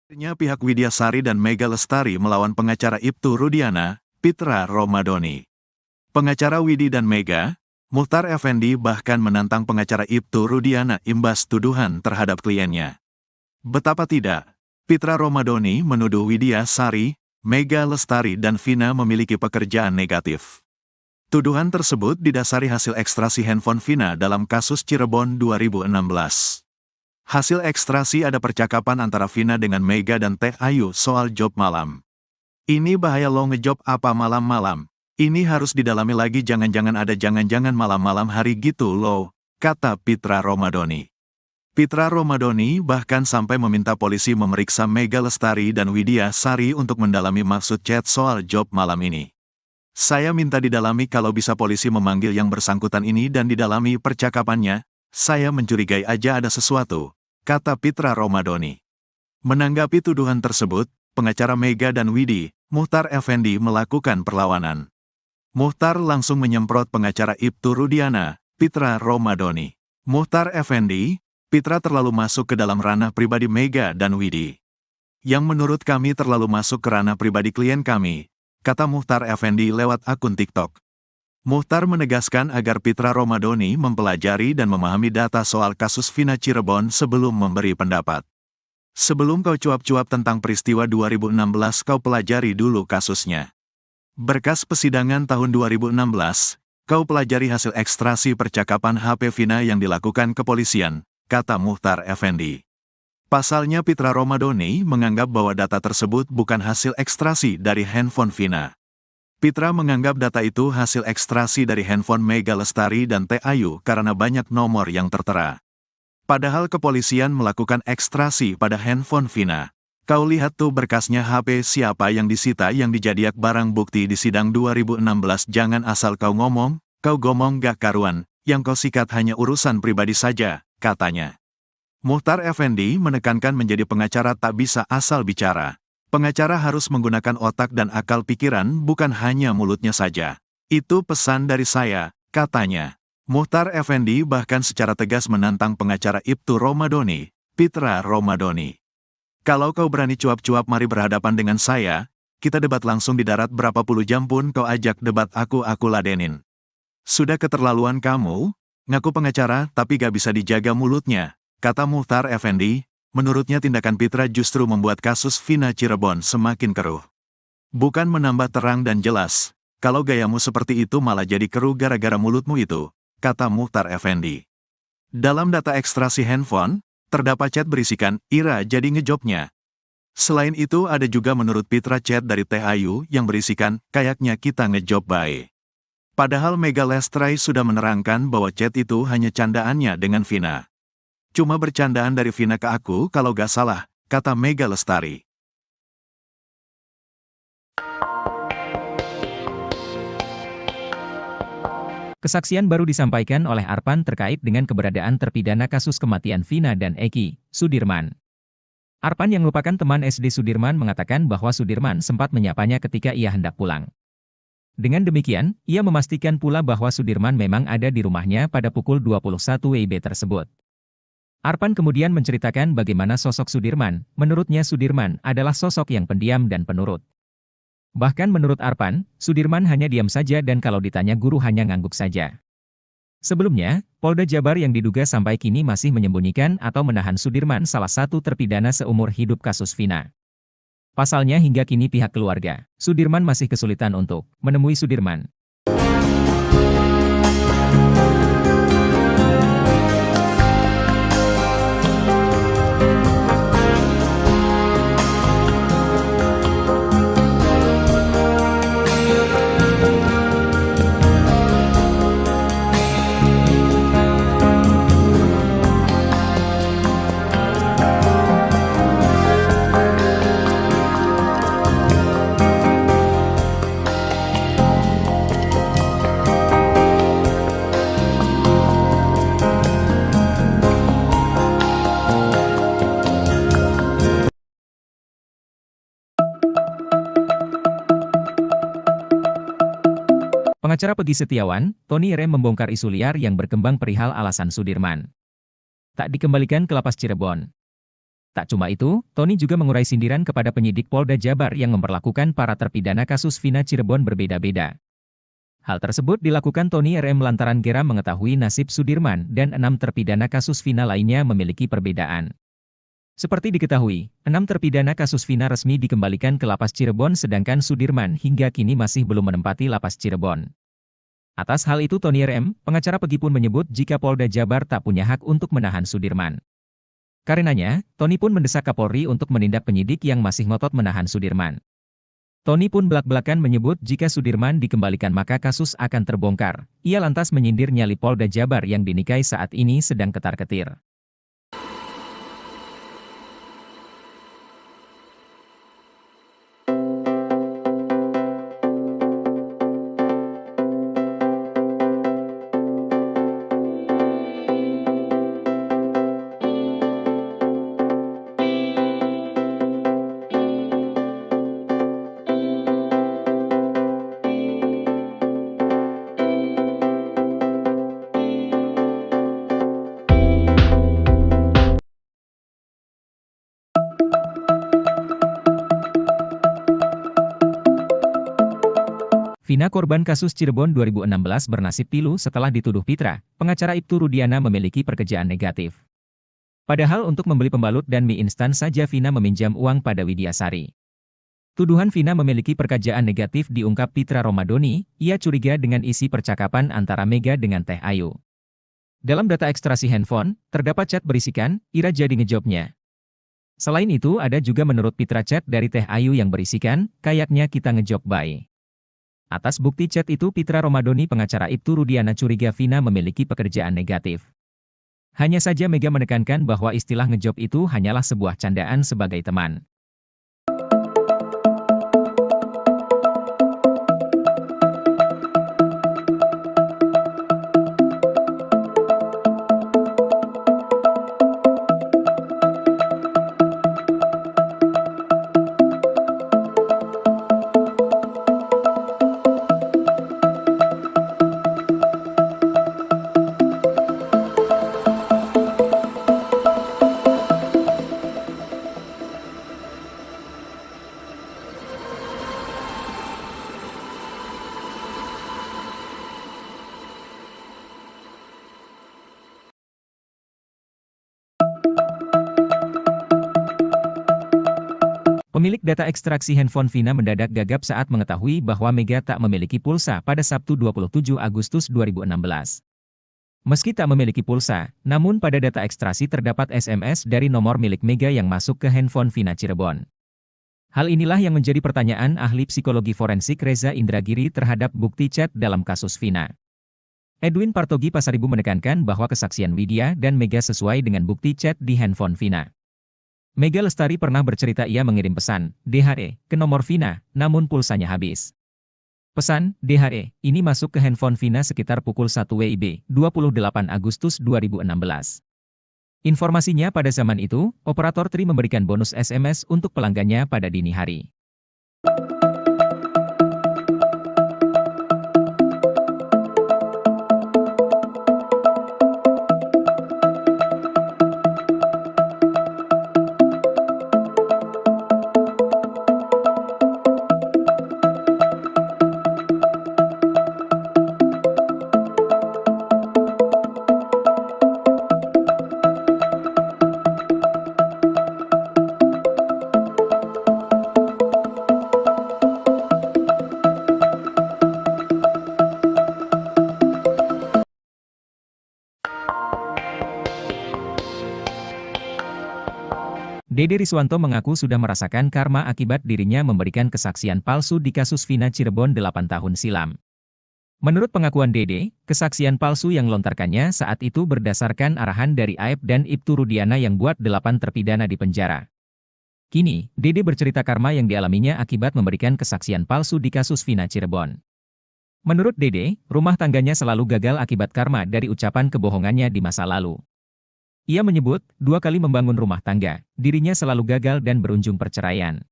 Akhirnya pihak Widya Sari dan Mega Lestari melawan pengacara Ibtu Rudiana, Pitra Romadoni. Pengacara Widi dan Mega, Muchtar Effendi bahkan menantang pengacara Ibtu Rudiana imbas tuduhan terhadap kliennya. Betapa tidak, Pitra Romadoni menuduh Widya Sari, Mega Lestari dan Vina memiliki pekerjaan negatif. Tuduhan tersebut didasari hasil ekstrasi handphone Vina dalam kasus Cirebon 2016. Hasil ekstrasi ada percakapan antara Vina dengan Mega dan Teh Ayu soal job malam. Ini bahaya lo ngejob apa malam-malam. Ini harus didalami lagi, jangan-jangan ada jangan-jangan malam-malam hari gitu loh, kata Pitra Romadoni. Pitra Romadoni bahkan sampai meminta polisi memeriksa Mega Lestari dan Widya Sari untuk mendalami maksud chat soal job malam ini. Saya minta didalami, kalau bisa polisi memanggil yang bersangkutan ini dan didalami percakapannya, saya mencurigai aja ada sesuatu, kata Pitra Romadoni. Menanggapi tuduhan tersebut, pengacara Mega dan Widi, Muchtar Effendi melakukan perlawanan. Muchtar langsung menyemprot pengacara Ibtu Rudiana, Pitra Romadoni. Muchtar Effendi, Pitra terlalu masuk ke dalam ranah pribadi Mega dan Widi. Yang menurut kami terlalu masuk ke ranah pribadi klien kami, kata Muchtar Effendi lewat akun TikTok. Muchtar menegaskan agar Pitra Romadoni mempelajari dan memahami data soal kasus Vina Cirebon sebelum memberi pendapat. Sebelum kau cuap-cuap tentang peristiwa 2016, kau pelajari dulu kasusnya. Berkas persidangan tahun 2016, kau pelajari hasil ekstrasi percakapan HP Vina yang dilakukan kepolisian, kata Muchtar Effendi. Pasalnya Pitra Romadoni menganggap bahwa data tersebut bukan hasil ekstrasi dari handphone Vina. Pitra menganggap data itu hasil ekstrasi dari handphone Mega Lestari dan Teh Ayu karena banyak nomor yang tertera. Padahal kepolisian melakukan ekstrasi pada handphone Vina. Kau lihat tuh berkasnya, HP siapa yang disita, yang dijadiak barang bukti di sidang 2016. Jangan asal kau ngomong gak karuan, yang kau sikat hanya urusan pribadi saja, katanya. Muchtar Effendi menekankan menjadi pengacara tak bisa asal bicara. Pengacara harus menggunakan otak dan akal pikiran, bukan hanya mulutnya saja. Itu pesan dari saya, katanya. Muchtar Effendi bahkan secara tegas menantang pengacara Ibtu Romadoni, Pitra Romadoni. Kalau kau berani cuap-cuap, mari berhadapan dengan saya, kita debat langsung di darat, berapa puluh jam pun kau ajak debat aku ladenin. Sudah keterlaluan kamu, ngaku pengacara tapi gak bisa dijaga mulutnya, kata Muchtar Effendi. Menurutnya tindakan Pitra justru membuat kasus Vina Cirebon semakin keruh. Bukan menambah terang dan jelas, kalau gayamu seperti itu malah jadi keruh gara-gara mulutmu itu, kata Muchtar Effendi. Dalam data ekstrasi handphone, terdapat chat berisikan, Ira jadi ngejobnya. Selain itu ada juga menurut Pitra chat dari Teh Ayu yang berisikan, kayaknya kita ngejob bae. Padahal Mega Lestari sudah menerangkan bahwa chat itu hanya candaannya dengan Vina. Cuma bercandaan dari Vina ke aku kalau gak salah, kata Mega Lestari. Kesaksian baru disampaikan oleh Arpan terkait dengan keberadaan terpidana kasus kematian Vina dan Eki, Sudirman. Arpan yang merupakan teman SD Sudirman mengatakan bahwa Sudirman sempat menyapanya ketika ia hendak pulang. Dengan demikian, ia memastikan pula bahwa Sudirman memang ada di rumahnya pada pukul 21 WIB tersebut. Arpan kemudian menceritakan bagaimana sosok Sudirman. Menurutnya Sudirman adalah sosok yang pendiam dan penurut. Bahkan menurut Arpan, Sudirman hanya diam saja dan kalau ditanya guru hanya ngangguk saja. Sebelumnya, Polda Jabar yang diduga sampai kini masih menyembunyikan atau menahan Sudirman, salah satu terpidana seumur hidup kasus Vina. Pasalnya hingga kini pihak keluarga Sudirman masih kesulitan untuk menemui Sudirman. Pengacara Peggy Setiawan, Tony R. membongkar isu liar yang berkembang perihal alasan Sudirman tak dikembalikan ke lapas Cirebon. Tak cuma itu, Tony juga mengurai sindiran kepada penyidik Polda Jabar yang memperlakukan para terpidana kasus Vina Cirebon berbeda-beda. Hal tersebut dilakukan Tony RM lantaran geram mengetahui nasib Sudirman dan 6 terpidana kasus Vina lainnya memiliki perbedaan. Seperti diketahui, 6 terpidana kasus Vina resmi dikembalikan ke Lapas Cirebon sedangkan Sudirman hingga kini masih belum menempati Lapas Cirebon. Atas hal itu Tony RM, pengacara Pegi pun menyebut jika Polda Jabar tak punya hak untuk menahan Sudirman. Karenanya, Tony pun mendesak Kapolri untuk menindak penyidik yang masih ngotot menahan Sudirman. Tony pun belak-belakan menyebut jika Sudirman dikembalikan maka kasus akan terbongkar. Ia lantas menyindir nyali Polda Jabar yang dinikahi saat ini sedang ketar-ketir. Vina korban kasus Cirebon 2016 bernasib pilu setelah dituduh Pitra, pengacara Ibtu Rudiana memiliki pekerjaan negatif. Padahal untuk membeli pembalut dan mie instan saja Vina meminjam uang pada Widyasari. Tuduhan Vina memiliki pekerjaan negatif diungkap Pitra Romadoni, ia curiga dengan isi percakapan antara Mega dengan Teh Ayu. Dalam data ekstraksi handphone, terdapat chat berisikan, Ira jadi ngejobnya. Selain itu ada juga menurut Pitra chat dari Teh Ayu yang berisikan, kayaknya kita ngejob bye. Atas bukti chat itu Pitra Romadoni pengacara Ibtu Rudiana curiga Vina memiliki pekerjaan negatif. Hanya saja Mega menekankan bahwa istilah ngejob itu hanyalah sebuah candaan sebagai teman. Pemilik data ekstraksi handphone Vina mendadak gagap saat mengetahui bahwa Mega tak memiliki pulsa pada Sabtu 27 Agustus 2016. Meski tak memiliki pulsa, namun pada data ekstraksi terdapat SMS dari nomor milik Mega yang masuk ke handphone Vina Cirebon. Hal inilah yang menjadi pertanyaan ahli psikologi forensik Reza Indragiri terhadap bukti chat dalam kasus Vina. Edwin Partogi Pasaribu menekankan bahwa kesaksian Widya dan Mega sesuai dengan bukti chat di handphone Vina. Mega Lestari pernah bercerita ia mengirim pesan, DHE, ke nomor Vina, namun pulsanya habis. Pesan, DHE, ini masuk ke handphone Vina sekitar pukul 1 WIB, 28 Agustus 2016. Informasinya pada zaman itu, operator Tri memberikan bonus SMS untuk pelanggannya pada dini hari. Dede Riswanto mengaku sudah merasakan karma akibat dirinya memberikan kesaksian palsu di kasus Vina Cirebon 8 tahun silam. Menurut pengakuan Dede, kesaksian palsu yang lontarkannya saat itu berdasarkan arahan dari Aep dan Ibtu Rudiana yang buat 8 terpidana di penjara. Kini, Dede bercerita karma yang dialaminya akibat memberikan kesaksian palsu di kasus Vina Cirebon. Menurut Dede, rumah tangganya selalu gagal akibat karma dari ucapan kebohongannya di masa lalu. Ia menyebut, 2 kali membangun rumah tangga, dirinya selalu gagal dan berujung perceraian.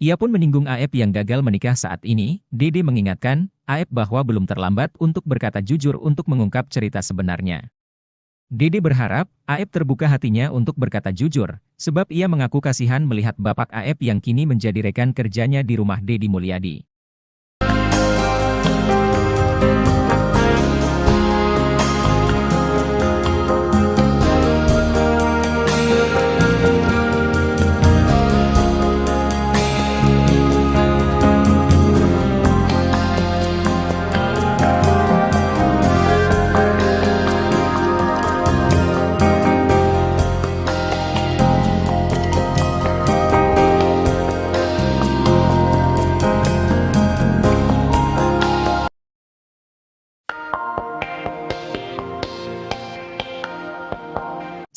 Ia pun menyinggung Aep yang gagal menikah saat ini. Dede mengingatkan, Aep bahwa belum terlambat untuk berkata jujur untuk mengungkap cerita sebenarnya. Dede berharap, Aep terbuka hatinya untuk berkata jujur, sebab ia mengaku kasihan melihat bapak Aep yang kini menjadi rekan kerjanya di rumah Deddy Mulyadi.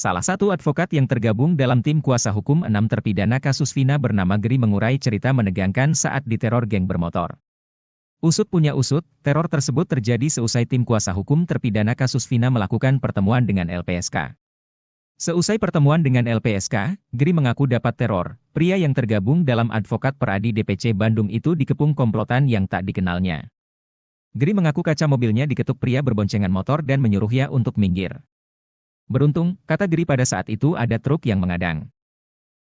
Salah satu advokat yang tergabung dalam tim kuasa hukum 6 terpidana kasus Vina bernama Gri mengurai cerita menegangkan saat diteror geng bermotor. Usut punya usut, teror tersebut terjadi seusai tim kuasa hukum terpidana kasus Vina melakukan pertemuan dengan LPSK. Seusai pertemuan dengan LPSK, Gri mengaku dapat teror. Pria yang tergabung dalam advokat peradi DPC Bandung itu dikepung komplotan yang tak dikenalnya. Gri mengaku kaca mobilnya diketuk pria berboncengan motor dan menyuruhnya untuk minggir. Beruntung, kata Gri pada saat itu ada truk yang mengadang.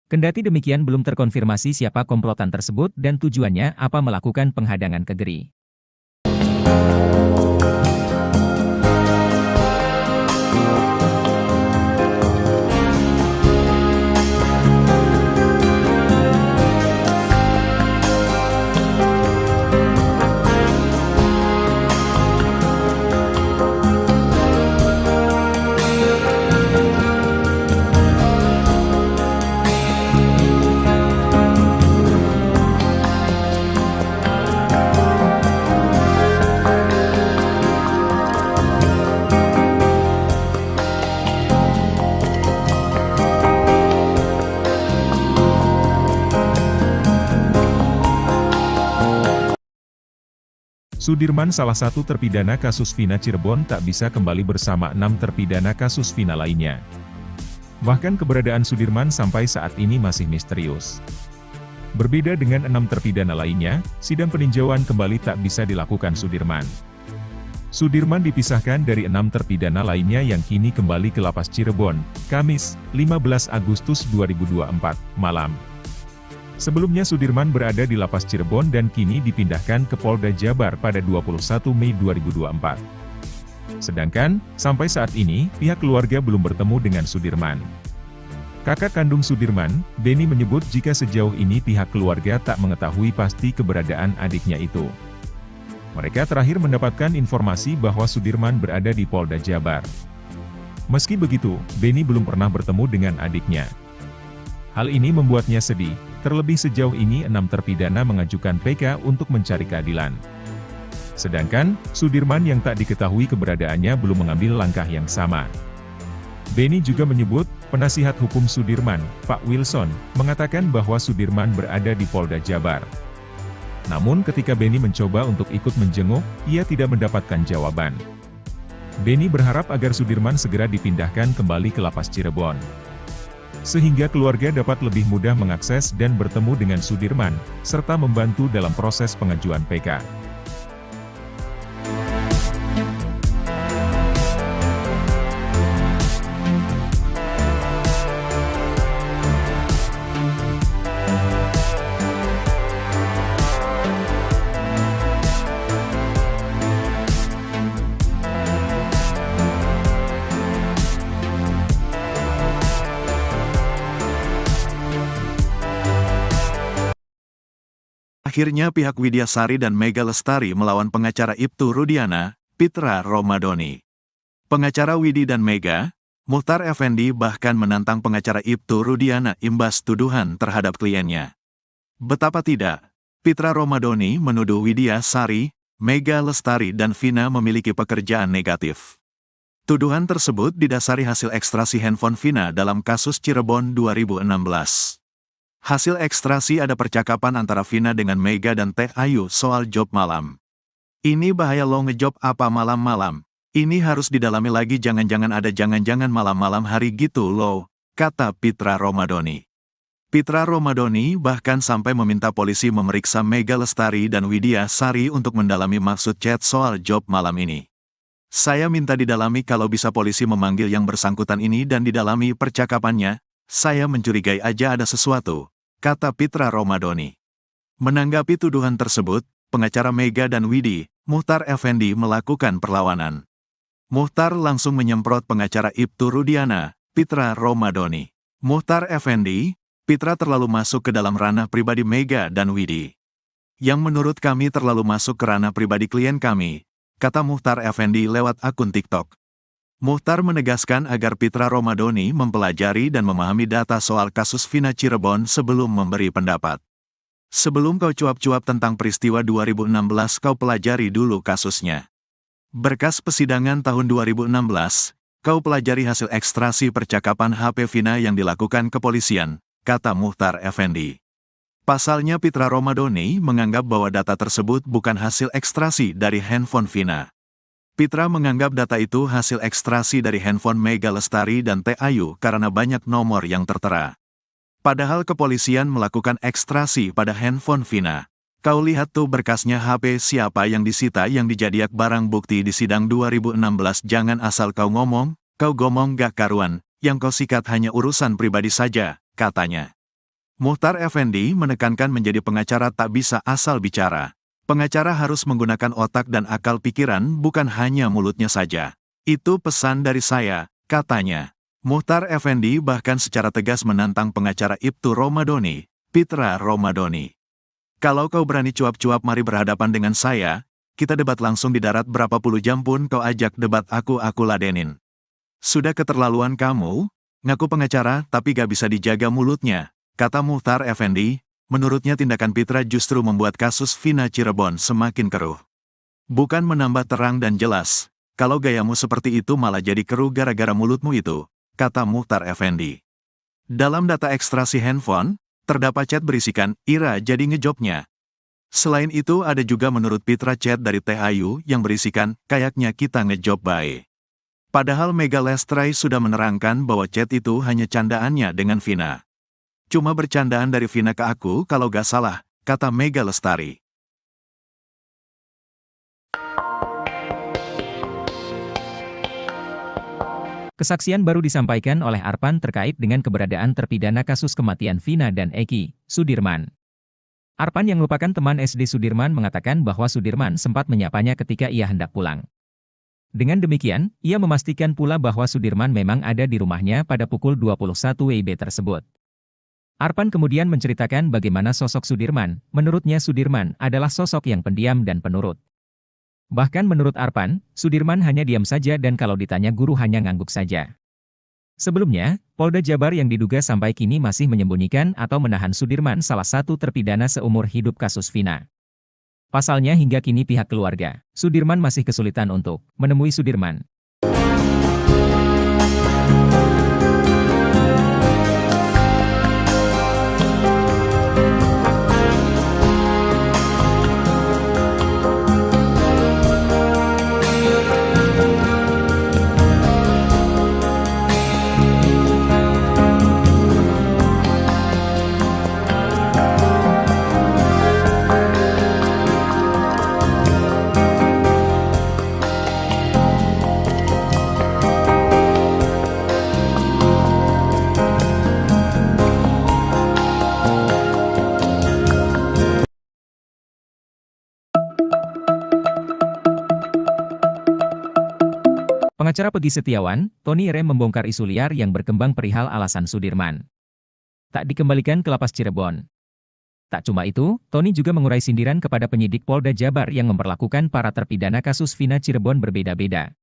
Kendati demikian belum terkonfirmasi siapa komplotan tersebut dan tujuannya apa melakukan penghadangan ke Gri. Sudirman salah satu terpidana kasus Vina Cirebon tak bisa kembali bersama 6 terpidana kasus Vina lainnya. Bahkan keberadaan Sudirman sampai saat ini masih misterius. Berbeda dengan 6 terpidana lainnya, sidang peninjauan kembali tak bisa dilakukan Sudirman. Sudirman dipisahkan dari 6 terpidana lainnya yang kini kembali ke Lapas Cirebon, Kamis, 15 Agustus 2024, malam. Sebelumnya Sudirman berada di Lapas Cirebon dan kini dipindahkan ke Polda Jabar pada 21 Mei 2024. Sedangkan, sampai saat ini, pihak keluarga belum bertemu dengan Sudirman. Kakak kandung Sudirman, Beni menyebut jika sejauh ini pihak keluarga tak mengetahui pasti keberadaan adiknya itu. Mereka terakhir mendapatkan informasi bahwa Sudirman berada di Polda Jabar. Meski begitu, Beni belum pernah bertemu dengan adiknya. Hal ini membuatnya sedih, terlebih sejauh ini 6 terpidana mengajukan PK untuk mencari keadilan. Sedangkan, Sudirman yang tak diketahui keberadaannya belum mengambil langkah yang sama. Beni juga menyebut, penasihat hukum Sudirman, Pak Wilson, mengatakan bahwa Sudirman berada di Polda Jabar. Namun ketika Beni mencoba untuk ikut menjenguk, ia tidak mendapatkan jawaban. Beni berharap agar Sudirman segera dipindahkan kembali ke Lapas Cirebon, sehingga keluarga dapat lebih mudah mengakses dan bertemu dengan Sudirman, serta membantu dalam proses pengajuan PK. Akhirnya pihak Widya Sari dan Mega Lestari melawan pengacara Ibtu Rudiana, Pitra Romadoni. Pengacara Widi dan Mega, Muhtar Effendi bahkan menantang pengacara Ibtu Rudiana imbas tuduhan terhadap kliennya. Betapa tidak, Pitra Romadoni menuduh Widya Sari, Mega Lestari dan Vina memiliki pekerjaan negatif. Tuduhan tersebut didasari hasil ekstrasi handphone Vina dalam kasus Cirebon 2016. Hasil ekstrasi ada percakapan antara Vina dengan Mega dan Teh Ayu soal job malam. Ini bahaya lo ngejob apa malam-malam. Ini harus didalami lagi, jangan-jangan ada jangan-jangan malam-malam hari gitu lo, kata Pitra Romadoni. Pitra Romadoni bahkan sampai meminta polisi memeriksa Mega Lestari dan Widya Sari untuk mendalami maksud chat soal job malam ini. Saya minta didalami kalau bisa polisi memanggil yang bersangkutan ini dan didalami percakapannya, saya mencurigai aja ada sesuatu, kata Pitra Romadhoni. Menanggapi tuduhan tersebut, pengacara Mega dan Widi, Muchtar Effendi melakukan perlawanan. Muchtar langsung menyemprot pengacara Ibtu Rudiana, Pitra Romadhoni. Muchtar Effendi, Pitra terlalu masuk ke dalam ranah pribadi Mega dan Widi. Yang menurut kami terlalu masuk ke ranah pribadi klien kami, kata Muchtar Effendi lewat akun TikTok. Muchtar menegaskan agar Pitra Romadhoni mempelajari dan memahami data soal kasus Vina Cirebon sebelum memberi pendapat. Sebelum kau cuap-cuap tentang peristiwa 2016 kau pelajari dulu kasusnya. Berkas persidangan tahun 2016, kau pelajari hasil ekstraksi percakapan HP Vina yang dilakukan kepolisian, kata Muchtar Effendi. Pasalnya Pitra Romadhoni menganggap bahwa data tersebut bukan hasil ekstraksi dari handphone Vina. Pitra menganggap data itu hasil ekstraksi dari handphone Mega Lestari dan Teh Ayu karena banyak nomor yang tertera. Padahal kepolisian melakukan ekstraksi pada handphone Vina. Kau lihat tuh berkasnya HP siapa yang disita yang dijadiak barang bukti di sidang 2016 jangan asal kau ngomong gak karuan, yang kau sikat hanya urusan pribadi saja, katanya. Muchtar Effendi menekankan menjadi pengacara tak bisa asal bicara. Pengacara harus menggunakan otak dan akal pikiran bukan hanya mulutnya saja. Itu pesan dari saya, katanya. Muchtar Effendi bahkan secara tegas menantang pengacara Ibtu Romadhoni, Pitra Romadhoni. Kalau kau berani cuap-cuap mari berhadapan dengan saya, kita debat langsung di darat berapa puluh jam pun kau ajak debat aku ladenin. Sudah keterlaluan kamu, ngaku pengacara tapi gak bisa dijaga mulutnya, kata Muchtar Effendi. Menurutnya tindakan Pitra justru membuat kasus Vina Cirebon semakin keruh. Bukan menambah terang dan jelas, kalau gayamu seperti itu malah jadi keruh gara-gara mulutmu itu, kata Muchtar Effendi. Dalam data ekstraksi handphone, terdapat chat berisikan, Ira jadi ngejobnya. Selain itu ada juga menurut Pitra chat dari Teh Ayu yang berisikan, kayaknya kita ngejob bae. Padahal Mega Lestari sudah menerangkan bahwa chat itu hanya candaannya dengan Vina. Cuma bercandaan dari Vina ke aku kalau gak salah, kata Mega Lestari. Kesaksian baru disampaikan oleh Arpan terkait dengan keberadaan terpidana kasus kematian Vina dan Eki, Sudirman. Arpan yang merupakan teman SD Sudirman mengatakan bahwa Sudirman sempat menyapanya ketika ia hendak pulang. Dengan demikian, ia memastikan pula bahwa Sudirman memang ada di rumahnya pada pukul 21 WIB tersebut. Arpan kemudian menceritakan bagaimana sosok Sudirman. Menurutnya Sudirman adalah sosok yang pendiam dan penurut. Bahkan menurut Arpan, Sudirman hanya diam saja dan kalau ditanya guru hanya ngangguk saja. Sebelumnya, Polda Jabar yang diduga sampai kini masih menyembunyikan atau menahan Sudirman salah satu terpidana seumur hidup kasus Vina. Pasalnya hingga kini pihak keluarga, Sudirman masih kesulitan untuk menemui Sudirman. Pengacara Pegi Setiawan, Tony R. membongkar isu liar yang berkembang perihal alasan Sudirman tak dikembalikan ke lapas Cirebon. Tak cuma itu, Tony juga mengurai sindiran kepada penyidik Polda Jabar yang memperlakukan para terpidana kasus Vina Cirebon berbeda-beda.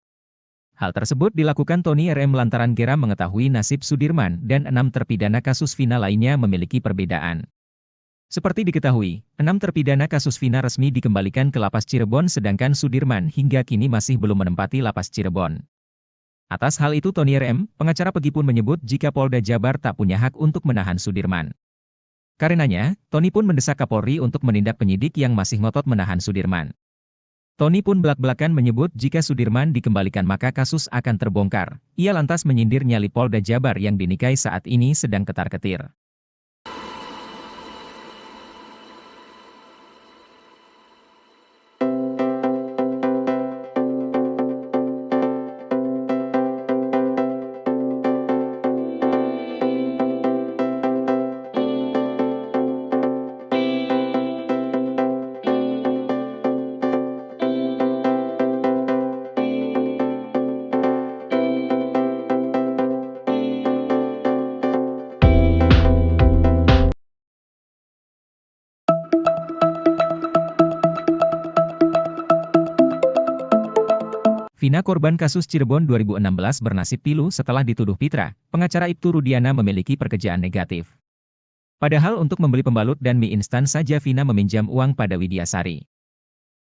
Hal tersebut dilakukan Tony R. lantaran geram mengetahui nasib Sudirman dan 6 terpidana kasus Vina lainnya memiliki perbedaan. Seperti diketahui, 6 terpidana kasus Vina resmi dikembalikan ke lapas Cirebon sedangkan Sudirman hingga kini masih belum menempati lapas Cirebon. Atas hal itu Tony R.M., pengacara Pegi pun menyebut jika Polda Jabar tak punya hak untuk menahan Sudirman. Karenanya, Tony pun mendesak Kapolri untuk menindak penyidik yang masih ngotot menahan Sudirman. Tony pun belak-belakan menyebut jika Sudirman dikembalikan maka kasus akan terbongkar. Ia lantas menyindir nyali Polda Jabar yang dinikahi saat ini sedang ketar-ketir. Vina korban kasus Cirebon 2016 bernasib pilu setelah dituduh Pitra, pengacara Ibtu Rudiana memiliki pekerjaan negatif. Padahal untuk membeli pembalut dan mie instan saja Vina meminjam uang pada Widyasari.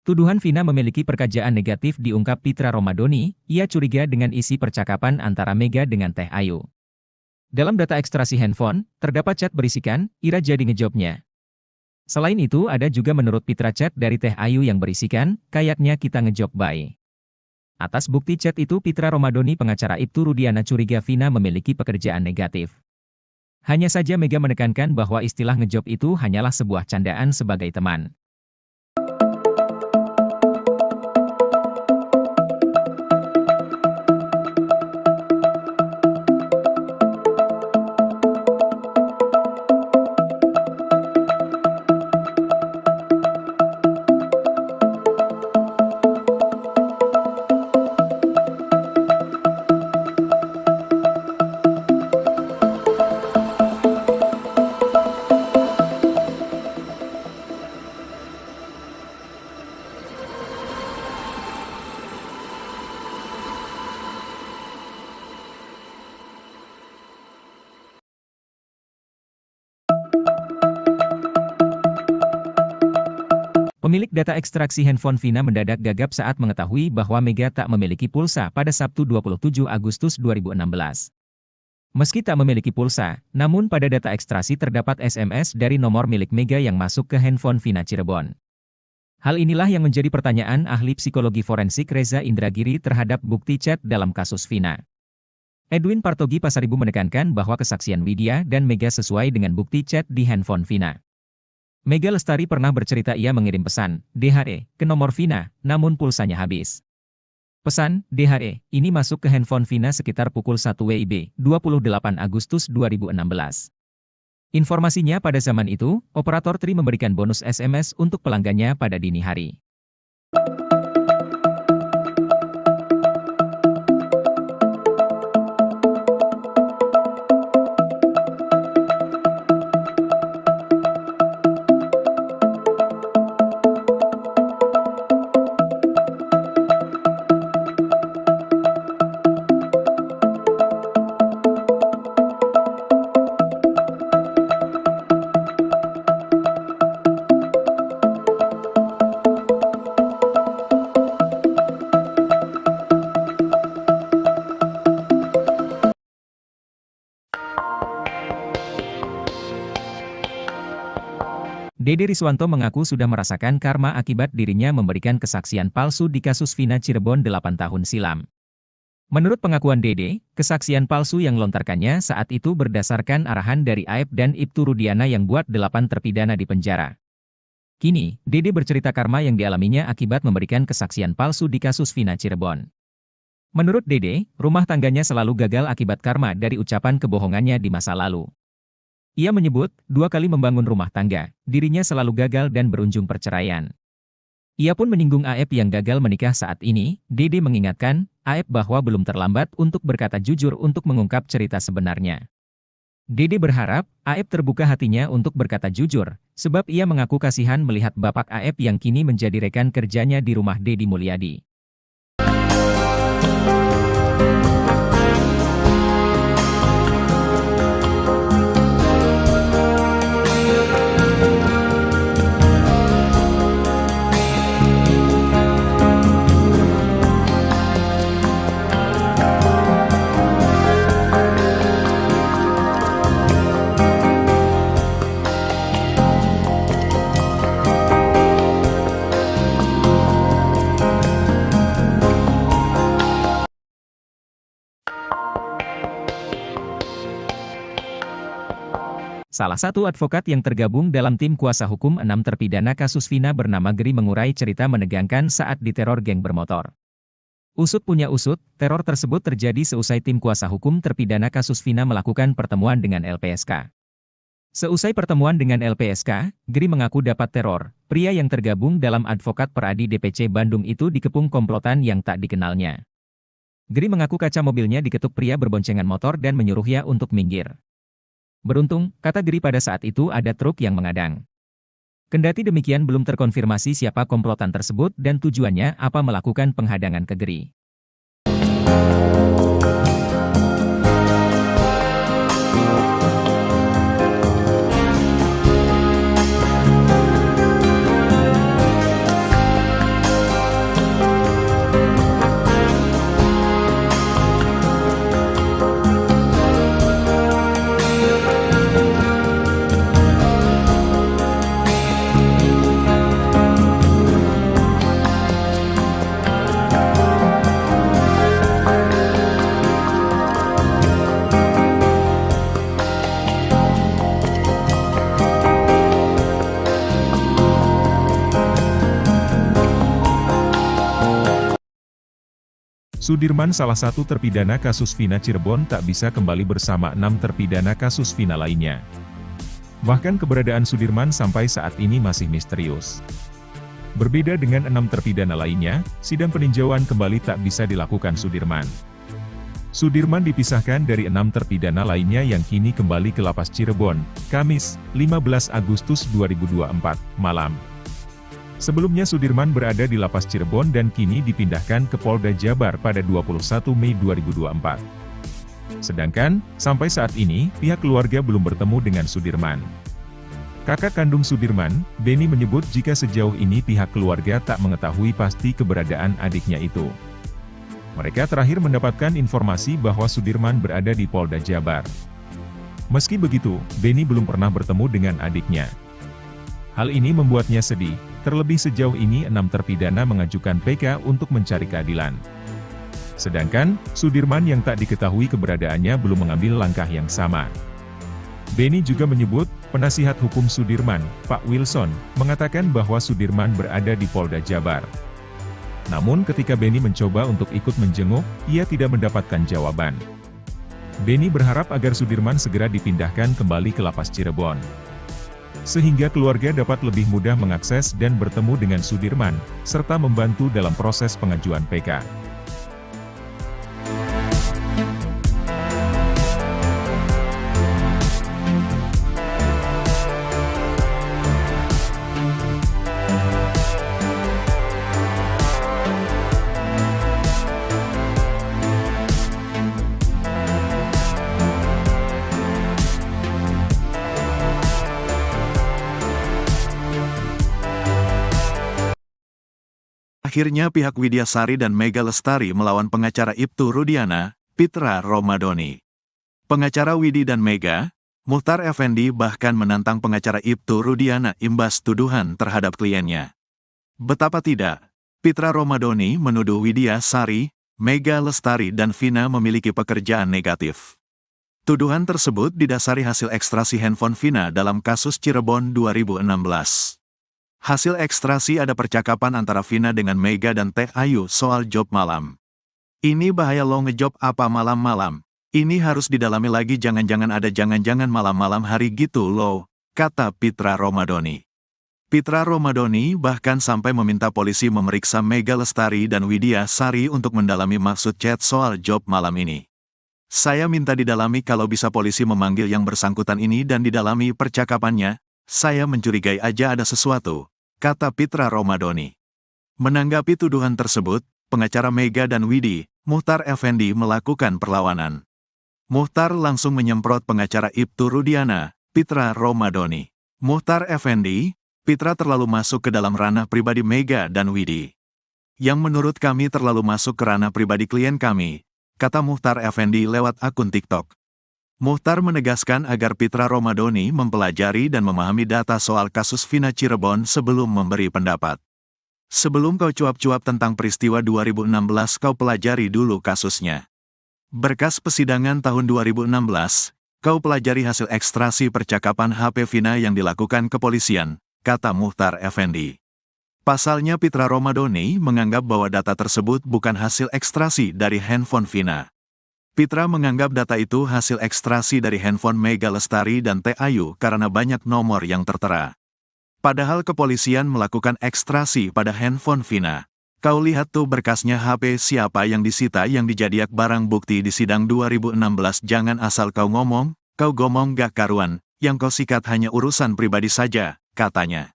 Tuduhan Vina memiliki pekerjaan negatif diungkap Pitra Romadoni, ia curiga dengan isi percakapan antara Mega dengan Teh Ayu. Dalam data ekstraksi handphone, terdapat chat berisikan, Ira jadi ngejobnya. Selain itu ada juga menurut Pitra chat dari Teh Ayu yang berisikan, kayaknya kita ngejob bye. Atas bukti chat itu Pitra Romadoni pengacara Ibtu Rudiana curiga Vina memiliki pekerjaan negatif. Hanya saja Mega menekankan bahwa istilah ngejob itu hanyalah sebuah candaan sebagai teman. Pemilik data ekstraksi handphone Vina mendadak gagap saat mengetahui bahwa Mega tak memiliki pulsa pada Sabtu 27 Agustus 2016. Meski tak memiliki pulsa, namun pada data ekstraksi terdapat SMS dari nomor milik Mega yang masuk ke handphone Vina Cirebon. Hal inilah yang menjadi pertanyaan ahli psikologi forensik Reza Indragiri terhadap bukti chat dalam kasus Vina. Edwin Partogi Pasaribu menekankan bahwa kesaksian Widya dan Mega sesuai dengan bukti chat di handphone Vina. Mega Lestari pernah bercerita ia mengirim pesan, DHE, ke nomor Vina, namun pulsanya habis. Pesan, DHE, ini masuk ke handphone Vina sekitar pukul 1 WIB, 28 Agustus 2016. Informasinya pada zaman itu, operator Tri memberikan bonus SMS untuk pelanggannya pada dini hari. Dede Riswanto mengaku sudah merasakan karma akibat dirinya memberikan kesaksian palsu di kasus Vina Cirebon 8 tahun silam. Menurut pengakuan Dede, kesaksian palsu yang lontarkannya saat itu berdasarkan arahan dari Aep dan Ibtu Rudiana yang buat 8 terpidana di penjara. Kini, Dede bercerita karma yang dialaminya akibat memberikan kesaksian palsu di kasus Vina Cirebon. Menurut Dede, rumah tangganya selalu gagal akibat karma dari ucapan kebohongannya di masa lalu. Ia menyebut, 2 kali membangun rumah tangga, dirinya selalu gagal dan berujung perceraian. Ia pun menyinggung Aep yang gagal menikah saat ini. Dede mengingatkan, Aep bahwa belum terlambat untuk berkata jujur untuk mengungkap cerita sebenarnya. Dede berharap, Aep terbuka hatinya untuk berkata jujur, sebab ia mengaku kasihan melihat bapak Aep yang kini menjadi rekan kerjanya di rumah Deddy Mulyadi. Salah satu advokat yang tergabung dalam tim kuasa hukum 6 terpidana kasus Vina bernama Geri mengurai cerita menegangkan saat diteror geng bermotor. Usut punya usut, teror tersebut terjadi seusai tim kuasa hukum terpidana kasus Vina melakukan pertemuan dengan LPSK. Seusai pertemuan dengan LPSK, Geri mengaku dapat teror. Pria yang tergabung dalam Advokat Peradi DPC Bandung itu dikepung komplotan yang tak dikenalnya. Geri mengaku kaca mobilnya diketuk pria berboncengan motor dan menyuruhnya untuk minggir. Beruntung, kata Geri pada saat itu ada truk yang mengadang. Kendati demikian belum terkonfirmasi siapa komplotan tersebut dan tujuannya apa melakukan penghadangan ke Geri. Sudirman, salah satu terpidana kasus Vina Cirebon, tak bisa kembali bersama 6 terpidana kasus Vina lainnya. Bahkan keberadaan Sudirman sampai saat ini masih misterius. Berbeda dengan 6 terpidana lainnya, sidang peninjauan kembali tak bisa dilakukan Sudirman. Sudirman dipisahkan dari 6 terpidana lainnya yang kini kembali ke Lapas Cirebon, Kamis, 15 Agustus 2024, malam. Sebelumnya Sudirman berada di Lapas Cirebon dan kini dipindahkan ke Polda Jabar pada 21 Mei 2024. Sedangkan, sampai saat ini, pihak keluarga belum bertemu dengan Sudirman. Kakak kandung Sudirman, Beni, menyebut jika sejauh ini pihak keluarga tak mengetahui pasti keberadaan adiknya itu. Mereka terakhir mendapatkan informasi bahwa Sudirman berada di Polda Jabar. Meski begitu, Beni belum pernah bertemu dengan adiknya. Hal ini membuatnya sedih. Terlebih sejauh ini 6 terpidana mengajukan PK untuk mencari keadilan. Sedangkan, Sudirman yang tak diketahui keberadaannya belum mengambil langkah yang sama. Beni juga menyebut, penasihat hukum Sudirman, Pak Wilson, mengatakan bahwa Sudirman berada di Polda Jabar. Namun ketika Beni mencoba untuk ikut menjenguk, ia tidak mendapatkan jawaban. Beni berharap agar Sudirman segera dipindahkan kembali ke Lapas Cirebon, sehingga keluarga dapat lebih mudah mengakses dan bertemu dengan Sudirman, serta membantu dalam proses pengajuan PK. Akhirnya pihak Widya Sari dan Mega Lestari melawan pengacara Ibtu Rudiana, Pitra Romadoni. Pengacara Widi dan Mega, Muhtar Effendi bahkan menantang pengacara Ibtu Rudiana imbas tuduhan terhadap kliennya. Betapa tidak, Pitra Romadoni menuduh Widya Sari, Mega Lestari dan Vina memiliki pekerjaan negatif. Tuduhan tersebut didasari hasil ekstrasi handphone Vina dalam kasus Cirebon 2016. Hasil ekstrasi ada percakapan antara Vina dengan Mega dan Teh Ayu soal job malam. Ini bahaya lo ngejob apa malam-malam. Ini harus didalami lagi, jangan-jangan ada jangan-jangan malam-malam hari gitu lo, kata Pitra Romadoni. Pitra Romadoni bahkan sampai meminta polisi memeriksa Mega Lestari dan Widya Sari untuk mendalami maksud chat soal job malam ini. Saya minta didalami, kalau bisa polisi memanggil yang bersangkutan ini dan didalami percakapannya. Saya mencurigai aja ada sesuatu, kata Pitra Romadoni. Menanggapi tuduhan tersebut, pengacara Mega dan Widi, Muhtar Effendi, melakukan perlawanan. Muhtar langsung menyemprot pengacara Ibtu Rudiana, Pitra Romadoni. Muhtar Effendi, Pitra terlalu masuk ke dalam ranah pribadi Mega dan Widi. Yang menurut kami terlalu masuk ke ranah pribadi klien kami, kata Muhtar Effendi lewat akun TikTok. Muhtar menegaskan agar Pitra Romadoni mempelajari dan memahami data soal kasus Vina Cirebon sebelum memberi pendapat. Sebelum kau cuap-cuap tentang peristiwa 2016, kau pelajari dulu kasusnya. Berkas persidangan tahun 2016, kau pelajari hasil ekstrasi percakapan HP Vina yang dilakukan kepolisian, kata Muhtar Effendi. Pasalnya Pitra Romadoni menganggap bahwa data tersebut bukan hasil ekstrasi dari handphone Vina. Pitra menganggap data itu hasil ekstrasi dari handphone Mega Lestari dan Teh Ayu karena banyak nomor yang tertera. Padahal kepolisian melakukan ekstrasi pada handphone Vina. Kau lihat tuh berkasnya, HP siapa yang disita yang dijadiak barang bukti di sidang 2016. Jangan asal kau ngomong gak karuan, yang kau sikat hanya urusan pribadi saja, katanya.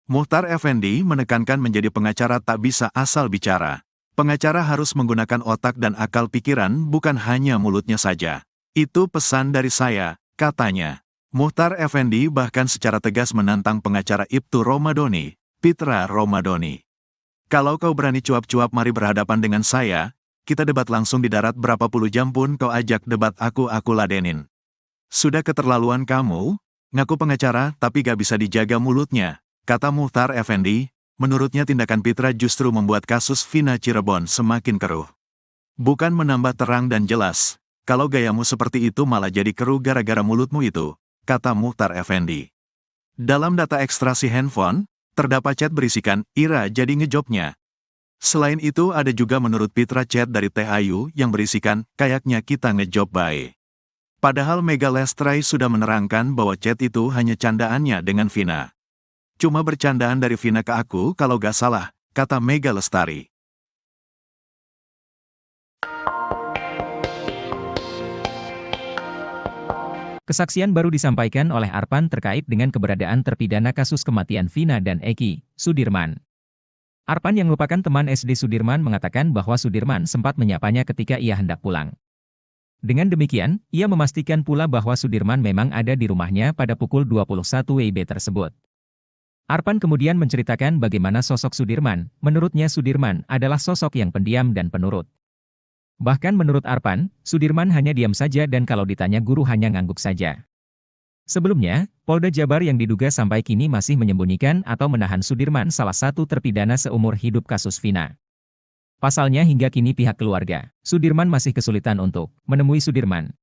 Muhtar Effendi menekankan menjadi pengacara tak bisa asal bicara. Pengacara harus menggunakan otak dan akal pikiran, bukan hanya mulutnya saja. Itu pesan dari saya, katanya. Muchtar Effendi bahkan secara tegas menantang pengacara Ibtu Romadhoni, Pitra Romadhoni. Kalau kau berani cuap-cuap mari berhadapan dengan saya, kita debat langsung di darat berapa puluh jam pun kau ajak debat aku ladenin. Sudah keterlaluan kamu, ngaku pengacara tapi gak bisa dijaga mulutnya, kata Muchtar Effendi. Menurutnya tindakan Pitra justru membuat kasus Vina Cirebon semakin keruh. Bukan menambah terang dan jelas, kalau gayamu seperti itu malah jadi keruh gara-gara mulutmu itu, kata Muchtar Effendi. Dalam data ekstraksi handphone, terdapat chat berisikan, Ira jadi ngejobnya. Selain itu ada juga menurut Pitra chat dari Teh Ayu yang berisikan, kayaknya kita ngejob bae. Padahal Mega Lestari sudah menerangkan bahwa chat itu hanya candaannya dengan Vina. Cuma bercandaan dari Vina ke aku kalau gak salah, kata Mega Lestari. Kesaksian baru disampaikan oleh Arpan terkait dengan keberadaan terpidana kasus kematian Vina dan Eki, Sudirman. Arpan yang merupakan teman SD Sudirman mengatakan bahwa Sudirman sempat menyapanya ketika ia hendak pulang. Dengan demikian, ia memastikan pula bahwa Sudirman memang ada di rumahnya pada pukul 21 WIB tersebut. Arpan kemudian menceritakan bagaimana sosok Sudirman. Menurutnya Sudirman adalah sosok yang pendiam dan penurut. Bahkan menurut Arpan, Sudirman hanya diam saja dan kalau ditanya guru hanya ngangguk saja. Sebelumnya, Polda Jabar yang diduga sampai kini masih menyembunyikan atau menahan Sudirman salah satu terpidana seumur hidup kasus Vina. Pasalnya hingga kini pihak keluarga, Sudirman masih kesulitan untuk menemui Sudirman.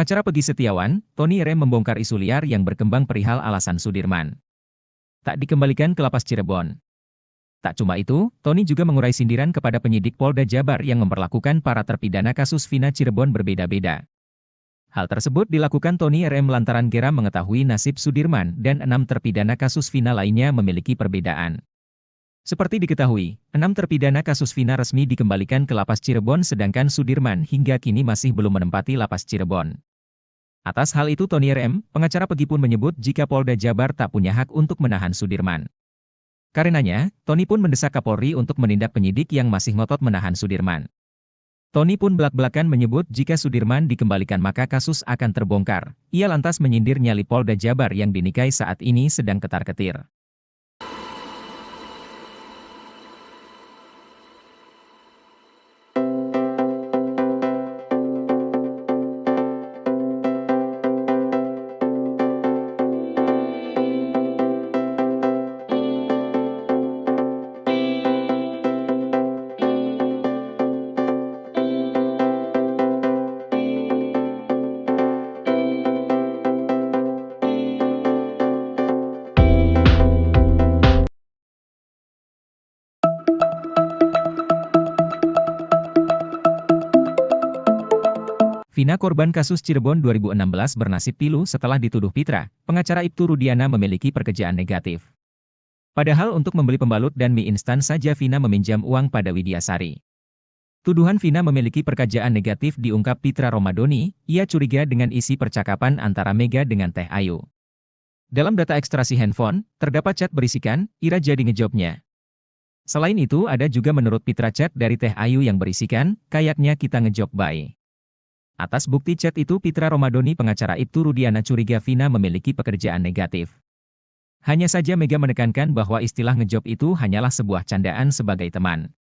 Pengacara Peggy Setiawan, Tony R. membongkar isu liar yang berkembang perihal alasan Sudirman tak dikembalikan ke lapas Cirebon. Tak cuma itu, Tony juga mengurai sindiran kepada penyidik Polda Jabar yang memperlakukan para terpidana kasus Vina Cirebon berbeda-beda. Hal tersebut dilakukan Tony R. lantaran geram mengetahui nasib Sudirman dan 6 terpidana kasus Vina lainnya memiliki perbedaan. Seperti diketahui, 6 terpidana kasus Vina resmi dikembalikan ke lapas Cirebon sedangkan Sudirman hingga kini masih belum menempati lapas Cirebon. Atas hal itu Tony R.M., pengacara Peggy pun menyebut jika Polda Jabar tak punya hak untuk menahan Sudirman. Karenanya, Tony pun mendesak Kapolri untuk menindak penyidik yang masih ngotot menahan Sudirman. Tony pun belak-belakan menyebut jika Sudirman dikembalikan maka kasus akan terbongkar. Ia lantas menyindir nyali Polda Jabar yang dinikahi saat ini sedang ketar-ketir. Vina korban kasus Cirebon 2016 bernasib pilu setelah dituduh Pitra, pengacara Ibtu Rudiana memiliki pekerjaan negatif. Padahal untuk membeli pembalut dan mie instan saja Vina meminjam uang pada Widyasari. Tuduhan Vina memiliki pekerjaan negatif diungkap Pitra Romadhoni, ia curiga dengan isi percakapan antara Mega dengan Teh Ayu. Dalam data ekstraksi handphone, terdapat chat berisikan, Ira jadi ngejobnya. Selain itu ada juga menurut Pitra chat dari Teh Ayu yang berisikan, kayaknya kita ngejob bae. Atas bukti chat itu Pitra Romadhoni pengacara Ibtu Rudiana curiga Vina memiliki pekerjaan negatif. Hanya saja Mega menekankan bahwa istilah ngejob itu hanyalah sebuah candaan sebagai teman.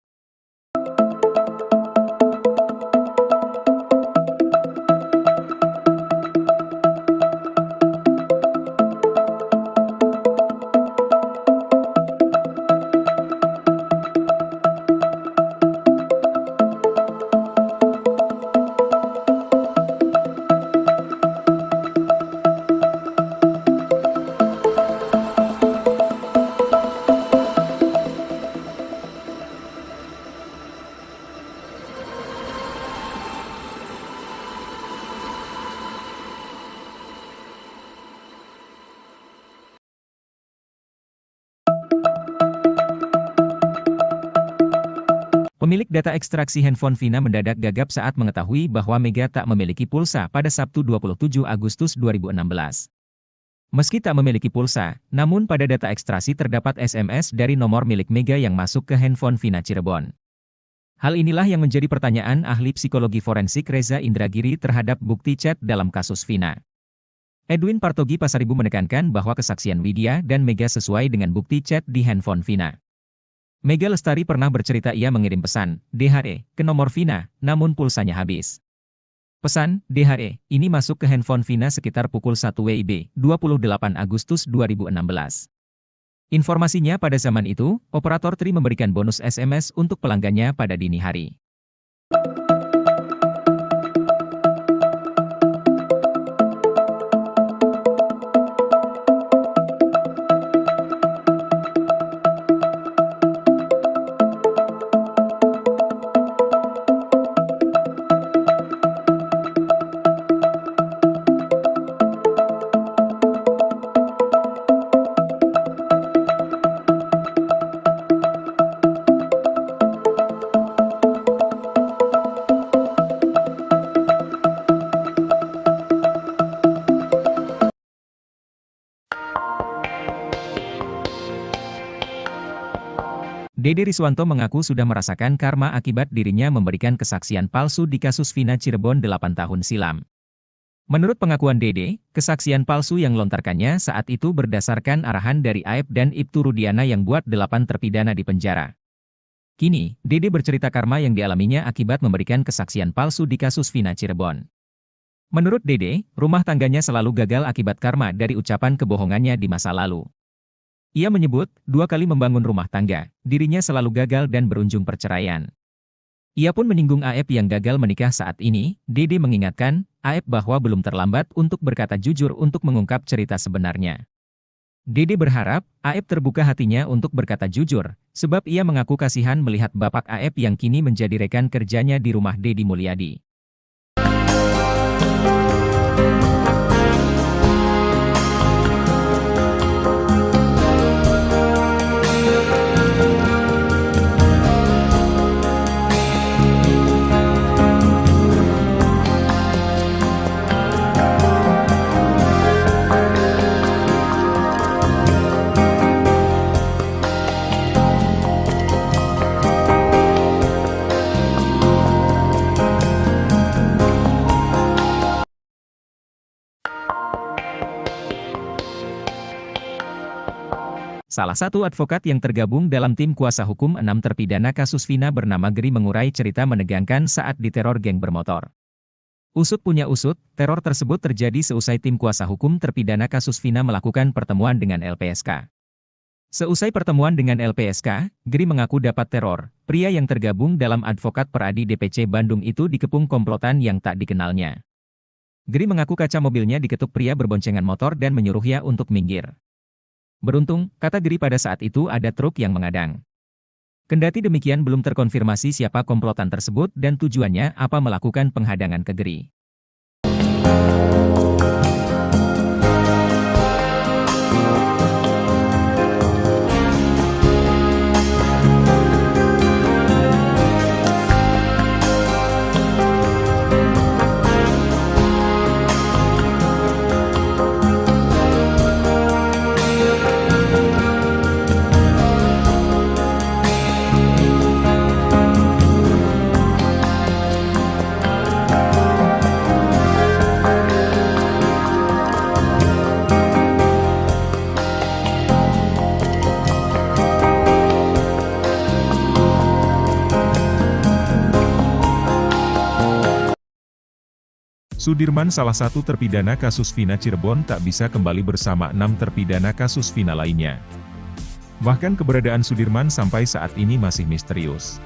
Pemilik data ekstraksi handphone Vina mendadak gagap saat mengetahui bahwa Mega tak memiliki pulsa pada Sabtu 27 Agustus 2016. Meski tak memiliki pulsa, namun pada data ekstraksi terdapat SMS dari nomor milik Mega yang masuk ke handphone Vina Cirebon. Hal inilah yang menjadi pertanyaan ahli psikologi forensik Reza Indragiri terhadap bukti chat dalam kasus Vina. Edwin Partogi Pasaribu menekankan bahwa kesaksian Widya dan Mega sesuai dengan bukti chat di handphone Vina. Mega Lestari pernah bercerita ia mengirim pesan, DHE, ke nomor Vina, namun pulsanya habis. Pesan, DHE, ini masuk ke handphone Vina sekitar pukul 1 WIB, 28 Agustus 2016. Informasinya pada zaman itu, operator Tri memberikan bonus SMS untuk pelanggannya pada dini hari. Dede Riswanto mengaku sudah merasakan karma akibat dirinya memberikan kesaksian palsu di kasus Vina Cirebon 8 tahun silam. Menurut pengakuan Dede, kesaksian palsu yang lontarkannya saat itu berdasarkan arahan dari Aep dan Ibtu Rudiana yang buat 8 terpidana di penjara. Kini, Dede bercerita karma yang dialaminya akibat memberikan kesaksian palsu di kasus Vina Cirebon. Menurut Dede, rumah tangganya selalu gagal akibat karma dari ucapan kebohongannya di masa lalu. Ia menyebut, 2 kali membangun rumah tangga, dirinya selalu gagal dan berujung perceraian. Ia pun menyinggung Aep yang gagal menikah saat ini. Dede mengingatkan, Aep bahwa belum terlambat untuk berkata jujur untuk mengungkap cerita sebenarnya. Dede berharap, Aep terbuka hatinya untuk berkata jujur, sebab ia mengaku kasihan melihat bapak Aep yang kini menjadi rekan kerjanya di rumah Deddy Mulyadi. Salah satu advokat yang tergabung dalam tim kuasa hukum 6 terpidana kasus Vina bernama Geri mengurai cerita menegangkan saat diteror geng bermotor. Usut punya usut, teror tersebut terjadi seusai tim kuasa hukum terpidana kasus Vina melakukan pertemuan dengan LPSK. Seusai pertemuan dengan LPSK, Geri mengaku dapat teror. Pria yang tergabung dalam advokat Peradi DPC Bandung itu dikepung komplotan yang tak dikenalnya. Geri mengaku kaca mobilnya diketuk pria berboncengan motor dan menyuruhnya untuk minggir. Beruntung, kata Geri pada saat itu ada truk yang mengadang. Kendati demikian belum terkonfirmasi siapa komplotan tersebut dan tujuannya apa melakukan penghadangan ke Geri. Sudirman salah satu terpidana kasus Vina Cirebon tak bisa kembali bersama 6 terpidana kasus Vina lainnya. Bahkan keberadaan Sudirman sampai saat ini masih misterius.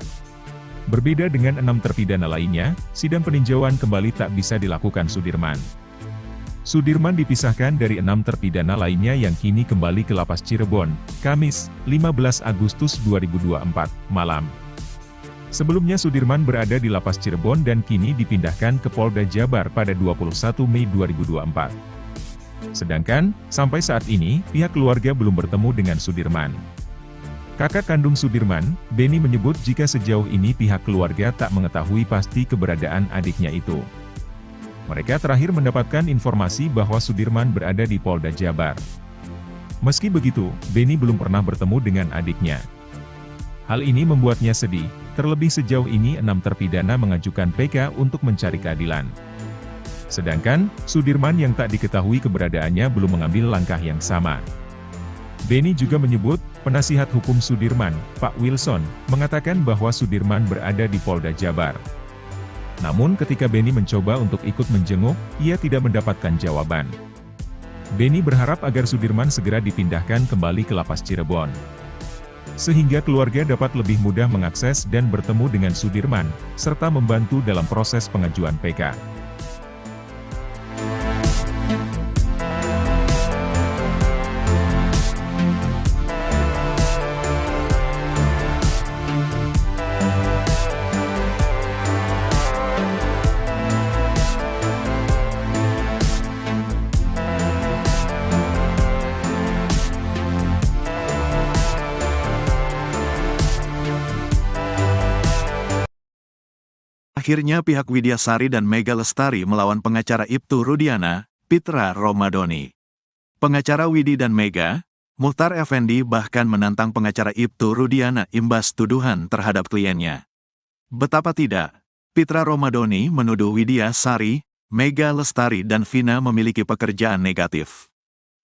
Berbeda dengan 6 terpidana lainnya, sidang peninjauan kembali tak bisa dilakukan Sudirman. Sudirman dipisahkan dari 6 terpidana lainnya yang kini kembali ke Lapas Cirebon, Kamis, 15 Agustus 2024, malam. Sebelumnya Sudirman berada di Lapas Cirebon dan kini dipindahkan ke Polda Jabar pada 21 Mei 2024. Sedangkan, sampai saat ini, pihak keluarga belum bertemu dengan Sudirman. Kakak kandung Sudirman, Beni menyebut jika sejauh ini pihak keluarga tak mengetahui pasti keberadaan adiknya itu. Mereka terakhir mendapatkan informasi bahwa Sudirman berada di Polda Jabar. Meski begitu, Beni belum pernah bertemu dengan adiknya. Hal ini membuatnya sedih, terlebih sejauh ini 6 terpidana mengajukan PK untuk mencari keadilan. Sedangkan, Sudirman yang tak diketahui keberadaannya belum mengambil langkah yang sama. Beni juga menyebut, penasihat hukum Sudirman, Pak Wilson, mengatakan bahwa Sudirman berada di Polda Jabar. Namun ketika Beni mencoba untuk ikut menjenguk, ia tidak mendapatkan jawaban. Beni berharap agar Sudirman segera dipindahkan kembali ke Lapas Cirebon, sehingga keluarga dapat lebih mudah mengakses dan bertemu dengan Sudirman, serta membantu dalam proses pengajuan PK. Akhirnya pihak Widya Sari dan Mega Lestari melawan pengacara Ibtu Rudiana, Pitra Romadoni. Pengacara Widi dan Mega, Muhtar Effendi bahkan menantang pengacara Ibtu Rudiana imbas tuduhan terhadap kliennya. Betapa tidak, Pitra Romadoni menuduh Widya Sari, Mega Lestari dan Vina memiliki pekerjaan negatif.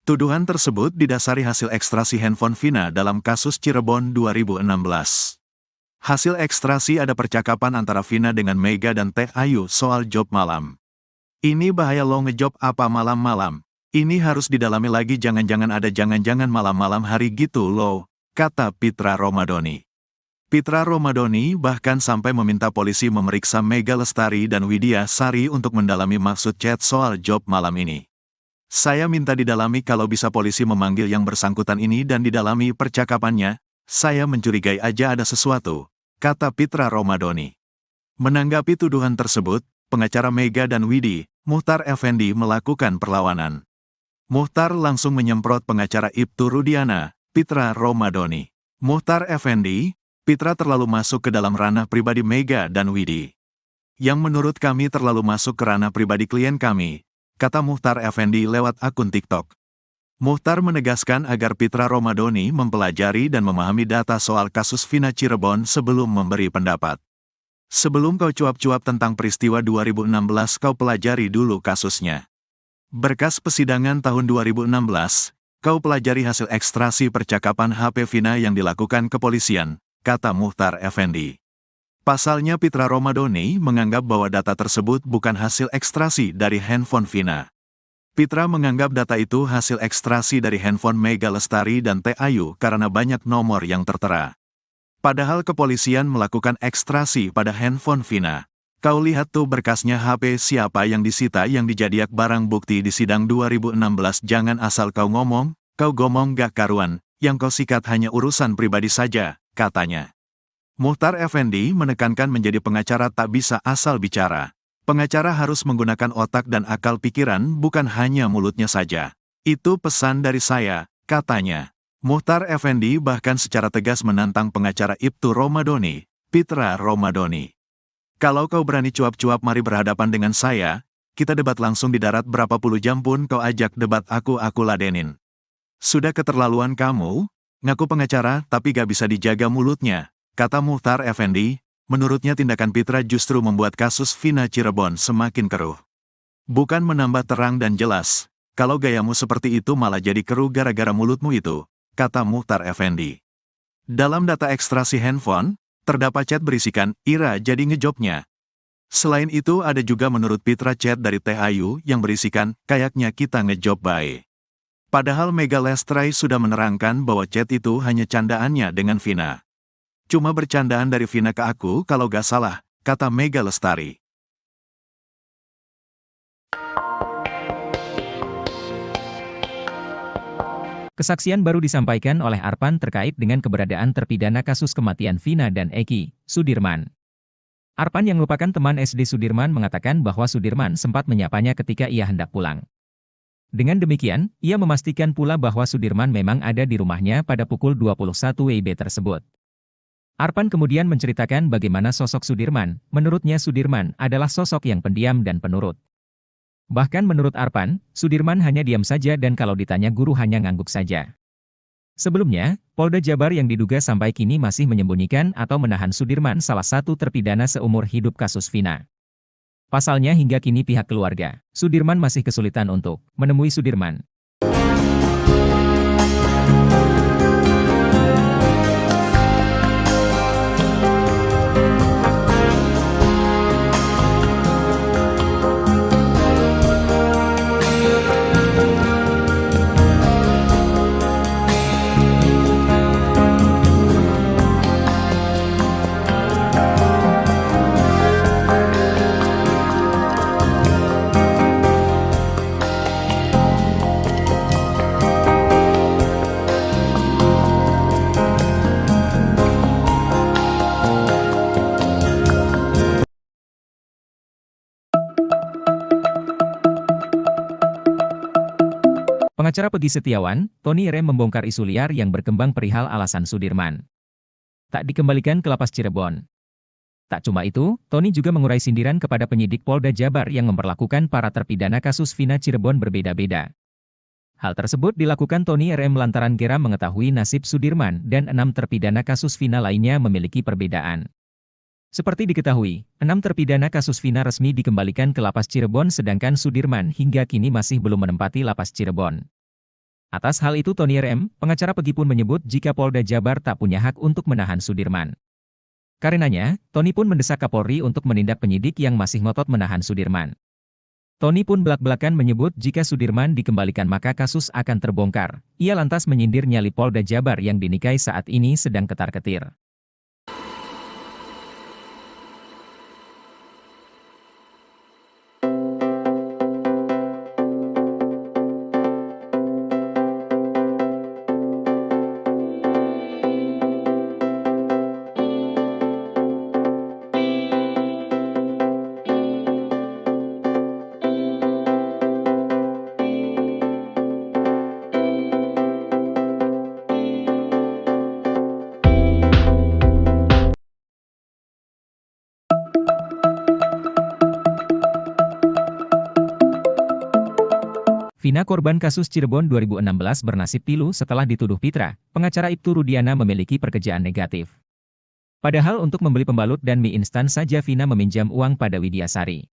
Tuduhan tersebut didasari hasil ekstrasi handphone Vina dalam kasus Cirebon 2016. Hasil ekstrasi ada percakapan antara Vina dengan Mega dan Teh Ayu soal job malam. Ini bahaya lo ngejob apa malam-malam. Ini harus didalami lagi, jangan-jangan ada jangan-jangan malam-malam hari gitu loh, kata Pitra Romadoni. Pitra Romadoni bahkan sampai meminta polisi memeriksa Mega Lestari dan Widya Sari untuk mendalami maksud chat soal job malam ini. Saya minta didalami, kalau bisa polisi memanggil yang bersangkutan ini dan didalami percakapannya, saya mencurigai aja ada sesuatu, kata Pitra Romadoni. Menanggapi tuduhan tersebut, pengacara Mega dan Widi, Muhtar Effendi melakukan perlawanan. Muhtar langsung menyemprot pengacara Ibtu Rudiana, Pitra Romadoni. Muhtar Effendi, Pitra terlalu masuk ke dalam ranah pribadi Mega dan Widi. Yang menurut kami terlalu masuk ke ranah pribadi klien kami, kata Muhtar Effendi lewat akun TikTok. Muhtar menegaskan agar Pitra Romadoni mempelajari dan memahami data soal kasus Vina Cirebon sebelum memberi pendapat. Sebelum kau cuap-cuap tentang peristiwa 2016, kau pelajari dulu kasusnya. Berkas persidangan tahun 2016, kau pelajari hasil ekstrasi percakapan HP Vina yang dilakukan kepolisian, kata Muhtar Effendi. Pasalnya Pitra Romadoni menganggap bahwa data tersebut bukan hasil ekstrasi dari handphone Vina. Pitra menganggap data itu hasil ekstrasi dari handphone Mega Lestari dan Teh Ayu karena banyak nomor yang tertera. Padahal kepolisian melakukan ekstrasi pada handphone Vina. Kau lihat tuh berkasnya, HP siapa yang disita yang dijadiak barang bukti di sidang 2016. Jangan asal kau ngomong gak karuan, yang kau sikat hanya urusan pribadi saja, katanya. Muhtar Effendi menekankan menjadi pengacara tak bisa asal bicara. Pengacara harus menggunakan otak dan akal pikiran, bukan hanya mulutnya saja. Itu pesan dari saya, katanya. Muhtar Effendi bahkan secara tegas menantang pengacara Ibtu Romadoni, Pitra Romadoni. Kalau kau berani cuap-cuap, mari berhadapan dengan saya, kita debat langsung di darat, berapa puluh jam pun kau ajak debat aku ladenin. Sudah keterlaluan kamu, ngaku pengacara tapi gak bisa dijaga mulutnya, kata Muhtar Effendi. Menurutnya tindakan Pitra justru membuat kasus Vina Cirebon semakin keruh. Bukan menambah terang dan jelas, kalau gayamu seperti itu malah jadi keruh gara-gara mulutmu itu, kata Muhtar Effendi. Dalam data ekstrasi handphone, terdapat chat berisikan, Ira jadi ngejobnya. Selain itu ada juga menurut Pitra chat dari Teh Ayu yang berisikan, kayaknya kita ngejob bae. Padahal Mega Lestari sudah menerangkan bahwa chat itu hanya candaannya dengan Vina. Cuma bercandaan dari Vina ke aku kalau gak salah, kata Mega Lestari. Kesaksian baru disampaikan oleh Arpan terkait dengan keberadaan terpidana kasus kematian Vina dan Eki, Sudirman. Arpan yang merupakan teman SD Sudirman mengatakan bahwa Sudirman sempat menyapanya ketika ia hendak pulang. Dengan demikian, ia memastikan pula bahwa Sudirman memang ada di rumahnya pada pukul 21 WIB tersebut. Arpan kemudian menceritakan bagaimana sosok Sudirman. Menurutnya Sudirman adalah sosok yang pendiam dan penurut. Bahkan menurut Arpan, Sudirman hanya diam saja dan kalau ditanya guru hanya ngangguk saja. Sebelumnya, Polda Jabar yang diduga sampai kini masih menyembunyikan atau menahan Sudirman salah satu terpidana seumur hidup kasus Vina. Pasalnya hingga kini pihak keluarga, Sudirman masih kesulitan untuk menemui Sudirman. Pengacara Peggy Setiawan, Tony Rem membongkar isu liar yang berkembang perihal alasan Sudirman tak dikembalikan ke lapas Cirebon. Tak cuma itu, Tony juga mengurai sindiran kepada penyidik Polda Jabar yang memperlakukan para terpidana kasus Vina Cirebon berbeda-beda. Hal tersebut dilakukan Tony Rem lantaran geram mengetahui nasib Sudirman dan 6 terpidana kasus Vina lainnya memiliki perbedaan. Seperti diketahui, 6 terpidana kasus Vina resmi dikembalikan ke lapas Cirebon sedangkan Sudirman hingga kini masih belum menempati lapas Cirebon. Atas hal itu Tony Rem, pengacara Peggy pun menyebut jika Polda Jabar tak punya hak untuk menahan Sudirman. Karenanya, Tony pun mendesak Kapolri untuk menindak penyidik yang masih ngotot menahan Sudirman. Tony pun belak-belakan menyebut jika Sudirman dikembalikan maka kasus akan terbongkar. Ia lantas menyindir nyali Polda Jabar yang dinikahi saat ini sedang ketar-ketir. Vina korban kasus Cirebon 2016 bernasib pilu setelah dituduh Pitra, pengacara Ibtu Rudiana memiliki pekerjaan negatif. Padahal untuk membeli pembalut dan mie instan saja Vina meminjam uang pada Widyasari.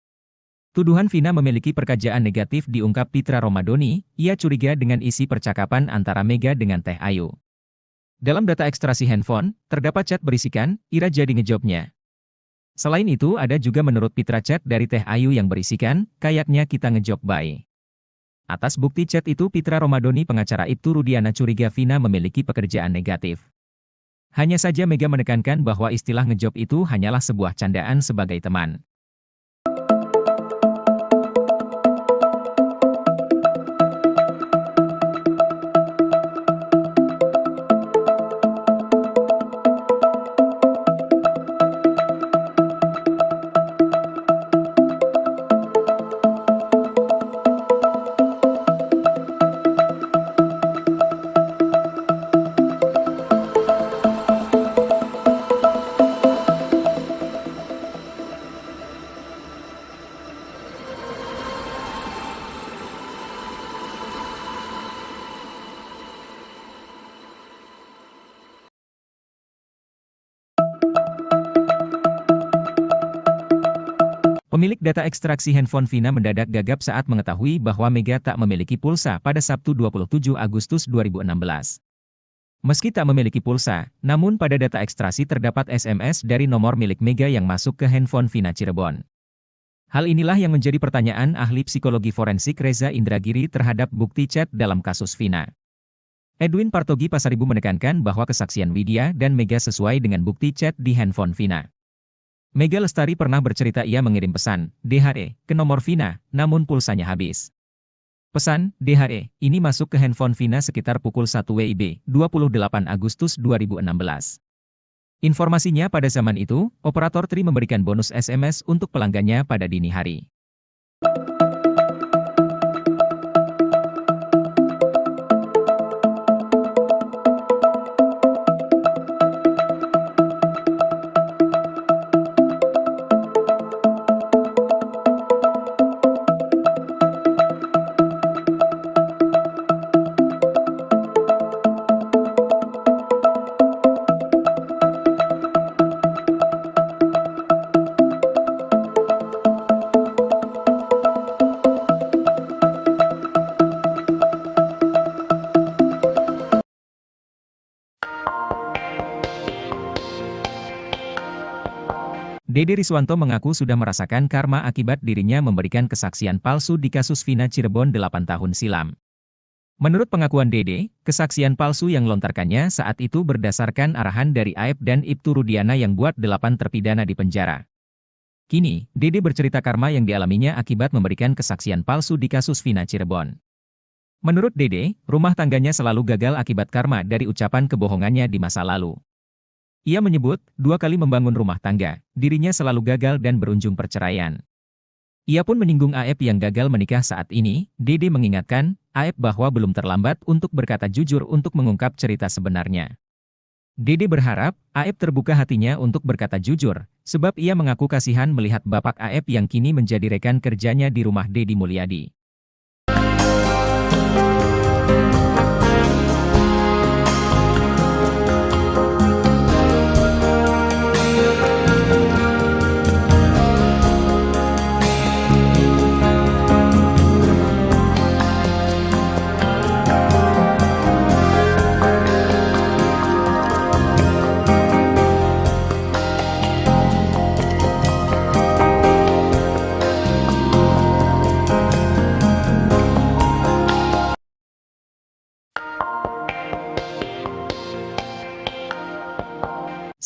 Tuduhan Vina memiliki pekerjaan negatif diungkap Pitra Romadoni, ia curiga dengan isi percakapan antara Mega dengan Teh Ayu. Dalam data ekstraksi handphone, terdapat chat berisikan, Ira jadi ngejobnya. Selain itu ada juga menurut Pitra chat dari Teh Ayu yang berisikan, kayaknya kita ngejob bye. Atas bukti chat itu Pitra Romadoni pengacara Ibtu Rudiana curiga Vina memiliki pekerjaan negatif. Hanya saja Mega menekankan bahwa istilah ngejob itu hanyalah sebuah candaan sebagai teman. Pemilik data ekstraksi handphone Vina mendadak gagap saat mengetahui bahwa Mega tak memiliki pulsa pada Sabtu 27 Agustus 2016. Meski tak memiliki pulsa, namun pada data ekstraksi terdapat SMS dari nomor milik Mega yang masuk ke handphone Vina Cirebon. Hal inilah yang menjadi pertanyaan ahli psikologi forensik Reza Indragiri terhadap bukti chat dalam kasus Vina. Edwin Partogi Pasaribu menekankan bahwa kesaksian Widya dan Mega sesuai dengan bukti chat di handphone Vina. Mega Lestari pernah bercerita ia mengirim pesan, DHE, ke nomor Vina, namun pulsanya habis. Pesan, DHE, ini masuk ke handphone Vina sekitar pukul 1 WIB, 28 Agustus 2016. Informasinya pada zaman itu, operator Tri memberikan bonus SMS untuk pelanggannya pada dini hari. Dede Riswanto mengaku sudah merasakan karma akibat dirinya memberikan kesaksian palsu di kasus Vina Cirebon 8 tahun silam. Menurut pengakuan Dede, kesaksian palsu yang lontarkannya saat itu berdasarkan arahan dari Aep dan Ibtu Rudiana yang buat 8 terpidana di penjara. Kini, Dede bercerita karma yang dialaminya akibat memberikan kesaksian palsu di kasus Vina Cirebon. Menurut Dede, rumah tangganya selalu gagal akibat karma dari ucapan kebohongannya di masa lalu. Ia menyebut, 2 kali membangun rumah tangga, dirinya selalu gagal dan berujung perceraian. Ia pun menyinggung Aep yang gagal menikah saat ini. Dede mengingatkan, Aep bahwa belum terlambat untuk berkata jujur untuk mengungkap cerita sebenarnya. Dede berharap, Aep terbuka hatinya untuk berkata jujur, sebab ia mengaku kasihan melihat bapak Aep yang kini menjadi rekan kerjanya di rumah Deddy Mulyadi.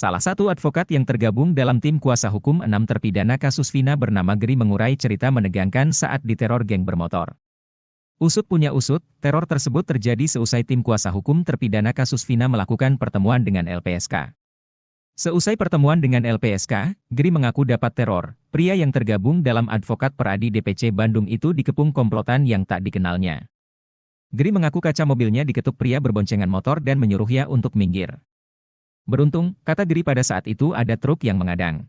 Salah satu advokat yang tergabung dalam tim kuasa hukum 6 terpidana kasus Vina bernama Gri mengurai cerita menegangkan saat diteror geng bermotor. Usut punya usut, teror tersebut terjadi seusai tim kuasa hukum terpidana kasus Vina melakukan pertemuan dengan LPSK. Seusai pertemuan dengan LPSK, Gri mengaku dapat teror. Pria yang tergabung dalam advokat peradi DPC Bandung itu dikepung komplotan yang tak dikenalnya. Gri mengaku kaca mobilnya diketuk pria berboncengan motor dan menyuruhnya untuk minggir. Beruntung, kata Gri pada saat itu ada truk yang mengadang.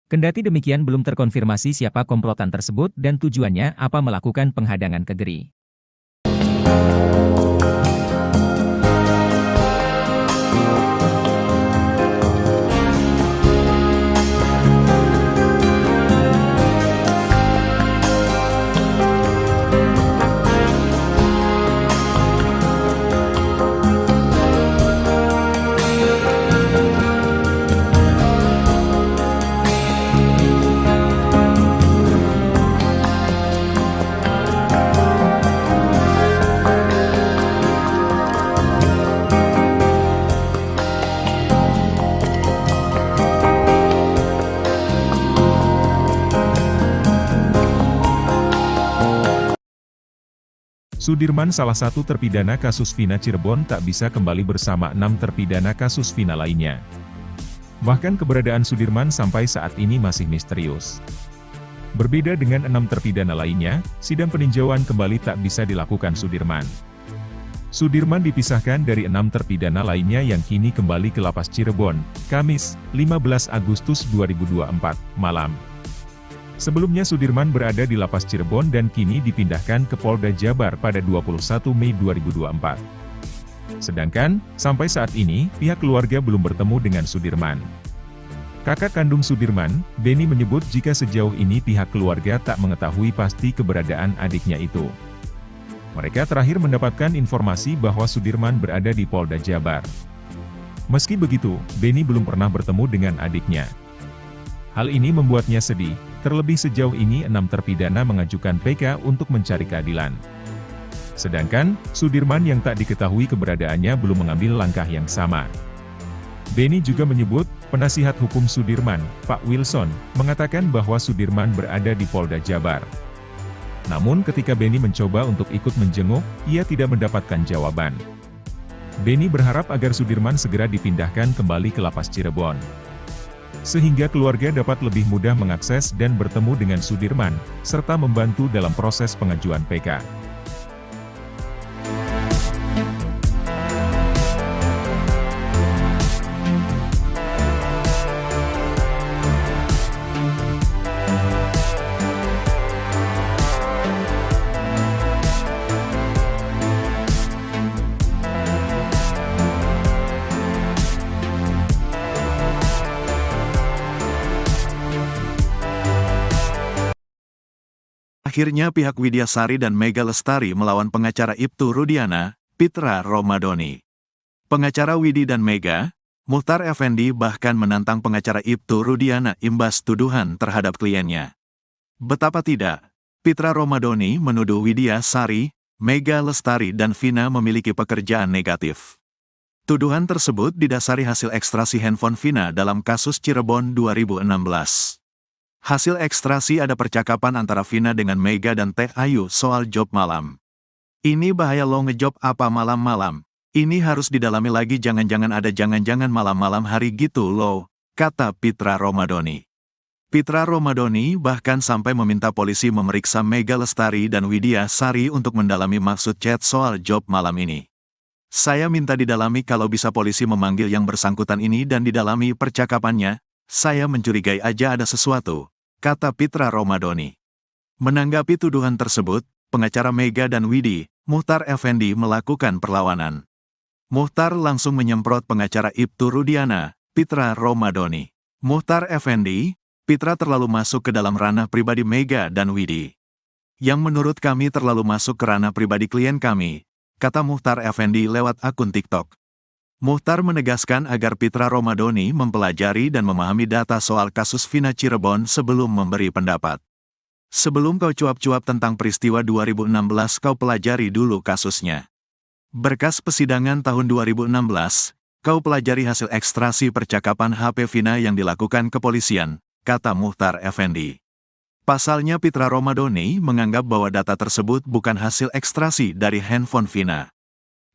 Kendati demikian belum terkonfirmasi siapa komplotan tersebut dan tujuannya apa melakukan penghadangan ke Gri. Sudirman salah satu terpidana kasus Vina Cirebon tak bisa kembali bersama 6 terpidana kasus Vina lainnya. Bahkan keberadaan Sudirman sampai saat ini masih misterius. Berbeda dengan 6 terpidana lainnya, sidang peninjauan kembali tak bisa dilakukan Sudirman. Sudirman dipisahkan dari 6 terpidana lainnya yang kini kembali ke Lapas Cirebon, Kamis, 15 Agustus 2024, malam. Sebelumnya Sudirman berada di Lapas Cirebon dan kini dipindahkan ke Polda Jabar pada 21 Mei 2024. Sedangkan, sampai saat ini, pihak keluarga belum bertemu dengan Sudirman. Kakak kandung Sudirman, Beni menyebut jika sejauh ini pihak keluarga tak mengetahui pasti keberadaan adiknya itu. Mereka terakhir mendapatkan informasi bahwa Sudirman berada di Polda Jabar. Meski begitu, Beni belum pernah bertemu dengan adiknya. Hal ini membuatnya sedih, terlebih sejauh ini 6 terpidana mengajukan PK untuk mencari keadilan. Sedangkan, Sudirman yang tak diketahui keberadaannya belum mengambil langkah yang sama. Beni juga menyebut, penasihat hukum Sudirman, Pak Wilson, mengatakan bahwa Sudirman berada di Polda Jabar. Namun ketika Beni mencoba untuk ikut menjenguk, ia tidak mendapatkan jawaban. Beni berharap agar Sudirman segera dipindahkan kembali ke Lapas Cirebon, sehingga keluarga dapat lebih mudah mengakses dan bertemu dengan Sudirman, serta membantu dalam proses pengajuan PK. Akhirnya pihak Widyasari dan Mega Lestari melawan pengacara Ibtu Rudiana, Pitra Romadoni. Pengacara Widi dan Mega Muchtar Effendi bahkan menantang pengacara Ibtu Rudiana imbas tuduhan terhadap kliennya. Betapa tidak, Pitra Romadhoni menuduh Widya Sari, Mega Lestari dan Vina memiliki pekerjaan negatif. Tuduhan tersebut didasari hasil ekstrasi handphone Vina dalam kasus Cirebon 2016. Hasil ekstrasi ada percakapan antara Vina dengan Mega dan Teh Ayu soal job malam. Ini bahaya lo ngejob apa malam-malam. Ini harus didalami lagi, jangan-jangan ada jangan-jangan malam-malam hari gitu loh, kata Pitra Romadhoni. Pitra Romadhoni bahkan sampai meminta polisi memeriksa Mega Lestari dan Widya Sari untuk mendalami maksud chat soal job malam ini. Saya minta didalami, kalau bisa polisi memanggil yang bersangkutan ini dan didalami percakapannya, saya mencurigai aja ada sesuatu, kata Pitra Romadhoni. Menanggapi tuduhan tersebut, pengacara Mega dan Widi, Muchtar Effendi melakukan perlawanan. Muchtar langsung menyemprot pengacara Ibtu Rudiana, Pitra Romadhoni. Muchtar Effendi, Pitra terlalu masuk ke dalam ranah pribadi Mega dan Widi. Yang menurut kami terlalu masuk ke ranah pribadi klien kami, kata Muchtar Effendi lewat akun TikTok. Muchtar menegaskan agar Pitra Romadhoni mempelajari dan memahami data soal kasus Vina Cirebon sebelum memberi pendapat. Sebelum kau cuap-cuap tentang peristiwa 2016, kau pelajari dulu kasusnya. Berkas persidangan tahun 2016, kau pelajari hasil ekstrasi percakapan HP Vina yang dilakukan kepolisian, kata Muchtar Effendi. Pasalnya Pitra Romadhoni menganggap bahwa data tersebut bukan hasil ekstrasi dari handphone Vina.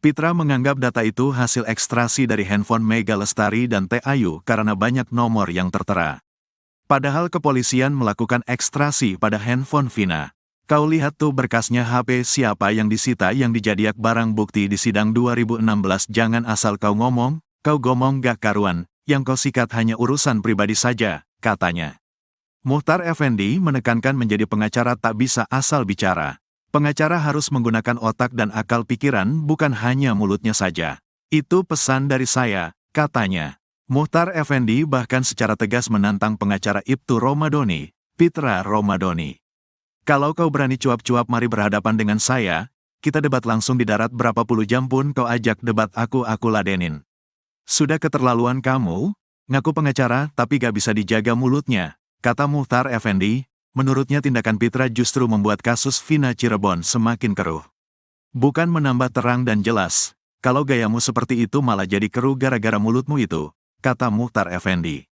Pitra menganggap data itu hasil ekstrasi dari handphone Mega Lestari dan Teh Ayu karena banyak nomor yang tertera. Padahal kepolisian melakukan ekstrasi pada handphone Vina. Kau lihat tuh berkasnya, HP siapa yang disita yang dijadiak barang bukti di sidang 2016. Jangan asal kau ngomong gak karuan, yang kau sikat hanya urusan pribadi saja, katanya. Muchtar Effendi menekankan menjadi pengacara tak bisa asal bicara. Pengacara harus menggunakan otak dan akal pikiran, bukan hanya mulutnya saja. Itu pesan dari saya, katanya. Muchtar Effendi bahkan secara tegas menantang pengacara Ibtu Romadhoni, Pitra Romadhoni. Kalau kau berani cuap-cuap, mari berhadapan dengan saya, kita debat langsung di darat, berapa puluh jam pun kau ajak debat aku ladenin. Sudah keterlaluan kamu, ngaku pengacara tapi gak bisa dijaga mulutnya, kata Muchtar Effendi. Menurutnya tindakan Pitra justru membuat kasus Vina Cirebon semakin keruh. Bukan menambah terang dan jelas, kalau gayamu seperti itu malah jadi keruh gara-gara mulutmu itu, kata Muchtar Effendi.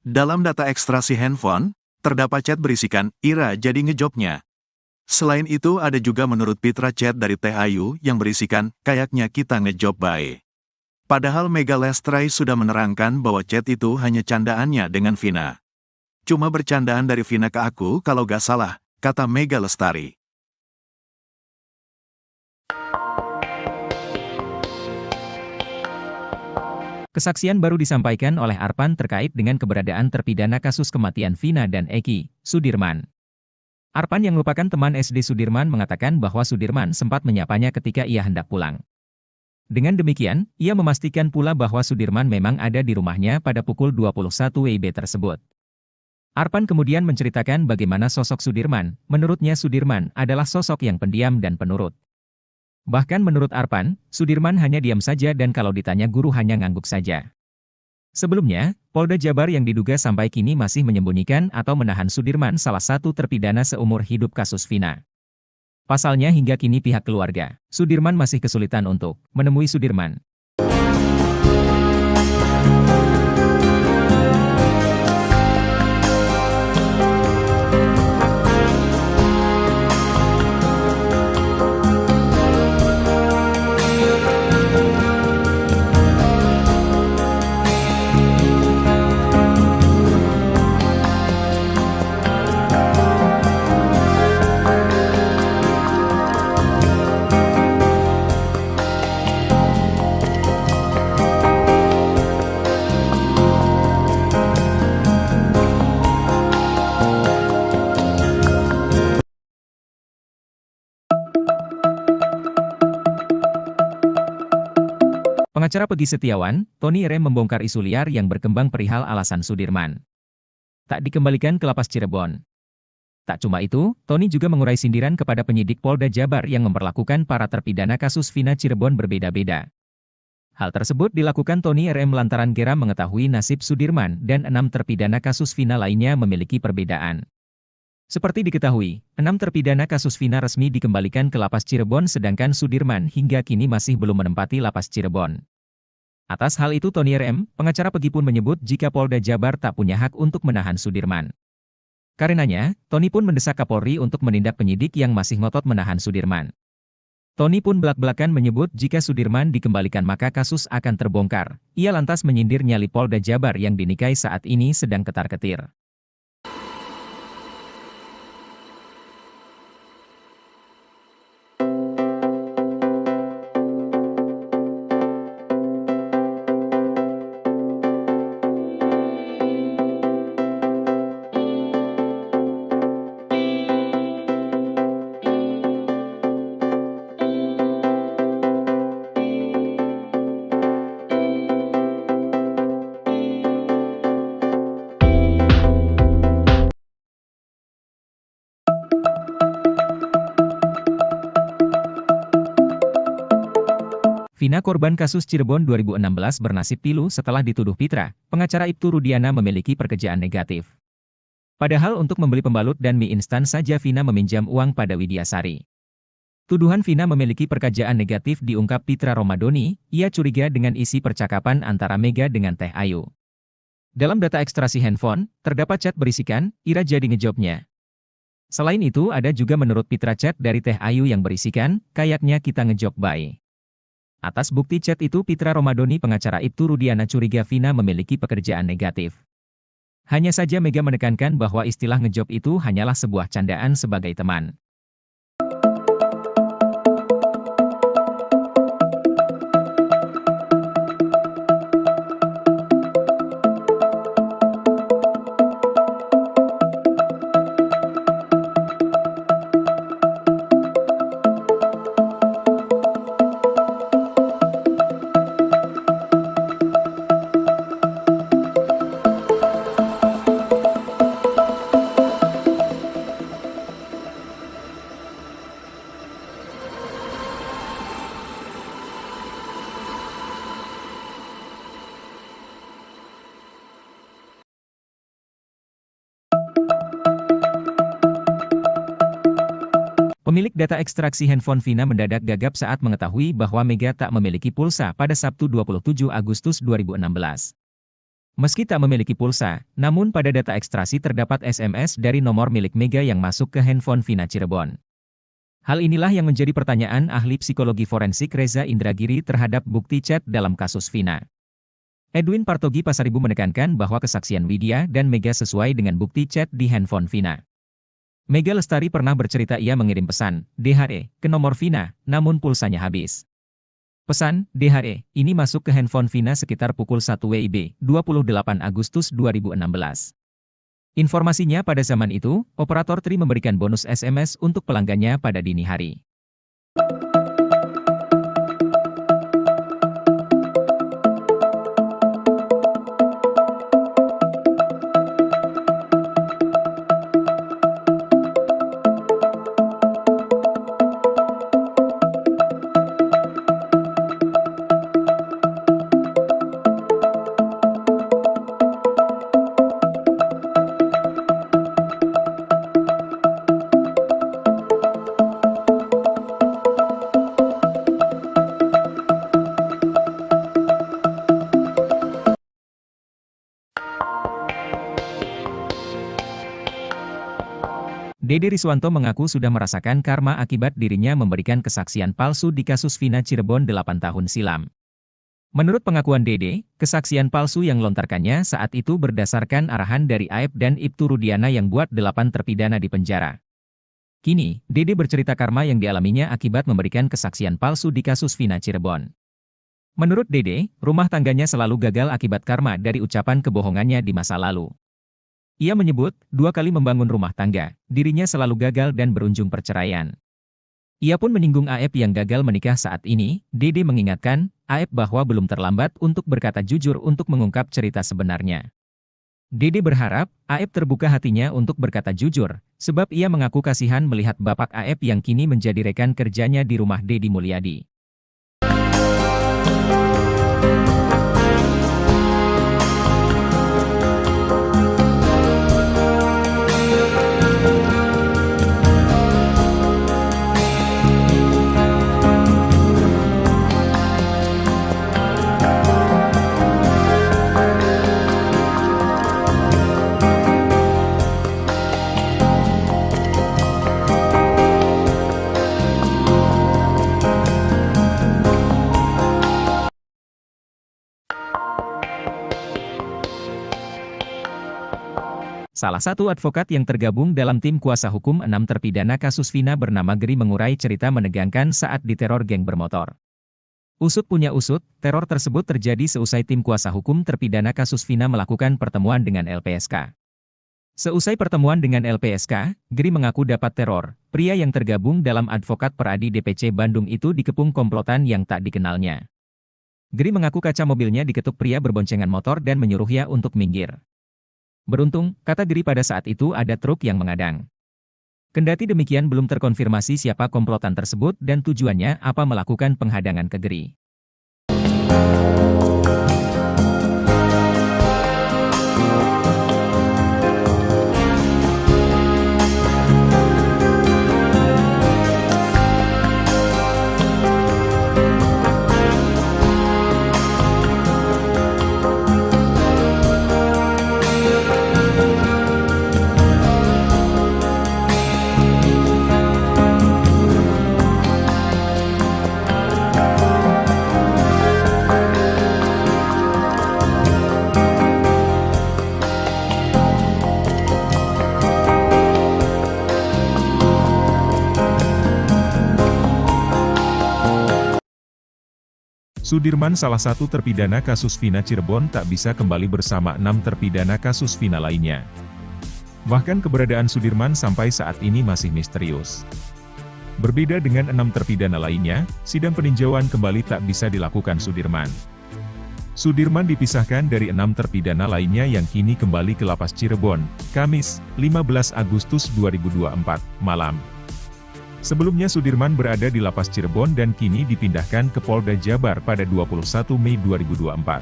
Dalam data ekstrasi handphone, terdapat chat berisikan, Ira jadi ngejobnya. Selain itu ada juga menurut Pitra chat dari Teh Ayu yang berisikan, kayaknya kita ngejob bae. Padahal Mega Lestari sudah menerangkan bahwa chat itu hanya candaannya dengan Vina. Cuma bercandaan dari Vina ke aku kalau gak salah, kata Mega Lestari. Kesaksian baru disampaikan oleh Arpan terkait dengan keberadaan terpidana kasus kematian Vina dan Eki, Sudirman. Arpan yang merupakan teman SD Sudirman mengatakan bahwa Sudirman sempat menyapanya ketika ia hendak pulang. Dengan demikian, ia memastikan pula bahwa Sudirman memang ada di rumahnya pada pukul 21 WIB tersebut. Arpan kemudian menceritakan bagaimana sosok Sudirman. Menurutnya Sudirman adalah sosok yang pendiam dan penurut. Bahkan menurut Arpan, Sudirman hanya diam saja dan kalau ditanya guru hanya ngangguk saja. Sebelumnya, Polda Jabar yang diduga sampai kini masih menyembunyikan atau menahan Sudirman, salah satu terpidana seumur hidup kasus Vina. Pasalnya hingga kini pihak keluarga Sudirman masih kesulitan untuk menemui Sudirman. Pengacara Peggy Setiawan, Tony R. membongkar isu liar yang berkembang perihal alasan Sudirman tak dikembalikan ke lapas Cirebon. Tak cuma itu, Tony juga mengurai sindiran kepada penyidik Polda Jabar yang memperlakukan para terpidana kasus Vina Cirebon berbeda-beda. Hal tersebut dilakukan Tony RM lantaran geram mengetahui nasib Sudirman dan 6 terpidana kasus Vina lainnya memiliki perbedaan. Seperti diketahui, 6 terpidana kasus Vina resmi dikembalikan ke Lapas Cirebon sedangkan Sudirman hingga kini masih belum menempati Lapas Cirebon. Atas hal itu Tony RM, pengacara Pegi pun menyebut jika Polda Jabar tak punya hak untuk menahan Sudirman. Karenanya, Tony pun mendesak Kapolri untuk menindak penyidik yang masih ngotot menahan Sudirman. Tony pun belak-belakan menyebut jika Sudirman dikembalikan maka kasus akan terbongkar. Ia lantas menyindir nyali Polda Jabar yang dinikahi saat ini sedang ketar-ketir. Vina korban kasus Cirebon 2016 bernasib pilu setelah dituduh Pitra, pengacara Ibtu Rudiana memiliki pekerjaan negatif. Padahal untuk membeli pembalut dan mie instan saja Vina meminjam uang pada Widyasari. Tuduhan Vina memiliki pekerjaan negatif diungkap Pitra Romadoni, ia curiga dengan isi percakapan antara Mega dengan Teh Ayu. Dalam data ekstraksi handphone, terdapat chat berisikan, Ira jadi ngejobnya. Selain itu ada juga menurut Pitra chat dari Teh Ayu yang berisikan, kayaknya kita ngejob bye. Atas bukti chat itu Pitra Romadoni pengacara Ibtu Rudiana curiga Vina memiliki pekerjaan negatif. Hanya saja Mega menekankan bahwa istilah ngejob itu hanyalah sebuah candaan sebagai teman. Pemilik data ekstraksi handphone Vina mendadak gagap saat mengetahui bahwa Mega tak memiliki pulsa pada Sabtu 27 Agustus 2016. Meski tak memiliki pulsa, namun pada data ekstraksi terdapat SMS dari nomor milik Mega yang masuk ke handphone Vina Cirebon. Hal inilah yang menjadi pertanyaan ahli psikologi forensik Reza Indragiri terhadap bukti chat dalam kasus Vina. Edwin Partogi Pasaribu menekankan bahwa kesaksian Widya dan Mega sesuai dengan bukti chat di handphone Vina. Mega Lestari pernah bercerita ia mengirim pesan, DHE, ke nomor Vina, namun pulsanya habis. Pesan, DHE, ini masuk ke handphone Vina sekitar pukul 1 WIB, 28 Agustus 2016. Informasinya pada zaman itu, operator Tri memberikan bonus SMS untuk pelanggannya pada dini hari. Dede Riswanto mengaku sudah merasakan karma akibat dirinya memberikan kesaksian palsu di kasus Vina Cirebon 8 tahun silam. Menurut pengakuan Dede, kesaksian palsu yang lontarkannya saat itu berdasarkan arahan dari Aep dan Ibtu Rudiana yang buat 8 terpidana di penjara. Kini, Dede bercerita karma yang dialaminya akibat memberikan kesaksian palsu di kasus Vina Cirebon. Menurut Dede, rumah tangganya selalu gagal akibat karma dari ucapan kebohongannya di masa lalu. Ia menyebut, 2 kali membangun rumah tangga, dirinya selalu gagal dan berujung perceraian. Ia pun menyinggung Aep yang gagal menikah saat ini. Dede mengingatkan, Aep bahwa belum terlambat untuk berkata jujur untuk mengungkap cerita sebenarnya. Dede berharap, Aep terbuka hatinya untuk berkata jujur, sebab ia mengaku kasihan melihat bapak Aep yang kini menjadi rekan kerjanya di rumah Deddy Mulyadi. Salah satu advokat yang tergabung dalam tim kuasa hukum 6 terpidana kasus Vina bernama Geri mengurai cerita menegangkan saat diteror geng bermotor. Usut punya usut, teror tersebut terjadi seusai tim kuasa hukum terpidana kasus Vina melakukan pertemuan dengan LPSK. Seusai pertemuan dengan LPSK, Geri mengaku dapat teror. Pria yang tergabung dalam Advokat Peradi DPC Bandung itu dikepung komplotan yang tak dikenalnya. Geri mengaku kaca mobilnya diketuk pria berboncengan motor dan menyuruhnya untuk minggir. Beruntung, kata Geri pada saat itu ada truk yang mengadang. Kendati demikian belum terkonfirmasi siapa komplotan tersebut dan tujuannya apa melakukan penghadangan ke Geri. Sudirman salah satu terpidana kasus Vina Cirebon tak bisa kembali bersama 6 terpidana kasus Vina lainnya. Bahkan keberadaan Sudirman sampai saat ini masih misterius. Berbeda dengan 6 terpidana lainnya, sidang peninjauan kembali tak bisa dilakukan Sudirman. Sudirman dipisahkan dari 6 terpidana lainnya yang kini kembali ke Lapas Cirebon, Kamis, 15 Agustus 2024, malam. Sebelumnya Sudirman berada di Lapas Cirebon dan kini dipindahkan ke Polda Jabar pada 21 Mei 2024.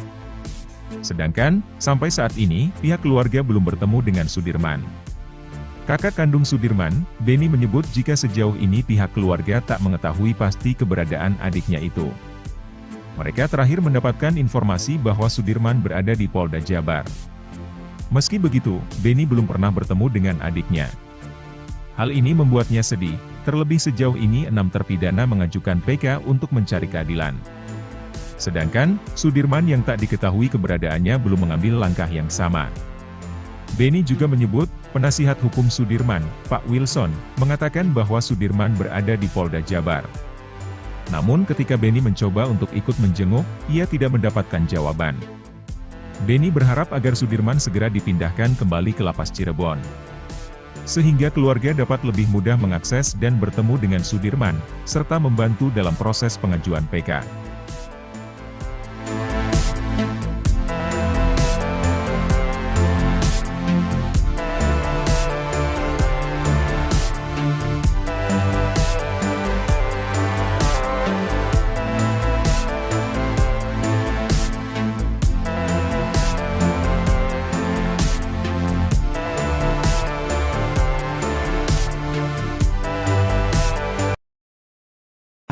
Sedangkan, sampai saat ini, pihak keluarga belum bertemu dengan Sudirman. Kakak kandung Sudirman, Beni menyebut jika sejauh ini pihak keluarga tak mengetahui pasti keberadaan adiknya itu. Mereka terakhir mendapatkan informasi bahwa Sudirman berada di Polda Jabar. Meski begitu, Beni belum pernah bertemu dengan adiknya. Hal ini membuatnya sedih. Terlebih sejauh ini 6 terpidana mengajukan PK untuk mencari keadilan. Sedangkan, Sudirman yang tak diketahui keberadaannya belum mengambil langkah yang sama. Beni juga menyebut, penasihat hukum Sudirman, Pak Wilson, mengatakan bahwa Sudirman berada di Polda Jabar. Namun ketika Beni mencoba untuk ikut menjenguk, ia tidak mendapatkan jawaban. Beni berharap agar Sudirman segera dipindahkan kembali ke Lapas Cirebon, sehingga keluarga dapat lebih mudah mengakses dan bertemu dengan Sudirman, serta membantu dalam proses pengajuan PK.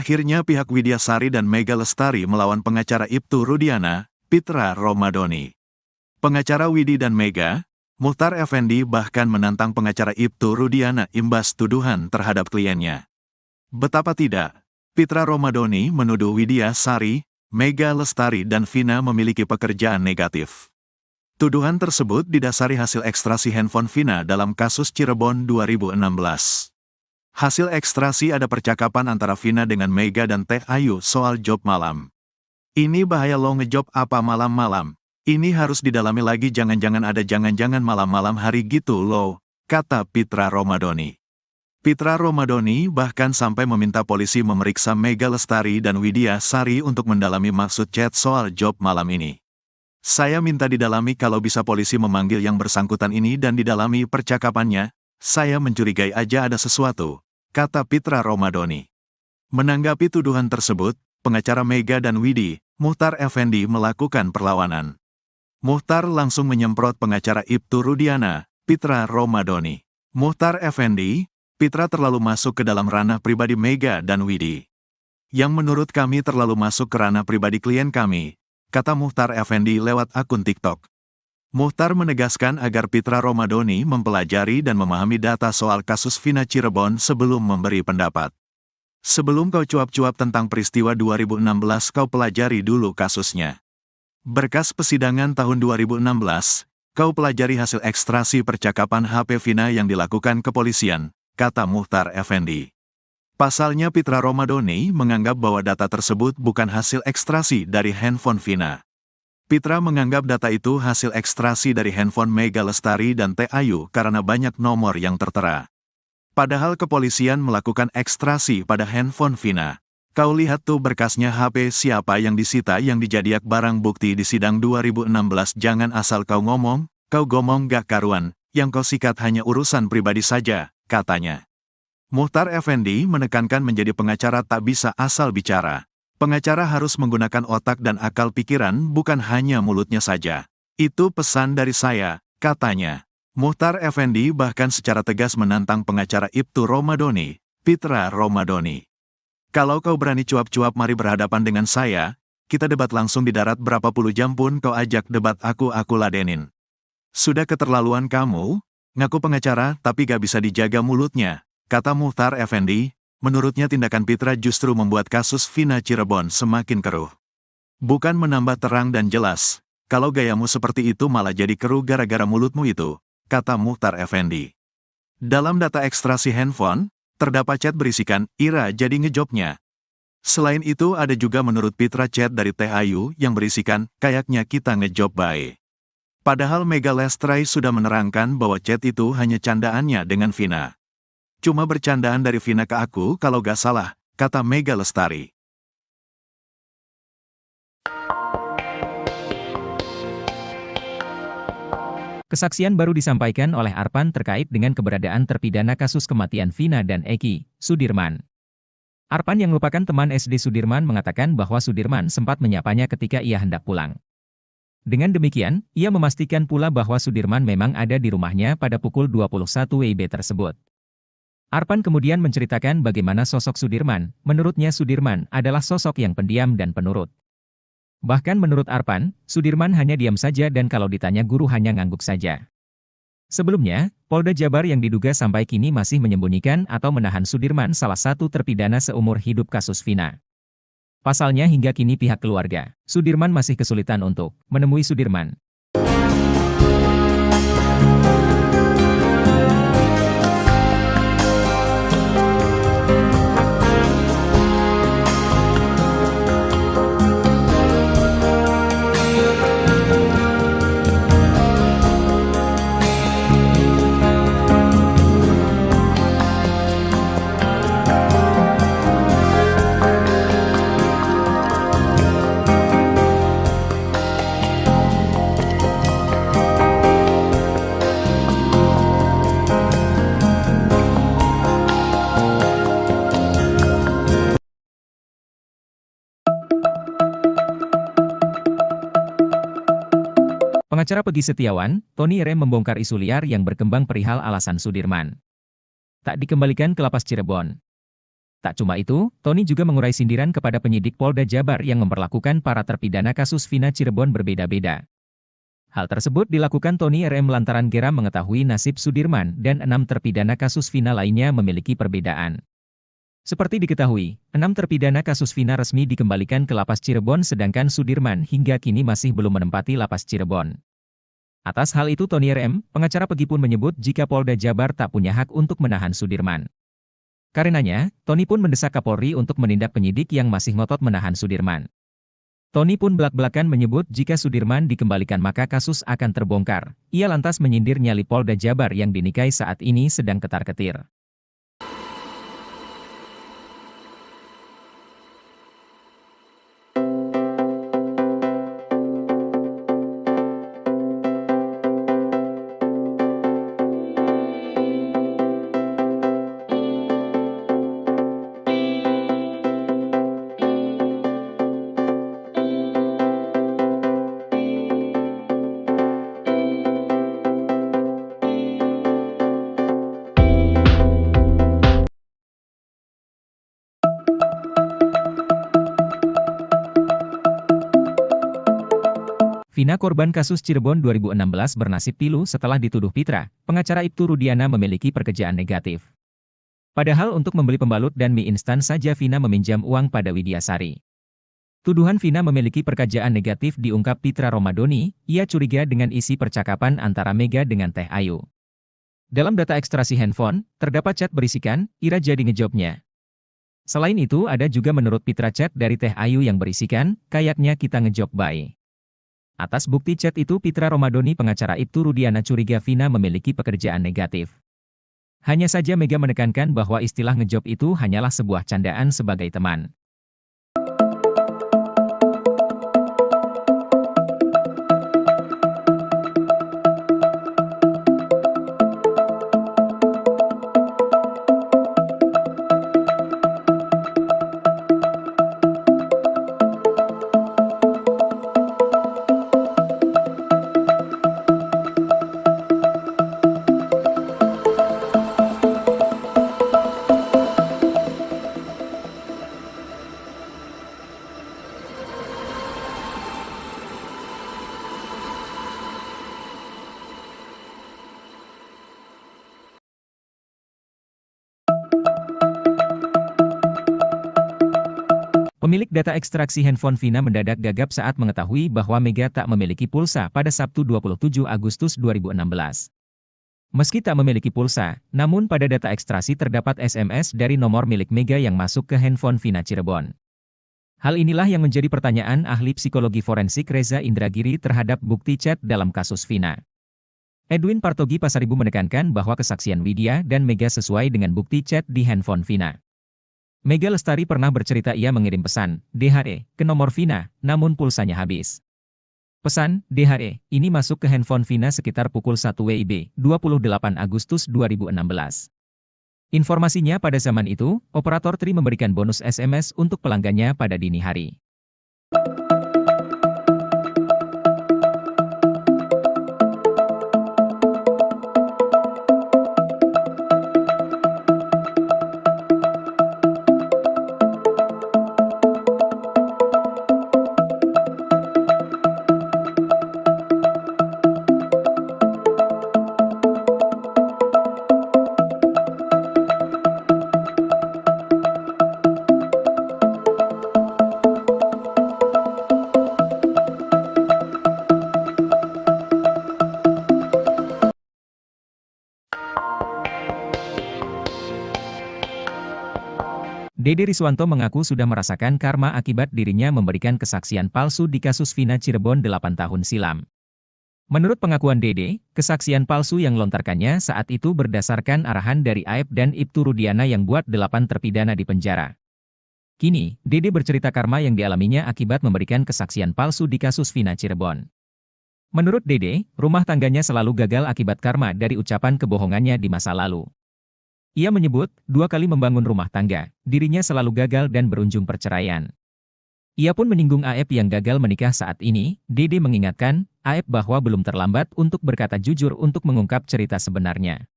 Akhirnya pihak Widya Sari dan Mega Lestari melawan pengacara Ibtu Rudiana, Pitra Romadoni. Pengacara Widi dan Mega, Muhtar Effendi bahkan menantang pengacara Ibtu Rudiana imbas tuduhan terhadap kliennya. Betapa tidak, Pitra Romadoni menuduh Widya Sari, Mega Lestari dan Vina memiliki pekerjaan negatif. Tuduhan tersebut didasari hasil ekstrasi handphone Vina dalam kasus Cirebon 2016. Hasil ekstrasi ada percakapan antara Vina dengan Mega dan Teh Ayu soal job malam. Ini bahaya lo ngejob apa malam-malam. Ini harus didalami lagi, jangan-jangan ada jangan-jangan malam-malam hari gitu lo, kata Pitra Romadoni. Pitra Romadoni bahkan sampai meminta polisi memeriksa Mega Lestari dan Widya Sari untuk mendalami maksud chat soal job malam ini. Saya minta didalami, kalau bisa polisi memanggil yang bersangkutan ini dan didalami percakapannya, saya mencurigai aja ada sesuatu, kata Pitra Romadoni. Menanggapi tuduhan tersebut, pengacara Mega dan Widi, Muhtar Effendi melakukan perlawanan. Muhtar langsung menyemprot pengacara Ibtu Rudiana, Pitra Romadoni. Muhtar Effendi, Pitra terlalu masuk ke dalam ranah pribadi Mega dan Widi. Yang menurut kami terlalu masuk ke ranah pribadi klien kami, kata Muhtar Effendi lewat akun TikTok. Muhtar menegaskan agar Pitra Romadoni mempelajari dan memahami data soal kasus Vina Cirebon sebelum memberi pendapat. Sebelum kau cuap-cuap tentang peristiwa 2016, kau pelajari dulu kasusnya. Berkas persidangan tahun 2016, Kau pelajari hasil ekstraksi percakapan HP Vina yang dilakukan kepolisian, kata Muchtar Effendi. Pasalnya Pitra Romadhoni menganggap bahwa data tersebut bukan hasil ekstraksi dari handphone Vina. Pitra menganggap data itu hasil ekstraksi dari handphone Mega Lestari dan Teh Ayu karena banyak nomor yang tertera. Padahal kepolisian melakukan ekstraksi pada handphone Vina. Kau lihat tuh berkasnya HP siapa yang disita yang dijadiak barang bukti di sidang 2016. Jangan asal kau ngomong gak karuan, yang kau sikat hanya urusan pribadi saja, katanya. Muchtar Effendi menekankan menjadi pengacara tak bisa asal bicara. Pengacara harus menggunakan otak dan akal pikiran bukan hanya mulutnya saja. Itu pesan dari saya, katanya. Muchtar Effendi bahkan secara tegas menantang pengacara Ibtu Romadhoni, Pitra Romadhoni. Kalau kau berani cuap-cuap mari berhadapan dengan saya, kita debat langsung di darat berapa puluh jam pun kau ajak debat aku ladenin. Sudah keterlaluan kamu, ngaku pengacara tapi gak bisa dijaga mulutnya, kata Muchtar Effendi. Menurutnya tindakan Pitra justru membuat kasus Vina Cirebon semakin keruh. Bukan menambah terang dan jelas, kalau gayamu seperti itu malah jadi keruh gara-gara mulutmu itu, kata Muchtar Effendi. Dalam data ekstraksi handphone, terdapat chat berisikan, Ira jadi ngejobnya. Selain itu ada juga menurut Pitra chat dari Teh Ayu yang berisikan, kayaknya kita ngejob bae. Padahal Mega Lestari sudah menerangkan bahwa chat itu hanya candaannya dengan Vina. Cuma bercandaan dari Vina ke aku kalau gak salah, kata Mega Lestari. Kesaksian baru disampaikan oleh Arpan terkait dengan keberadaan terpidana kasus kematian Vina dan Eki, Sudirman. Arpan yang merupakan teman SD Sudirman mengatakan bahwa Sudirman sempat menyapanya ketika ia hendak pulang. Dengan demikian, ia memastikan pula bahwa Sudirman memang ada di rumahnya pada pukul 21 WIB tersebut. Arpan kemudian menceritakan bagaimana sosok Sudirman. Menurutnya Sudirman adalah sosok yang pendiam dan penurut. Bahkan menurut Arpan, Sudirman hanya diam saja dan kalau ditanya guru hanya ngangguk saja. Sebelumnya, Polda Jabar yang diduga sampai kini masih menyembunyikan atau menahan Sudirman salah satu terpidana seumur hidup kasus Vina. Pasalnya hingga kini pihak keluarga, Sudirman masih kesulitan untuk menemui Sudirman. Pengacara Peggy Setiawan, Tony R. membongkar isu liar yang berkembang perihal alasan Sudirman tak dikembalikan ke lapas Cirebon. Tak cuma itu, Tony juga mengurai sindiran kepada penyidik Polda Jabar yang memperlakukan para terpidana kasus Vina Cirebon berbeda-beda. Hal tersebut dilakukan Tony R. lantaran geram mengetahui nasib Sudirman dan 6 terpidana kasus Vina lainnya memiliki perbedaan. Seperti diketahui, 6 terpidana kasus Vina resmi dikembalikan ke lapas Cirebon sedangkan Sudirman hingga kini masih belum menempati lapas Cirebon. Atas hal itu Tony R.M., pengacara Peggy pun menyebut jika Polda Jabar tak punya hak untuk menahan Sudirman. Karenanya, Tony pun mendesak Kapolri untuk menindak penyidik yang masih ngotot menahan Sudirman. Tony pun belak-belakan menyebut jika Sudirman dikembalikan maka kasus akan terbongkar. Ia lantas menyindir nyali Polda Jabar yang dinikahi saat ini sedang ketar-ketir. Vina korban kasus Cirebon 2016 bernasib pilu setelah dituduh Pitra, pengacara Ibtu Rudiana memiliki pekerjaan negatif. Padahal untuk membeli pembalut dan mie instan saja Vina meminjam uang pada Widyasari. Tuduhan Vina memiliki perkajaan negatif diungkap Pitra Romadoni, ia curiga dengan isi percakapan antara Mega dengan Teh Ayu. Dalam data ekstraksi handphone, terdapat chat berisikan, Ira jadi ngejobnya. Selain itu ada juga menurut Pitra chat dari Teh Ayu yang berisikan, kayaknya kita ngejob bye. Atas bukti chat itu Pitra Romadoni pengacara Ibtu Rudiana curiga Vina memiliki pekerjaan negatif. Hanya saja Mega menekankan bahwa istilah ngejob itu hanyalah sebuah candaan sebagai teman. Pemilik data ekstraksi handphone Vina mendadak gagap saat mengetahui bahwa Mega tak memiliki pulsa pada Sabtu 27 Agustus 2016. Meski tak memiliki pulsa, namun pada data ekstraksi terdapat SMS dari nomor milik Mega yang masuk ke handphone Vina Cirebon. Hal inilah yang menjadi pertanyaan ahli psikologi forensik Reza Indragiri terhadap bukti chat dalam kasus Vina. Edwin Partogi Pasaribu menekankan bahwa kesaksian Widya dan Mega sesuai dengan bukti chat di handphone Vina. Mega Lestari pernah bercerita ia mengirim pesan, DHE, ke nomor Vina, namun pulsanya habis. Pesan, DHE, ini masuk ke handphone Vina sekitar pukul 1 WIB, 28 Agustus 2016. Informasinya pada zaman itu, operator Tri memberikan bonus SMS untuk pelanggannya pada dini hari. Dede Riswanto mengaku sudah merasakan karma akibat dirinya memberikan kesaksian palsu di kasus Vina Cirebon 8 tahun silam. Menurut pengakuan Dede, kesaksian palsu yang lontarkannya saat itu berdasarkan arahan dari Aep dan Ibtu Rudiana yang buat 8 terpidana di penjara. Kini, Dede bercerita karma yang dialaminya akibat memberikan kesaksian palsu di kasus Vina Cirebon. Menurut Dede, rumah tangganya selalu gagal akibat karma dari ucapan kebohongannya di masa lalu. Ia menyebut, 2 kali membangun rumah tangga, dirinya selalu gagal dan berujung perceraian. Ia pun menyinggung Aep yang gagal menikah saat ini. Dede mengingatkan, Aep bahwa belum terlambat untuk berkata jujur untuk mengungkap cerita sebenarnya.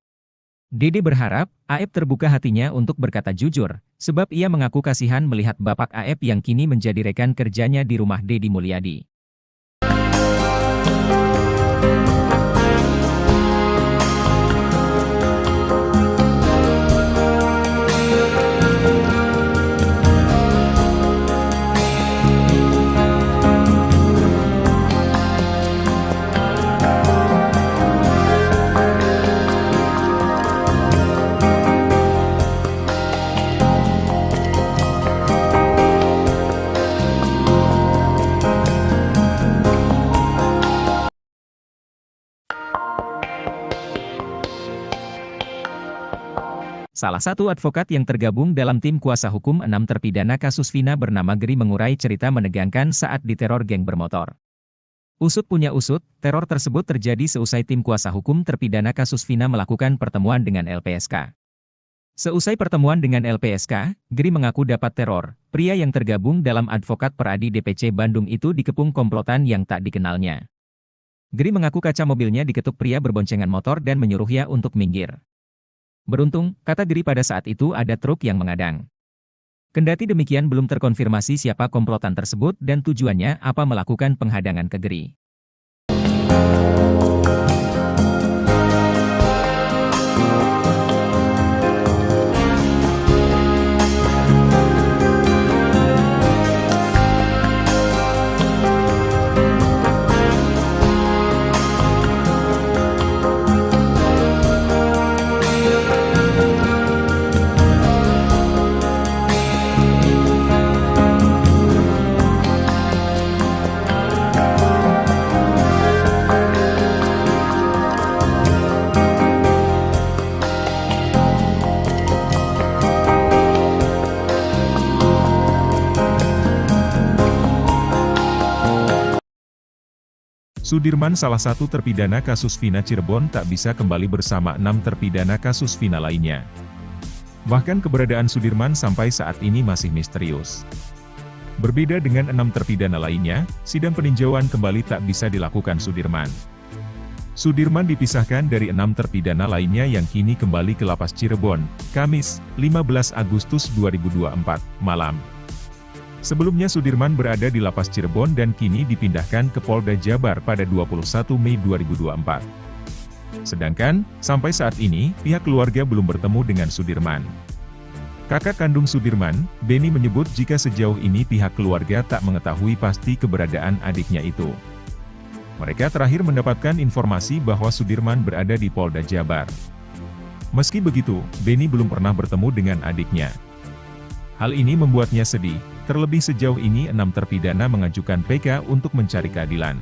Dede berharap, Aep terbuka hatinya untuk berkata jujur, sebab ia mengaku kasihan melihat bapak Aep yang kini menjadi rekan kerjanya di rumah Deddy Mulyadi. Salah satu advokat yang tergabung dalam tim kuasa hukum 6 terpidana kasus Vina bernama Geri mengurai cerita menegangkan saat diteror geng bermotor. Usut punya usut, teror tersebut terjadi seusai tim kuasa hukum terpidana kasus Vina melakukan pertemuan dengan LPSK. Seusai pertemuan dengan LPSK, Geri mengaku dapat teror. Pria yang tergabung dalam Advokat Peradi DPC Bandung itu dikepung komplotan yang tak dikenalnya. Geri mengaku kaca mobilnya diketuk pria berboncengan motor dan menyuruhnya untuk minggir. Beruntung, kata Geri pada saat itu ada truk yang mengadang. Kendati demikian belum terkonfirmasi siapa komplotan tersebut dan tujuannya apa melakukan penghadangan ke Geri. Sudirman salah satu terpidana kasus Vina Cirebon tak bisa kembali bersama 6 terpidana kasus Vina lainnya. Bahkan keberadaan Sudirman sampai saat ini masih misterius. Berbeda dengan 6 terpidana lainnya, sidang peninjauan kembali tak bisa dilakukan Sudirman. Sudirman dipisahkan dari 6 terpidana lainnya yang kini kembali ke Lapas Cirebon, Kamis, 15 Agustus 2024, malam. Sebelumnya Sudirman berada di Lapas Cirebon dan kini dipindahkan ke Polda Jabar pada 21 Mei 2024. Sedangkan, sampai saat ini, pihak keluarga belum bertemu dengan Sudirman. Kakak kandung Sudirman, Beni menyebut jika sejauh ini pihak keluarga tak mengetahui pasti keberadaan adiknya itu. Mereka terakhir mendapatkan informasi bahwa Sudirman berada di Polda Jabar. Meski begitu, Beni belum pernah bertemu dengan adiknya. Hal ini membuatnya sedih, terlebih sejauh ini 6 terpidana mengajukan PK untuk mencari keadilan.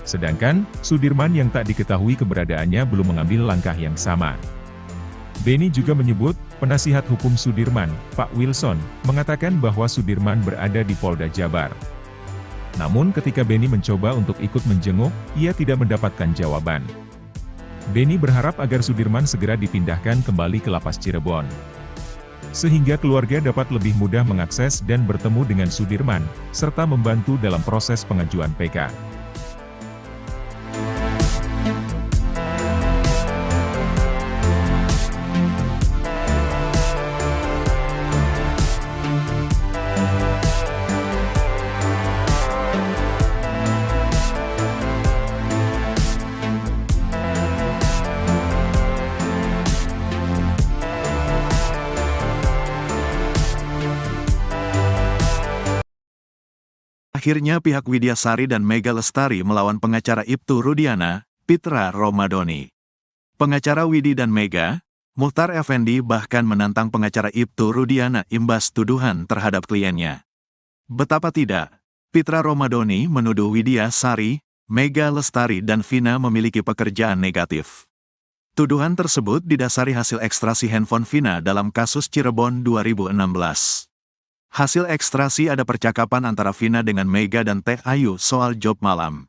Sedangkan, Sudirman yang tak diketahui keberadaannya belum mengambil langkah yang sama. Beni juga menyebut, penasihat hukum Sudirman, Pak Wilson, mengatakan bahwa Sudirman berada di Polda Jabar. Namun ketika Beni mencoba untuk ikut menjenguk, ia tidak mendapatkan jawaban. Beni berharap agar Sudirman segera dipindahkan kembali ke Lapas Cirebon, sehingga keluarga dapat lebih mudah mengakses dan bertemu dengan Sudirman, serta membantu dalam proses pengajuan PK. Akhirnya pihak Widyasari dan Mega Lestari melawan pengacara Ibtu Rudiana, Pitra Romadhoni. Pengacara Widi dan Mega, Muchtar Effendi bahkan menantang pengacara Ibtu Rudiana imbas tuduhan terhadap kliennya. Betapa tidak, Pitra Romadhoni menuduh Widyasari, Mega Lestari dan Vina memiliki pekerjaan negatif. Tuduhan tersebut didasari hasil ekstrasi handphone Vina dalam kasus Cirebon 2016. Hasil ekstrasi ada percakapan antara Vina dengan Mega dan Teh Ayu soal job malam.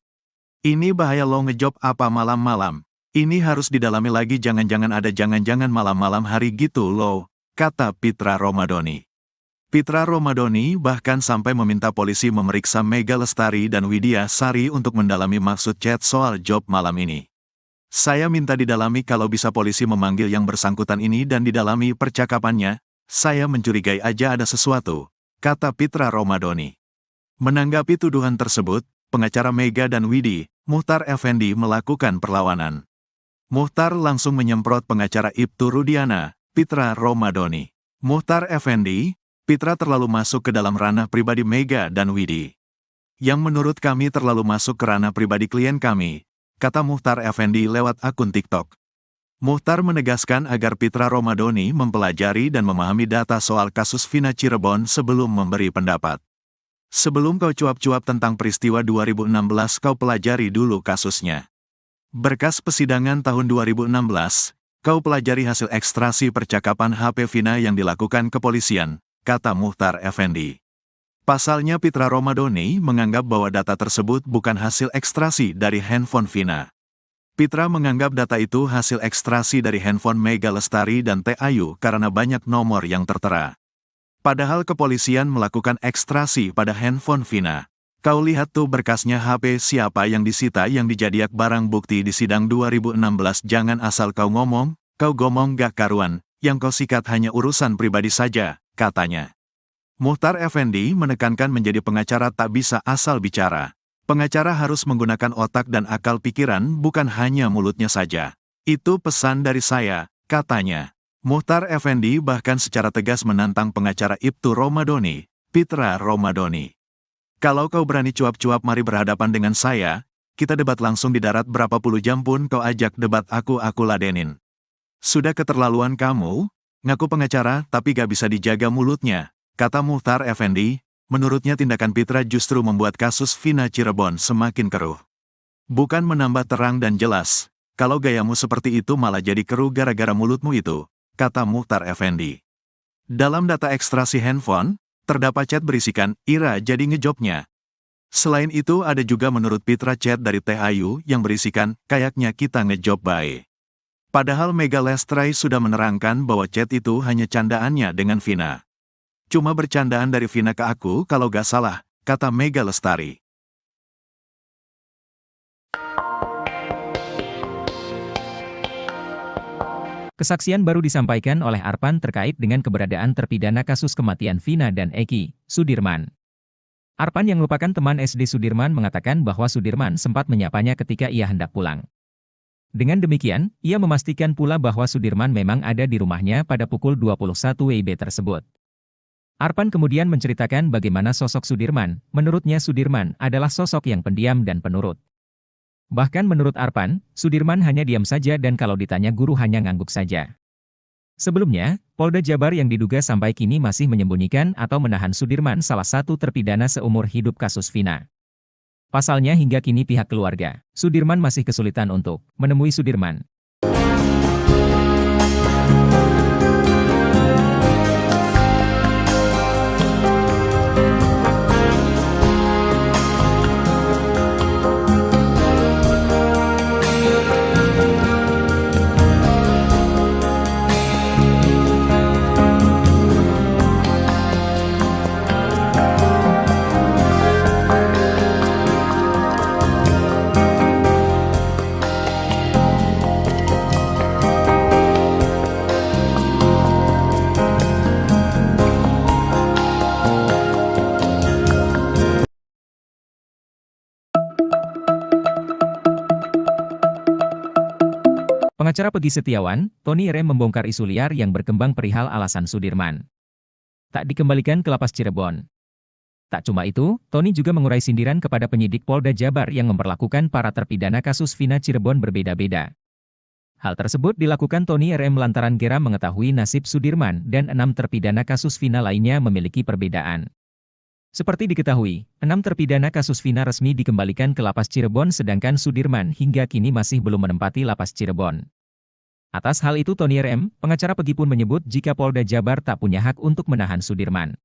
Ini bahaya lo ngejob apa malam-malam. Ini harus didalami lagi, jangan-jangan ada jangan-jangan malam-malam hari gitu lo, kata Pitra Romadhoni. Pitra Romadhoni bahkan sampai meminta polisi memeriksa Mega Lestari dan Widyasari untuk mendalami maksud chat soal job malam ini. Saya minta didalami, kalau bisa polisi memanggil yang bersangkutan ini dan didalami percakapannya. Saya mencurigai aja ada sesuatu, kata Pitra Romadhoni. Menanggapi tuduhan tersebut, pengacara Mega dan Widi, Muchtar Effendi melakukan perlawanan. Muchtar langsung menyemprot pengacara Ibtu Rudiana, Pitra Romadhoni. Muchtar Effendi, Pitra terlalu masuk ke dalam ranah pribadi Mega dan Widi. Yang menurut kami terlalu masuk ke ranah pribadi klien kami, kata Muchtar Effendi lewat akun TikTok. Muchtar menegaskan agar Pitra Romadhoni mempelajari dan memahami data soal kasus Vina Cirebon sebelum memberi pendapat. Sebelum kau cuap-cuap tentang peristiwa 2016, kau pelajari dulu kasusnya. Berkas persidangan tahun 2016, kau pelajari hasil ekstrasi percakapan HP Vina yang dilakukan kepolisian, kata Muchtar Effendi. Pasalnya Pitra Romadhoni menganggap bahwa data tersebut bukan hasil ekstrasi dari handphone Vina. Pitra menganggap data itu hasil ekstrasi dari handphone Mega Lestari dan Teh Ayu karena banyak nomor yang tertera. Padahal kepolisian melakukan ekstrasi pada handphone Vina. Kau lihat tuh berkasnya, HP siapa yang disita yang dijadiak barang bukti di sidang 2016. Jangan asal kau ngomong gak karuan, yang kau sikat hanya urusan pribadi saja, katanya. Muchtar Effendi menekankan menjadi pengacara tak bisa asal bicara. Pengacara harus menggunakan otak dan akal pikiran, bukan hanya mulutnya saja. Itu pesan dari saya, katanya. Muchtar Effendi bahkan secara tegas menantang pengacara Ibtu Romadhoni, Pitra Romadhoni. Kalau kau berani cuap-cuap, mari berhadapan dengan saya, kita debat langsung di darat, berapa puluh jam pun kau ajak debat aku ladenin. Sudah keterlaluan kamu, ngaku pengacara tapi gak bisa dijaga mulutnya, kata Muchtar Effendi. Menurutnya tindakan Pitra justru membuat kasus Vina Cirebon semakin keruh. Bukan menambah terang dan jelas, kalau gayamu seperti itu malah jadi keruh gara-gara mulutmu itu, kata Muchtar Effendi. Dalam data ekstrasi handphone, terdapat chat berisikan, Ira jadi ngejobnya. Selain itu ada juga menurut Pitra chat dari Teh Ayu yang berisikan, kayaknya kita ngejob bae. Padahal Mega Lestari sudah menerangkan bahwa chat itu hanya candaannya dengan Vina. Cuma bercandaan dari Vina ke aku kalau gak salah, kata Mega Lestari. Kesaksian baru disampaikan oleh Arpan terkait dengan keberadaan terpidana kasus kematian Vina dan Eki, Sudirman. Arpan yang merupakan teman SD Sudirman mengatakan bahwa Sudirman sempat menyapanya ketika ia hendak pulang. Dengan demikian, ia memastikan pula bahwa Sudirman memang ada di rumahnya pada pukul 21 WIB tersebut. Arpan kemudian menceritakan bagaimana sosok Sudirman. Menurutnya Sudirman adalah sosok yang pendiam dan penurut. Bahkan menurut Arpan, Sudirman hanya diam saja dan kalau ditanya guru hanya ngangguk saja. Sebelumnya, Polda Jabar yang diduga sampai kini masih menyembunyikan atau menahan Sudirman salah satu terpidana seumur hidup kasus Vina. Pasalnya hingga kini pihak keluarga, Sudirman masih kesulitan untuk menemui Sudirman. Pengacara Peggy Setiawan, Tony Rem membongkar isu liar yang berkembang perihal alasan Sudirman tak dikembalikan ke lapas Cirebon. Tak cuma itu, Tony juga mengurai sindiran kepada penyidik Polda Jabar yang memperlakukan para terpidana kasus Vina Cirebon berbeda-beda. Hal tersebut dilakukan Tony Rem lantaran geram mengetahui nasib Sudirman dan 6 terpidana kasus Vina lainnya memiliki perbedaan. Seperti diketahui, 6 terpidana kasus Vina resmi dikembalikan ke lapas Cirebon sedangkan Sudirman hingga kini masih belum menempati lapas Cirebon. Atas hal itu Tony Rem, pengacara Peggy pun menyebut jika Polda Jabar tak punya hak untuk menahan Sudirman.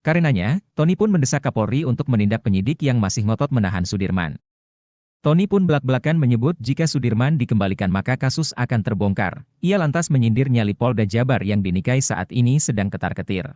Karenanya, Tony pun mendesak Kapolri untuk menindak penyidik yang masih ngotot menahan Sudirman. Tony pun belak-belakan menyebut jika Sudirman dikembalikan maka kasus akan terbongkar. Ia lantas menyindir nyali Polda Jabar yang dinikahi saat ini sedang ketar-ketir.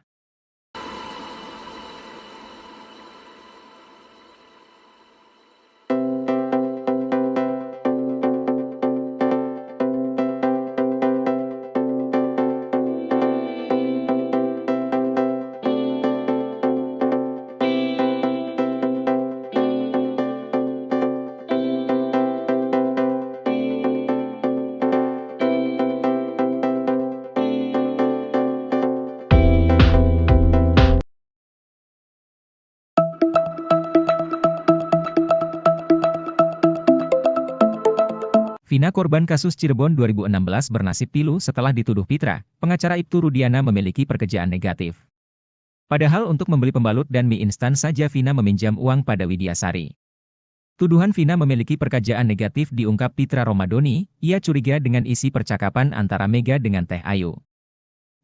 Vina korban kasus Cirebon 2016 bernasib pilu setelah dituduh Pitra, pengacara Ibtu Rudiana memiliki pekerjaan negatif. Padahal untuk membeli pembalut dan mie instan saja Vina meminjam uang pada Widiasari. Tuduhan Vina memiliki pekerjaan negatif diungkap Pitra Romadoni, ia curiga dengan isi percakapan antara Mega dengan Teh Ayu.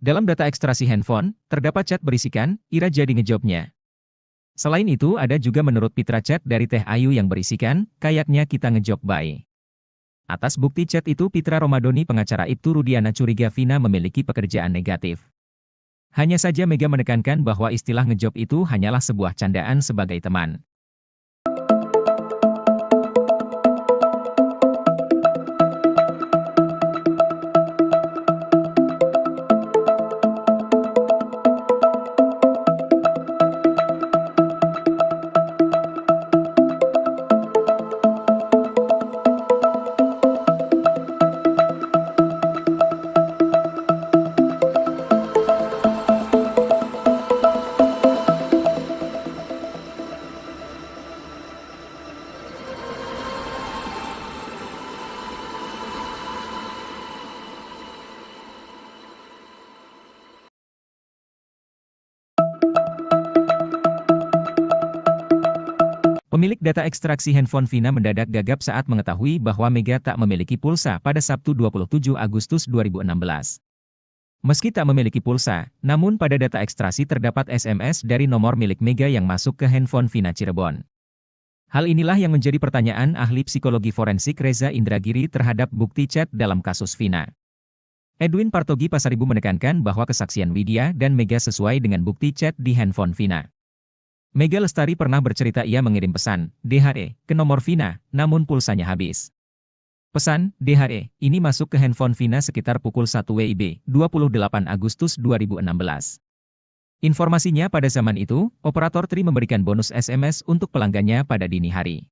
Dalam data ekstraksi handphone, terdapat chat berisikan, Ira jadi ngejobnya. Selain itu ada juga menurut Pitra chat dari Teh Ayu yang berisikan, kayaknya kita ngejob bae. Atas bukti chat itu Pitra Romadoni pengacara Ibtu Rudiana curiga Vina memiliki pekerjaan negatif. Hanya saja Mega menekankan bahwa istilah ngejob itu hanyalah sebuah candaan sebagai teman. Pemilik data ekstraksi handphone Vina mendadak gagap saat mengetahui bahwa Mega tak memiliki pulsa pada Sabtu 27 Agustus 2016. Meski tak memiliki pulsa, namun pada data ekstraksi terdapat SMS dari nomor milik Mega yang masuk ke handphone Vina Cirebon. Hal inilah yang menjadi pertanyaan ahli psikologi forensik Reza Indragiri terhadap bukti chat dalam kasus Vina. Edwin Partogi Pasaribu menekankan bahwa kesaksian Widya dan Mega sesuai dengan bukti chat di handphone Vina. Mega Lestari pernah bercerita ia mengirim pesan, DHE, ke nomor Vina, namun pulsanya habis. Pesan, DHE, ini masuk ke handphone Vina sekitar pukul 1 WIB, 28 Agustus 2016. Informasinya pada zaman itu, operator Tri memberikan bonus SMS untuk pelanggannya pada dini hari.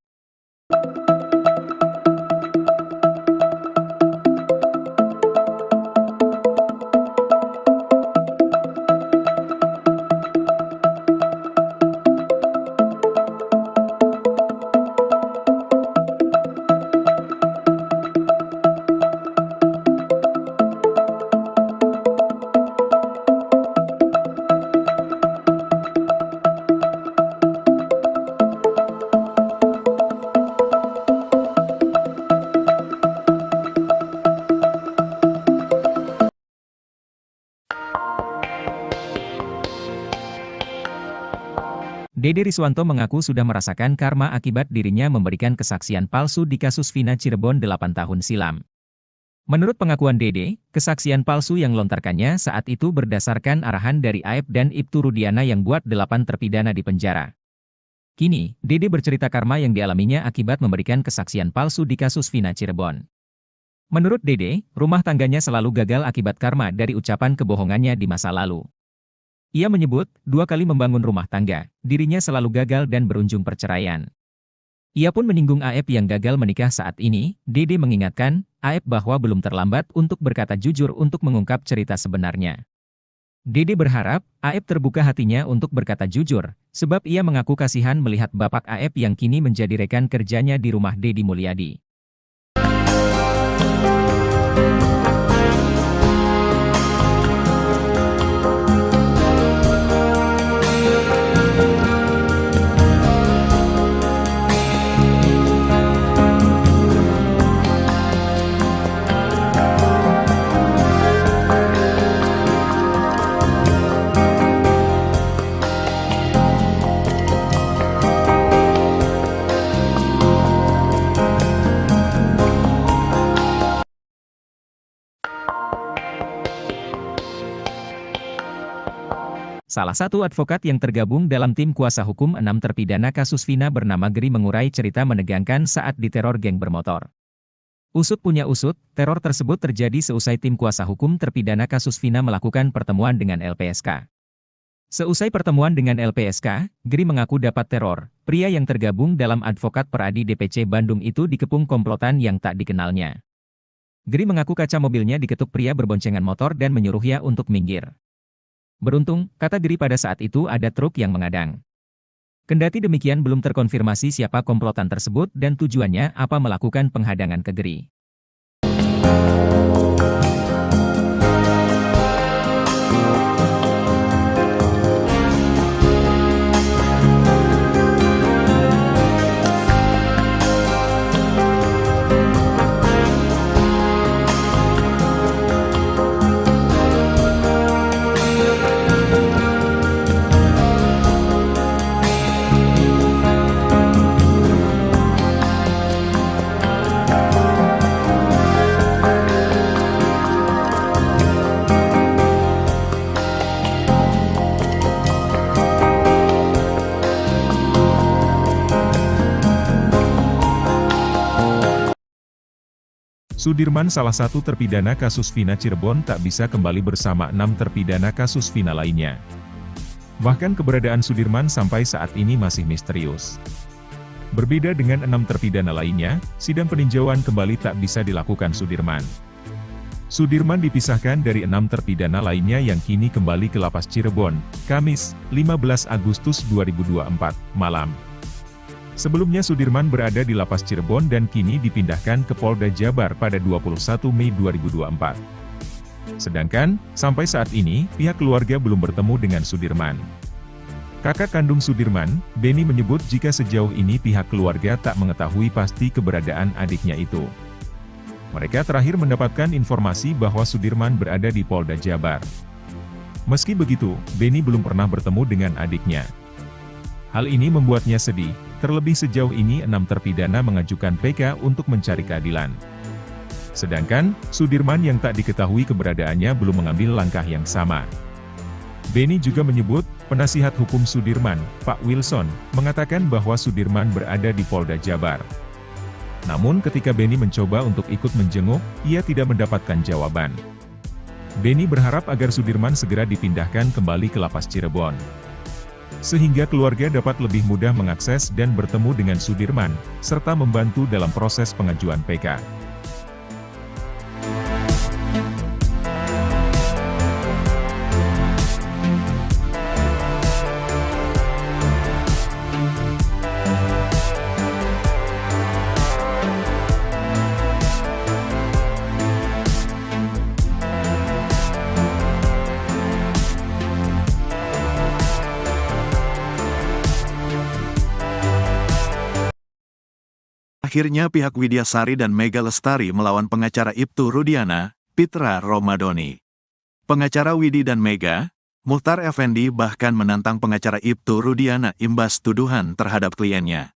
Dede Riswanto mengaku sudah merasakan karma akibat dirinya memberikan kesaksian palsu di kasus Vina Cirebon 8 tahun silam. Menurut pengakuan Dede, kesaksian palsu yang lontarkannya saat itu berdasarkan arahan dari Aep dan Ibtu Rudiana yang buat 8 terpidana di penjara. Kini, Dede bercerita karma yang dialaminya akibat memberikan kesaksian palsu di kasus Vina Cirebon. Menurut Dede, rumah tangganya selalu gagal akibat karma dari ucapan kebohongannya di masa lalu. Ia menyebut, 2 kali membangun rumah tangga, dirinya selalu gagal dan berujung perceraian. Ia pun menyinggung Aep yang gagal menikah saat ini. Dede mengingatkan, Aep bahwa belum terlambat untuk berkata jujur untuk mengungkap cerita sebenarnya. Dede berharap, Aep terbuka hatinya untuk berkata jujur, sebab ia mengaku kasihan melihat bapak Aep yang kini menjadi rekan kerjanya di rumah Deddy Mulyadi. Salah satu advokat yang tergabung dalam tim kuasa hukum 6 terpidana kasus Vina bernama Geri mengurai cerita menegangkan saat diteror geng bermotor. Usut punya usut, teror tersebut terjadi seusai tim kuasa hukum terpidana kasus Vina melakukan pertemuan dengan LPSK. Seusai pertemuan dengan LPSK, Geri mengaku dapat teror. Pria yang tergabung dalam advokat peradi DPC Bandung itu dikepung komplotan yang tak dikenalnya. Geri mengaku kaca mobilnya diketuk pria berboncengan motor dan menyuruhnya untuk minggir. Beruntung, kata Geri pada saat itu ada truk yang mengadang. Kendati demikian belum terkonfirmasi siapa komplotan tersebut dan tujuannya apa melakukan penghadangan ke Geri. Sudirman salah satu terpidana kasus Vina Cirebon tak bisa kembali bersama 6 terpidana kasus Vina lainnya. Bahkan keberadaan Sudirman sampai saat ini masih misterius. Berbeda dengan 6 terpidana lainnya, sidang peninjauan kembali tak bisa dilakukan Sudirman. Sudirman dipisahkan dari 6 terpidana lainnya yang kini kembali ke Lapas Cirebon, Kamis, 15 Agustus 2024, malam. Sebelumnya Sudirman berada di Lapas Cirebon dan kini dipindahkan ke Polda Jabar pada 21 Mei 2024. Sedangkan, sampai saat ini, pihak keluarga belum bertemu dengan Sudirman. Kakak kandung Sudirman, Beni menyebut jika sejauh ini pihak keluarga tak mengetahui pasti keberadaan adiknya itu. Mereka terakhir mendapatkan informasi bahwa Sudirman berada di Polda Jabar. Meski begitu, Beni belum pernah bertemu dengan adiknya. Hal ini membuatnya sedih, Terlebih sejauh ini 6 terpidana mengajukan PK untuk mencari keadilan. Sedangkan, Sudirman yang tak diketahui keberadaannya belum mengambil langkah yang sama. Beni juga menyebut, penasihat hukum Sudirman, Pak Wilson, mengatakan bahwa Sudirman berada di Polda Jabar. Namun ketika Beni mencoba untuk ikut menjenguk, ia tidak mendapatkan jawaban. Beni berharap agar Sudirman segera dipindahkan kembali ke Lapas Cirebon, sehingga keluarga dapat lebih mudah mengakses dan bertemu dengan Sudirman, serta membantu dalam proses pengajuan PK. Akhirnya pihak Widya Sari dan Mega Lestari melawan pengacara Ibtu Rudiana, Pitra Romadhoni. Pengacara Widi dan Mega, Muchtar Effendi bahkan menantang pengacara Ibtu Rudiana imbas tuduhan terhadap kliennya.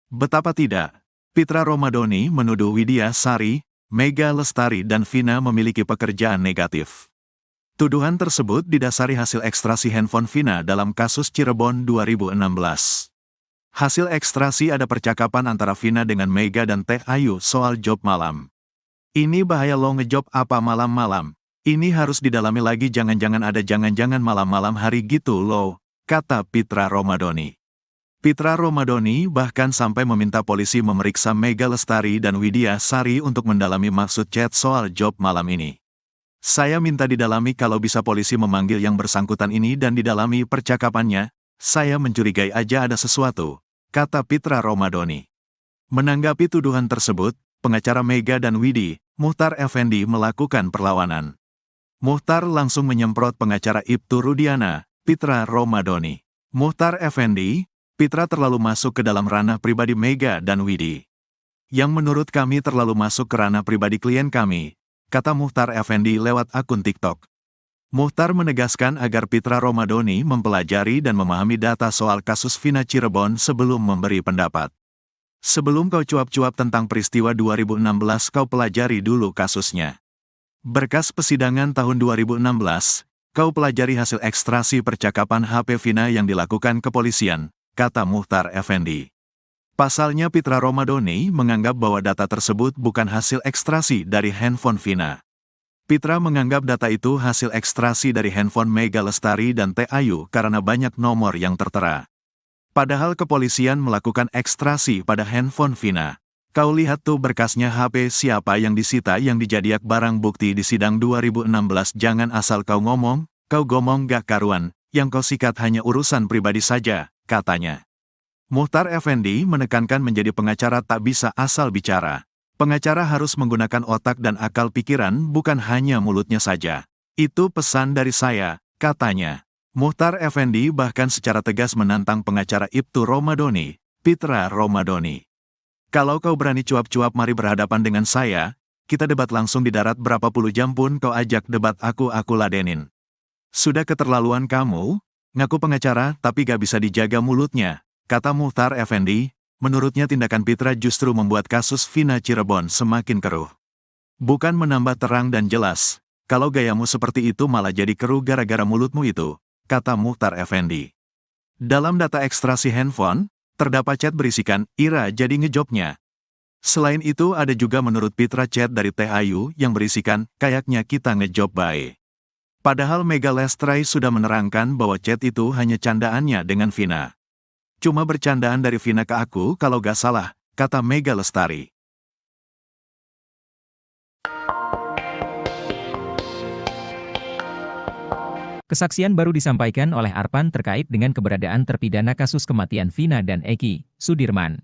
Betapa tidak, Pitra Romadhoni menuduh Widya Sari, Mega Lestari dan Vina memiliki pekerjaan negatif. Tuduhan tersebut didasari hasil ekstrasi handphone Vina dalam kasus Cirebon 2016. Hasil ekstrasi ada percakapan antara Vina dengan Mega dan Teh Ayu soal job malam. Ini bahaya lo ngejob apa malam-malam. Ini harus didalami lagi, jangan-jangan ada jangan-jangan malam-malam hari gitu lo, kata Pitra Romadhoni. Pitra Romadhoni bahkan sampai meminta polisi memeriksa Mega Lestari dan Widya Sari untuk mendalami maksud chat soal job malam ini. Saya minta didalami, kalau bisa polisi memanggil yang bersangkutan ini dan didalami percakapannya. Saya mencurigai aja ada sesuatu, kata Pitra Romadhoni. Menanggapi tuduhan tersebut, pengacara Mega dan Widi, Muchtar Effendi melakukan perlawanan. Muchtar langsung menyemprot pengacara Ibtu Rudiana, Pitra Romadhoni. Muchtar Effendi, Pitra terlalu masuk ke dalam ranah pribadi Mega dan Widi. Yang menurut kami terlalu masuk ke ranah pribadi klien kami, kata Muchtar Effendi lewat akun TikTok. Muchtar menegaskan agar Pitra Romadhoni mempelajari dan memahami data soal kasus Vina Cirebon sebelum memberi pendapat. Sebelum kau cuap-cuap tentang peristiwa 2016, kau pelajari dulu kasusnya. Berkas persidangan tahun 2016, kau pelajari hasil ekstrasi percakapan HP Vina yang dilakukan kepolisian, kata Muchtar Effendi. Pasalnya Pitra Romadhoni menganggap bahwa data tersebut bukan hasil ekstrasi dari handphone Vina. Pitra menganggap data itu hasil ekstrasi dari handphone Mega Lestari dan Teh Ayu karena banyak nomor yang tertera. Padahal kepolisian melakukan ekstrasi pada handphone Vina. Kau lihat tuh berkasnya, HP siapa yang disita yang dijadiak barang bukti di sidang 2016. Jangan asal kau ngomong gak karuan, yang kau sikat hanya urusan pribadi saja, katanya. Muchtar Effendi menekankan menjadi pengacara tak bisa asal bicara. Pengacara harus menggunakan otak dan akal pikiran, bukan hanya mulutnya saja. Itu pesan dari saya, katanya. Muchtar Effendi bahkan secara tegas menantang pengacara Ibtu Romadhoni, Pitra Romadhoni. Kalau kau berani cuap-cuap, mari berhadapan dengan saya, kita debat langsung di darat, berapa puluh jam pun kau ajak debat aku ladenin. Sudah keterlaluan kamu, ngaku pengacara tapi gak bisa dijaga mulutnya, kata Muchtar Effendi. Menurutnya tindakan Pitra justru membuat kasus Vina Cirebon semakin keruh. Bukan menambah terang dan jelas, kalau gayamu seperti itu malah jadi keruh gara-gara mulutmu itu, kata Muchtar Effendi. Dalam data ekstrasi handphone, terdapat chat berisikan, Ira jadi ngejobnya. Selain itu ada juga menurut Pitra chat dari Teh Ayu yang berisikan, kayaknya kita ngejob bae. Padahal Mega Lestari sudah menerangkan bahwa chat itu hanya candaannya dengan Vina. Cuma bercandaan dari Vina ke aku kalau gak salah, kata Mega Lestari. Kesaksian baru disampaikan oleh Arpan terkait dengan keberadaan terpidana kasus kematian Vina dan Eki, Sudirman.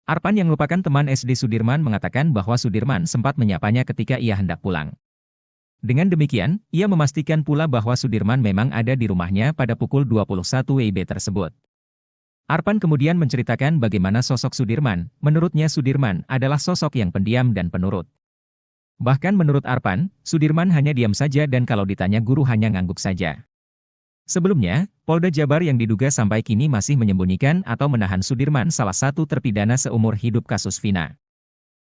Arpan yang merupakan teman SD Sudirman mengatakan bahwa Sudirman sempat menyapanya ketika ia hendak pulang. Dengan demikian, ia memastikan pula bahwa Sudirman memang ada di rumahnya pada pukul 21 WIB tersebut. Arpan kemudian menceritakan bagaimana sosok Sudirman. Menurutnya Sudirman adalah sosok yang pendiam dan penurut. Bahkan menurut Arpan, Sudirman hanya diam saja dan kalau ditanya guru hanya ngangguk saja. Sebelumnya, Polda Jabar yang diduga sampai kini masih menyembunyikan atau menahan Sudirman, salah satu terpidana seumur hidup kasus Vina.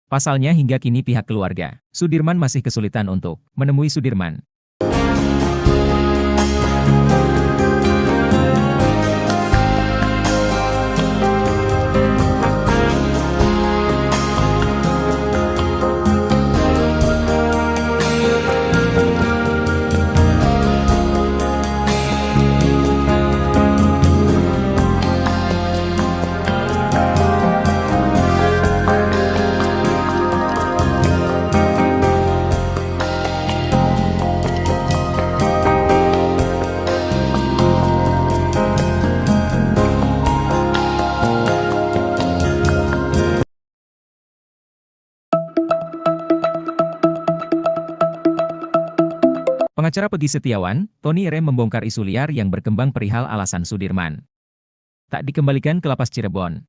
Pasalnya hingga kini pihak keluarga Sudirman masih kesulitan untuk menemui Sudirman. Pengacara Peggy Setiawan, Tony RM membongkar isu liar yang berkembang perihal alasan Sudirman tak dikembalikan ke lapas Cirebon.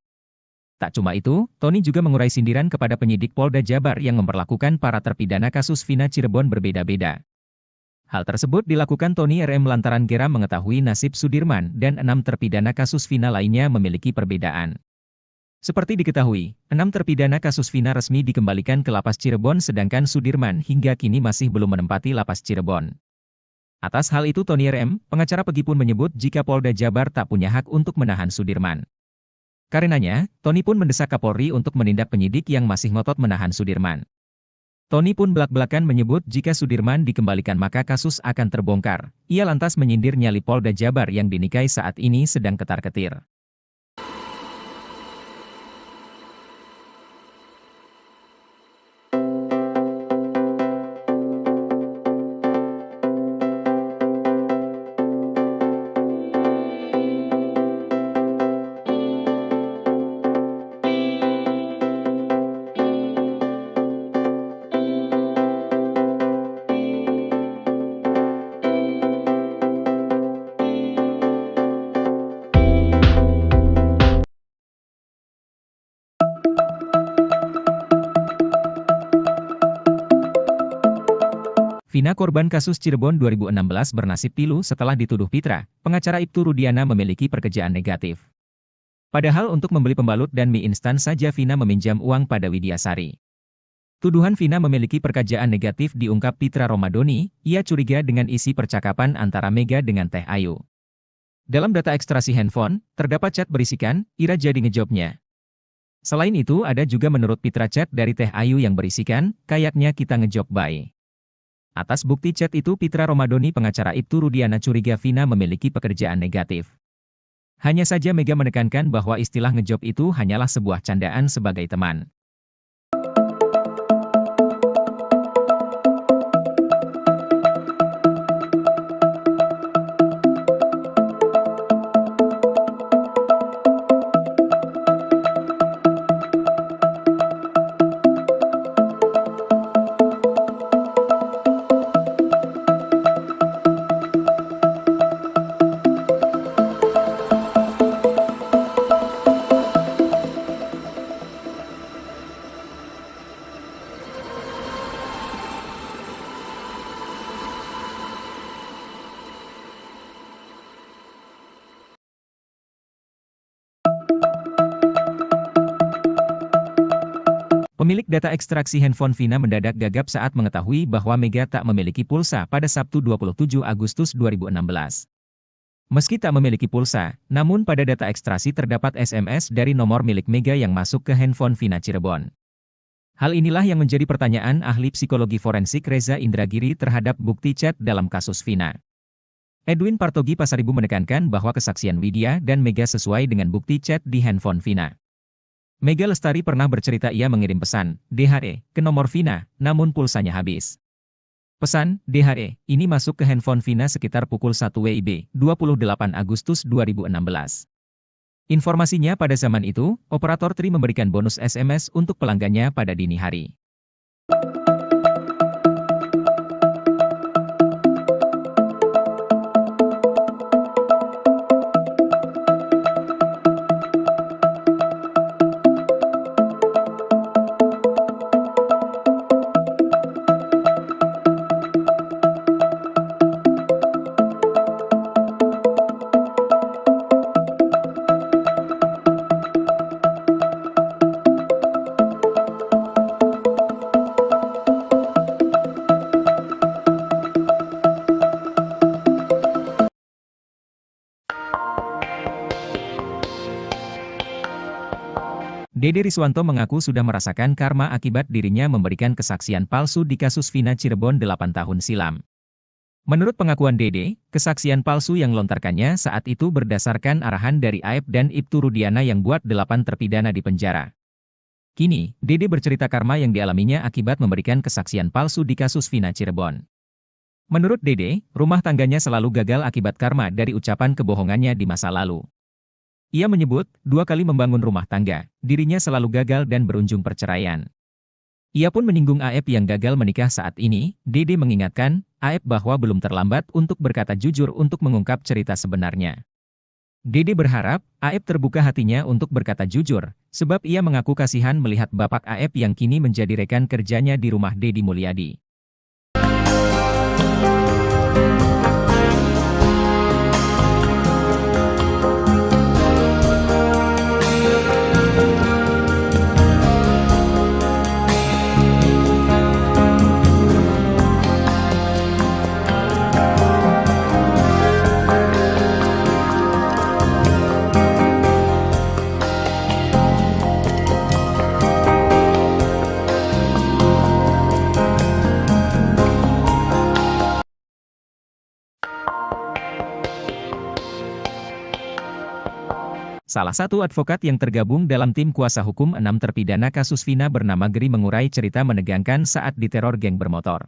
Tak cuma itu, Tony juga mengurai sindiran kepada penyidik Polda Jabar yang memperlakukan para terpidana kasus Vina Cirebon berbeda-beda. Hal tersebut dilakukan Tony RM lantaran geram mengetahui nasib Sudirman dan 6 terpidana kasus Vina lainnya memiliki perbedaan. Seperti diketahui, 6 terpidana kasus Vina resmi dikembalikan ke lapas Cirebon sedangkan Sudirman hingga kini masih belum menempati lapas Cirebon. Atas hal itu Tony RM, pengacara Peggy pun menyebut jika Polda Jabar tak punya hak untuk menahan Sudirman. Karenanya, Tony pun mendesak Kapolri untuk menindak penyidik yang masih ngotot menahan Sudirman. Tony pun belak-belakan menyebut jika Sudirman dikembalikan maka kasus akan terbongkar. Ia lantas menyindir nyali Polda Jabar yang dinikahi saat ini sedang ketar-ketir. Vina korban kasus Cirebon 2016 bernasib pilu setelah dituduh Pitra, pengacara Ibtu Rudiana memiliki pekerjaan negatif. Padahal untuk membeli pembalut dan mie instan saja Vina meminjam uang pada Widyasari. Tuduhan Vina memiliki pekerjaan negatif diungkap Pitra Romadoni, ia curiga dengan isi percakapan antara Mega dengan Teh Ayu. Dalam data ekstraksi handphone, terdapat chat berisikan, Ira jadi ngejobnya. Selain itu ada juga menurut Pitra chat dari Teh Ayu yang berisikan, kayaknya kita ngejob bye. Atas bukti chat itu Pitra Romadoni pengacara Ibtu Rudiana curiga Vina memiliki pekerjaan negatif. Hanya saja Mega menekankan bahwa istilah ngejob itu hanyalah sebuah candaan sebagai teman. Pemilik data ekstraksi handphone Vina mendadak gagap saat mengetahui bahwa Mega tak memiliki pulsa pada Sabtu 27 Agustus 2016. Meski tak memiliki pulsa, namun pada data ekstraksi terdapat SMS dari nomor milik Mega yang masuk ke handphone Vina Cirebon. Hal inilah yang menjadi pertanyaan ahli psikologi forensik Reza Indragiri terhadap bukti chat dalam kasus Vina. Edwin Partogi Pasaribu menekankan bahwa kesaksian Widya dan Mega sesuai dengan bukti chat di handphone Vina. Mega Lestari pernah bercerita ia mengirim pesan, DHE, ke nomor Vina, namun pulsanya habis. Pesan, DHE, ini masuk ke handphone Vina sekitar pukul 1 WIB, 28 Agustus 2016. Informasinya pada zaman itu, operator Tri memberikan bonus SMS untuk pelanggannya pada dini hari. Dede Riswanto mengaku sudah merasakan karma akibat dirinya memberikan kesaksian palsu di kasus Vina Cirebon 8 tahun silam. Menurut pengakuan Dede, kesaksian palsu yang lontarkannya saat itu berdasarkan arahan dari Aep dan Ibtu Rudiana yang buat 8 terpidana di penjara. Kini, Dede bercerita karma yang dialaminya akibat memberikan kesaksian palsu di kasus Vina Cirebon. Menurut Dede, rumah tangganya selalu gagal akibat karma dari ucapan kebohongannya di masa lalu. Ia menyebut, 2 kali membangun rumah tangga, dirinya selalu gagal dan berujung perceraian. Ia pun menyinggung Aep yang gagal menikah saat ini. Dede mengingatkan, Aep bahwa belum terlambat untuk berkata jujur untuk mengungkap cerita sebenarnya. Dede berharap, Aep terbuka hatinya untuk berkata jujur, sebab ia mengaku kasihan melihat bapak Aep yang kini menjadi rekan kerjanya di rumah Deddy Mulyadi. Salah satu advokat yang tergabung dalam tim kuasa hukum 6 terpidana kasus Vina bernama Geri mengurai cerita menegangkan saat diteror geng bermotor.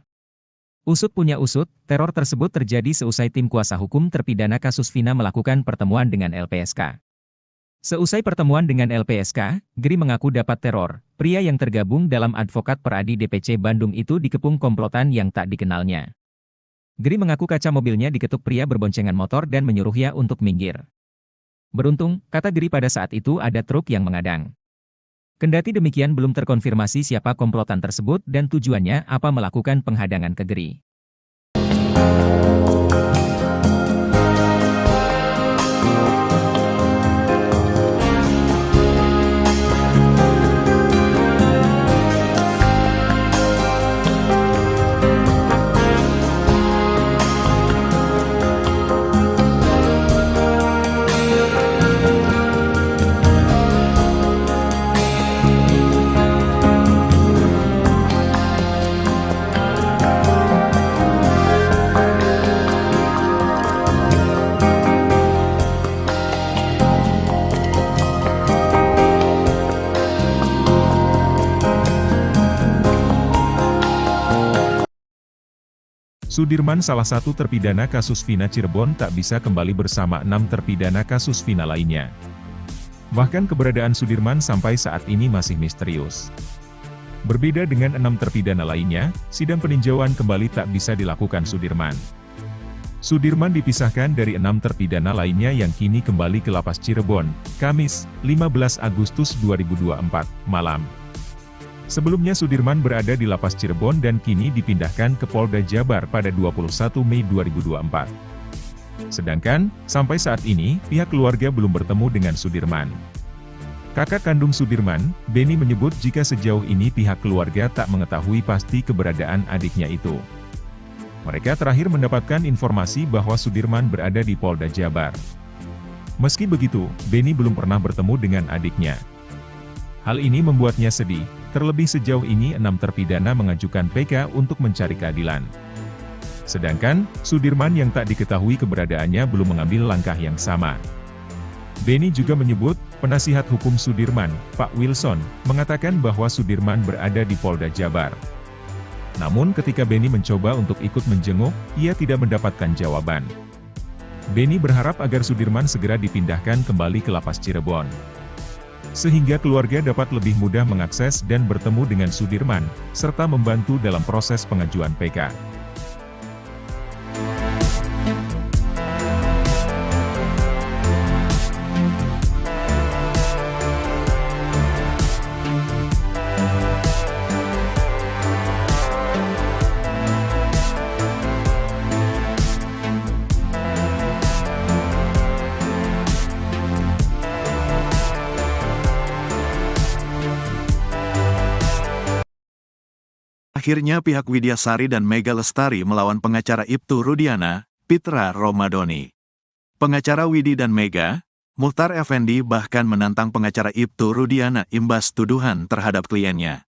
Usut punya usut, teror tersebut terjadi seusai tim kuasa hukum terpidana kasus Vina melakukan pertemuan dengan LPSK. Seusai pertemuan dengan LPSK, Geri mengaku dapat teror. Pria yang tergabung dalam advokat Peradi DPC Bandung itu dikepung komplotan yang tak dikenalnya. Geri mengaku kaca mobilnya diketuk pria berboncengan motor dan menyuruhnya untuk minggir. Beruntung, kata Geri pada saat itu ada truk yang mengadang. Kendati demikian belum terkonfirmasi siapa komplotan tersebut dan tujuannya apa melakukan penghadangan ke Geri. Sudirman salah satu terpidana kasus Vina Cirebon tak bisa kembali bersama 6 terpidana kasus Vina lainnya. Bahkan keberadaan Sudirman sampai saat ini masih misterius. Berbeda dengan 6 terpidana lainnya, sidang peninjauan kembali tak bisa dilakukan Sudirman. Sudirman dipisahkan dari 6 terpidana lainnya yang kini kembali ke Lapas Cirebon, Kamis, 15 Agustus 2024, malam. Sebelumnya Sudirman berada di Lapas Cirebon dan kini dipindahkan ke Polda Jabar pada 21 Mei 2024. Sedangkan, sampai saat ini, pihak keluarga belum bertemu dengan Sudirman. Kakak kandung Sudirman, Beni menyebut jika sejauh ini pihak keluarga tak mengetahui pasti keberadaan adiknya itu. Mereka terakhir mendapatkan informasi bahwa Sudirman berada di Polda Jabar. Meski begitu, Beni belum pernah bertemu dengan adiknya. Hal ini membuatnya sedih, terlebih sejauh ini 6 terpidana mengajukan PK untuk mencari keadilan. Sedangkan, Sudirman yang tak diketahui keberadaannya belum mengambil langkah yang sama. Beni juga menyebut, penasihat hukum Sudirman, Pak Wilson, mengatakan bahwa Sudirman berada di Polda Jabar. Namun ketika Beni mencoba untuk ikut menjenguk, ia tidak mendapatkan jawaban. Beni berharap agar Sudirman segera dipindahkan kembali ke Lapas Cirebon, sehingga keluarga dapat lebih mudah mengakses dan bertemu dengan Sudirman, serta membantu dalam proses pengajuan PK. Akhirnya pihak Widyasari dan Mega Lestari melawan pengacara Ibtu Rudiana, Pitra Romadoni. Pengacara Widi dan Mega, Muchtar Effendi bahkan menantang pengacara Ibtu Rudiana imbas tuduhan terhadap kliennya.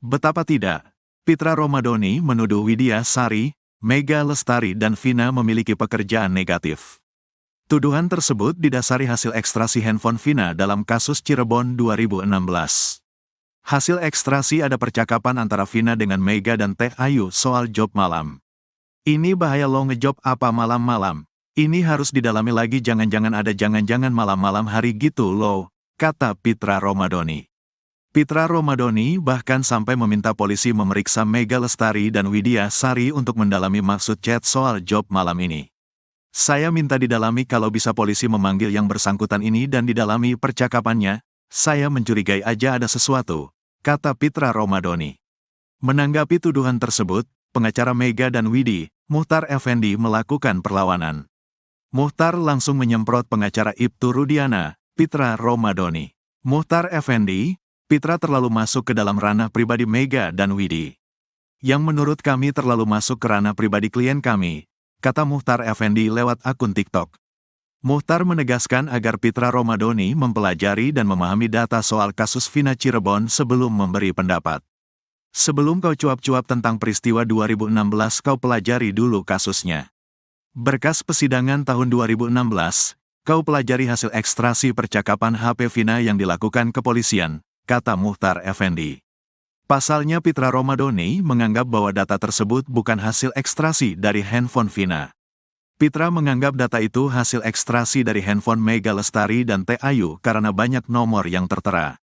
Betapa tidak, Pitra Romadhoni menuduh Widya Sari, Mega Lestari dan Vina memiliki pekerjaan negatif. Tuduhan tersebut didasari hasil ekstrasi handphone Vina dalam kasus Cirebon 2016. Hasil ekstrasi ada percakapan antara Vina dengan Mega dan Teh Ayu soal job malam. Ini bahaya lo ngejob apa malam-malam. Ini harus didalami lagi, jangan-jangan ada jangan-jangan malam-malam hari gitu loh, kata Pitra Romadhoni. Pitra Romadhoni bahkan sampai meminta polisi memeriksa Mega Lestari dan Widya Sari untuk mendalami maksud chat soal job malam ini. Saya minta didalami, kalau bisa polisi memanggil yang bersangkutan ini dan didalami percakapannya, saya mencurigai aja ada sesuatu, kata Pitra Romadhoni. Menanggapi tuduhan tersebut, pengacara Mega dan Widi, Muchtar Effendi melakukan perlawanan. Muchtar langsung menyemprot pengacara Ibtu Rudiana, Pitra Romadhoni. Muchtar Effendi, Pitra terlalu masuk ke dalam ranah pribadi Mega dan Widi. Yang menurut kami terlalu masuk ke ranah pribadi klien kami, kata Muchtar Effendi lewat akun TikTok. Muchtar menegaskan agar Pitra Romadhoni mempelajari dan memahami data soal kasus Vina Cirebon sebelum memberi pendapat. Sebelum kau cuap-cuap tentang peristiwa 2016, kau pelajari dulu kasusnya. Berkas persidangan tahun 2016, kau pelajari hasil ekstrasi percakapan HP Vina yang dilakukan kepolisian, kata Muchtar Effendi. Pasalnya Pitra Romadhoni menganggap bahwa data tersebut bukan hasil ekstrasi dari handphone Vina. Pitra menganggap data itu hasil ekstrasi dari handphone Mega Lestari dan Teh Ayu karena banyak nomor yang tertera.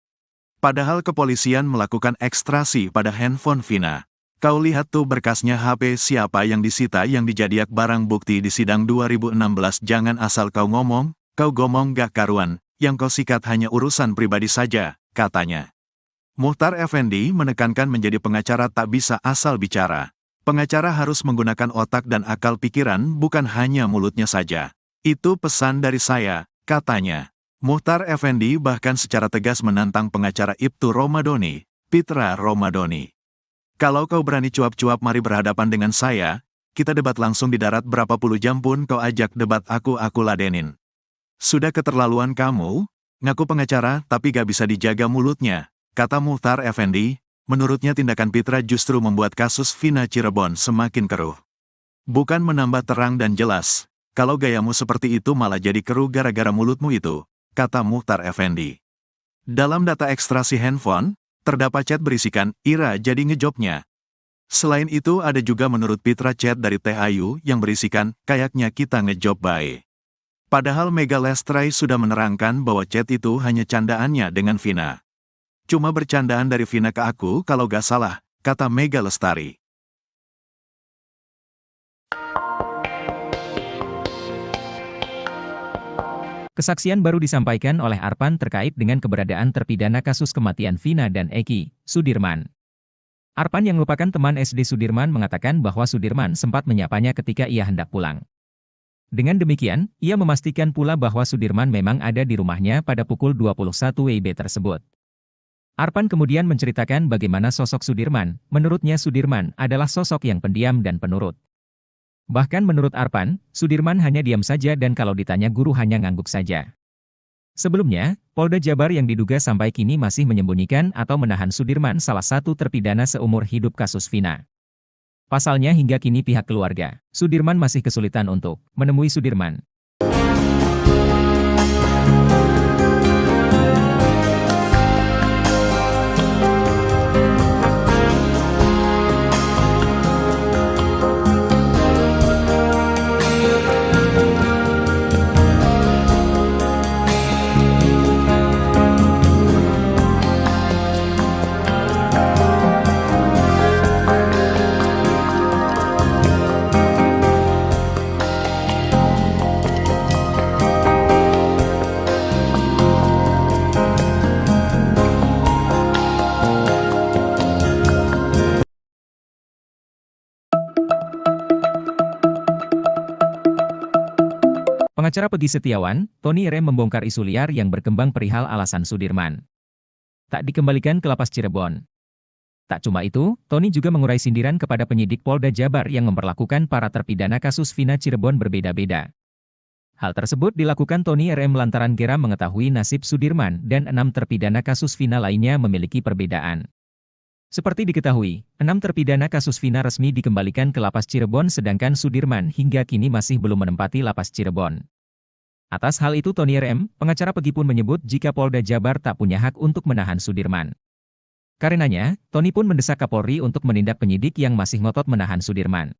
Padahal kepolisian melakukan ekstrasi pada handphone Vina. Kau lihat tuh berkasnya, HP siapa yang disita, yang dijadiak barang bukti di sidang 2016. Jangan asal kau ngomong gak karuan, yang kau sikat hanya urusan pribadi saja, katanya. Muchtar Effendi menekankan menjadi pengacara tak bisa asal bicara. Pengacara harus menggunakan otak dan akal pikiran, bukan hanya mulutnya saja. Itu pesan dari saya, katanya. Muchtar Effendi bahkan secara tegas menantang pengacara Ibtu Romadhoni, Pitra Romadhoni. Kalau kau berani cuap-cuap, mari berhadapan dengan saya, kita debat langsung di darat, berapa puluh jam pun kau ajak debat aku ladenin. Sudah keterlaluan kamu, ngaku pengacara tapi gak bisa dijaga mulutnya, kata Muchtar Effendi. Menurutnya tindakan Pitra justru membuat kasus Vina Cirebon semakin keruh. Bukan menambah terang dan jelas, kalau gayamu seperti itu malah jadi keruh gara-gara mulutmu itu, kata Muchtar Effendi. Dalam data ekstrasi handphone, terdapat chat berisikan, Ira jadi ngejobnya. Selain itu ada juga menurut Pitra chat dari Teh Ayu yang berisikan, kayaknya kita ngejob bae. Padahal Mega Lestari sudah menerangkan bahwa chat itu hanya candaannya dengan Vina. Cuma bercandaan dari Vina ke aku kalau gak salah, kata Mega Lestari. Kesaksian baru disampaikan oleh Arpan terkait dengan keberadaan terpidana kasus kematian Vina dan Eki, Sudirman. Arpan yang merupakan teman SD Sudirman mengatakan bahwa Sudirman sempat menyapanya ketika ia hendak pulang. Dengan demikian, ia memastikan pula bahwa Sudirman memang ada di rumahnya pada pukul 21 WIB tersebut. Arpan kemudian menceritakan bagaimana sosok Sudirman. Menurutnya Sudirman adalah sosok yang pendiam dan penurut. Bahkan menurut Arpan, Sudirman hanya diam saja dan kalau ditanya guru hanya ngangguk saja. Sebelumnya, Polda Jabar yang diduga sampai kini masih menyembunyikan atau menahan Sudirman, salah satu terpidana seumur hidup kasus Vina. Pasalnya hingga kini pihak keluarga Sudirman masih kesulitan untuk menemui Sudirman. Pengacara Peggy Setiawan, Tony Rem membongkar isu liar yang berkembang perihal alasan Sudirman tak dikembalikan ke lapas Cirebon. Tak cuma itu, Tony juga mengurai sindiran kepada penyidik Polda Jabar yang memperlakukan para terpidana kasus Vina Cirebon berbeda-beda. Hal tersebut dilakukan Tony RM lantaran geram mengetahui nasib Sudirman dan 6 terpidana kasus Vina lainnya memiliki perbedaan. Seperti diketahui, 6 terpidana kasus Vina resmi dikembalikan ke Lapas Cirebon sedangkan Sudirman hingga kini masih belum menempati Lapas Cirebon. Atas hal itu Tony RM, pengacara Pegi pun menyebut jika Polda Jabar tak punya hak untuk menahan Sudirman. Karenanya, Tony pun mendesak Kapolri untuk menindak penyidik yang masih ngotot menahan Sudirman.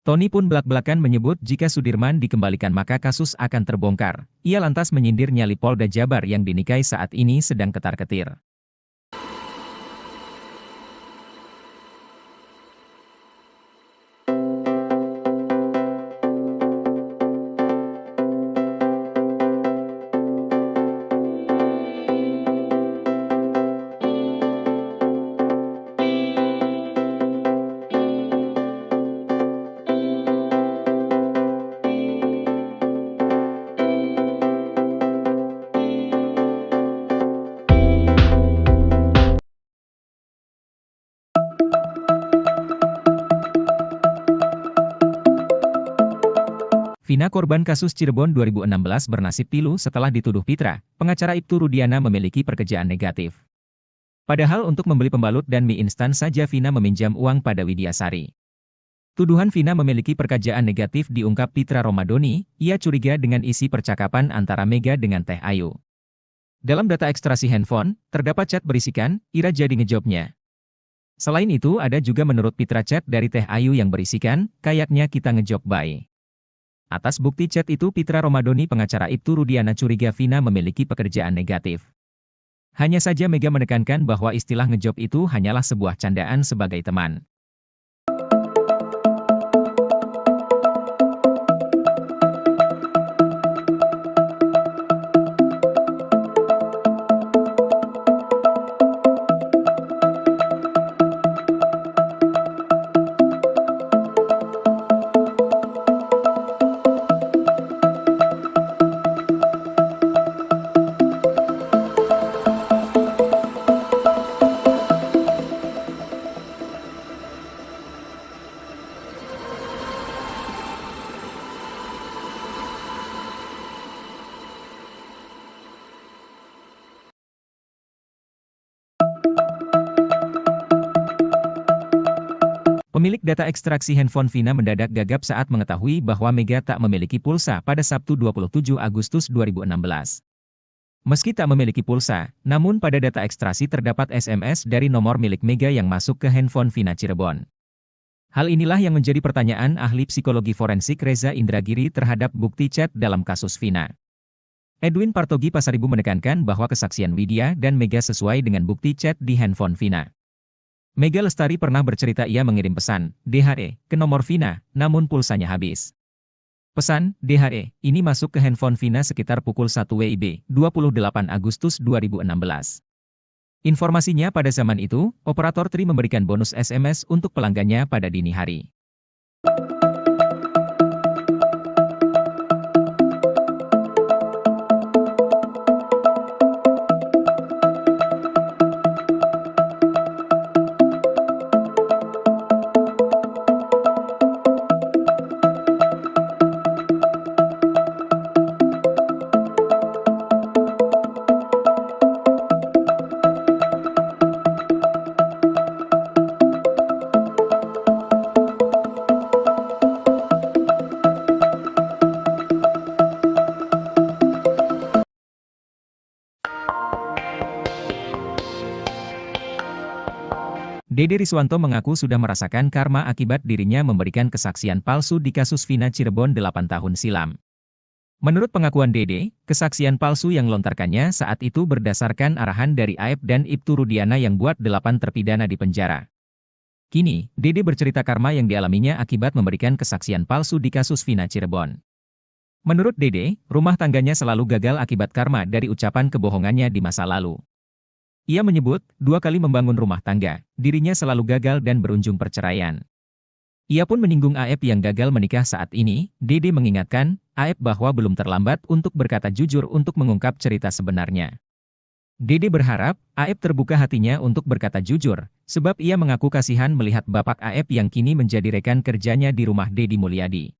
Tony pun belak-belakan menyebut jika Sudirman dikembalikan maka kasus akan terbongkar. Ia lantas menyindir nyali Polda Jabar yang dinikahi saat ini sedang ketar-ketir. Vina korban kasus Cirebon 2016 bernasib pilu setelah dituduh Pitra, pengacara Ibtu Rudiana memiliki pekerjaan negatif. Padahal untuk membeli pembalut dan mie instan saja Vina meminjam uang pada Widyasari. Tuduhan Vina memiliki pekerjaan negatif diungkap Pitra Romadoni, ia curiga dengan isi percakapan antara Mega dengan Teh Ayu. Dalam data ekstraksi handphone, terdapat chat berisikan, Ira jadi ngejobnya. Selain itu ada juga menurut Pitra chat dari Teh Ayu yang berisikan, kayaknya kita ngejob bye. Atas bukti chat itu Pitra Romadoni pengacara Ibtu Rudiana curiga Vina memiliki pekerjaan negatif. Hanya saja Mega menekankan bahwa istilah ngejob itu hanyalah sebuah candaan sebagai teman. Pemilik data ekstraksi handphone Vina mendadak gagap saat mengetahui bahwa Mega tak memiliki pulsa pada Sabtu 27 Agustus 2016. Meski tak memiliki pulsa, namun pada data ekstraksi terdapat SMS dari nomor milik Mega yang masuk ke handphone Vina Cirebon. Hal inilah yang menjadi pertanyaan ahli psikologi forensik Reza Indragiri terhadap bukti chat dalam kasus Vina. Edwin Partogi Pasaribu menekankan bahwa kesaksian Widya dan Mega sesuai dengan bukti chat di handphone Vina. Mega Lestari pernah bercerita ia mengirim pesan, DHE, ke nomor Vina, namun pulsanya habis. Pesan, DHE, ini masuk ke handphone Vina sekitar pukul 1 WIB, 28 Agustus 2016. Informasinya pada zaman itu, operator Tri memberikan bonus SMS untuk pelanggannya pada dini hari. Dede Riswanto mengaku sudah merasakan karma akibat dirinya memberikan kesaksian palsu di kasus Vina Cirebon 8 tahun silam. Menurut pengakuan Dede, kesaksian palsu yang lontarkannya saat itu berdasarkan arahan dari Aep dan Ibtu Rudiana yang buat 8 terpidana di penjara. Kini, Dede bercerita karma yang dialaminya akibat memberikan kesaksian palsu di kasus Vina Cirebon. Menurut Dede, rumah tangganya selalu gagal akibat karma dari ucapan kebohongannya di masa lalu. Ia menyebut, 2 kali membangun rumah tangga, dirinya selalu gagal dan berujung perceraian. Ia pun menyinggung Aep yang gagal menikah saat ini. Dede mengingatkan, Aep bahwa belum terlambat untuk berkata jujur untuk mengungkap cerita sebenarnya. Dede berharap, Aep terbuka hatinya untuk berkata jujur, sebab ia mengaku kasihan melihat bapak Aep yang kini menjadi rekan kerjanya di rumah Deddy Mulyadi.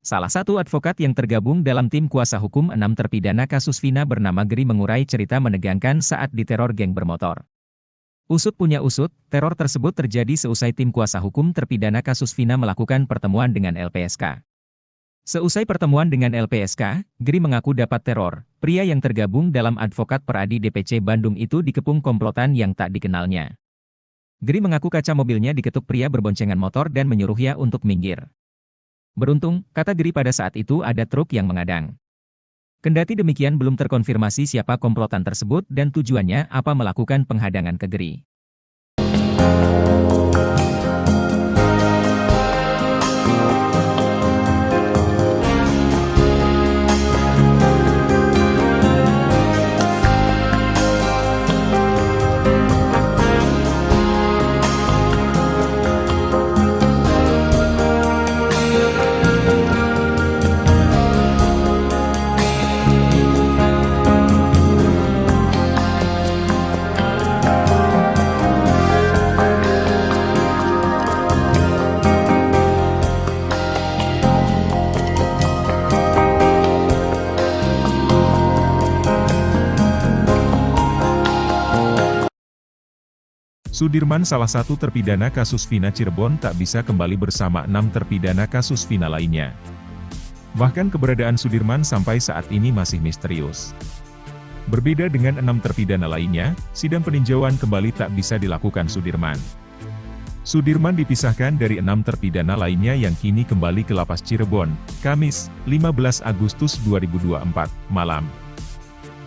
Salah satu advokat yang tergabung dalam tim kuasa hukum 6 terpidana kasus Vina bernama Gri mengurai cerita menegangkan saat diteror geng bermotor. Usut punya usut, teror tersebut terjadi seusai tim kuasa hukum terpidana kasus Vina melakukan pertemuan dengan LPSK. Seusai pertemuan dengan LPSK, Gri mengaku dapat teror. Pria yang tergabung dalam advokat Peradi DPC Bandung itu dikepung komplotan yang tak dikenalnya. Gri mengaku kaca mobilnya diketuk pria berboncengan motor dan menyuruhnya untuk minggir. Beruntung, kata Gri pada saat itu ada truk yang mengadang. Kendati demikian belum terkonfirmasi siapa komplotan tersebut dan tujuannya apa melakukan penghadangan ke Gri. Sudirman salah satu terpidana kasus Vina Cirebon tak bisa kembali bersama 6 terpidana kasus Vina lainnya. Bahkan keberadaan Sudirman sampai saat ini masih misterius. Berbeda dengan 6 terpidana lainnya, sidang peninjauan kembali tak bisa dilakukan Sudirman. Sudirman dipisahkan dari 6 terpidana lainnya yang kini kembali ke Lapas Cirebon, Kamis, 15 Agustus 2024, malam.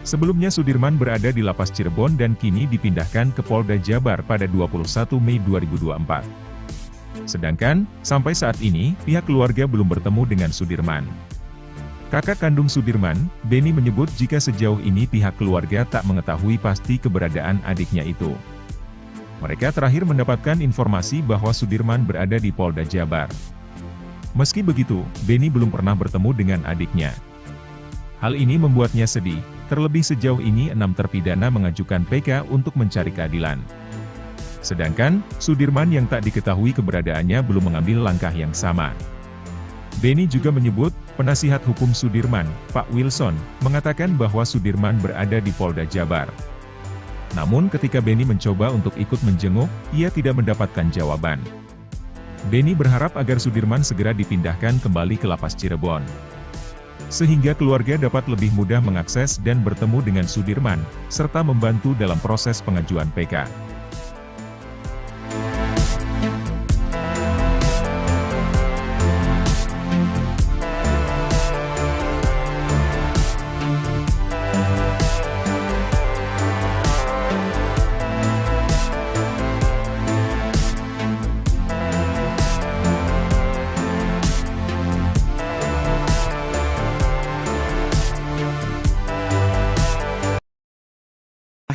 Sebelumnya Sudirman berada di Lapas Cirebon dan kini dipindahkan ke Polda Jabar pada 21 Mei 2024. Sedangkan, sampai saat ini, pihak keluarga belum bertemu dengan Sudirman. Kakak kandung Sudirman, Beni menyebut jika sejauh ini pihak keluarga tak mengetahui pasti keberadaan adiknya itu. Mereka terakhir mendapatkan informasi bahwa Sudirman berada di Polda Jabar. Meski begitu, Beni belum pernah bertemu dengan adiknya. Hal ini membuatnya sedih, terlebih sejauh ini 6 terpidana mengajukan PK untuk mencari keadilan. Sedangkan, Sudirman yang tak diketahui keberadaannya belum mengambil langkah yang sama. Beni juga menyebut, penasihat hukum Sudirman, Pak Wilson, mengatakan bahwa Sudirman berada di Polda Jabar. Namun ketika Beni mencoba untuk ikut menjenguk, ia tidak mendapatkan jawaban. Beni berharap agar Sudirman segera dipindahkan kembali ke Lapas Cirebon, sehingga keluarga dapat lebih mudah mengakses dan bertemu dengan Sudirman, serta membantu dalam proses pengajuan PK.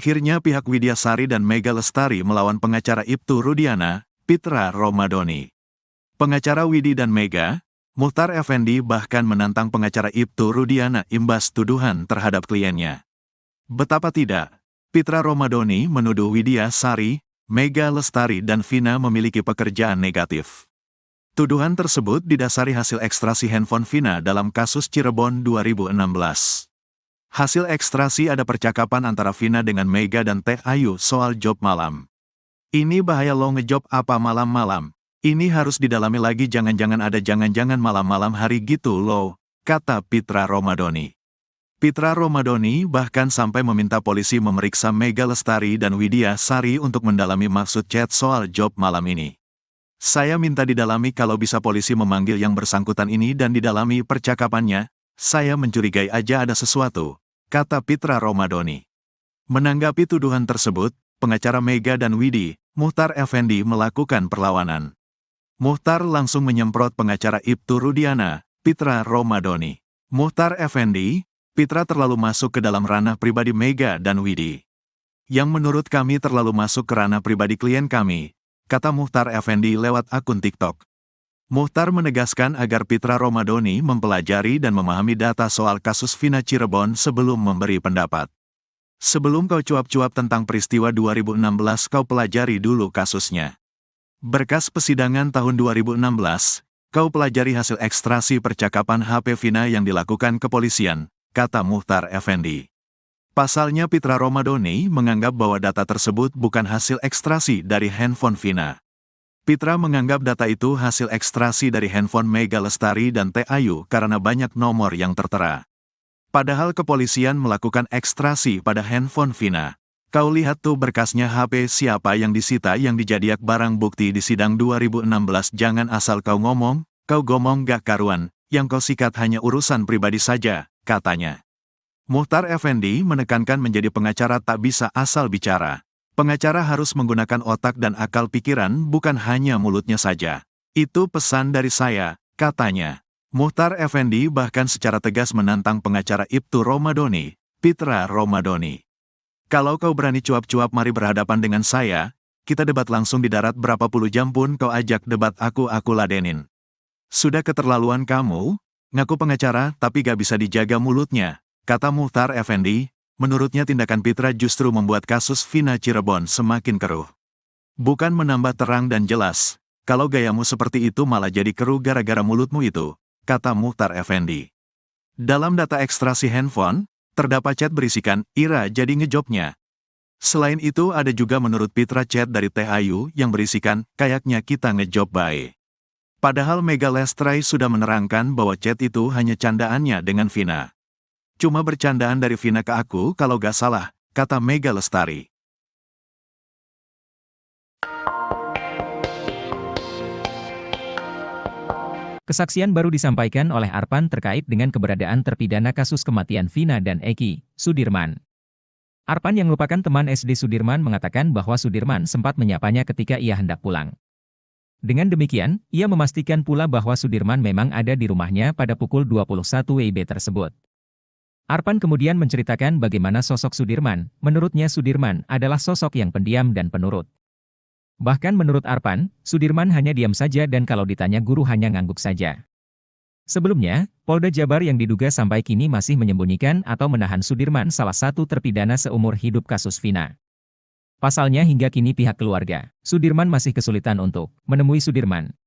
Akhirnya pihak Widya Sari dan Mega Lestari melawan pengacara Ibtu Rudiana, Pitra Romadoni. Pengacara Widi dan Mega, Muhtar Effendi bahkan menantang pengacara Ibtu Rudiana imbas tuduhan terhadap kliennya. Betapa tidak, Pitra Romadoni menuduh Widya Sari, Mega Lestari dan Vina memiliki pekerjaan negatif. Tuduhan tersebut didasari hasil ekstrasi handphone Vina dalam kasus Cirebon 2016. Hasil ekstrasi ada percakapan antara Vina dengan Mega dan Teh Ayu soal job malam. Ini bahaya lo ngejob apa malam-malam. Ini harus didalami lagi, jangan-jangan ada jangan-jangan malam-malam hari gitu lo, kata Pitra Romadoni. Pitra Romadoni bahkan sampai meminta polisi memeriksa Mega Lestari dan Widya Sari untuk mendalami maksud chat soal job malam ini. Saya minta didalami, kalau bisa polisi memanggil yang bersangkutan ini dan didalami percakapannya, saya mencurigai aja ada sesuatu, kata Pitra Romadoni. Menanggapi tuduhan tersebut, pengacara Mega dan Widi, Muchtar Effendi melakukan perlawanan. Muchtar langsung menyemprot pengacara Ibtu Rudiana, Pitra Romadhoni. Muchtar Effendi, Pitra terlalu masuk ke dalam ranah pribadi Mega dan Widi. Yang menurut kami terlalu masuk ke ranah pribadi klien kami, kata Muchtar Effendi lewat akun TikTok. Muchtar menegaskan agar Pitra Romadhoni mempelajari dan memahami data soal kasus Vina Cirebon sebelum memberi pendapat. Sebelum kau cuap-cuap tentang peristiwa 2016, kau pelajari dulu kasusnya. Berkas persidangan tahun 2016, kau pelajari hasil ekstraksi percakapan HP Vina yang dilakukan kepolisian, kata Muchtar Effendi. Pasalnya Pitra Romadhoni menganggap bahwa data tersebut bukan hasil ekstraksi dari handphone Vina. Pitra menganggap data itu hasil ekstraksi dari handphone Mega Lestari dan Teh Ayu karena banyak nomor yang tertera. Padahal kepolisian melakukan ekstraksi pada handphone Vina. Kau lihat tuh berkasnya HP siapa yang disita yang dijadiak barang bukti di sidang 2016. Jangan asal kau ngomong gak karuan, yang kau sikat hanya urusan pribadi saja, katanya. Muchtar Effendi menekankan menjadi pengacara tak bisa asal bicara. Pengacara harus menggunakan otak dan akal pikiran bukan hanya mulutnya saja. Itu pesan dari saya, katanya. Muchtar Effendi bahkan secara tegas menantang pengacara Ibtu Romadhoni, Pitra Romadhoni. Kalau kau berani cuap-cuap mari berhadapan dengan saya, kita debat langsung di darat berapa puluh jam pun kau ajak debat aku ladenin. Sudah keterlaluan kamu, ngaku pengacara tapi gak bisa dijaga mulutnya, kata Muchtar Effendi. Menurutnya tindakan Pitra justru membuat kasus Vina Cirebon semakin keruh. Bukan menambah terang dan jelas, kalau gayamu seperti itu malah jadi keruh gara-gara mulutmu itu, kata Muchtar Effendi. Dalam data ekstraksi handphone, terdapat chat berisikan, Ira jadi ngejobnya. Selain itu ada juga menurut Pitra chat dari Teh Ayu yang berisikan, kayaknya kita ngejob bae. Padahal Mega Lestari sudah menerangkan bahwa chat itu hanya candaannya dengan Vina. Cuma bercandaan dari Vina ke aku kalau gak salah, kata Mega Lestari. Kesaksian baru disampaikan oleh Arpan terkait dengan keberadaan terpidana kasus kematian Vina dan Eki, Sudirman. Arpan yang merupakan teman SD Sudirman mengatakan bahwa Sudirman sempat menyapanya ketika ia hendak pulang. Dengan demikian, ia memastikan pula bahwa Sudirman memang ada di rumahnya pada pukul 21 WIB tersebut. Arpan kemudian menceritakan bagaimana sosok Sudirman. Menurutnya Sudirman adalah sosok yang pendiam dan penurut. Bahkan menurut Arpan, Sudirman hanya diam saja dan kalau ditanya guru hanya ngangguk saja. Sebelumnya, Polda Jabar yang diduga sampai kini masih menyembunyikan atau menahan Sudirman salah satu terpidana seumur hidup kasus Vina. Pasalnya hingga kini pihak keluarga, Sudirman masih kesulitan untuk menemui Sudirman.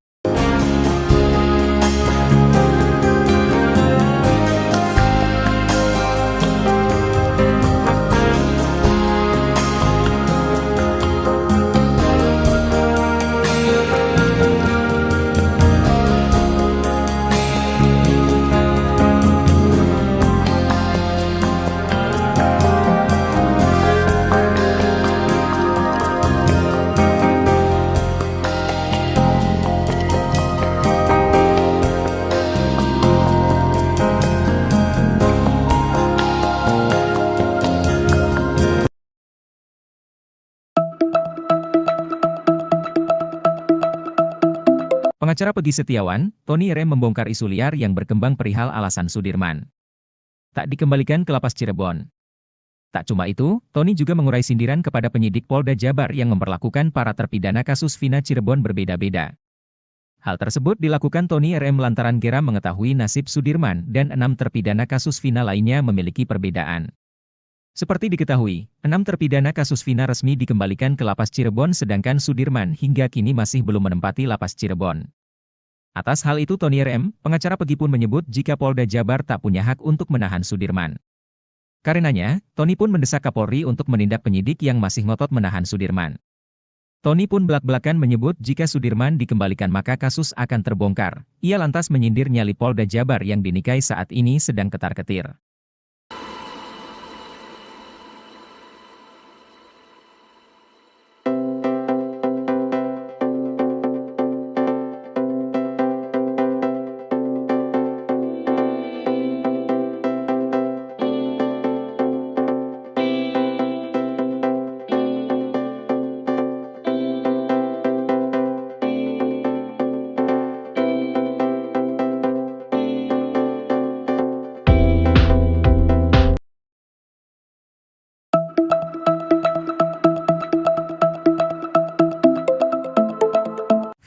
Pengacara Pegi Setiawan, Tony R. membongkar isu liar yang berkembang perihal alasan Sudirman tak dikembalikan ke lapas Cirebon. Tak cuma itu, Tony juga mengurai sindiran kepada penyidik Polda Jabar yang memperlakukan para terpidana kasus Vina Cirebon berbeda-beda. Hal tersebut dilakukan Tony R. lantaran geram mengetahui nasib Sudirman dan 6 terpidana kasus Vina lainnya memiliki perbedaan. Seperti diketahui, 6 terpidana kasus Vina resmi dikembalikan ke lapas Cirebon sedangkan Sudirman hingga kini masih belum menempati lapas Cirebon. Atas hal itu Tony R.M., pengacara Pegi pun menyebut jika Polda Jabar tak punya hak untuk menahan Sudirman. Karenanya, Tony pun mendesak Kapolri untuk menindak penyidik yang masih ngotot menahan Sudirman. Tony pun belak-belakan menyebut jika Sudirman dikembalikan maka kasus akan terbongkar. Ia lantas menyindir nyali Polda Jabar yang dinikahi saat ini sedang ketar-ketir.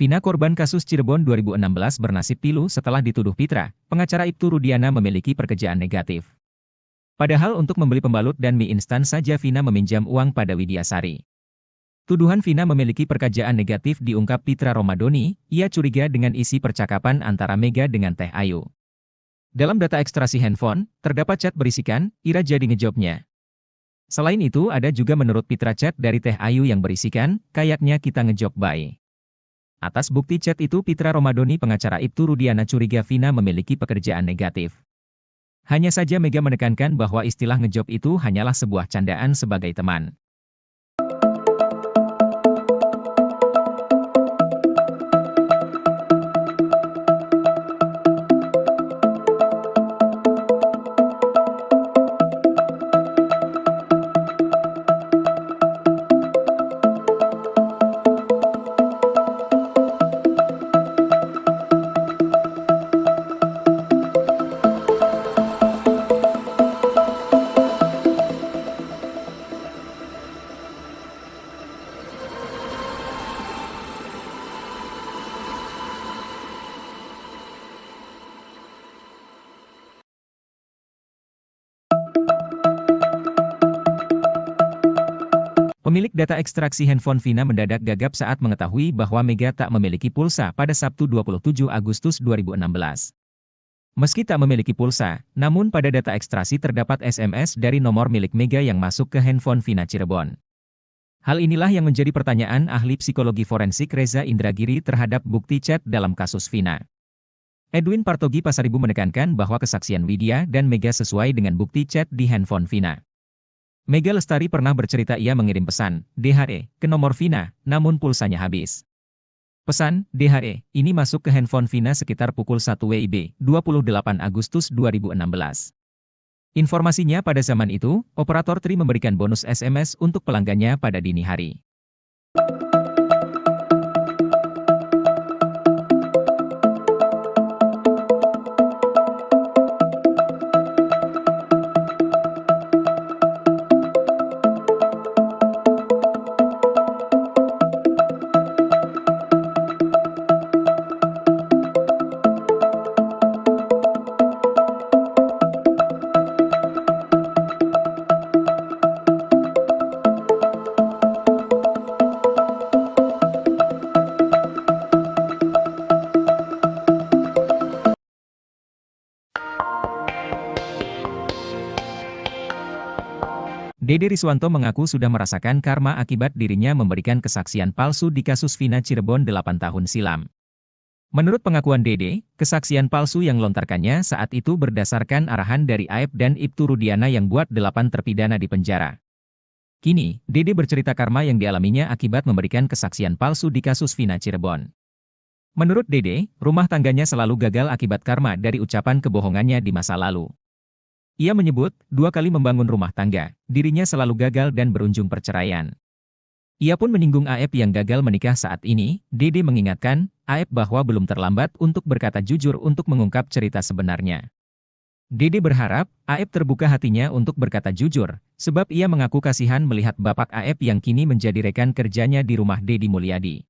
Vina korban kasus Cirebon 2016 bernasib pilu setelah dituduh Pitra, pengacara Ibtu Rudiana memiliki pekerjaan negatif. Padahal untuk membeli pembalut dan mie instan saja Vina meminjam uang pada Widyasari. Tuduhan Vina memiliki pekerjaan negatif diungkap Pitra Romadoni, ia curiga dengan isi percakapan antara Mega dengan Teh Ayu. Dalam data ekstraksi handphone, terdapat chat berisikan, Ira jadi ngejobnya. Selain itu ada juga menurut Pitra chat dari Teh Ayu yang berisikan, kayaknya kita ngejob bye. Atas bukti chat itu Pitra Romadoni pengacara Ibtu Rudiana curiga Vina memiliki pekerjaan negatif. Hanya saja Mega menekankan bahwa istilah ngejob itu hanyalah sebuah candaan sebagai teman. Pemilik data ekstraksi handphone Vina mendadak gagap saat mengetahui bahwa Mega tak memiliki pulsa pada Sabtu 27 Agustus 2016. Meski tak memiliki pulsa, namun pada data ekstraksi terdapat SMS dari nomor milik Mega yang masuk ke handphone Vina Cirebon. Hal inilah yang menjadi pertanyaan ahli psikologi forensik Reza Indragiri terhadap bukti chat dalam kasus Vina. Edwin Partogi Pasaribu menekankan bahwa kesaksian Widya dan Mega sesuai dengan bukti chat di handphone Vina. Mega Lestari pernah bercerita ia mengirim pesan, DHE, ke nomor Vina, namun pulsanya habis. Pesan, DHE, ini masuk ke handphone Vina sekitar pukul 1 WIB, 28 Agustus 2016. Informasinya pada zaman itu, operator Tri memberikan bonus SMS untuk pelanggannya pada dini hari. Dede Riswanto mengaku sudah merasakan karma akibat dirinya memberikan kesaksian palsu di kasus Vina Cirebon 8 tahun silam. Menurut pengakuan Dede, kesaksian palsu yang lontarkannya saat itu berdasarkan arahan dari Aep dan Ibtu Rudiana yang buat 8 terpidana di penjara. Kini, Dede bercerita karma yang dialaminya akibat memberikan kesaksian palsu di kasus Vina Cirebon. Menurut Dede, rumah tangganya selalu gagal akibat karma dari ucapan kebohongannya di masa lalu. Ia menyebut, 2 kali membangun rumah tangga, dirinya selalu gagal dan berujung perceraian. Ia pun menyinggung Aep yang gagal menikah saat ini. Dede mengingatkan, Aep bahwa belum terlambat untuk berkata jujur untuk mengungkap cerita sebenarnya. Dede berharap, Aep terbuka hatinya untuk berkata jujur, sebab ia mengaku kasihan melihat bapak Aep yang kini menjadi rekan kerjanya di rumah Deddy Mulyadi.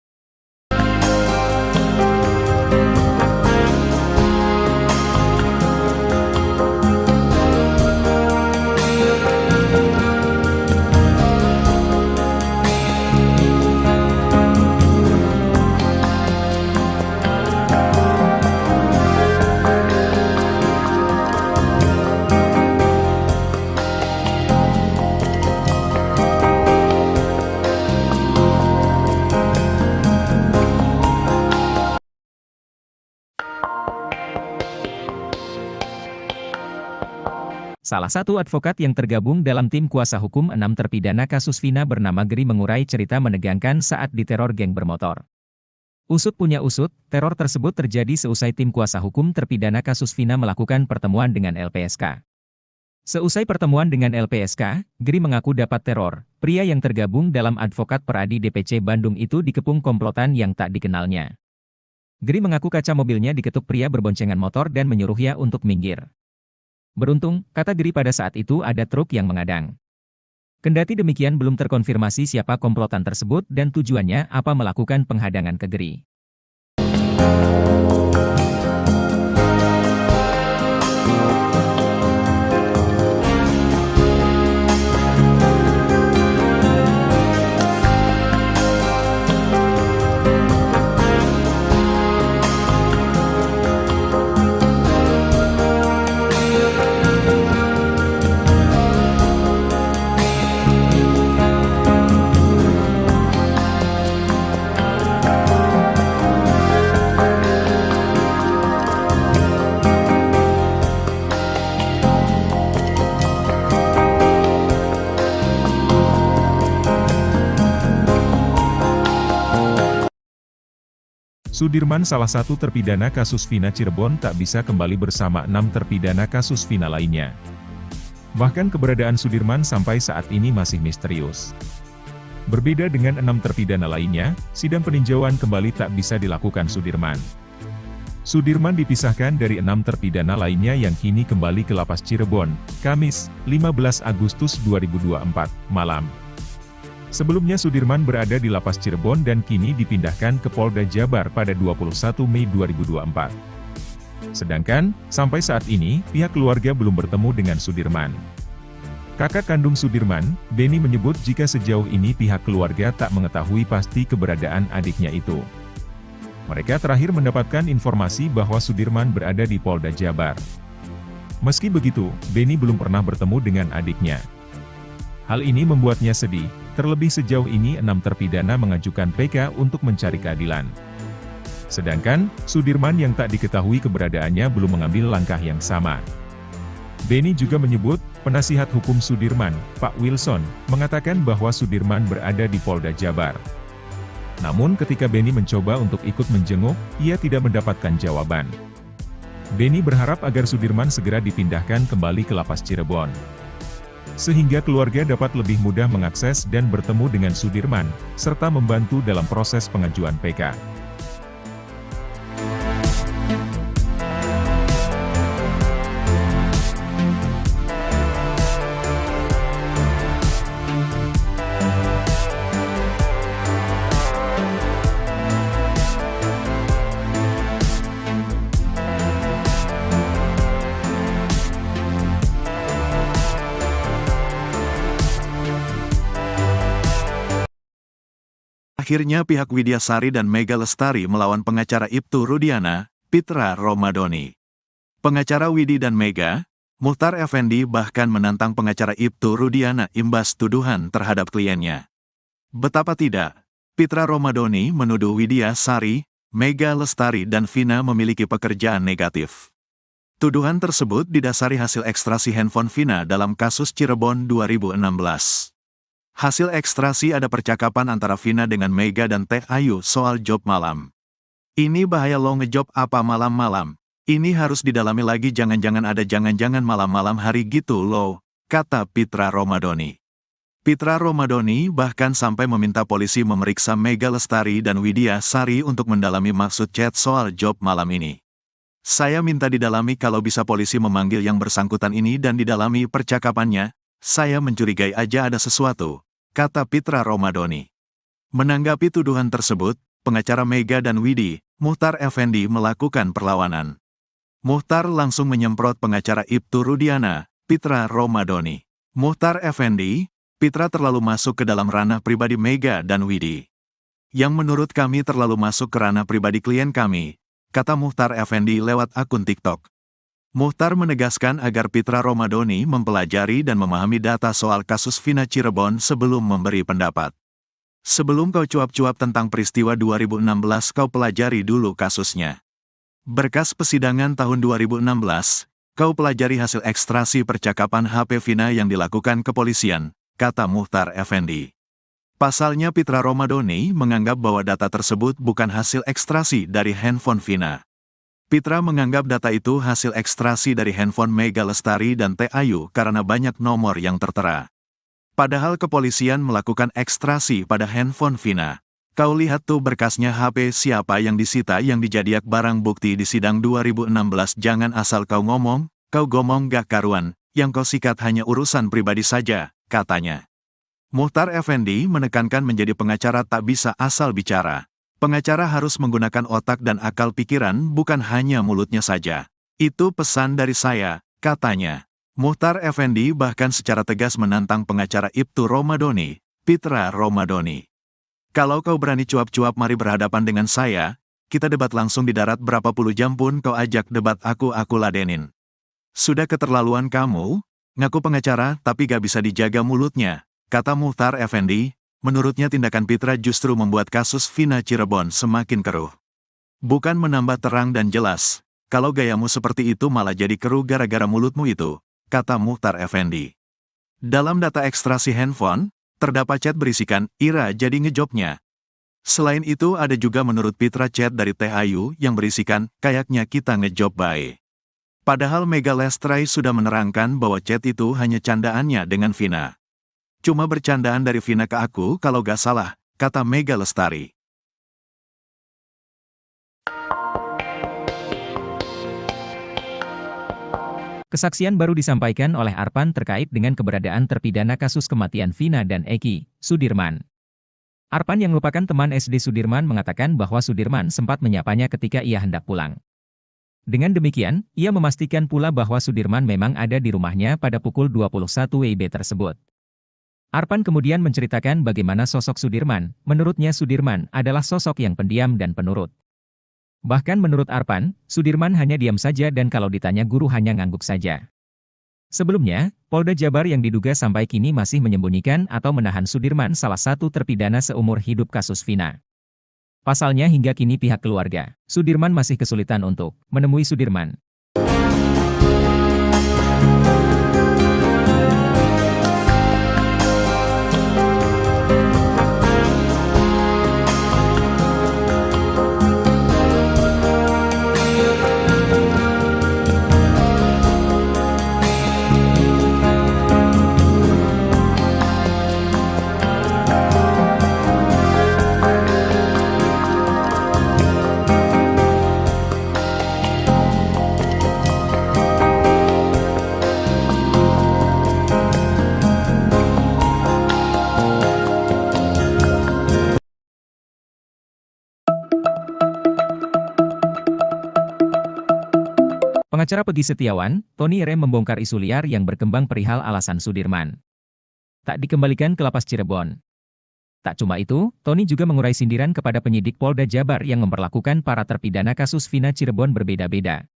Salah satu advokat yang tergabung dalam tim kuasa hukum 6 terpidana kasus Vina bernama Geri mengurai cerita menegangkan saat diteror geng bermotor. Usut punya usut, teror tersebut terjadi seusai tim kuasa hukum terpidana kasus Vina melakukan pertemuan dengan LPSK. Seusai pertemuan dengan LPSK, Geri mengaku dapat teror. Pria yang tergabung dalam Advokat Peradi DPC Bandung itu dikepung komplotan yang tak dikenalnya. Geri mengaku kaca mobilnya diketuk pria berboncengan motor dan menyuruhnya untuk minggir. Beruntung, kata Geri pada saat itu ada truk yang mengadang. Kendati demikian belum terkonfirmasi siapa komplotan tersebut dan tujuannya apa melakukan penghadangan ke Geri. Sudirman, salah satu terpidana kasus Vina Cirebon, tak bisa kembali bersama 6 terpidana kasus Vina lainnya. Bahkan keberadaan Sudirman sampai saat ini masih misterius. Berbeda dengan 6 terpidana lainnya, sidang peninjauan kembali tak bisa dilakukan Sudirman. Sudirman dipisahkan dari 6 terpidana lainnya yang kini kembali ke Lapas Cirebon, Kamis, 15 Agustus 2024, malam. Sebelumnya Sudirman berada di Lapas Cirebon dan kini dipindahkan ke Polda Jabar pada 21 Mei 2024. Sedangkan, sampai saat ini, pihak keluarga belum bertemu dengan Sudirman. Kakak kandung Sudirman, Beni, menyebut jika sejauh ini pihak keluarga tak mengetahui pasti keberadaan adiknya itu. Mereka terakhir mendapatkan informasi bahwa Sudirman berada di Polda Jabar. Meski begitu, Beni belum pernah bertemu dengan adiknya. Hal ini membuatnya sedih. Terlebih sejauh ini 6 terpidana mengajukan PK untuk mencari keadilan. Sedangkan, Sudirman yang tak diketahui keberadaannya belum mengambil langkah yang sama. Beni juga menyebut, penasihat hukum Sudirman, Pak Wilson, mengatakan bahwa Sudirman berada di Polda Jabar. Namun ketika Beni mencoba untuk ikut menjenguk, ia tidak mendapatkan jawaban. Beni berharap agar Sudirman segera dipindahkan kembali ke Lapas Cirebon, sehingga keluarga dapat lebih mudah mengakses dan bertemu dengan Sudirman, serta membantu dalam proses pengajuan PK. Akhirnya pihak Widyasari dan Mega Lestari melawan pengacara Ibtu Rudiana, Pitra Romadhoni. Pengacara Widi dan Mega, Muchtar Effendi bahkan menantang pengacara Ibtu Rudiana imbas tuduhan terhadap kliennya. Betapa tidak, Pitra Romadhoni menuduh Widyasari, Mega Lestari dan Vina memiliki pekerjaan negatif. Tuduhan tersebut didasari hasil ekstrasi handphone Vina dalam kasus Cirebon 2016. Hasil ekstrasi ada percakapan antara Vina dengan Mega dan Teh Ayu soal job malam. Ini bahaya lo, ngejob apa malam-malam. Ini harus didalami lagi, jangan-jangan ada jangan-jangan malam-malam hari gitu lo, kata Pitra Romadhoni. Pitra Romadhoni bahkan sampai meminta polisi memeriksa Mega Lestari dan Widyasari untuk mendalami maksud chat soal job malam ini. Saya minta didalami, kalau bisa polisi memanggil yang bersangkutan ini dan didalami percakapannya. Saya mencurigai aja ada sesuatu, kata Pitra Romadhoni. Menanggapi tuduhan tersebut, pengacara Mega dan Widi, Muchtar Effendi, melakukan perlawanan. Muchtar langsung menyemprot pengacara Ibtu Rudiana, Pitra Romadhoni. Muchtar Effendi, Pitra terlalu masuk ke dalam ranah pribadi Mega dan Widi. Yang menurut kami terlalu masuk ke ranah pribadi klien kami, kata Muchtar Effendi lewat akun TikTok. Muchtar menegaskan agar Pitra Romadhoni mempelajari dan memahami data soal kasus Vina Cirebon sebelum memberi pendapat. Sebelum kau cuap-cuap tentang peristiwa 2016, kau pelajari dulu kasusnya. Berkas persidangan tahun 2016, kau pelajari hasil ekstrasi percakapan HP Vina yang dilakukan kepolisian, kata Muchtar Effendi. Pasalnya Pitra Romadhoni menganggap bahwa data tersebut bukan hasil ekstrasi dari handphone Vina. Pitra menganggap data itu hasil ekstrasi dari handphone Mega Lestari dan Teh Ayu karena banyak nomor yang tertera. Padahal kepolisian melakukan ekstrasi pada handphone Vina. Kau lihat tuh berkasnya, HP siapa yang disita yang dijadiak barang bukti di sidang 2016. Jangan asal kau ngomong gak karuan, yang kau sikat hanya urusan pribadi saja, katanya. Muchtar Effendi menekankan menjadi pengacara tak bisa asal bicara. Pengacara harus menggunakan otak dan akal pikiran, bukan hanya mulutnya saja. Itu pesan dari saya, katanya. Muchtar Effendi bahkan secara tegas menantang pengacara Ibtu Romadhoni, Pitra Romadhoni. Kalau kau berani cuap-cuap, mari berhadapan dengan saya, kita debat langsung di darat, berapa puluh jam pun kau ajak debat aku ladenin. Sudah keterlaluan kamu, ngaku pengacara tapi gak bisa dijaga mulutnya, kata Muchtar Effendi. Menurutnya tindakan Pitra justru membuat kasus Vina Cirebon semakin keruh. Bukan menambah terang dan jelas, kalau gayamu seperti itu malah jadi keruh gara-gara mulutmu itu, kata Muchtar Effendi. Dalam data ekstraksi handphone, terdapat chat berisikan, Ira jadi ngejobnya. Selain itu ada juga menurut Pitra chat dari Teh Ayu yang berisikan, kayaknya kita ngejob bae. Padahal Mega Lestari sudah menerangkan bahwa chat itu hanya candaannya dengan Vina. Cuma bercandaan dari Vina ke aku kalau gak salah, kata Mega Lestari. Kesaksian baru disampaikan oleh Arpan terkait dengan keberadaan terpidana kasus kematian Vina dan Eki, Sudirman. Arpan yang merupakan teman SD Sudirman mengatakan bahwa Sudirman sempat menyapanya ketika ia hendak pulang. Dengan demikian, ia memastikan pula bahwa Sudirman memang ada di rumahnya pada pukul 21 WIB tersebut. Arpan kemudian menceritakan bagaimana sosok Sudirman. Menurutnya Sudirman adalah sosok yang pendiam dan penurut. Bahkan menurut Arpan, Sudirman hanya diam saja dan kalau ditanya guru hanya ngangguk saja. Sebelumnya, Polda Jabar yang diduga sampai kini masih menyembunyikan atau menahan Sudirman, salah satu terpidana seumur hidup kasus Vina. Pasalnya hingga kini pihak keluarga Sudirman masih kesulitan untuk menemui Sudirman. Pengacara Peggy Setiawan, Tony R. membongkar isu liar yang berkembang perihal alasan Sudirman tak dikembalikan ke lapas Cirebon. Tak cuma itu, Tony juga mengurai sindiran kepada penyidik Polda Jabar yang memperlakukan para terpidana kasus Vina Cirebon berbeda-beda.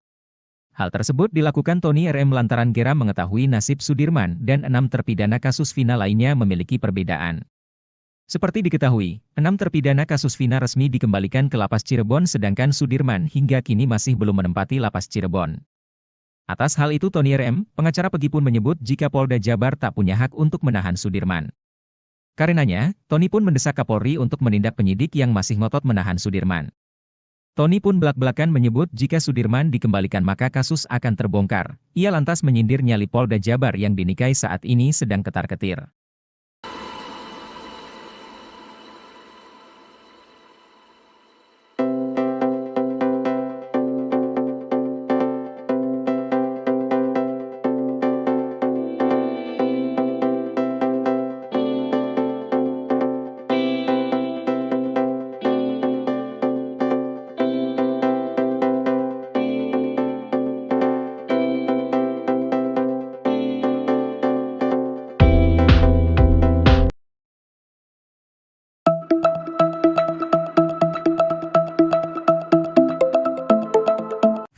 Hal tersebut dilakukan Tony R. lantaran geram mengetahui nasib Sudirman dan 6 terpidana kasus Vina lainnya memiliki perbedaan. Seperti diketahui, 6 terpidana kasus Vina resmi dikembalikan ke lapas Cirebon sedangkan Sudirman hingga kini masih belum menempati lapas Cirebon. Atas hal itu Tony R. pengacara Peggy pun menyebut jika Polda Jabar tak punya hak untuk menahan Sudirman. Karenanya, Tony pun mendesak Kapolri untuk menindak penyidik yang masih ngotot menahan Sudirman. Tony pun belak-belakan menyebut jika Sudirman dikembalikan maka kasus akan terbongkar. Ia lantas menyindir nyali Polda Jabar yang dinikahi saat ini sedang ketar-ketir.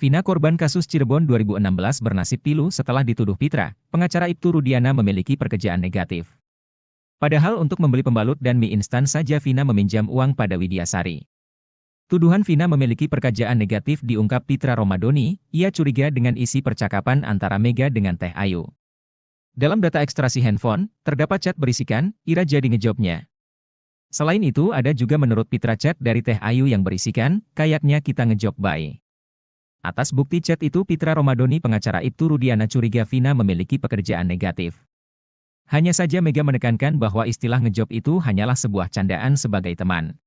Vina korban kasus Cirebon 2016 bernasib pilu setelah dituduh Pitra, pengacara Ibtu Rudiana memiliki pekerjaan negatif. Padahal untuk membeli pembalut dan mie instan saja Vina meminjam uang pada Widyasari. Tuduhan Vina memiliki pekerjaan negatif diungkap Pitra Romadhoni, ia curiga dengan isi percakapan antara Mega dengan Teh Ayu. Dalam data ekstraksi handphone, terdapat chat berisikan, Ira jadi ngejobnya. Selain itu ada juga menurut Pitra chat dari Teh Ayu yang berisikan, kayaknya kita ngejob bae. Atas bukti chat itu Pitra Romadhoni pengacara Ibtu Rudiana curiga Vina memiliki pekerjaan negatif. Hanya saja Mega menekankan bahwa istilah ngejob itu hanyalah sebuah candaan sebagai teman.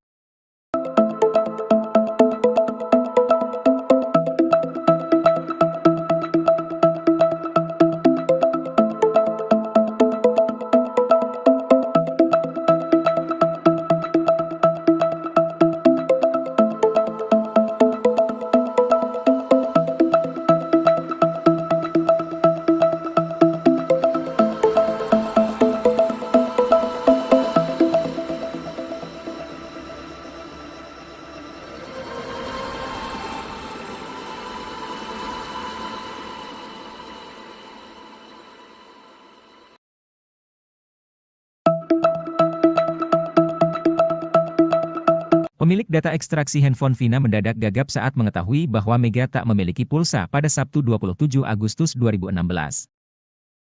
Pemilik data ekstraksi handphone Vina mendadak gagap saat mengetahui bahwa Mega tak memiliki pulsa pada Sabtu 27 Agustus 2016.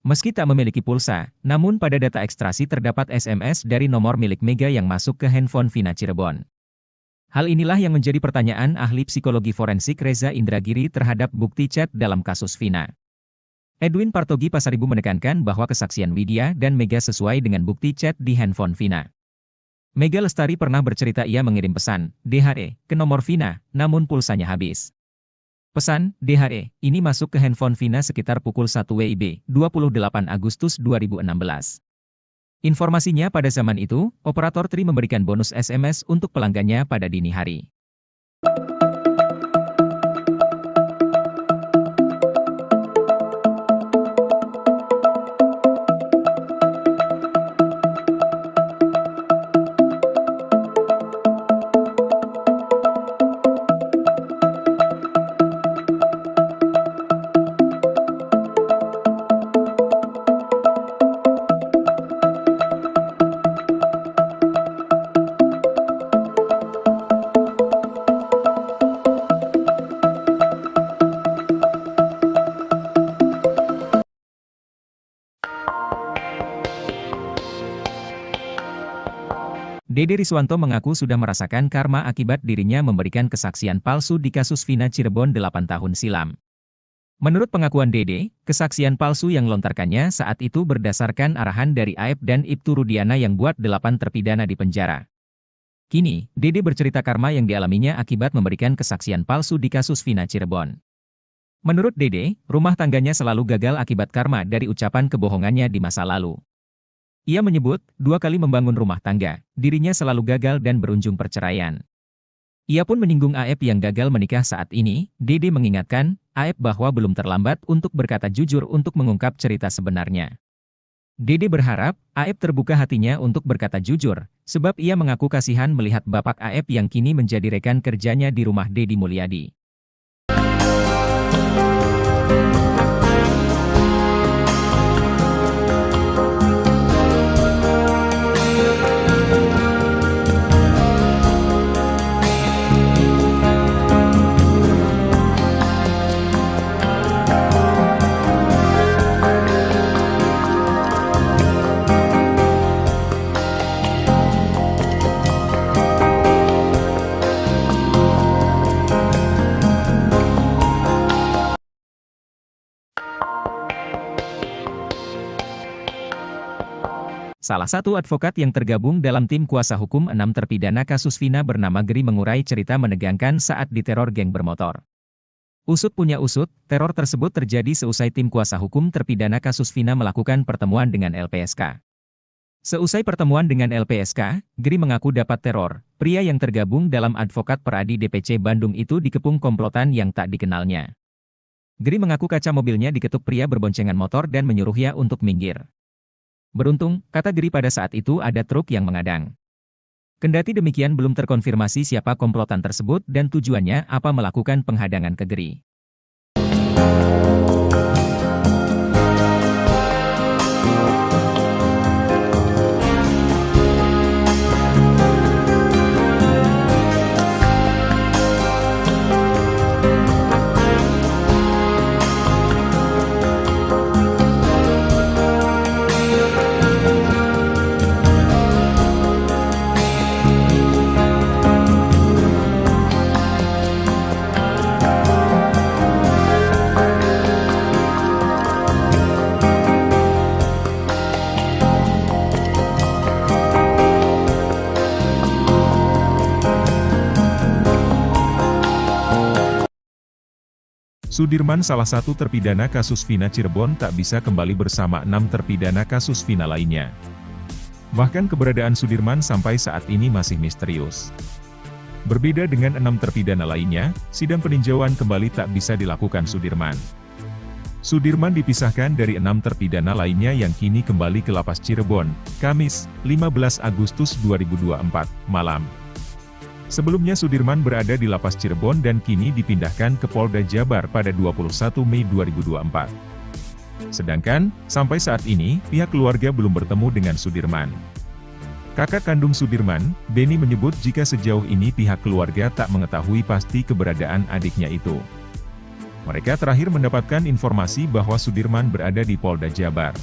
Meski tak memiliki pulsa, namun pada data ekstraksi terdapat SMS dari nomor milik Mega yang masuk ke handphone Vina Cirebon. Hal inilah yang menjadi pertanyaan ahli psikologi forensik Reza Indragiri terhadap bukti chat dalam kasus Vina. Edwin Partogi Pasaribu menekankan bahwa kesaksian Widya dan Mega sesuai dengan bukti chat di handphone Vina. Mega Lestari pernah bercerita ia mengirim pesan, DHE, ke nomor Vina, namun pulsanya habis. Pesan, DHE, ini masuk ke handphone Vina sekitar pukul 1 WIB, 28 Agustus 2016. Informasinya pada zaman itu, operator Tri memberikan bonus SMS untuk pelanggannya pada dini hari. Dede Riswanto mengaku sudah merasakan karma akibat dirinya memberikan kesaksian palsu di kasus Vina Cirebon 8 tahun silam. Menurut pengakuan Dede, kesaksian palsu yang lontarkannya saat itu berdasarkan arahan dari Aep dan Ibtu Rudiana yang buat 8 terpidana di penjara. Kini, Dede bercerita karma yang dialaminya akibat memberikan kesaksian palsu di kasus Vina Cirebon. Menurut Dede, rumah tangganya selalu gagal akibat karma dari ucapan kebohongannya di masa lalu. Ia menyebut, 2 kali membangun rumah tangga, dirinya selalu gagal dan berujung perceraian. Ia pun menyinggung Aep yang gagal menikah saat ini. Dede mengingatkan, Aep bahwa belum terlambat untuk berkata jujur untuk mengungkap cerita sebenarnya. Dede berharap, Aep terbuka hatinya untuk berkata jujur, sebab ia mengaku kasihan melihat bapak Aep yang kini menjadi rekan kerjanya di rumah Deddy Mulyadi. Salah satu advokat yang tergabung dalam tim kuasa hukum 6 terpidana kasus Vina bernama Geri mengurai cerita menegangkan saat diteror geng bermotor. Usut punya usut, teror tersebut terjadi seusai tim kuasa hukum terpidana kasus Vina melakukan pertemuan dengan LPSK. Seusai pertemuan dengan LPSK, Geri mengaku dapat teror. Pria yang tergabung dalam advokat Peradi DPC Bandung itu dikepung komplotan yang tak dikenalnya. Geri mengaku kaca mobilnya diketuk pria berboncengan motor dan menyuruhnya untuk minggir. Beruntung, kata Geri pada saat itu ada truk yang mengadang. Kendati demikian belum terkonfirmasi siapa komplotan tersebut dan tujuannya apa melakukan penghadangan ke Geri. Sudirman salah satu terpidana kasus Vina Cirebon tak bisa kembali bersama 6 terpidana kasus Vina lainnya. Bahkan keberadaan Sudirman sampai saat ini masih misterius. Berbeda dengan 6 terpidana lainnya, sidang peninjauan kembali tak bisa dilakukan Sudirman. Sudirman dipisahkan dari 6 terpidana lainnya yang kini kembali ke Lapas Cirebon, Kamis, 15 Agustus 2024, malam. Sebelumnya Sudirman berada di Lapas Cirebon dan kini dipindahkan ke Polda Jabar pada 21 Mei 2024. Sedangkan, sampai saat ini, pihak keluarga belum bertemu dengan Sudirman. Kakak kandung Sudirman, Beni menyebut jika sejauh ini pihak keluarga tak mengetahui pasti keberadaan adiknya itu. Mereka terakhir mendapatkan informasi bahwa Sudirman berada di Polda Jabar.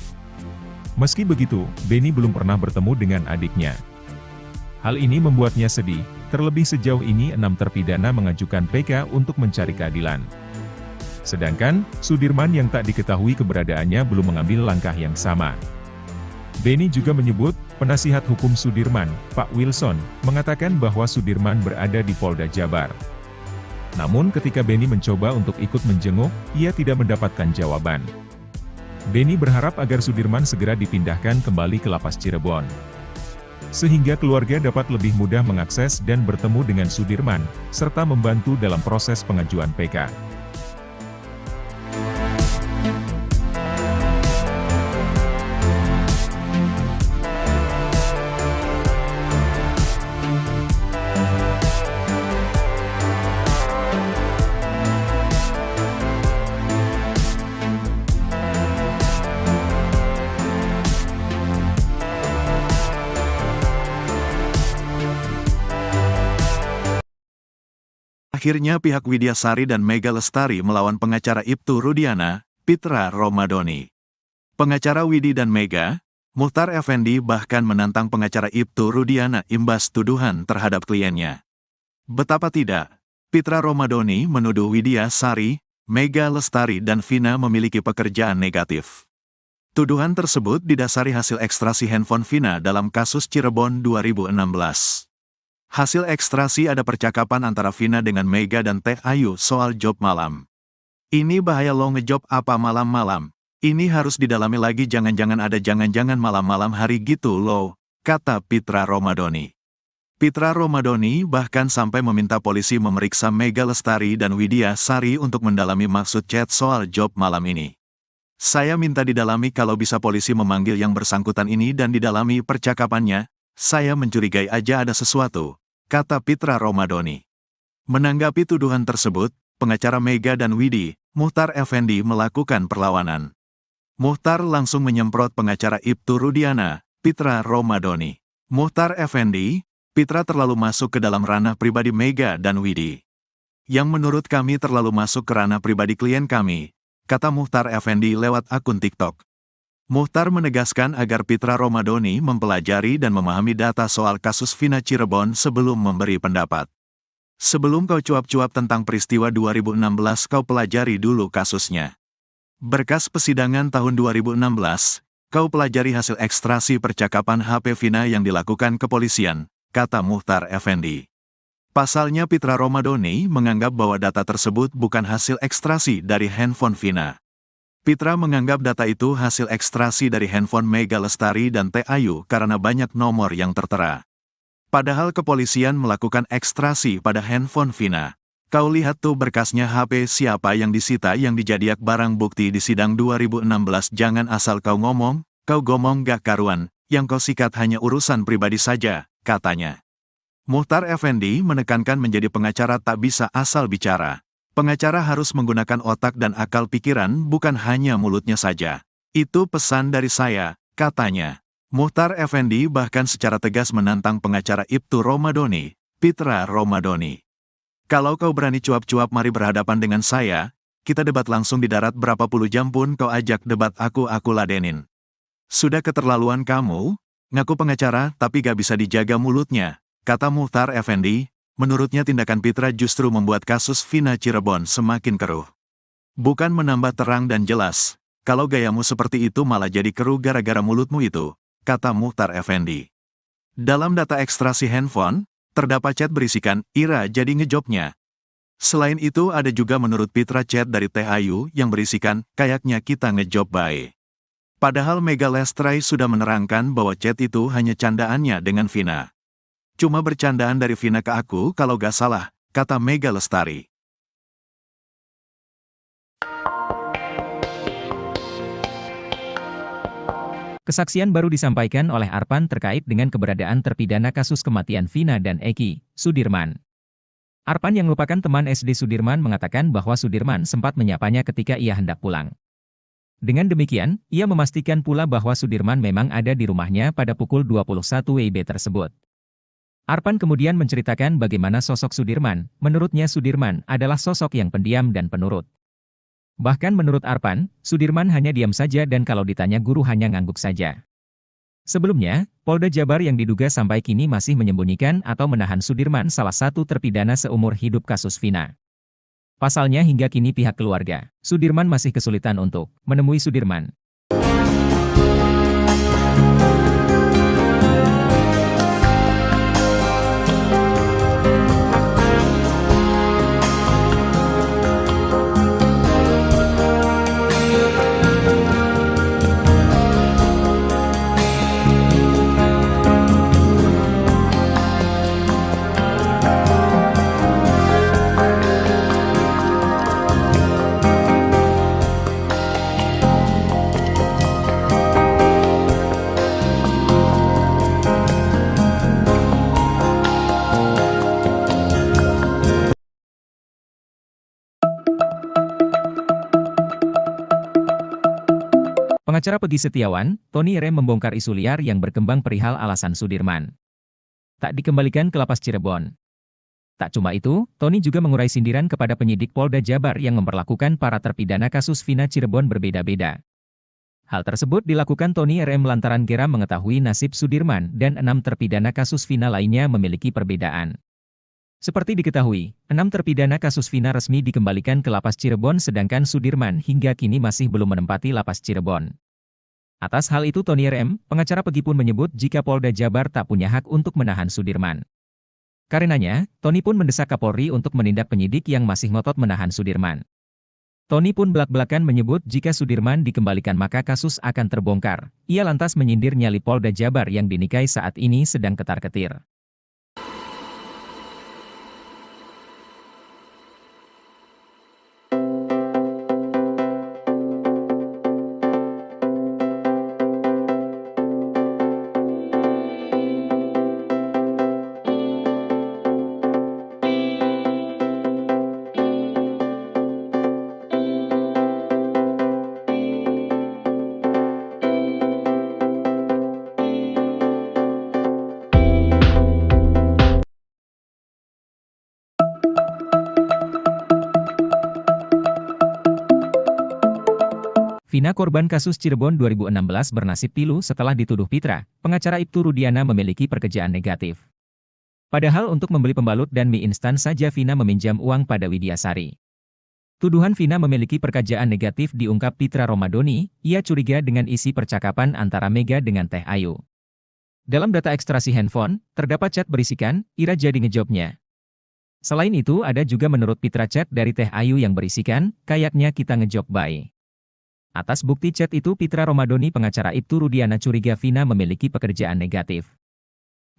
Meski begitu, Beni belum pernah bertemu dengan adiknya. Hal ini membuatnya sedih, terlebih sejauh ini 6 terpidana mengajukan PK untuk mencari keadilan. Sedangkan, Sudirman yang tak diketahui keberadaannya belum mengambil langkah yang sama. Beni juga menyebut, penasihat hukum Sudirman, Pak Wilson, mengatakan bahwa Sudirman berada di Polda Jabar. Namun ketika Beni mencoba untuk ikut menjenguk, ia tidak mendapatkan jawaban. Beni berharap agar Sudirman segera dipindahkan kembali ke Lapas Cirebon, sehingga keluarga dapat lebih mudah mengakses dan bertemu dengan Sudirman, serta membantu dalam proses pengajuan PK. Akhirnya pihak Widya Sari dan Mega Lestari melawan pengacara Ibtu Rudiana, Pitra Romadhoni. Pengacara Widi dan Mega, Muchtar Effendi bahkan menantang pengacara Ibtu Rudiana imbas tuduhan terhadap kliennya. Betapa tidak, Pitra Romadhoni menuduh Widya Sari, Mega Lestari dan Vina memiliki pekerjaan negatif. Tuduhan tersebut didasari hasil ekstrasi handphone Vina dalam kasus Cirebon 2016. Hasil ekstrasi ada percakapan antara Vina dengan Mega dan Teh Ayu soal job malam. Ini bahaya lo ngejob apa malam-malam. Ini harus didalami lagi, jangan-jangan ada jangan-jangan malam-malam hari gitu lo, kata Pitra Romadhoni. Pitra Romadhoni bahkan sampai meminta polisi memeriksa Mega Lestari dan Widya Sari untuk mendalami maksud chat soal job malam ini. Saya minta didalami, kalau bisa polisi memanggil yang bersangkutan ini dan didalami percakapannya. Saya mencurigai aja ada sesuatu, kata Pitra Romadhoni. Menanggapi tuduhan tersebut, pengacara Mega dan Widi, Muchtar Effendi melakukan perlawanan. Muchtar langsung menyemprot pengacara Ibtu Rudiana, Pitra Romadhoni. Muchtar Effendi, Pitra terlalu masuk ke dalam ranah pribadi Mega dan Widi. Yang menurut kami terlalu masuk ke ranah pribadi klien kami, kata Muchtar Effendi lewat akun TikTok. Muchtar menegaskan agar Pitra Romadhoni mempelajari dan memahami data soal kasus Vina Cirebon sebelum memberi pendapat. Sebelum kau cuap-cuap tentang peristiwa 2016, kau pelajari dulu kasusnya. Berkas persidangan tahun 2016, kau pelajari hasil ekstrasi percakapan HP Vina yang dilakukan kepolisian, kata Muchtar Effendi. Pasalnya Pitra Romadhoni menganggap bahwa data tersebut bukan hasil ekstrasi dari handphone Vina. Pitra menganggap data itu hasil ekstrasi dari handphone Mega Lestari dan Teh Ayu karena banyak nomor yang tertera. Padahal kepolisian melakukan ekstrasi pada handphone Vina. Kau lihat tuh berkasnya, HP siapa yang disita yang dijadiak barang bukti di sidang 2016. Jangan asal kau ngomong gak karuan, yang kau sikat hanya urusan pribadi saja, katanya. Muchtar Effendi menekankan menjadi pengacara tak bisa asal bicara. Pengacara harus menggunakan otak dan akal pikiran, bukan hanya mulutnya saja. Itu pesan dari saya, katanya. Muchtar Effendi bahkan secara tegas menantang pengacara Ibtu Romadhoni, Pitra Romadhoni. Kalau kau berani cuap-cuap, mari berhadapan dengan saya, kita debat langsung di darat, berapa puluh jam pun kau ajak debat aku ladenin. Sudah keterlaluan kamu, ngaku pengacara tapi gak bisa dijaga mulutnya, kata Muchtar Effendi. Menurutnya tindakan Pitra justru membuat kasus Vina Cirebon semakin keruh. Bukan menambah terang dan jelas, kalau gayamu seperti itu malah jadi keruh gara-gara mulutmu itu, kata Muchtar Effendi. Dalam data ekstrasi handphone, terdapat chat berisikan, Ira jadi ngejobnya. Selain itu ada juga menurut Pitra chat dari Teh Ayu yang berisikan, kayaknya kita ngejob bae. Padahal Mega Lestari sudah menerangkan bahwa chat itu hanya candaannya dengan Vina. Cuma bercandaan dari Vina ke aku kalau gak salah, kata Mega Lestari. Kesaksian baru disampaikan oleh Arpan terkait dengan keberadaan terpidana kasus kematian Vina dan Eki, Sudirman. Arpan yang merupakan teman SD Sudirman mengatakan bahwa Sudirman sempat menyapanya ketika ia hendak pulang. Dengan demikian, ia memastikan pula bahwa Sudirman memang ada di rumahnya pada pukul 21 WIB tersebut. Arpan kemudian menceritakan bagaimana sosok Sudirman. Menurutnya Sudirman adalah sosok yang pendiam dan penurut. Bahkan menurut Arpan, Sudirman hanya diam saja dan kalau ditanya guru hanya ngangguk saja. Sebelumnya, Polda Jabar yang diduga sampai kini masih menyembunyikan atau menahan Sudirman salah satu terpidana seumur hidup kasus Vina. Pasalnya hingga kini pihak keluarga, Sudirman masih kesulitan untuk menemui Sudirman. Pengacara Peggy Setiawan, Tony R. membongkar isu liar yang berkembang perihal alasan Sudirman tak dikembalikan ke lapas Cirebon. Tak cuma itu, Tony juga mengurai sindiran kepada penyidik Polda Jabar yang memperlakukan para terpidana kasus Vina Cirebon berbeda-beda. Hal tersebut dilakukan Tony R. lantaran geram mengetahui nasib Sudirman dan 6 terpidana kasus Vina lainnya memiliki perbedaan. Seperti diketahui, 6 terpidana kasus Vina resmi dikembalikan ke lapas Cirebon sedangkan Sudirman hingga kini masih belum menempati lapas Cirebon. Atas hal itu Tony R.M., pengacara Peggy pun menyebut jika Polda Jabar tak punya hak untuk menahan Sudirman. Karenanya, Tony pun mendesak Kapolri untuk menindak penyidik yang masih ngotot menahan Sudirman. Tony pun belak-belakan menyebut jika Sudirman dikembalikan maka kasus akan terbongkar. Ia lantas menyindir nyali Polda Jabar yang dinikahi saat ini sedang ketar-ketir. Vina korban kasus Cirebon 2016 bernasib pilu setelah dituduh Pitra, pengacara Ibtu Rudiana memiliki pekerjaan negatif. Padahal untuk membeli pembalut dan mie instan saja Vina meminjam uang pada Widyasari. Tuduhan Vina memiliki pekerjaan negatif diungkap Pitra Romadoni, ia curiga dengan isi percakapan antara Mega dengan Teh Ayu. Dalam data ekstraksi handphone, terdapat chat berisikan, Ira jadi ngejobnya. Selain itu ada juga menurut Pitra chat dari Teh Ayu yang berisikan, kayaknya kita ngejob bye. Atas bukti chat itu Pitra Romadoni pengacara Ibtu Rudiana curiga Vina memiliki pekerjaan negatif.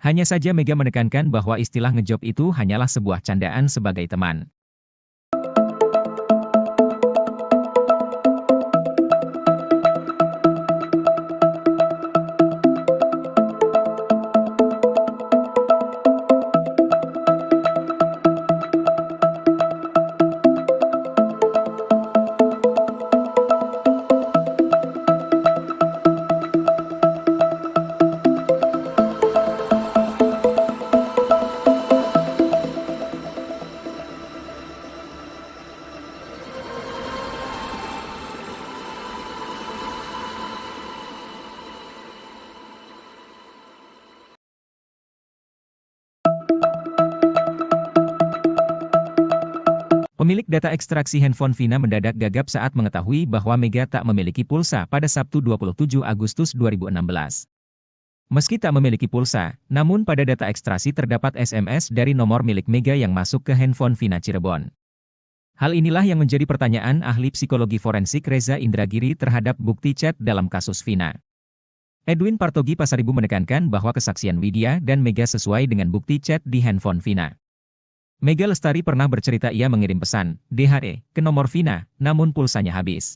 Hanya saja Mega menekankan bahwa istilah ngejob itu hanyalah sebuah candaan sebagai teman. Pemilik data ekstraksi handphone Vina mendadak gagap saat mengetahui bahwa Mega tak memiliki pulsa pada Sabtu 27 Agustus 2016. Meski tak memiliki pulsa, namun pada data ekstraksi terdapat SMS dari nomor milik Mega yang masuk ke handphone Vina Cirebon. Hal inilah yang menjadi pertanyaan ahli psikologi forensik Reza Indragiri terhadap bukti chat dalam kasus Vina. Edwin Partogi Pasaribu menekankan bahwa kesaksian Widya dan Mega sesuai dengan bukti chat di handphone Vina. Mega Lestari pernah bercerita ia mengirim pesan, DHE, ke nomor Vina, namun pulsanya habis.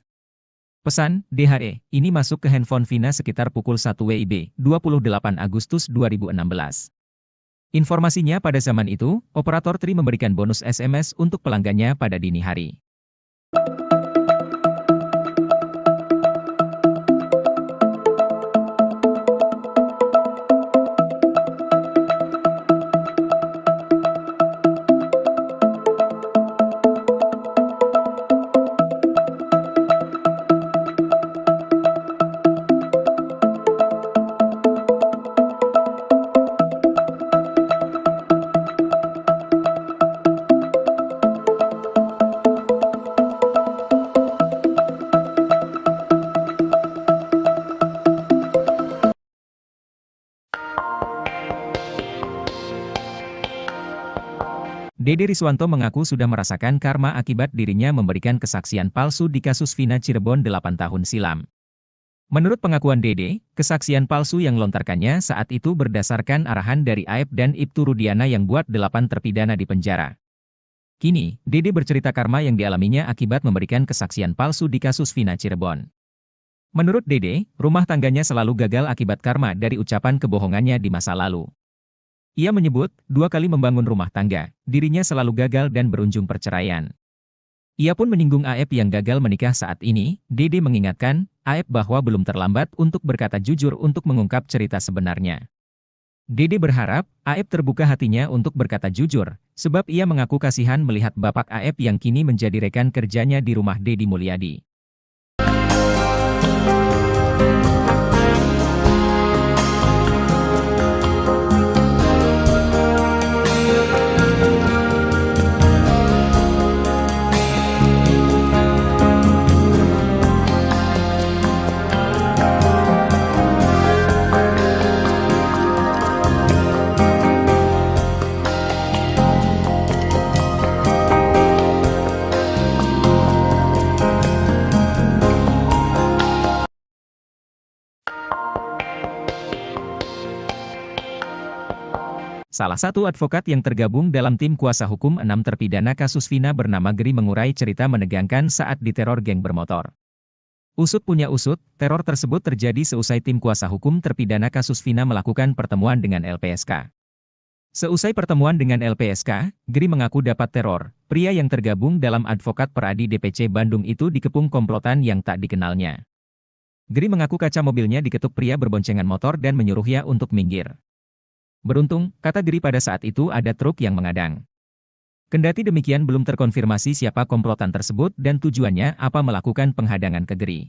Pesan, DHE, ini masuk ke handphone Vina sekitar pukul 1 WIB, 28 Agustus 2016. Informasinya pada zaman itu, operator Tri memberikan bonus SMS untuk pelanggannya pada dini hari. Dede Riswanto mengaku sudah merasakan karma akibat dirinya memberikan kesaksian palsu di kasus Vina Cirebon 8 tahun silam. Menurut pengakuan Dede, kesaksian palsu yang lontarkannya saat itu berdasarkan arahan dari Aep dan Ibtu Rudiana yang buat 8 terpidana di penjara. Kini, Dede bercerita karma yang dialaminya akibat memberikan kesaksian palsu di kasus Vina Cirebon. Menurut Dede, rumah tangganya selalu gagal akibat karma dari ucapan kebohongannya di masa lalu. Ia menyebut, 2 kali membangun rumah tangga, dirinya selalu gagal dan berujung perceraian. Ia pun menyinggung Aep yang gagal menikah saat ini. Dede mengingatkan, Aep bahwa belum terlambat untuk berkata jujur untuk mengungkap cerita sebenarnya. Dede berharap, Aep terbuka hatinya untuk berkata jujur, sebab ia mengaku kasihan melihat bapak Aep yang kini menjadi rekan kerjanya di rumah Deddy Mulyadi. Salah satu advokat yang tergabung dalam tim kuasa hukum 6 terpidana kasus Vina bernama Geri mengurai cerita menegangkan saat diteror geng bermotor. Usut punya usut, teror tersebut terjadi seusai tim kuasa hukum terpidana kasus Vina melakukan pertemuan dengan LPSK. Seusai pertemuan dengan LPSK, Geri mengaku dapat teror. Pria yang tergabung dalam advokat Peradi DPC Bandung itu dikepung komplotan yang tak dikenalnya. Geri mengaku kaca mobilnya diketuk pria berboncengan motor dan menyuruhnya untuk minggir. Beruntung, kata Geri pada saat itu ada truk yang mengadang. Kendati demikian belum terkonfirmasi siapa komplotan tersebut dan tujuannya apa melakukan penghadangan ke Geri.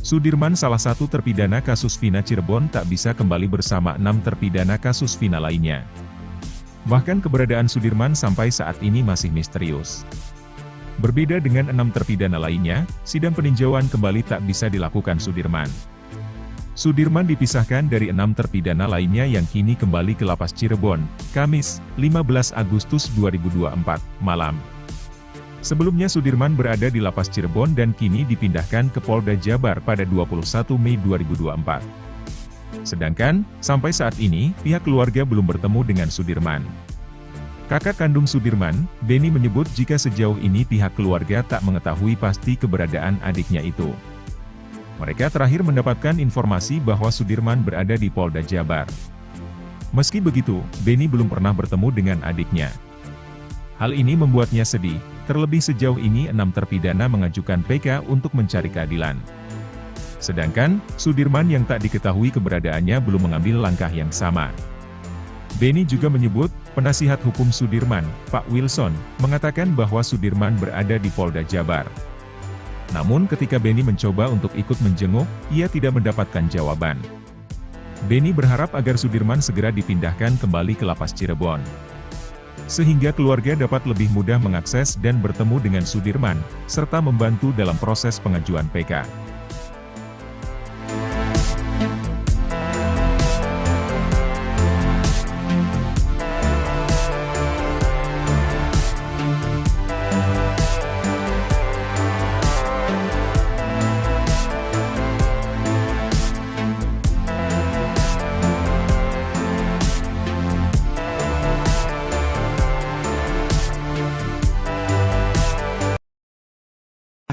Sudirman salah satu terpidana kasus Vina Cirebon tak bisa kembali bersama 6 terpidana kasus Vina lainnya. Bahkan keberadaan Sudirman sampai saat ini masih misterius. Berbeda dengan 6 terpidana lainnya, sidang peninjauan kembali tak bisa dilakukan Sudirman. Sudirman dipisahkan dari 6 terpidana lainnya yang kini kembali ke Lapas Cirebon, Kamis, 15 Agustus 2024, malam. Sebelumnya Sudirman berada di Lapas Cirebon dan kini dipindahkan ke Polda Jabar pada 21 Mei 2024. Sedangkan, sampai saat ini, pihak keluarga belum bertemu dengan Sudirman. Kakak kandung Sudirman, Beni menyebut jika sejauh ini pihak keluarga tak mengetahui pasti keberadaan adiknya itu. Mereka terakhir mendapatkan informasi bahwa Sudirman berada di Polda Jabar. Meski begitu, Beni belum pernah bertemu dengan adiknya. Hal ini membuatnya sedih, terlebih sejauh ini 6 terpidana mengajukan PK untuk mencari keadilan. Sedangkan, Sudirman yang tak diketahui keberadaannya belum mengambil langkah yang sama. Beni juga menyebut, penasihat hukum Sudirman, Pak Wilson, mengatakan bahwa Sudirman berada di Polda Jabar. Namun ketika Beni mencoba untuk ikut menjenguk, ia tidak mendapatkan jawaban. Beni berharap agar Sudirman segera dipindahkan kembali ke Lapas Cirebon, sehingga keluarga dapat lebih mudah mengakses dan bertemu dengan Sudirman, serta membantu dalam proses pengajuan PK.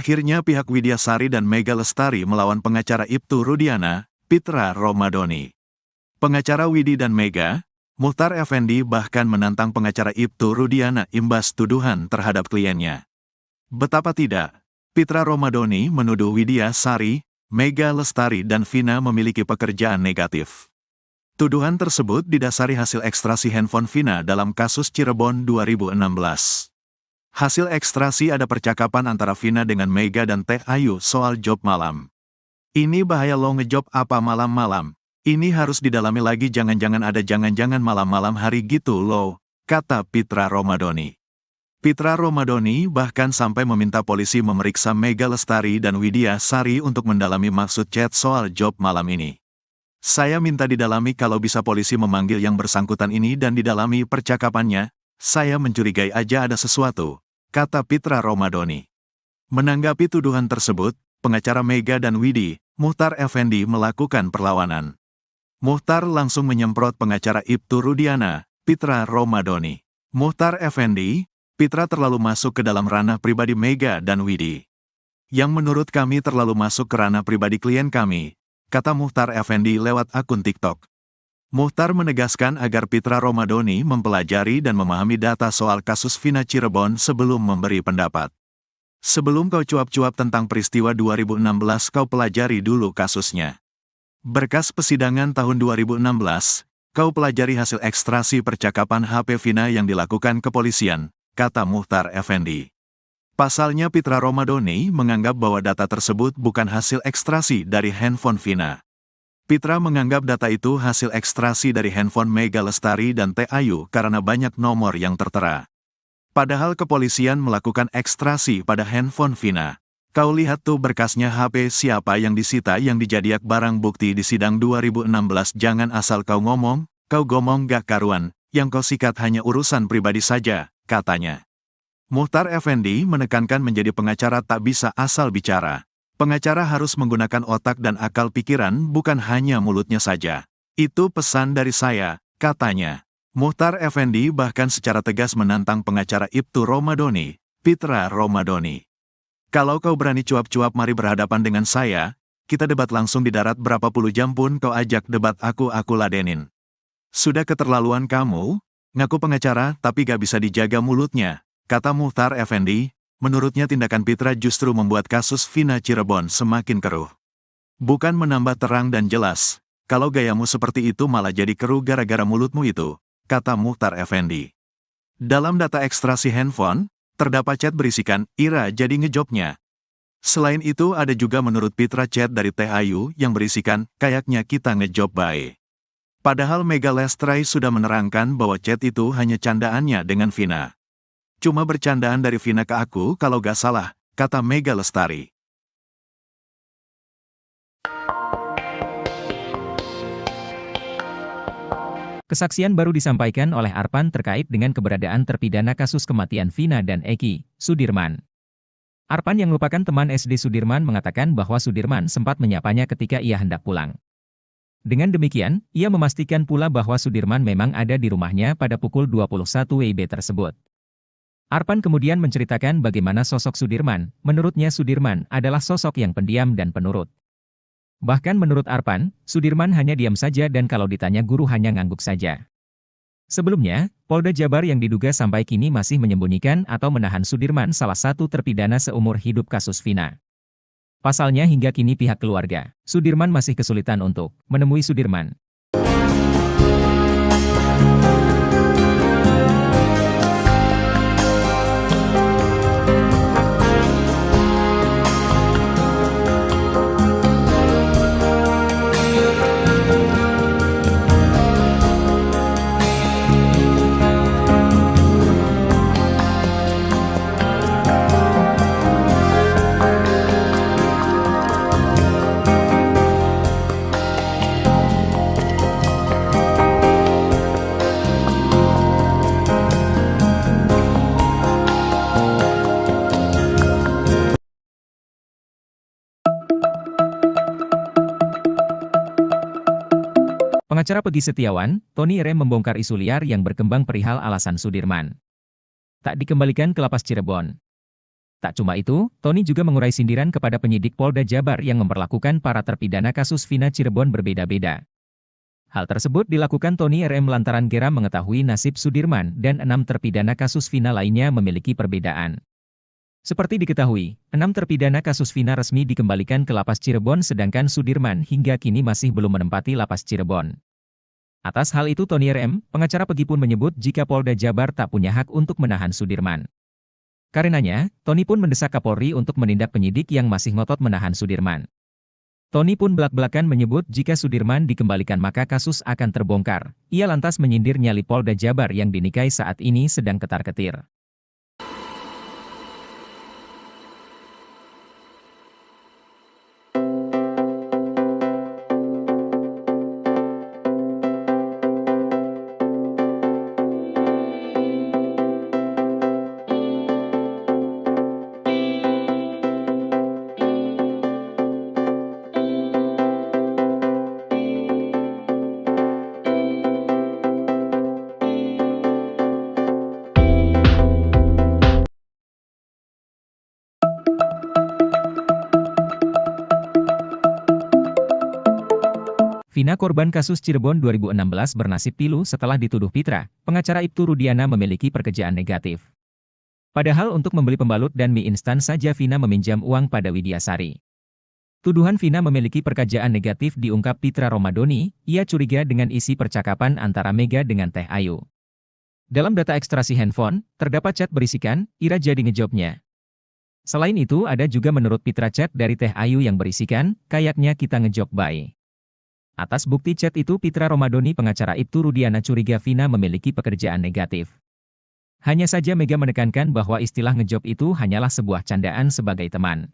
Akhirnya pihak Widyasari dan Mega Lestari melawan pengacara Ibtu Rudiana, Pitra Romadoni. Pengacara Widi dan Mega, Muchtar Effendi bahkan menantang pengacara Ibtu Rudiana imbas tuduhan terhadap kliennya. Betapa tidak, Pitra Romadhoni menuduh Widya Sari, Mega Lestari dan Vina memiliki pekerjaan negatif. Tuduhan tersebut didasari hasil ekstrasi handphone Vina dalam kasus Cirebon 2016. Hasil ekstrasi ada percakapan antara Vina dengan Mega dan Teh Ayu soal job malam. Ini bahaya lo ngejob apa malam-malam. Ini harus didalami lagi, jangan-jangan ada jangan-jangan malam-malam hari gitu loh, kata Pitra Romadhoni. Pitra Romadhoni bahkan sampai meminta polisi memeriksa Mega Lestari dan Widya Sari untuk mendalami maksud chat soal job malam ini. Saya minta didalami, kalau bisa polisi memanggil yang bersangkutan ini dan didalami percakapannya, saya mencurigai aja ada sesuatu, kata Pitra Romadhoni. Menanggapi tuduhan tersebut, pengacara Mega dan Widya, Muchtar Effendi melakukan perlawanan. Muchtar langsung menyemprot pengacara Ibtu Rudiana, Pitra Romadhoni. Muchtar Effendi, Pitra terlalu masuk ke dalam ranah pribadi Mega dan Widya. Yang menurut kami terlalu masuk ke ranah pribadi klien kami, kata Muchtar Effendi lewat akun TikTok. Muchtar menegaskan agar Pitra Romadhoni mempelajari dan memahami data soal kasus Vina Cirebon sebelum memberi pendapat. Sebelum kau cuap-cuap tentang peristiwa 2016, kau pelajari dulu kasusnya. Berkas persidangan tahun 2016, kau pelajari hasil ekstrasi percakapan HP Vina yang dilakukan kepolisian, kata Muchtar Effendi. Pasalnya Pitra Romadhoni menganggap bahwa data tersebut bukan hasil ekstrasi dari handphone Vina. Pitra menganggap data itu hasil ekstrasi dari handphone Mega Lestari dan Teh Ayu karena banyak nomor yang tertera. Padahal kepolisian melakukan ekstrasi pada handphone Vina. Kau lihat tuh berkasnya, HP siapa yang disita yang dijadiak barang bukti di sidang 2016. Jangan asal kau ngomong gak karuan, yang kau sikat hanya urusan pribadi saja, katanya. Muchtar Effendi menekankan menjadi pengacara tak bisa asal bicara. Pengacara harus menggunakan otak dan akal pikiran, bukan hanya mulutnya saja. Itu pesan dari saya, katanya. Muchtar Effendi bahkan secara tegas menantang pengacara Ibtu Romadhoni, Pitra Romadhoni. Kalau kau berani cuap-cuap, mari berhadapan dengan saya, kita debat langsung di darat, berapa puluh jam pun kau ajak debat aku ladenin. Sudah keterlaluan kamu, ngaku pengacara tapi gak bisa dijaga mulutnya, kata Muchtar Effendi. Menurutnya tindakan Pitra justru membuat kasus Vina Cirebon semakin keruh. Bukan menambah terang dan jelas, kalau gayamu seperti itu malah jadi keruh gara-gara mulutmu itu, kata Muchtar Effendi. Dalam data ekstrasi handphone, terdapat chat berisikan, Ira jadi ngejobnya. Selain itu ada juga menurut Pitra chat dari Teh Ayu yang berisikan, kayaknya kita ngejob bae. Padahal Mega Lestari sudah menerangkan bahwa chat itu hanya candaannya dengan Vina. Cuma bercandaan dari Vina ke aku kalau gak salah, kata Mega Lestari. Kesaksian baru disampaikan oleh Arpan terkait dengan keberadaan terpidana kasus kematian Vina dan Eki, Sudirman. Arpan yang merupakan teman SD Sudirman mengatakan bahwa Sudirman sempat menyapanya ketika ia hendak pulang. Dengan demikian, ia memastikan pula bahwa Sudirman memang ada di rumahnya pada pukul 21 WIB tersebut. Arpan kemudian menceritakan bagaimana sosok Sudirman. Menurutnya Sudirman adalah sosok yang pendiam dan penurut. Bahkan menurut Arpan, Sudirman hanya diam saja dan kalau ditanya guru hanya ngangguk saja. Sebelumnya, Polda Jabar yang diduga sampai kini masih menyembunyikan atau menahan Sudirman, salah satu terpidana seumur hidup kasus Vina. Pasalnya hingga kini pihak keluarga Sudirman masih kesulitan untuk menemui Sudirman. Pengacara Peggy Setiawan, Tony Rem membongkar isu liar yang berkembang perihal alasan Sudirman tak dikembalikan ke lapas Cirebon. Tak cuma itu, Tony juga mengurai sindiran kepada penyidik Polda Jabar yang memperlakukan para terpidana kasus Vina Cirebon berbeda-beda. Hal tersebut dilakukan Tony RM lantaran geram mengetahui nasib Sudirman dan 6 terpidana kasus Vina lainnya memiliki perbedaan. Seperti diketahui, 6 terpidana kasus Vina resmi dikembalikan ke Lapas Cirebon sedangkan Sudirman hingga kini masih belum menempati Lapas Cirebon. Atas hal itu Tony RM, pengacara Pegi pun menyebut jika Polda Jabar tak punya hak untuk menahan Sudirman. Karenanya, Tony pun mendesak Kapolri untuk menindak penyidik yang masih ngotot menahan Sudirman. Tony pun belak-belakan menyebut jika Sudirman dikembalikan maka kasus akan terbongkar. Ia lantas menyindir nyali Polda Jabar yang dinikahi saat ini sedang ketar-ketir. Vina korban kasus Cirebon 2016 bernasib pilu setelah dituduh Pitra, pengacara Ibtu Rudiana memiliki pekerjaan negatif. Padahal untuk membeli pembalut dan mie instan saja Vina meminjam uang pada Widyasari. Tuduhan Vina memiliki pekerjaan negatif diungkap Pitra Romadoni, ia curiga dengan isi percakapan antara Mega dengan Teh Ayu. Dalam data ekstraksi handphone, terdapat chat berisikan, Ira jadi ngejobnya. Selain itu ada juga menurut Pitra chat dari Teh Ayu yang berisikan, kayaknya kita ngejob bye. Atas bukti chat itu Pitra Romadoni pengacara Ibtu Rudiana curiga Vina memiliki pekerjaan negatif. Hanya saja Mega menekankan bahwa istilah ngejob itu hanyalah sebuah candaan sebagai teman.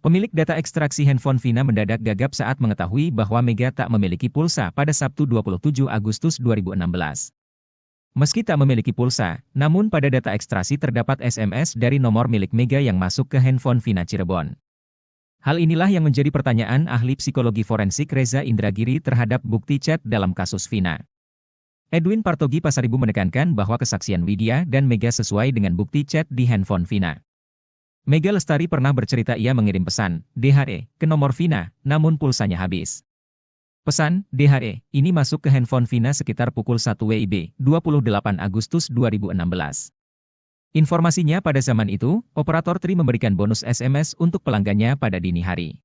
Pemilik data ekstraksi handphone Vina mendadak gagap saat mengetahui bahwa Mega tak memiliki pulsa pada Sabtu 27 Agustus 2016. Meski tak memiliki pulsa, namun pada data ekstraksi terdapat SMS dari nomor milik Mega yang masuk ke handphone Vina Cirebon. Hal inilah yang menjadi pertanyaan ahli psikologi forensik Reza Indragiri terhadap bukti chat dalam kasus Vina. Edwin Partogi Pasaribu menekankan bahwa kesaksian Widya dan Mega sesuai dengan bukti chat di handphone Vina. Mega Lestari pernah bercerita ia mengirim pesan, DHE, ke nomor Vina, namun pulsanya habis. Pesan, DHE, ini masuk ke handphone Vina sekitar pukul 1 WIB, 28 Agustus 2016. Informasinya pada zaman itu, operator Tri memberikan bonus SMS untuk pelanggannya pada dini hari.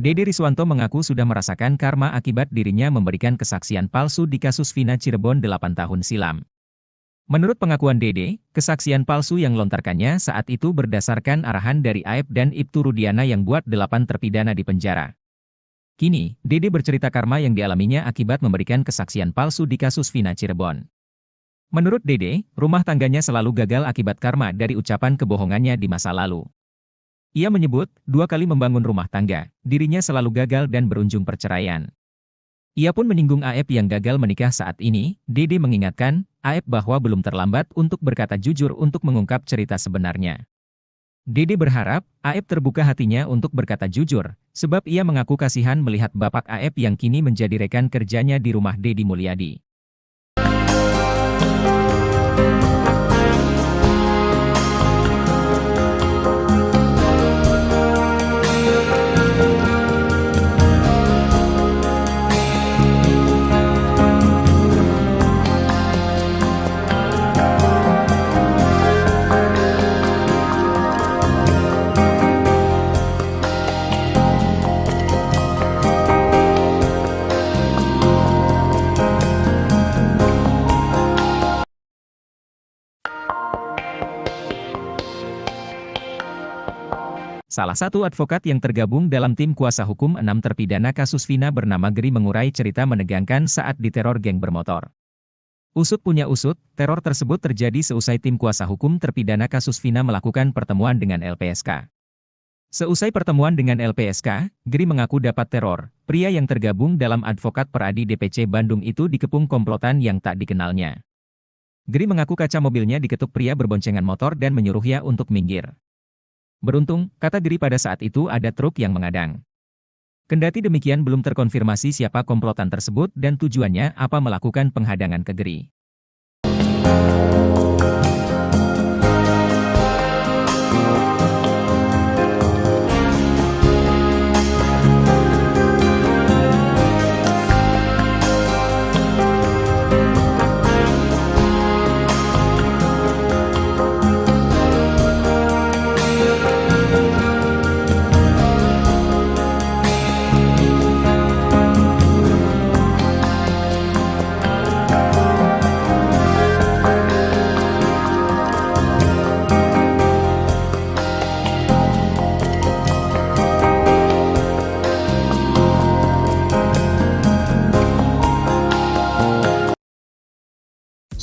Dede Riswanto mengaku sudah merasakan karma akibat dirinya memberikan kesaksian palsu di kasus Vina Cirebon 8 tahun silam. Menurut pengakuan Dede, kesaksian palsu yang lontarkannya saat itu berdasarkan arahan dari Aep dan Ibtu Rudiana yang buat 8 terpidana di penjara. Kini, Dede bercerita karma yang dialaminya akibat memberikan kesaksian palsu di kasus Vina Cirebon. Menurut Dede, rumah tangganya selalu gagal akibat karma dari ucapan kebohongannya di masa lalu. Ia menyebut, 2 kali membangun rumah tangga, dirinya selalu gagal dan berujung perceraian. Ia pun menyinggung Aep yang gagal menikah saat ini. Dede mengingatkan, Aep bahwa belum terlambat untuk berkata jujur untuk mengungkap cerita sebenarnya. Dede berharap, Aep terbuka hatinya untuk berkata jujur, sebab ia mengaku kasihan melihat bapak Aep yang kini menjadi rekan kerjanya di rumah Deddy Mulyadi. Salah satu advokat yang tergabung dalam tim kuasa hukum 6 terpidana kasus Vina bernama Gri mengurai cerita menegangkan saat diteror geng bermotor. Usut punya usut, teror tersebut terjadi seusai tim kuasa hukum terpidana kasus Vina melakukan pertemuan dengan LPSK. Seusai pertemuan dengan LPSK, Gri mengaku dapat teror. Pria yang tergabung dalam Advokat Peradi DPC Bandung itu dikepung komplotan yang tak dikenalnya. Gri mengaku kaca mobilnya diketuk pria berboncengan motor dan menyuruhnya untuk minggir. Beruntung, kata Gri pada saat itu ada truk yang mengadang. Kendati demikian belum terkonfirmasi siapa komplotan tersebut dan tujuannya apa melakukan penghadangan ke Gri.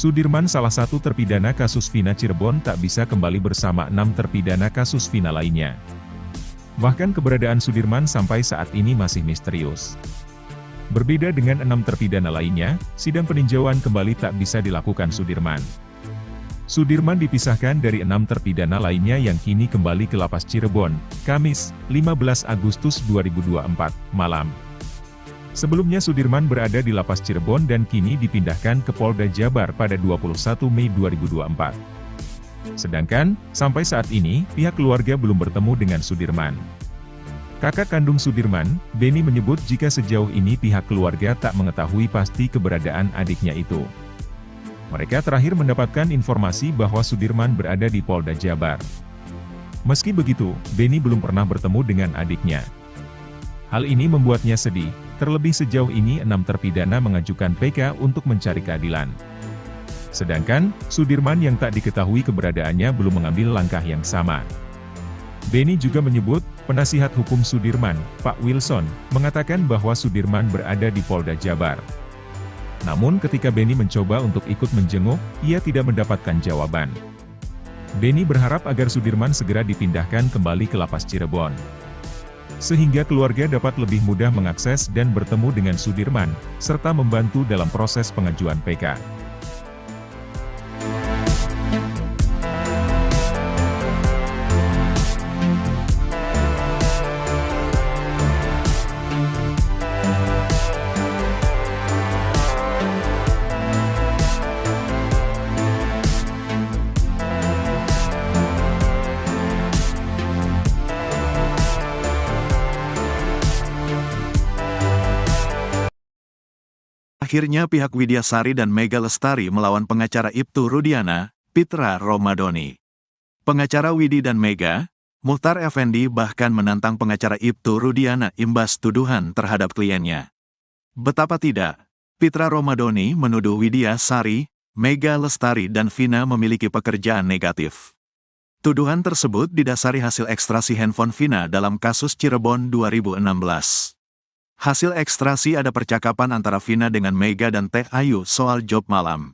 Sudirman salah satu terpidana kasus Vina Cirebon tak bisa kembali bersama 6 terpidana kasus Vina lainnya. Bahkan keberadaan Sudirman sampai saat ini masih misterius. Berbeda dengan 6 terpidana lainnya, sidang peninjauan kembali tak bisa dilakukan Sudirman. Sudirman dipisahkan dari 6 terpidana lainnya yang kini kembali ke Lapas Cirebon, Kamis, 15 Agustus 2024, malam. Sebelumnya Sudirman berada di Lapas Cirebon dan kini dipindahkan ke Polda Jabar pada 21 Mei 2024. Sedangkan, sampai saat ini, pihak keluarga belum bertemu dengan Sudirman. Kakak kandung Sudirman, Beni menyebut jika sejauh ini pihak keluarga tak mengetahui pasti keberadaan adiknya itu. Mereka terakhir mendapatkan informasi bahwa Sudirman berada di Polda Jabar. Meski begitu, Beni belum pernah bertemu dengan adiknya. Hal ini membuatnya sedih, terlebih sejauh ini 6 terpidana mengajukan PK untuk mencari keadilan. Sedangkan, Sudirman yang tak diketahui keberadaannya belum mengambil langkah yang sama. Beni juga menyebut, penasihat hukum Sudirman, Pak Wilson, mengatakan bahwa Sudirman berada di Polda Jabar. Namun ketika Beni mencoba untuk ikut menjenguk, ia tidak mendapatkan jawaban. Beni berharap agar Sudirman segera dipindahkan kembali ke Lapas Cirebon, sehingga keluarga dapat lebih mudah mengakses dan bertemu dengan Sudirman, serta membantu dalam proses pengajuan PK. Akhirnya pihak Widya Sari dan Mega Lestari melawan pengacara Ibtu Rudiana, Pitra Romadoni. Pengacara Widi dan Mega, Muhtar Effendi bahkan menantang pengacara Ibtu Rudiana imbas tuduhan terhadap kliennya. Betapa tidak, Pitra Romadoni menuduh Widya Sari, Mega Lestari dan Vina memiliki pekerjaan negatif. Tuduhan tersebut didasari hasil ekstrasi handphone Vina dalam kasus Cirebon 2016. Hasil ekstrasi ada percakapan antara Vina dengan Mega dan Teh Ayu soal job malam.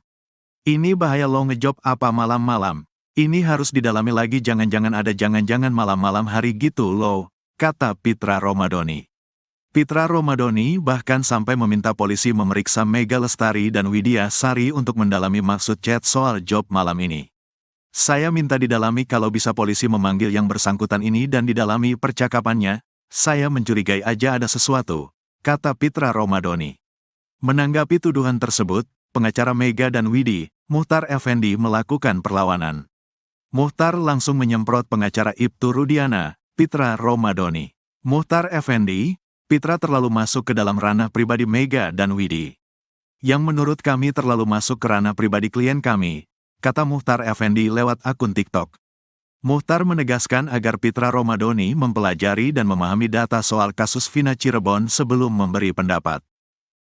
Ini bahaya lo ngejob apa malam-malam. Ini harus didalami lagi, jangan-jangan ada jangan-jangan malam-malam hari gitu loh, kata Pitra Romadoni. Pitra Romadoni bahkan sampai meminta polisi memeriksa Mega Lestari dan Widya Sari untuk mendalami maksud chat soal job malam ini. Saya minta didalami, kalau bisa polisi memanggil yang bersangkutan ini dan didalami percakapannya, saya mencurigai aja ada sesuatu, kata Pitra Romadoni. Menanggapi tuduhan tersebut, pengacara Mega dan Widi, Muhtar Effendi melakukan perlawanan. Muhtar langsung menyemprot pengacara Ibtu Rudiana, Pitra Romadoni. Muhtar Effendi, Pitra terlalu masuk ke dalam ranah pribadi Mega dan Widi. Yang menurut kami terlalu masuk ke ranah pribadi klien kami, kata Muhtar Effendi lewat akun TikTok. Muhtar menegaskan agar Pitra Romadoni mempelajari dan memahami data soal kasus Vina Cirebon sebelum memberi pendapat.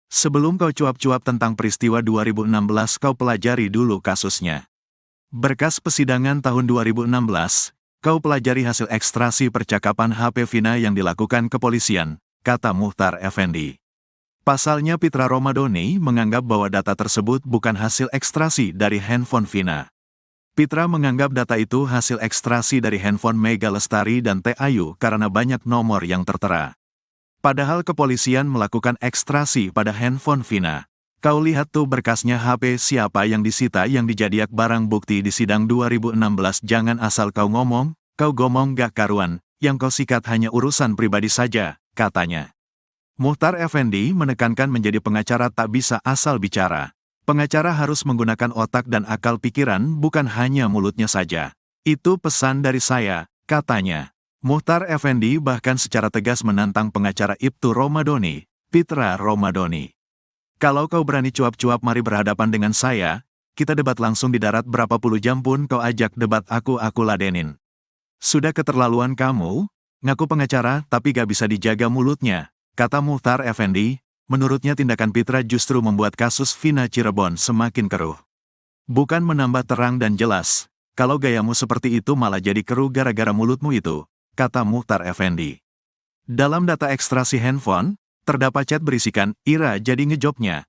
Sebelum kau cuap-cuap tentang peristiwa 2016, kau pelajari dulu kasusnya. Berkas persidangan tahun 2016, Kau pelajari hasil ekstraksi percakapan HP Vina yang dilakukan kepolisian, kata Muchtar Effendi. Pasalnya Pitra Romadhoni menganggap bahwa data tersebut bukan hasil ekstraksi dari handphone Vina. Pitra menganggap data itu hasil ekstraksi dari handphone Mega Lestari dan Teh Ayu karena banyak nomor yang tertera. Padahal kepolisian melakukan ekstraksi pada handphone Vina. Kau lihat tuh berkasnya HP siapa yang disita yang dijadiak barang bukti di sidang 2016. Jangan asal kau ngomong gak karuan, yang kau sikat hanya urusan pribadi saja, katanya. Muchtar Effendi menekankan menjadi pengacara tak bisa asal bicara. Pengacara harus menggunakan otak dan akal pikiran bukan hanya mulutnya saja. Itu pesan dari saya, katanya. Muchtar Effendi bahkan secara tegas menantang pengacara Ibtu Romadhoni, Pitra Romadhoni. Kalau kau berani cuap-cuap mari berhadapan dengan saya, kita debat langsung di darat berapa puluh jam pun kau ajak debat aku ladenin. Sudah keterlaluan kamu, ngaku pengacara tapi gak bisa dijaga mulutnya, kata Muchtar Effendi. Menurutnya tindakan Pitra justru membuat kasus Vina Cirebon semakin keruh. Bukan menambah terang dan jelas, kalau gayamu seperti itu malah jadi keruh gara-gara mulutmu itu, kata Muchtar Effendi. Dalam data ekstraksi handphone, terdapat chat berisikan, Ira jadi ngejobnya.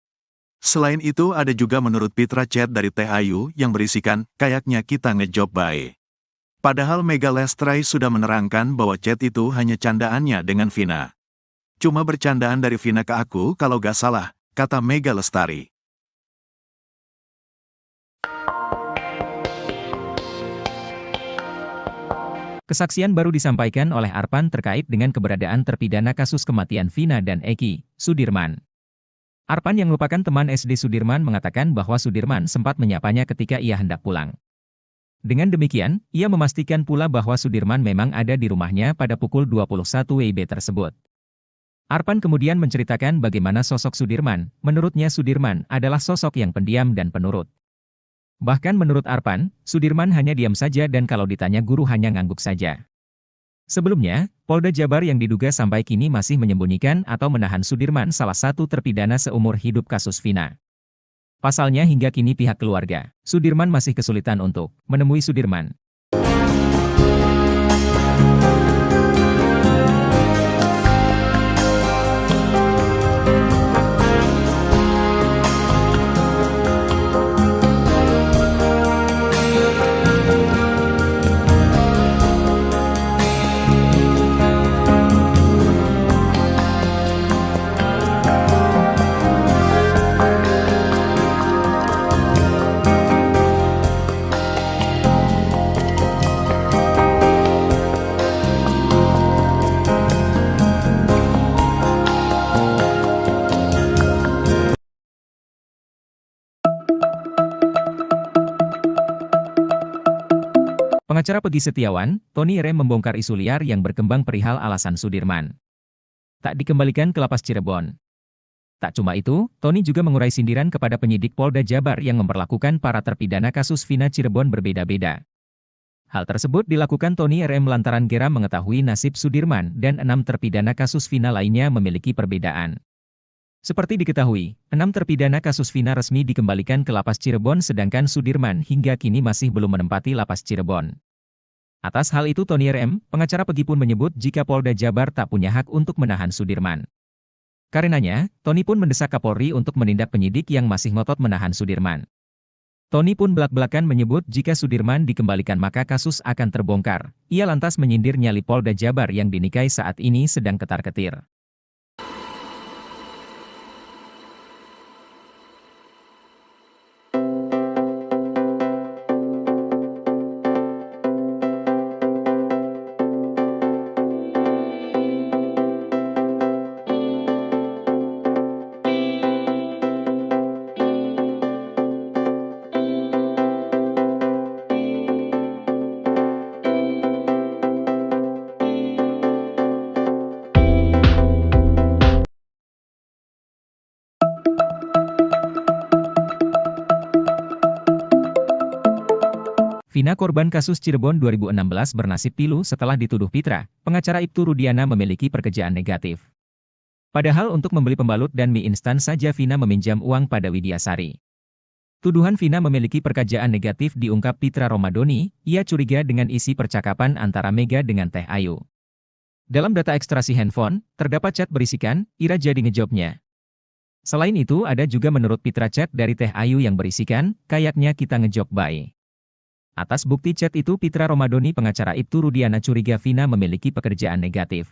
Selain itu ada juga menurut Pitra chat dari Teh Ayu yang berisikan, kayaknya kita ngejob bae. Padahal Mega Lestari sudah menerangkan bahwa chat itu hanya candaannya dengan Vina. Cuma bercandaan dari Vina ke aku kalau gak salah, kata Mega Lestari. Kesaksian baru disampaikan oleh Arpan terkait dengan keberadaan terpidana kasus kematian Vina dan Eki, Sudirman. Arpan yang merupakan teman SD Sudirman mengatakan bahwa Sudirman sempat menyapanya ketika ia hendak pulang. Dengan demikian, ia memastikan pula bahwa Sudirman memang ada di rumahnya pada pukul 21 WIB tersebut. Arpan kemudian menceritakan bagaimana sosok Sudirman. Menurutnya Sudirman adalah sosok yang pendiam dan penurut. Bahkan menurut Arpan, Sudirman hanya diam saja dan kalau ditanya guru hanya ngangguk saja. Sebelumnya, Polda Jabar yang diduga sampai kini masih menyembunyikan atau menahan Sudirman salah satu terpidana seumur hidup kasus Vina. Pasalnya hingga kini pihak keluarga, Sudirman masih kesulitan untuk menemui Sudirman. Pengacara Peggy Setiawan, Tony R. membongkar isu liar yang berkembang perihal alasan Sudirman tak dikembalikan ke lapas Cirebon. Tak cuma itu, Tony juga mengurai sindiran kepada penyidik Polda Jabar yang memperlakukan para terpidana kasus Vina Cirebon berbeda-beda. Hal tersebut dilakukan Tony R. lantaran geram mengetahui nasib Sudirman dan 6 terpidana kasus Vina lainnya memiliki perbedaan. Seperti diketahui, 6 terpidana kasus Vina resmi dikembalikan ke lapas Cirebon sedangkan Sudirman hingga kini masih belum menempati lapas Cirebon. Atas hal itu Tony R.M., pengacara Peggy pun menyebut jika Polda Jabar tak punya hak untuk menahan Sudirman. Karenanya, Tony pun mendesak Kapolri untuk menindak penyidik yang masih ngotot menahan Sudirman. Tony pun belak-belakan menyebut jika Sudirman dikembalikan maka kasus akan terbongkar. Ia lantas menyindir nyali Polda Jabar yang dinikahi saat ini sedang ketar-ketir. Vina korban kasus Cirebon 2016 bernasib pilu setelah dituduh Pitra, pengacara Ibtu Rudiana memiliki pekerjaan negatif. Padahal untuk membeli pembalut dan mie instan saja Vina meminjam uang pada Widyasari. Tuduhan Vina memiliki perkajaan negatif diungkap Pitra Romadoni, ia curiga dengan isi percakapan antara Mega dengan Teh Ayu. Dalam data ekstraksi handphone, terdapat chat berisikan, Ira jadi ngejobnya. Selain itu ada juga menurut Pitra chat dari Teh Ayu yang berisikan, kayaknya kita ngejob bye. Atas bukti chat itu Pitra Romadoni pengacara Ibtu Rudiana curiga Vina memiliki pekerjaan negatif.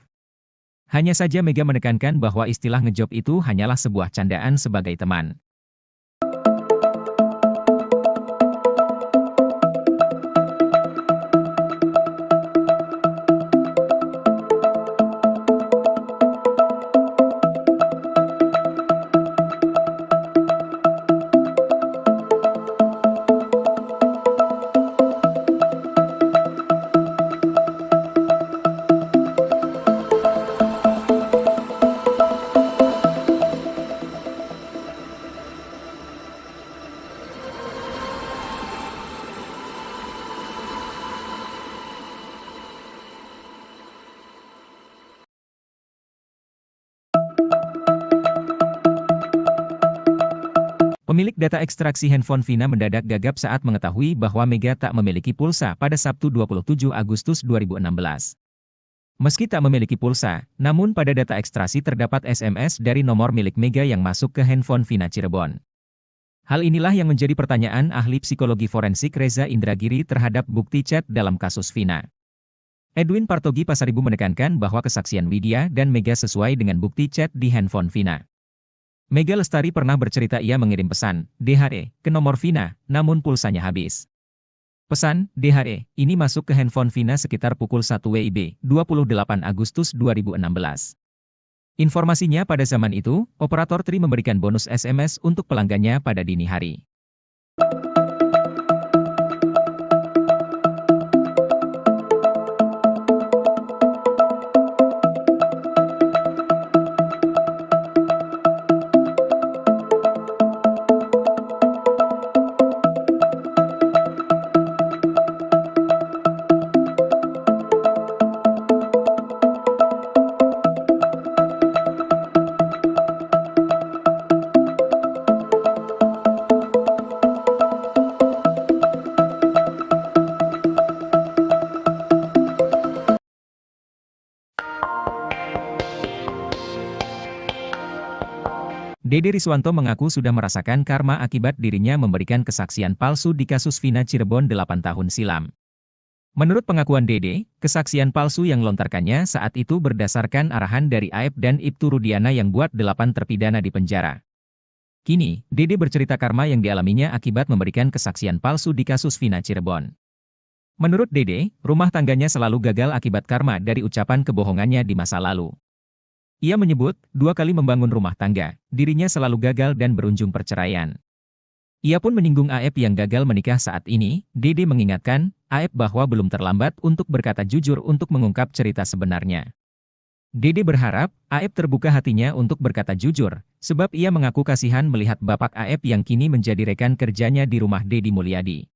Hanya saja Mega menekankan bahwa istilah ngejob itu hanyalah sebuah candaan sebagai teman. Pemilik data ekstraksi handphone Vina mendadak gagap saat mengetahui bahwa Mega tak memiliki pulsa pada Sabtu 27 Agustus 2016. Meski tak memiliki pulsa, namun pada data ekstraksi terdapat SMS dari nomor milik Mega yang masuk ke handphone Vina Cirebon. Hal inilah yang menjadi pertanyaan ahli psikologi forensik Reza Indragiri terhadap bukti chat dalam kasus Vina. Edwin Partogi Pasaribu menekankan bahwa kesaksian Widya dan Mega sesuai dengan bukti chat di handphone Vina. Mega Lestari pernah bercerita ia mengirim pesan, DHE, ke nomor Vina, namun pulsanya habis. Pesan, DHE, ini masuk ke handphone Vina sekitar pukul 1 WIB, 28 Agustus 2016. Informasinya pada zaman itu, operator Tri memberikan bonus SMS untuk pelanggannya pada dini hari. Dede Riswanto mengaku sudah merasakan karma akibat dirinya memberikan kesaksian palsu di kasus Vina Cirebon 8 tahun silam. Menurut pengakuan Dede, kesaksian palsu yang lontarkannya saat itu berdasarkan arahan dari Aep dan Ibtu Rudiana yang buat 8 terpidana di penjara. Kini, Dede bercerita karma yang dialaminya akibat memberikan kesaksian palsu di kasus Vina Cirebon. Menurut Dede, rumah tangganya selalu gagal akibat karma dari ucapan kebohongannya di masa lalu. Ia menyebut, 2 kali membangun rumah tangga, dirinya selalu gagal dan berujung perceraian. Ia pun menyinggung Aep yang gagal menikah saat ini. Dede mengingatkan, Aep bahwa belum terlambat untuk berkata jujur untuk mengungkap cerita sebenarnya. Dede berharap, Aep terbuka hatinya untuk berkata jujur, sebab ia mengaku kasihan melihat bapak Aep yang kini menjadi rekan kerjanya di rumah Deddy Mulyadi.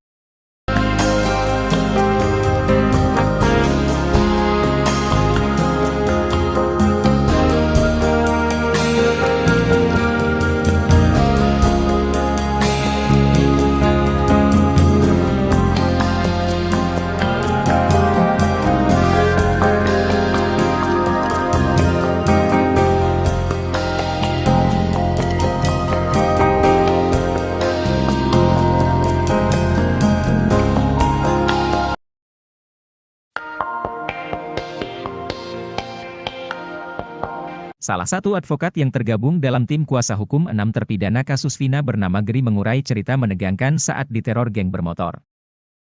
Salah satu advokat yang tergabung dalam tim kuasa hukum 6 terpidana kasus Vina bernama Geri mengurai cerita menegangkan saat diteror geng bermotor.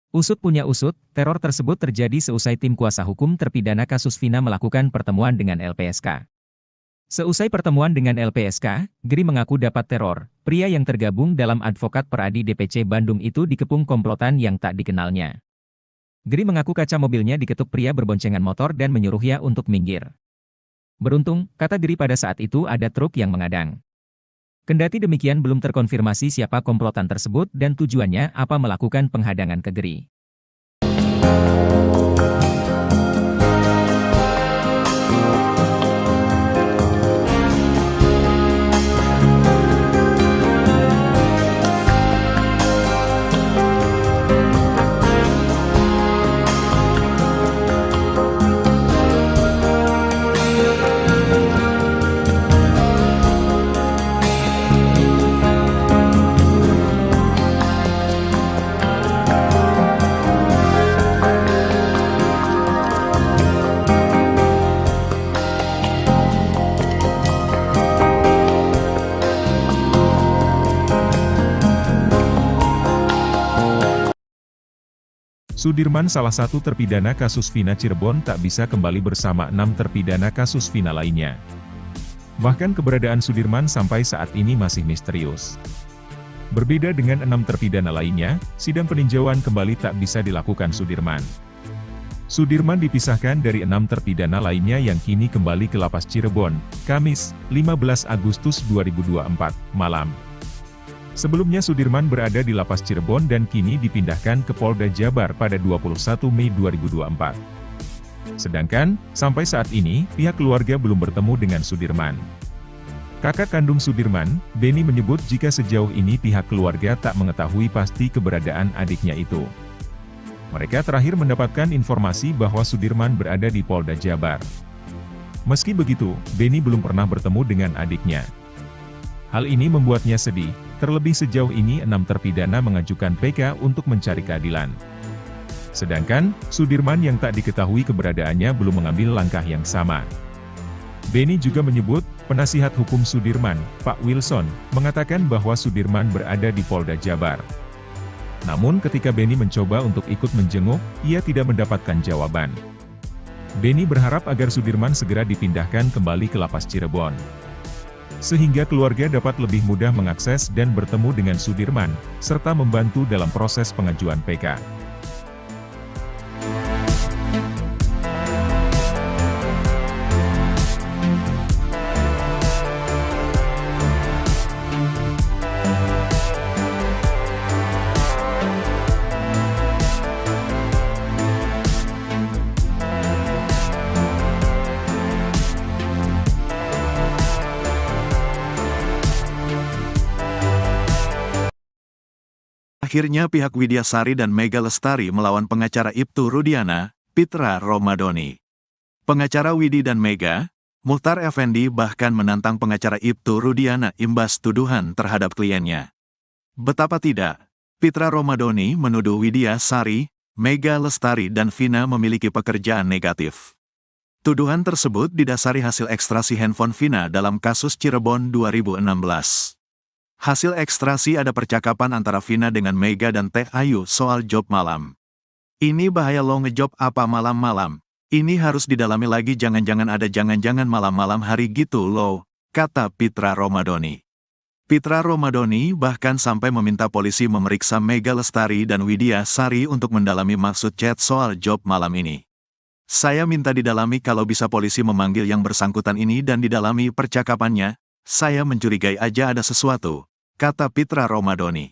Usut punya usut, teror tersebut terjadi seusai tim kuasa hukum terpidana kasus Vina melakukan pertemuan dengan LPSK. Seusai pertemuan dengan LPSK, Geri mengaku dapat teror. Pria yang tergabung dalam advokat Peradi DPC Bandung itu dikepung komplotan yang tak dikenalnya. Geri mengaku kaca mobilnya diketuk pria berboncengan motor dan menyuruhnya untuk minggir. Beruntung, kata Geri pada saat itu ada truk yang mengadang. Kendati demikian belum terkonfirmasi siapa komplotan tersebut dan tujuannya apa melakukan penghadangan ke Geri. Sudirman salah satu terpidana kasus Vina Cirebon tak bisa kembali bersama 6 terpidana kasus Vina lainnya. Bahkan keberadaan Sudirman sampai saat ini masih misterius. Berbeda dengan 6 terpidana lainnya, sidang peninjauan kembali tak bisa dilakukan Sudirman. Sudirman dipisahkan dari 6 terpidana lainnya yang kini kembali ke Lapas Cirebon, Kamis, 15 Agustus 2024, malam. Sebelumnya Sudirman berada di Lapas Cirebon dan kini dipindahkan ke Polda Jabar pada 21 Mei 2024. Sedangkan, sampai saat ini, pihak keluarga belum bertemu dengan Sudirman. Kakak kandung Sudirman, Beni menyebut jika sejauh ini pihak keluarga tak mengetahui pasti keberadaan adiknya itu. Mereka terakhir mendapatkan informasi bahwa Sudirman berada di Polda Jabar. Meski begitu, Beni belum pernah bertemu dengan adiknya. Hal ini membuatnya sedih, terlebih sejauh ini 6 terpidana mengajukan PK untuk mencari keadilan. Sedangkan, Sudirman yang tak diketahui keberadaannya belum mengambil langkah yang sama. Beni juga menyebut, penasihat hukum Sudirman, Pak Wilson, mengatakan bahwa Sudirman berada di Polda Jabar. Namun ketika Beni mencoba untuk ikut menjenguk, ia tidak mendapatkan jawaban. Beni berharap agar Sudirman segera dipindahkan kembali ke Lapas Cirebon, sehingga keluarga dapat lebih mudah mengakses dan bertemu dengan Sudirman, serta membantu dalam proses pengajuan PK. Akhirnya pihak Widya Sari dan Mega Lestari melawan pengacara Ibtu Rudiana, Pitra Romadoni. Pengacara Widi dan Mega, Muhtar Effendi bahkan menantang pengacara Ibtu Rudiana imbas tuduhan terhadap kliennya. Betapa tidak, Pitra Romadoni menuduh Widya Sari, Mega Lestari dan Vina memiliki pekerjaan negatif. Tuduhan tersebut didasari hasil ekstrasi handphone Vina dalam kasus Cirebon 2016. Hasil ekstrasi ada percakapan antara Vina dengan Mega dan Teh Ayu soal job malam. Ini bahaya lo ngejob apa malam-malam. Ini harus didalami lagi, jangan-jangan ada jangan-jangan malam-malam hari gitu lo, kata Pitra Romadoni. Pitra Romadoni bahkan sampai meminta polisi memeriksa Mega Lestari dan Widya Sari untuk mendalami maksud chat soal job malam ini. Saya minta didalami, kalau bisa polisi memanggil yang bersangkutan ini dan didalami percakapannya, saya mencurigai aja ada sesuatu, kata Pitra Romadoni.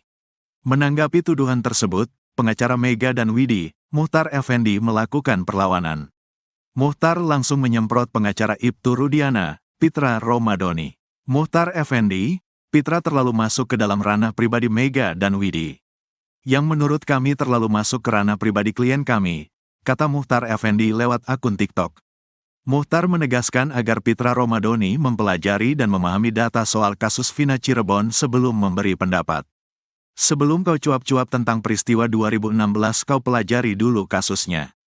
Menanggapi tuduhan tersebut, pengacara Mega dan Widi, Muhtar Effendi melakukan perlawanan. Muhtar langsung menyemprot pengacara Ibtu Rudiana, Pitra Romadoni. Muhtar Effendi, Pitra terlalu masuk ke dalam ranah pribadi Mega dan Widi. Yang menurut kami terlalu masuk ke ranah pribadi klien kami, kata Muhtar Effendi lewat akun TikTok. Muhtar menegaskan agar Pitra Romadoni mempelajari dan memahami data soal kasus Vina Cirebon sebelum memberi pendapat. Sebelum kau cuap-cuap tentang peristiwa 2016, kau pelajari dulu kasusnya.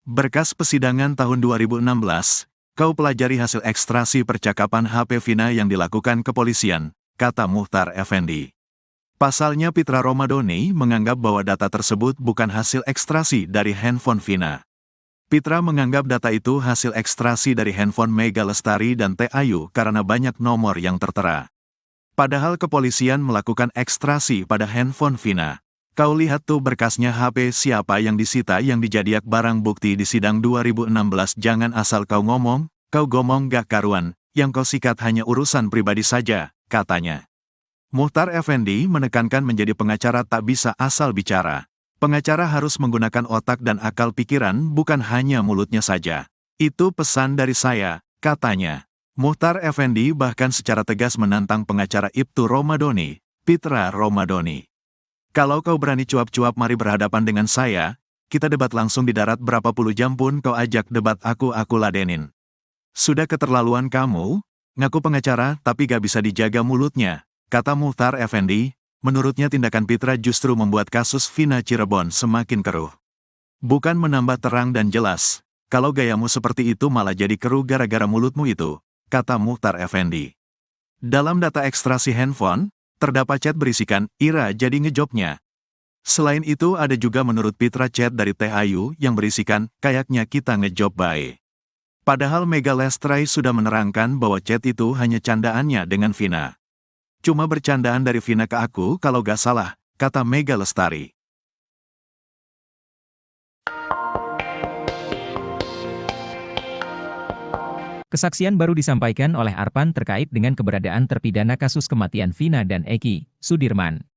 Berkas persidangan tahun 2016, kau pelajari hasil ekstrasi percakapan HP Vina yang dilakukan kepolisian, kata Muhtar Effendi. Pasalnya Pitra Romadoni menganggap bahwa data tersebut bukan hasil ekstrasi dari handphone Vina. Pitra menganggap data itu hasil ekstrasi dari handphone Mega Lestari dan Teh Ayu karena banyak nomor yang tertera. Padahal kepolisian melakukan ekstrasi pada handphone Vina. Kau lihat tuh berkasnya, HP siapa yang disita yang dijadiak barang bukti di sidang 2016. Jangan asal kau ngomong gak karuan, yang kau sikat hanya urusan pribadi saja, katanya. Muhtar Effendi menekankan menjadi pengacara tak bisa asal bicara. Pengacara harus menggunakan otak dan akal pikiran, bukan hanya mulutnya saja. Itu pesan dari saya, katanya. Muhtar Effendi bahkan secara tegas menantang pengacara Ibtu Romadoni, Pitra Romadoni. Kalau kau berani cuap-cuap, mari berhadapan dengan saya, kita debat langsung di darat, berapa puluh jam pun kau ajak debat aku ladenin. Sudah keterlaluan kamu, ngaku pengacara tapi gak bisa dijaga mulutnya, kata Muhtar Effendi. Menurutnya tindakan Pitra justru membuat kasus Vina Cirebon semakin keruh. Bukan menambah terang dan jelas, kalau gayamu seperti itu malah jadi keruh gara-gara mulutmu itu, kata Muhtar Effendi. Dalam data ekstrasi handphone, terdapat chat berisikan, Ira jadi ngejobnya. Selain itu ada juga menurut Pitra chat dari Teh Ayu yang berisikan, kayaknya kita ngejob bae. Padahal Mega Lestari sudah menerangkan bahwa chat itu hanya candaannya dengan Vina. Cuma bercandaan dari Vina ke aku kalau gak salah, kata Mega Lestari. Kesaksian baru disampaikan oleh Arpan terkait dengan keberadaan terpidana kasus kematian Vina dan Eki, Sudirman.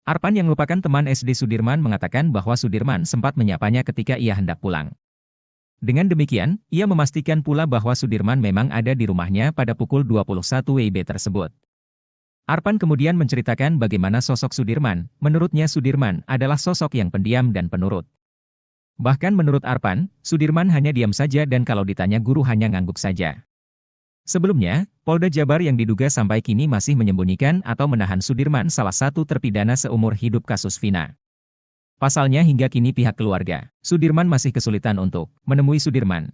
Arpan yang merupakan teman SD Sudirman mengatakan bahwa Sudirman sempat menyapanya ketika ia hendak pulang. Dengan demikian, ia memastikan pula bahwa Sudirman memang ada di rumahnya pada pukul 21 WIB tersebut. Arpan kemudian menceritakan bagaimana sosok Sudirman. Menurutnya Sudirman adalah sosok yang pendiam dan penurut. Bahkan menurut Arpan, Sudirman hanya diam saja dan kalau ditanya guru hanya ngangguk saja. Sebelumnya, Polda Jabar yang diduga sampai kini masih menyembunyikan atau menahan Sudirman salah satu terpidana seumur hidup kasus Vina. Pasalnya hingga kini pihak keluarga, Sudirman masih kesulitan untuk menemui Sudirman.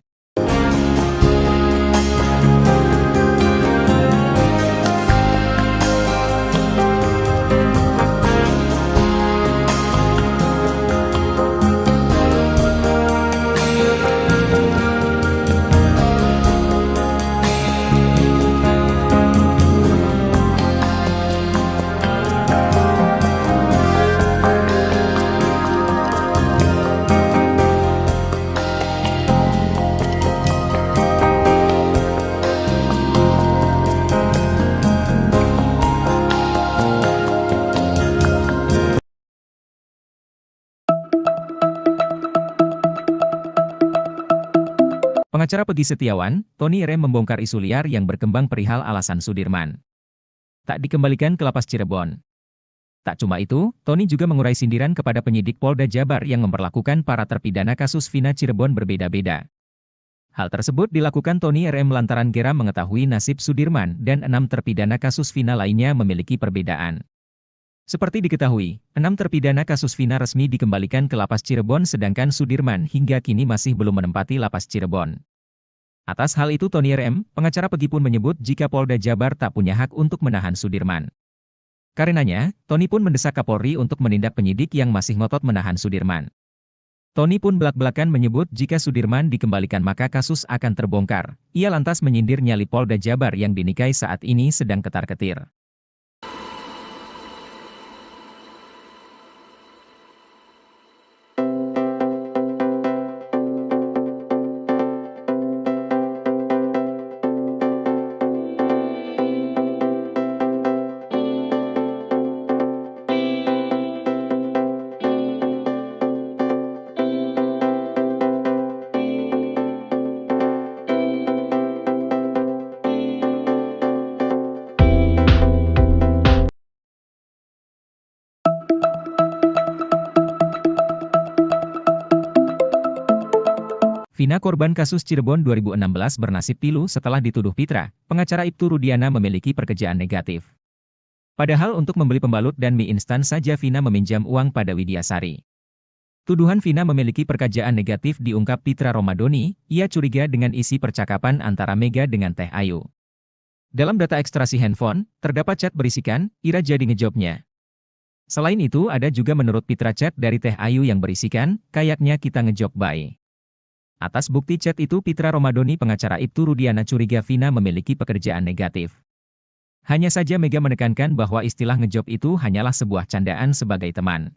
Pengacara Peggy Setiawan, Tony R. membongkar isu liar yang berkembang perihal alasan Sudirman tak dikembalikan ke lapas Cirebon. Tak cuma itu, Tony juga mengurai sindiran kepada penyidik Polda Jabar yang memperlakukan para terpidana kasus Vina Cirebon berbeda-beda. Hal tersebut dilakukan Tony R. lantaran geram mengetahui nasib Sudirman dan 6 terpidana kasus Vina lainnya memiliki perbedaan. Seperti diketahui, 6 terpidana kasus Vina resmi dikembalikan ke lapas Cirebon sedangkan Sudirman hingga kini masih belum menempati lapas Cirebon. Atas hal itu Tony R.M., pengacara Peggy pun menyebut jika Polda Jabar tak punya hak untuk menahan Sudirman. Karenanya, Tony pun mendesak Kapolri untuk menindak penyidik yang masih ngotot menahan Sudirman. Tony pun belak-belakan menyebut jika Sudirman dikembalikan maka kasus akan terbongkar. Ia lantas menyindir nyali Polda Jabar yang dinikahi saat ini sedang ketar-ketir. Vina korban kasus Cirebon 2016 bernasib pilu setelah dituduh Pitra, pengacara Ibtu Rudiana memiliki pekerjaan negatif. Padahal untuk membeli pembalut dan mie instan saja Vina meminjam uang pada Widyasari. Tuduhan Vina memiliki pekerjaan negatif diungkap Pitra Romadoni, ia curiga dengan isi percakapan antara Mega dengan Teh Ayu. Dalam data ekstraksi handphone, terdapat chat berisikan, Ira jadi ngejobnya. Selain itu ada juga menurut Pitra chat dari Teh Ayu yang berisikan, kayaknya kita ngejob bae. Atas bukti chat itu Pitra Romadoni pengacara Ibtu Rudiana curiga Vina memiliki pekerjaan negatif. Hanya saja Mega menekankan bahwa istilah ngejob itu hanyalah sebuah candaan sebagai teman.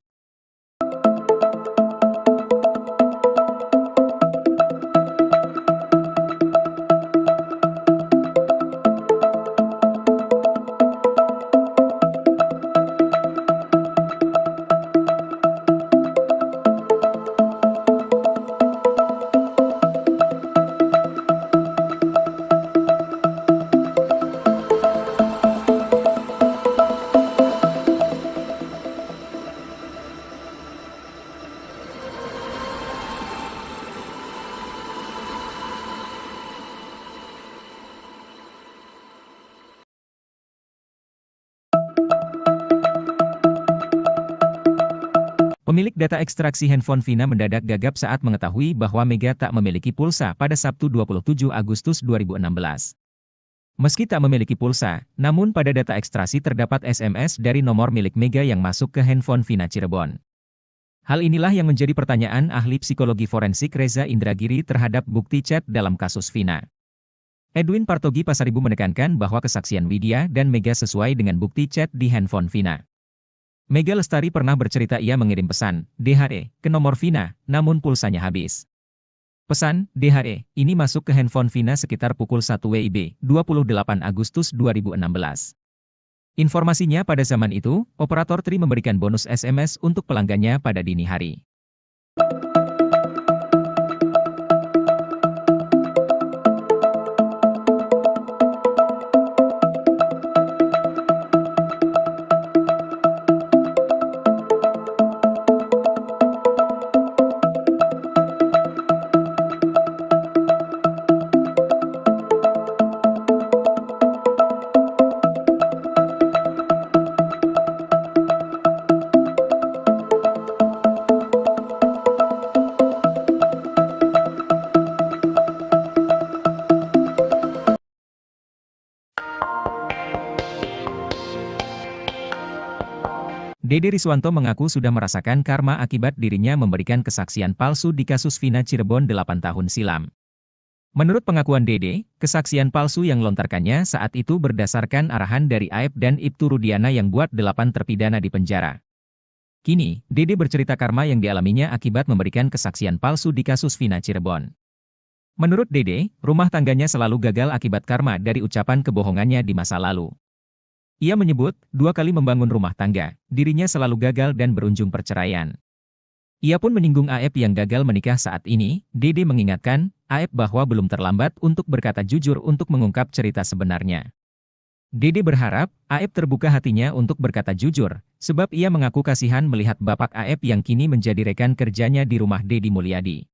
Pemilik data ekstraksi handphone Vina mendadak gagap saat mengetahui bahwa Mega tak memiliki pulsa pada Sabtu 27 Agustus 2016. Meski tak memiliki pulsa, namun pada data ekstraksi terdapat SMS dari nomor milik Mega yang masuk ke handphone Vina Cirebon. Hal inilah yang menjadi pertanyaan ahli psikologi forensik Reza Indragiri terhadap bukti chat dalam kasus Vina. Edwin Partogi Pasaribu menekankan bahwa kesaksian Widya dan Mega sesuai dengan bukti chat di handphone Vina. Mega Lestari pernah bercerita ia mengirim pesan, DHE, ke nomor Vina, namun pulsanya habis. Pesan, DHE, ini masuk ke handphone Vina sekitar pukul 1 WIB, 28 Agustus 2016. Informasinya pada zaman itu, operator Tri memberikan bonus SMS untuk pelanggannya pada dini hari. Dede Riswanto mengaku sudah merasakan karma akibat dirinya memberikan kesaksian palsu di kasus Vina Cirebon 8 tahun silam. Menurut pengakuan Dede, kesaksian palsu yang lontarkannya saat itu berdasarkan arahan dari Aep dan Ibtu Rudiana yang buat 8 terpidana di penjara. Kini, Dede bercerita karma yang dialaminya akibat memberikan kesaksian palsu di kasus Vina Cirebon. Menurut Dede, rumah tangganya selalu gagal akibat karma dari ucapan kebohongannya di masa lalu. Ia menyebut, 2 kali membangun rumah tangga, dirinya selalu gagal dan berujung perceraian. Ia pun menyinggung Aep yang gagal menikah saat ini. Dede mengingatkan, Aep bahwa belum terlambat untuk berkata jujur untuk mengungkap cerita sebenarnya. Dede berharap, Aep terbuka hatinya untuk berkata jujur, sebab ia mengaku kasihan melihat bapak Aep yang kini menjadi rekan kerjanya di rumah Deddy Mulyadi.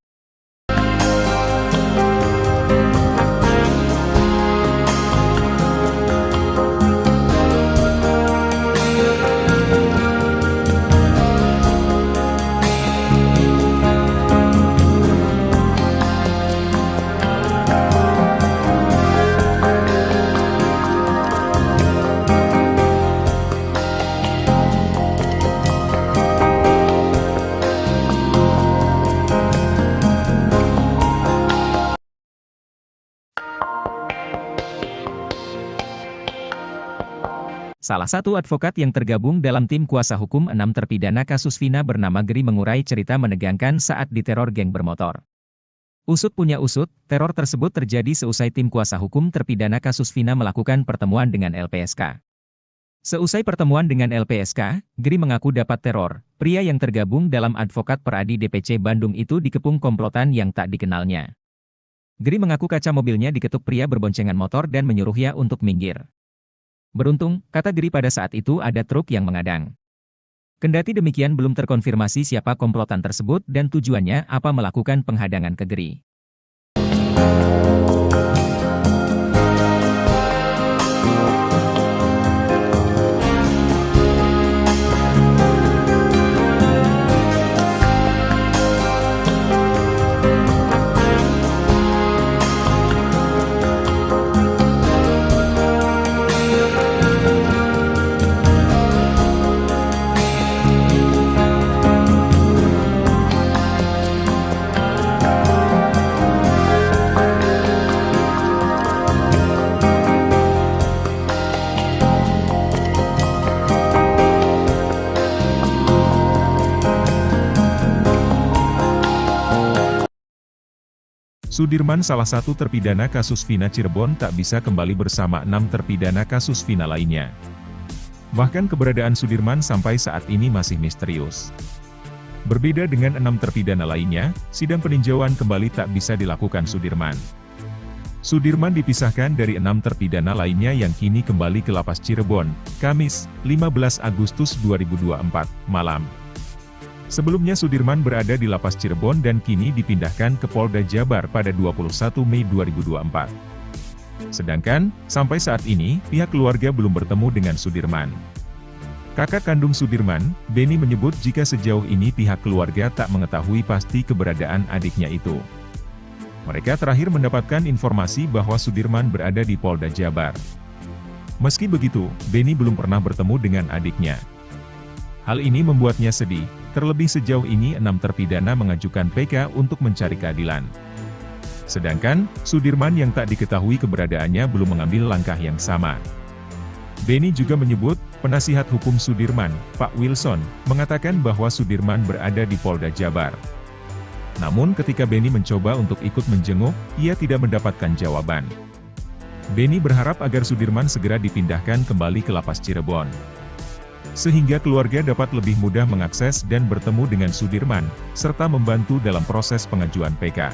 Salah satu advokat yang tergabung dalam tim kuasa hukum 6 terpidana kasus Vina bernama Geri mengurai cerita menegangkan saat diteror geng bermotor. Usut punya usut, teror tersebut terjadi seusai tim kuasa hukum terpidana kasus Vina melakukan pertemuan dengan LPSK. Seusai pertemuan dengan LPSK, Geri mengaku dapat teror. Pria yang tergabung dalam advokat Peradi DPC Bandung itu dikepung komplotan yang tak dikenalnya. Geri mengaku kaca mobilnya diketuk pria berboncengan motor dan menyuruhnya untuk minggir. Beruntung, kata Geri pada saat itu ada truk yang mengadang. Kendati demikian belum terkonfirmasi siapa komplotan tersebut dan tujuannya apa melakukan penghadangan ke Geri. Sudirman salah satu terpidana kasus Vina Cirebon tak bisa kembali bersama 6 terpidana kasus Vina lainnya. Bahkan keberadaan Sudirman sampai saat ini masih misterius. Berbeda dengan 6 terpidana lainnya, sidang peninjauan kembali tak bisa dilakukan Sudirman. Sudirman dipisahkan dari 6 terpidana lainnya yang kini kembali ke Lapas Cirebon, Kamis, 15 Agustus 2024, malam. Sebelumnya Sudirman berada di Lapas Cirebon dan kini dipindahkan ke Polda Jabar pada 21 Mei 2024. Sedangkan, sampai saat ini, pihak keluarga belum bertemu dengan Sudirman. Kakak kandung Sudirman, Beni menyebut jika sejauh ini pihak keluarga tak mengetahui pasti keberadaan adiknya itu. Mereka terakhir mendapatkan informasi bahwa Sudirman berada di Polda Jabar. Meski begitu, Beni belum pernah bertemu dengan adiknya. Hal ini membuatnya sedih, Terlebih sejauh ini 6 terpidana mengajukan PK untuk mencari keadilan. Sedangkan, Sudirman yang tak diketahui keberadaannya belum mengambil langkah yang sama. Beni juga menyebut, penasihat hukum Sudirman, Pak Wilson, mengatakan bahwa Sudirman berada di Polda Jabar. Namun ketika Beni mencoba untuk ikut menjenguk, ia tidak mendapatkan jawaban. Beni berharap agar Sudirman segera dipindahkan kembali ke Lapas Cirebon, sehingga keluarga dapat lebih mudah mengakses dan bertemu dengan Sudirman, serta membantu dalam proses pengajuan PK.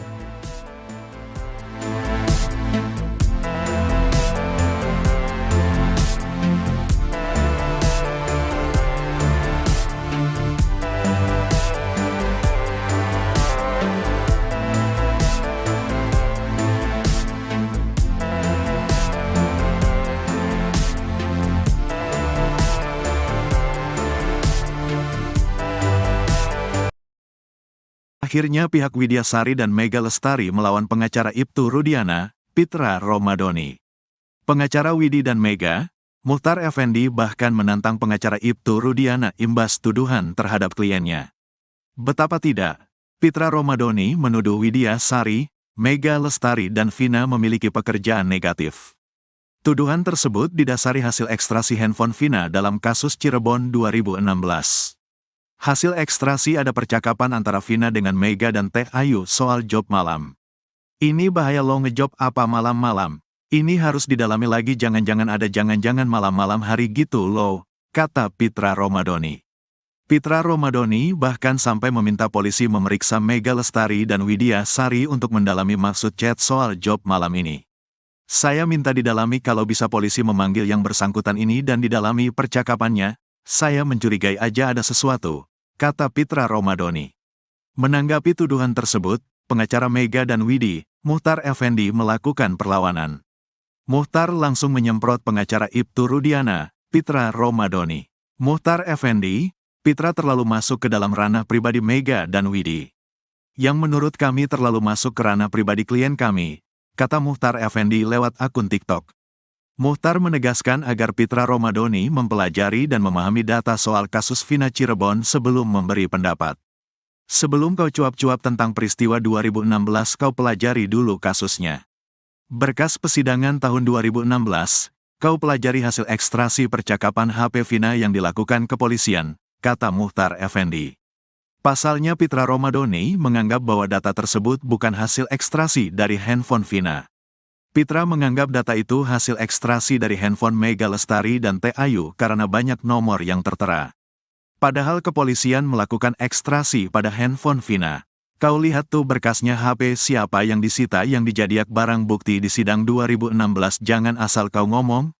Akhirnya pihak Widyasari dan Mega Lestari melawan pengacara Ibtu Rudiana, Pitra Romadhoni. Pengacara Widi dan Mega, Muchtar Effendi bahkan menantang pengacara Ibtu Rudiana imbas tuduhan terhadap kliennya. Betapa tidak, Pitra Romadhoni menuduh Widyasari, Mega Lestari dan Vina memiliki pekerjaan negatif. Tuduhan tersebut didasari hasil ekstrasi handphone Vina dalam kasus Cirebon 2016. Hasil ekstrasi ada percakapan antara Vina dengan Mega dan Teh Ayu soal job malam. Ini bahaya lo ngejob apa malam-malam. Ini harus didalami lagi, jangan-jangan ada jangan-jangan malam-malam hari gitu lo, kata Pitra Romadhoni. Pitra Romadhoni bahkan sampai meminta polisi memeriksa Mega Lestari dan Widyasari untuk mendalami maksud chat soal job malam ini. Saya minta didalami, kalau bisa polisi memanggil yang bersangkutan ini dan didalami percakapannya. Saya mencurigai aja ada sesuatu, kata Pitra Romadhoni. Menanggapi tuduhan tersebut, pengacara Mega dan Widi, Muchtar Effendi melakukan perlawanan. Muchtar langsung menyemprot pengacara Ibtu Rudiana, Pitra Romadhoni. Muchtar Effendi, Pitra terlalu masuk ke dalam ranah pribadi Mega dan Widi. Yang menurut kami terlalu masuk ke ranah pribadi klien kami, kata Muchtar Effendi lewat akun TikTok. Muchtar menegaskan agar Pitra Romadhoni mempelajari dan memahami data soal kasus Vina Cirebon sebelum memberi pendapat. Sebelum kau cuap-cuap tentang peristiwa 2016, kau pelajari dulu kasusnya. Berkas persidangan tahun 2016, kau pelajari hasil ekstrasi percakapan HP Vina yang dilakukan kepolisian, kata Muchtar Effendi. Pasalnya Pitra Romadhoni menganggap bahwa data tersebut bukan hasil ekstrasi dari handphone Vina. Pitra menganggap data itu hasil ekstrasi dari handphone Mega Lestari dan Teh Ayu karena banyak nomor yang tertera. Padahal kepolisian melakukan ekstrasi pada handphone Vina. Kau lihat tuh berkasnya, HP siapa yang disita yang dijadiak barang bukti di sidang 2016. Jangan asal kau ngomong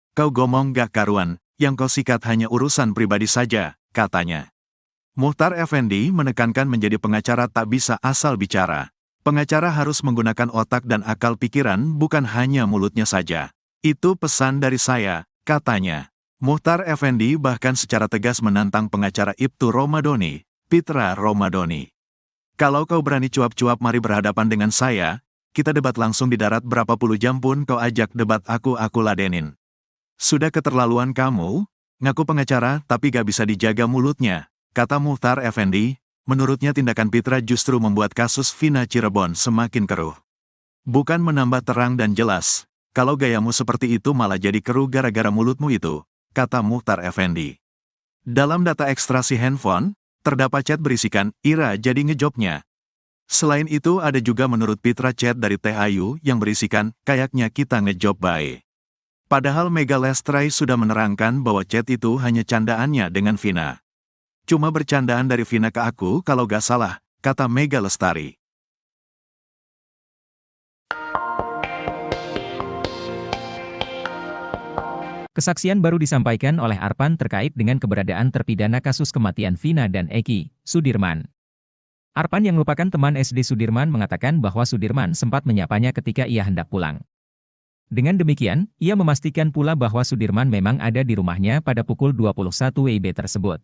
gak karuan, yang kau sikat hanya urusan pribadi saja, katanya. Muchtar Effendi menekankan menjadi pengacara tak bisa asal bicara. Pengacara harus menggunakan otak dan akal pikiran, bukan hanya mulutnya saja. Itu pesan dari saya, katanya. Muchtar Effendi bahkan secara tegas menantang pengacara Ibtu Romadhoni, Pitra Romadhoni. Kalau kau berani cuap-cuap, mari berhadapan dengan saya, kita debat langsung di darat, berapa puluh jam pun kau ajak debat aku ladenin. Sudah keterlaluan kamu, ngaku pengacara tapi gak bisa dijaga mulutnya, kata Muchtar Effendi. Menurutnya tindakan Pitra justru membuat kasus Vina Cirebon semakin keruh. Bukan menambah terang dan jelas, kalau gayamu seperti itu malah jadi keruh gara-gara mulutmu itu, kata Muchtar Effendi. Dalam data ekstrasi handphone, terdapat chat berisikan, Ira jadi ngejobnya. Selain itu ada juga menurut Pitra chat dari Teh Ayu yang berisikan, kayaknya kita ngejob bae. Padahal Mega Lestari sudah menerangkan bahwa chat itu hanya candaannya dengan Vina. Cuma bercandaan dari Vina ke aku kalau gak salah, kata Mega Lestari. Kesaksian baru disampaikan oleh Arpan terkait dengan keberadaan terpidana kasus kematian Vina dan Eki, Sudirman. Arpan yang merupakan teman SD Sudirman mengatakan bahwa Sudirman sempat menyapanya ketika ia hendak pulang. Dengan demikian, ia memastikan pula bahwa Sudirman memang ada di rumahnya pada pukul 21 WIB tersebut.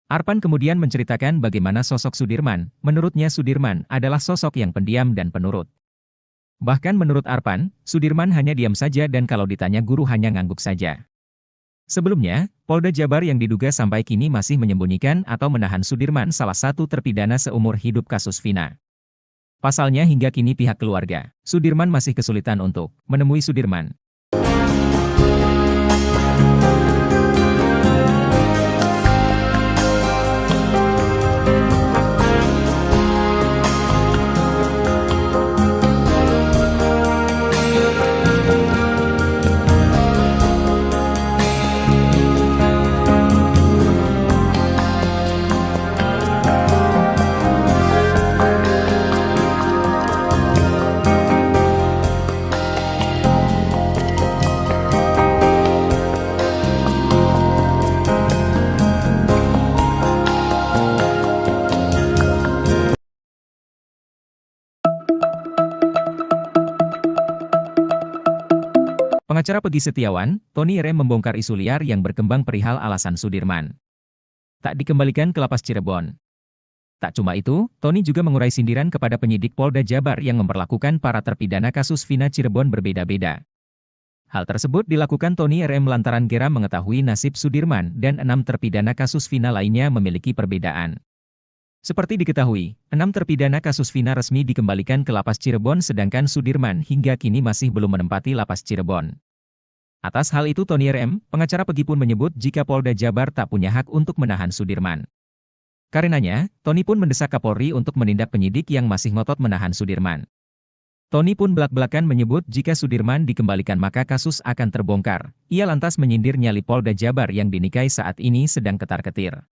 Arpan kemudian menceritakan bagaimana sosok Sudirman. Menurutnya Sudirman adalah sosok yang pendiam dan penurut. Bahkan menurut Arpan, Sudirman hanya diam saja dan kalau ditanya guru hanya ngangguk saja. Sebelumnya, Polda Jabar yang diduga sampai kini masih menyembunyikan atau menahan Sudirman, salah satu terpidana seumur hidup kasus Vina. Pasalnya hingga kini pihak keluarga Sudirman masih kesulitan untuk menemui Sudirman. Pengacara Peggy Setiawan, Tony R. membongkar isu liar yang berkembang perihal alasan Sudirman tak dikembalikan ke lapas Cirebon. Tak cuma itu, Tony juga mengurai sindiran kepada penyidik Polda Jabar yang memperlakukan para terpidana kasus Vina Cirebon berbeda-beda. Hal tersebut dilakukan Tony R. lantaran geram mengetahui nasib Sudirman dan 6 terpidana kasus Vina lainnya memiliki perbedaan. Seperti diketahui, 6 terpidana kasus Vina resmi dikembalikan ke lapas Cirebon sedangkan Sudirman hingga kini masih belum menempati lapas Cirebon. Atas hal itu Tony R. pengacara Peggy pun menyebut jika Polda Jabar tak punya hak untuk menahan Sudirman. Karenanya, Tony pun mendesak Kapolri untuk menindak penyidik yang masih ngotot menahan Sudirman. Tony pun belak-belakan menyebut jika Sudirman dikembalikan maka kasus akan terbongkar. Ia lantas menyindir nyali Polda Jabar yang dinikahi saat ini sedang ketar-ketir.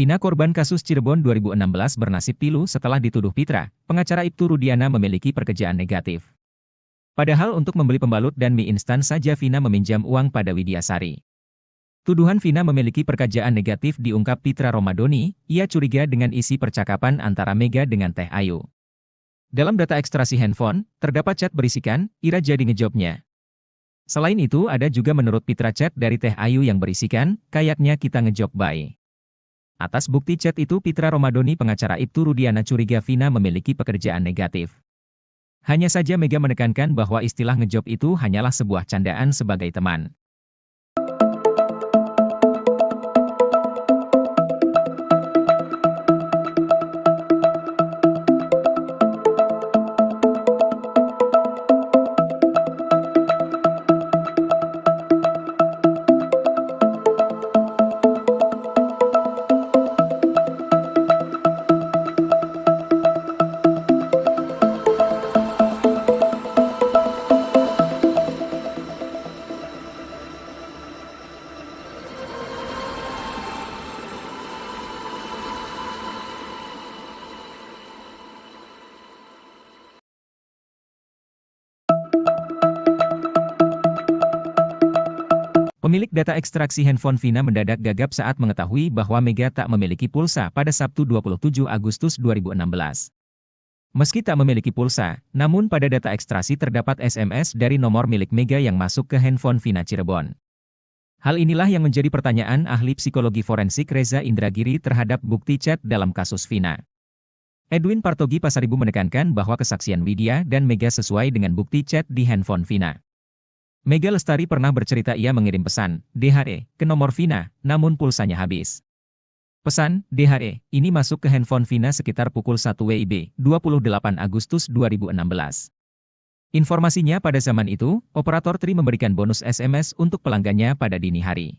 Vina korban kasus Cirebon 2016 bernasib pilu setelah dituduh Pitra, pengacara Ibtu Rudiana memiliki pekerjaan negatif. Padahal untuk membeli pembalut dan mie instan saja Vina meminjam uang pada Widyasari. Tuduhan Vina memiliki pekerjaan negatif diungkap Pitra Romadoni, ia curiga dengan isi percakapan antara Mega dengan Teh Ayu. Dalam data ekstraksi handphone, terdapat chat berisikan, Ira jadi ngejobnya. Selain itu ada juga menurut Pitra chat dari Teh Ayu yang berisikan, kayaknya kita ngejob bye. Atas bukti chat itu Pitra Romadoni pengacara Ibtu Rudiana curiga Vina memiliki pekerjaan negatif. Hanya saja Mega menekankan bahwa istilah ngejob itu hanyalah sebuah candaan sebagai teman. Pemilik data ekstraksi handphone Vina mendadak gagap saat mengetahui bahwa Mega tak memiliki pulsa pada Sabtu 27 Agustus 2016. Meski tak memiliki pulsa, namun pada data ekstraksi terdapat SMS dari nomor milik Mega yang masuk ke handphone Vina Cirebon. Hal inilah yang menjadi pertanyaan ahli psikologi forensik Reza Indragiri terhadap bukti chat dalam kasus Vina. Edwin Partogi Pasaribu menekankan bahwa kesaksian Widya dan Mega sesuai dengan bukti chat di handphone Vina. Mega Lestari pernah bercerita ia mengirim pesan, DHE, ke nomor Vina, namun pulsanya habis. Pesan, DHE, ini masuk ke handphone Vina sekitar pukul 1 WIB, 28 Agustus 2016. Informasinya pada zaman itu, operator Tri memberikan bonus SMS untuk pelanggannya pada dini hari.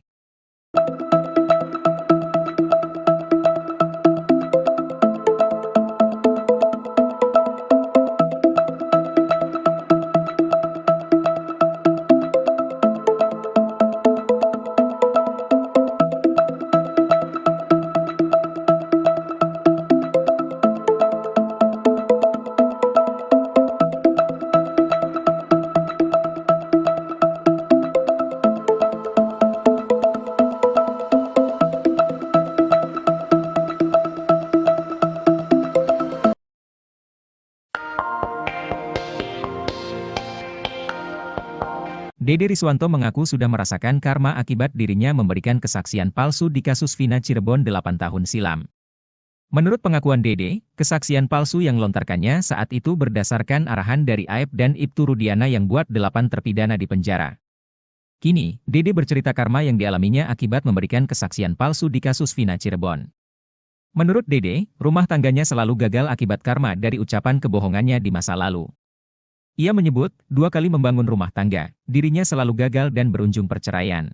Dede Riswanto mengaku sudah merasakan karma akibat dirinya memberikan kesaksian palsu di kasus Vina Cirebon 8 tahun silam. Menurut pengakuan Dede, kesaksian palsu yang lontarkannya saat itu berdasarkan arahan dari Aep dan Ibtu Rudiana yang buat 8 terpidana di penjara. Kini, Dede bercerita karma yang dialaminya akibat memberikan kesaksian palsu di kasus Vina Cirebon. Menurut Dede, rumah tangganya selalu gagal akibat karma dari ucapan kebohongannya di masa lalu. Ia menyebut, 2 kali membangun rumah tangga, dirinya selalu gagal dan berujung perceraian.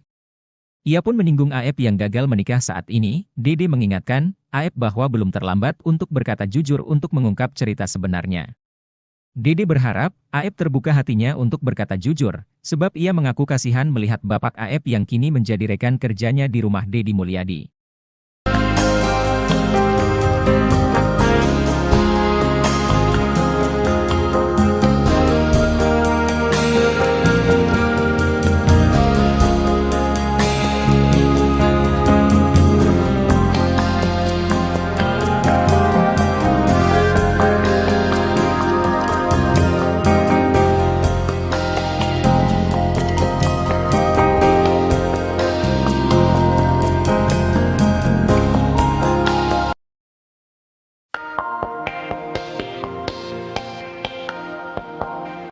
Ia pun menyinggung Aep yang gagal menikah saat ini. Dede mengingatkan, Aep bahwa belum terlambat untuk berkata jujur untuk mengungkap cerita sebenarnya. Dede berharap, Aep terbuka hatinya untuk berkata jujur, sebab ia mengaku kasihan melihat bapak Aep yang kini menjadi rekan kerjanya di rumah Deddy Mulyadi.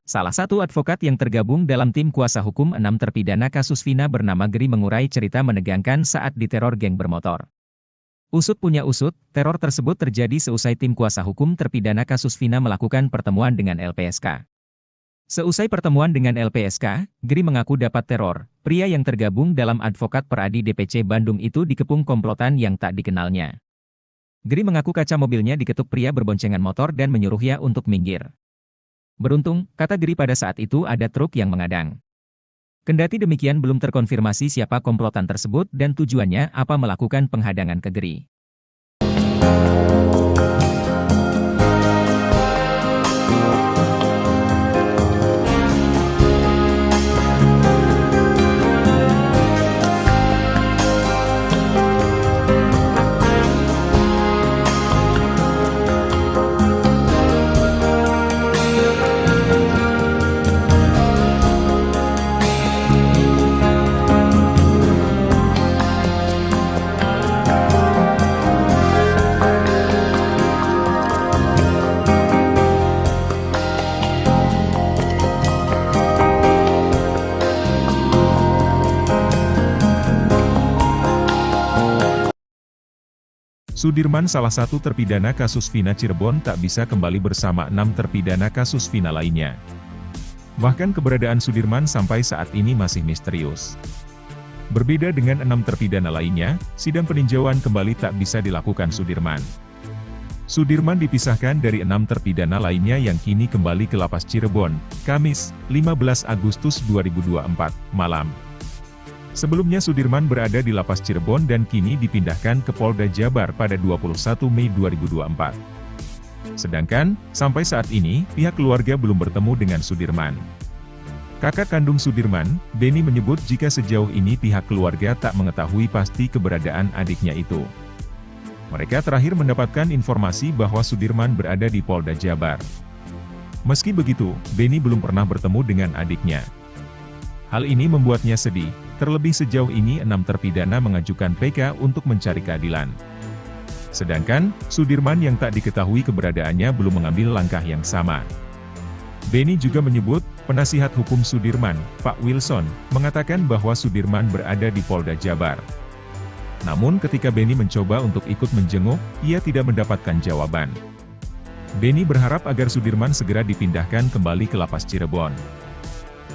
Salah satu advokat yang tergabung dalam tim kuasa hukum 6 terpidana kasus Vina bernama Geri mengurai cerita menegangkan saat diteror geng bermotor. Usut punya usut, teror tersebut terjadi seusai tim kuasa hukum terpidana kasus Vina melakukan pertemuan dengan LPSK. Seusai pertemuan dengan LPSK, Geri mengaku dapat teror. Pria yang tergabung dalam advokat peradi DPC Bandung itu dikepung komplotan yang tak dikenalnya. Geri mengaku kaca mobilnya diketuk pria berboncengan motor dan menyuruhnya untuk minggir. Beruntung, kata Geri pada saat itu ada truk yang mengadang. Kendati demikian belum terkonfirmasi siapa komplotan tersebut dan tujuannya apa melakukan penghadangan ke Geri. Sudirman salah satu terpidana kasus Vina Cirebon tak bisa kembali bersama 6 terpidana kasus Vina lainnya. Bahkan keberadaan Sudirman sampai saat ini masih misterius. Berbeda dengan 6 terpidana lainnya, sidang peninjauan kembali tak bisa dilakukan Sudirman. Sudirman dipisahkan dari 6 terpidana lainnya yang kini kembali ke Lapas Cirebon, Kamis, 15 Agustus 2024, malam. Sebelumnya Sudirman berada di Lapas Cirebon dan kini dipindahkan ke Polda Jabar pada 21 Mei 2024. Sedangkan, sampai saat ini, pihak keluarga belum bertemu dengan Sudirman. Kakak kandung Sudirman, Beni menyebut jika sejauh ini pihak keluarga tak mengetahui pasti keberadaan adiknya itu. Mereka terakhir mendapatkan informasi bahwa Sudirman berada di Polda Jabar. Meski begitu, Beni belum pernah bertemu dengan adiknya. Hal ini membuatnya sedih, terlebih sejauh ini 6 terpidana mengajukan PK untuk mencari keadilan. Sedangkan, Sudirman yang tak diketahui keberadaannya belum mengambil langkah yang sama. Beni juga menyebut, penasihat hukum Sudirman, Pak Wilson, mengatakan bahwa Sudirman berada di Polda Jabar. Namun ketika Beni mencoba untuk ikut menjenguk, ia tidak mendapatkan jawaban. Beni berharap agar Sudirman segera dipindahkan kembali ke Lapas Cirebon,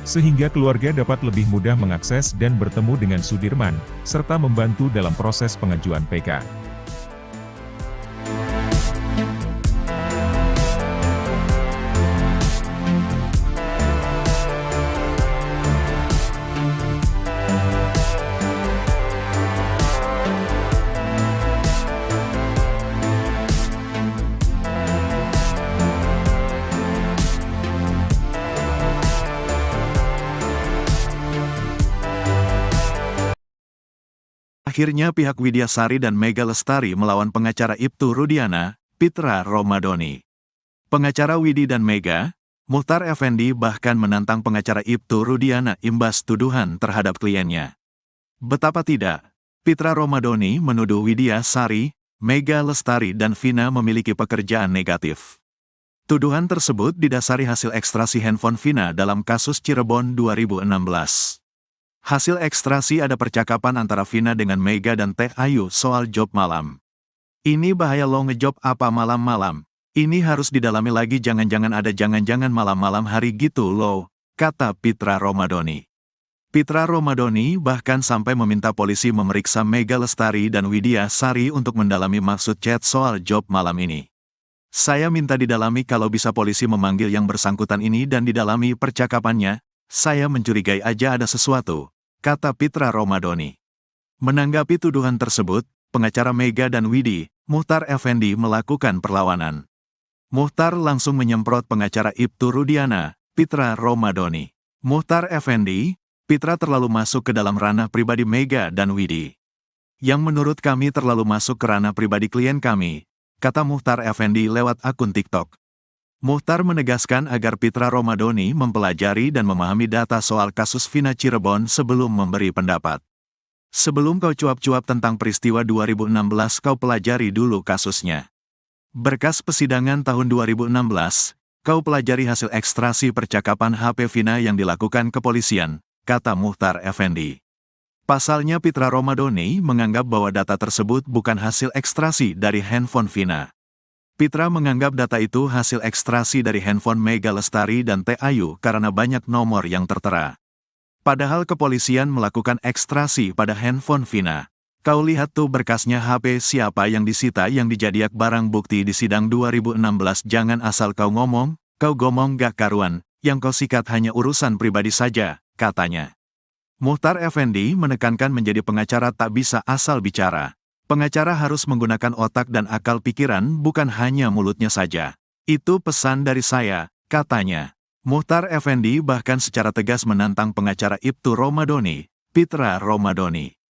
sehingga keluarga dapat lebih mudah mengakses dan bertemu dengan Sudirman, serta membantu dalam proses pengajuan PK. Akhirnya pihak Widyasari dan Mega Lestari melawan pengacara Ibtu Rudiana, Pitra Romadoni. Pengacara Widi dan Mega, Muchtar Effendi bahkan menantang pengacara Ibtu Rudiana imbas tuduhan terhadap kliennya. Betapa tidak, Pitra Romadhoni menuduh Widya Sari, Mega Lestari dan Vina memiliki pekerjaan negatif. Tuduhan tersebut didasari hasil ekstrasi handphone Vina dalam kasus Cirebon 2016. Hasil ekstrasi ada percakapan antara Vina dengan Mega dan Teh Ayu soal job malam. Ini bahaya lo ngejob apa malam-malam. Ini harus didalami lagi, jangan-jangan ada jangan-jangan malam-malam hari gitu loh, kata Pitra Romadhoni. Pitra Romadhoni bahkan sampai meminta polisi memeriksa Mega Lestari dan Widya Sari untuk mendalami maksud chat soal job malam ini. Saya minta didalami, kalau bisa polisi memanggil yang bersangkutan ini dan didalami percakapannya, saya mencurigai aja ada sesuatu, kata Pitra Romadhoni. Menanggapi tuduhan tersebut, pengacara Mega dan Widi, Muchtar Effendi melakukan perlawanan. Muchtar langsung menyemprot pengacara Ibtu Rudiana, Pitra Romadhoni. Muchtar Effendi, Pitra terlalu masuk ke dalam ranah pribadi Mega dan Widi. Yang menurut kami terlalu masuk ke ranah pribadi klien kami, kata Muchtar Effendi lewat akun TikTok. Muchtar menegaskan agar Pitra Romadhoni mempelajari dan memahami data soal kasus Vina Cirebon sebelum memberi pendapat. Sebelum kau cuap-cuap tentang peristiwa 2016, kau pelajari dulu kasusnya. Berkas persidangan tahun 2016, kau pelajari hasil ekstrasi percakapan HP Vina yang dilakukan kepolisian, kata Muchtar Effendi. Pasalnya Pitra Romadhoni menganggap bahwa data tersebut bukan hasil ekstrasi dari handphone Vina. Pitra menganggap data itu hasil ekstrasi dari handphone Mega Lestari dan Teh Ayu karena banyak nomor yang tertera. Padahal kepolisian melakukan ekstrasi pada handphone Vina. Kau lihat tuh berkasnya, HP siapa yang disita yang dijadiak barang bukti di sidang 2016. Jangan asal kau ngomong gak karuan, yang kau sikat hanya urusan pribadi saja, katanya. Muchtar Effendi menekankan menjadi pengacara tak bisa asal bicara. Pengacara harus menggunakan otak dan akal pikiran, bukan hanya mulutnya saja. Itu pesan dari saya, katanya. Muchtar Effendi bahkan secara tegas menantang pengacara Ibtu Romadhoni, Pitra Romadhoni.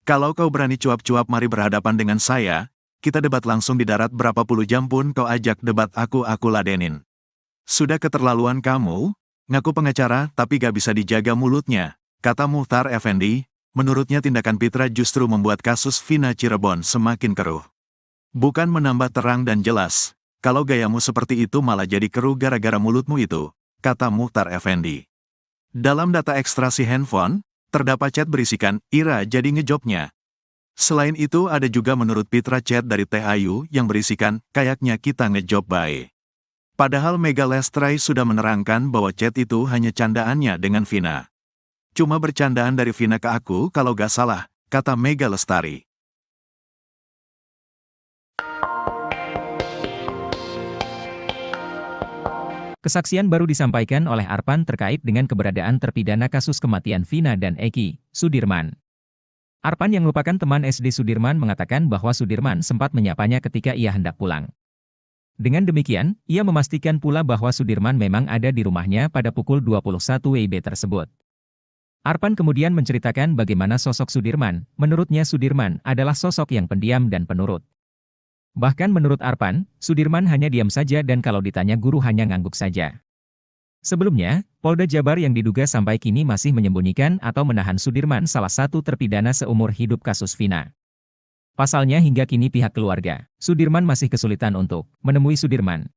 Kalau kau berani cuap-cuap, mari berhadapan dengan saya, kita debat langsung di darat, berapa puluh jam pun kau ajak debat aku ladenin. Sudah keterlaluan kamu, ngaku pengacara tapi gak bisa dijaga mulutnya, kata Muchtar Effendi. Menurutnya tindakan Pitra justru membuat kasus Vina Cirebon semakin keruh. Bukan menambah terang dan jelas, kalau gayamu seperti itu malah jadi keruh gara-gara mulutmu itu, kata Muchtar Effendi. Dalam data ekstrasi handphone, terdapat chat berisikan, Ira jadi ngejobnya. Selain itu ada juga menurut Pitra chat dari Teh Ayu yang berisikan, kayaknya kita ngejob bae. Padahal Mega Lestari sudah menerangkan bahwa chat itu hanya candaannya dengan Vina. Cuma bercandaan dari Vina ke aku kalau gak salah, kata Mega Lestari. Kesaksian baru disampaikan oleh Arpan terkait dengan keberadaan terpidana kasus kematian Vina dan Eki, Sudirman. Arpan yang merupakan teman SD Sudirman mengatakan bahwa Sudirman sempat menyapanya ketika ia hendak pulang. Dengan demikian, ia memastikan pula bahwa Sudirman memang ada di rumahnya pada pukul 21 WIB tersebut. Arpan kemudian menceritakan bagaimana sosok Sudirman. Menurutnya Sudirman adalah sosok yang pendiam dan penurut. Bahkan menurut Arpan, Sudirman hanya diam saja dan kalau ditanya guru hanya ngangguk saja. Sebelumnya, Polda Jabar yang diduga sampai kini masih menyembunyikan atau menahan Sudirman, salah satu terpidana seumur hidup kasus Vina. Pasalnya hingga kini pihak keluarga, Sudirman masih kesulitan untuk menemui Sudirman.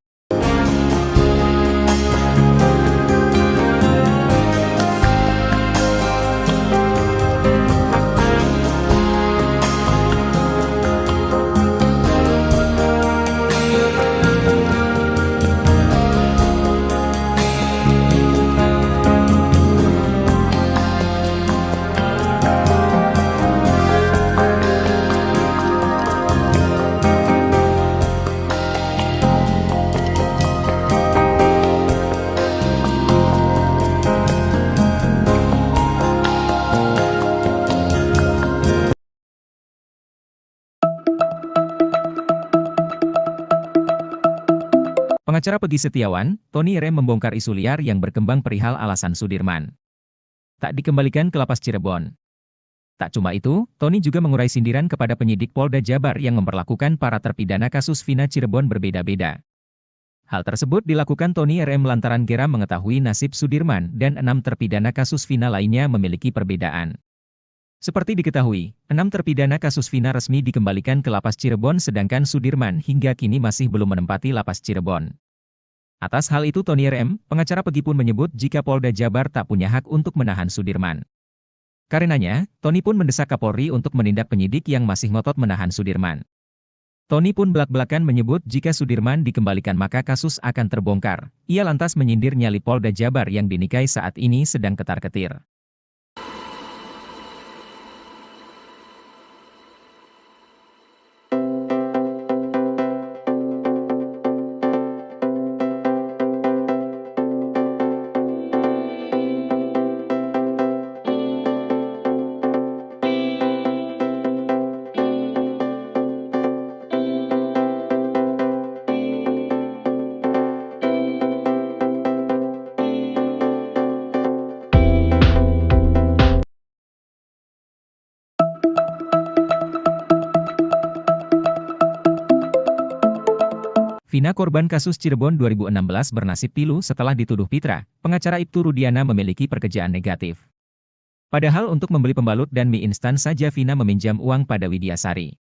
Pengacara Peggy Setiawan, Tony Rem membongkar isu liar yang berkembang perihal alasan Sudirman tak dikembalikan ke lapas Cirebon. Tak cuma itu, Tony juga mengurai sindiran kepada penyidik Polda Jabar yang memperlakukan para terpidana kasus Vina Cirebon berbeda-beda. Hal tersebut dilakukan Tony RM lantaran geram mengetahui nasib Sudirman dan 6 terpidana kasus Vina lainnya memiliki perbedaan. Seperti diketahui, 6 terpidana kasus Vina resmi dikembalikan ke Lapas Cirebon sedangkan Sudirman hingga kini masih belum menempati Lapas Cirebon. Atas hal itu Tony RM, pengacara Pegi pun menyebut jika Polda Jabar tak punya hak untuk menahan Sudirman. Karenanya, Tony pun mendesak Kapolri untuk menindak penyidik yang masih ngotot menahan Sudirman. Tony pun belak-belakan menyebut jika Sudirman dikembalikan maka kasus akan terbongkar. Ia lantas menyindir nyali Polda Jabar yang dinikahi saat ini sedang ketar-ketir. Vina korban kasus Cirebon 2016 bernasib pilu setelah dituduh Pitra, pengacara Ibtu Rudiana memiliki pekerjaan negatif. Padahal untuk membeli pembalut dan mie instan saja Vina meminjam uang pada Widyasari.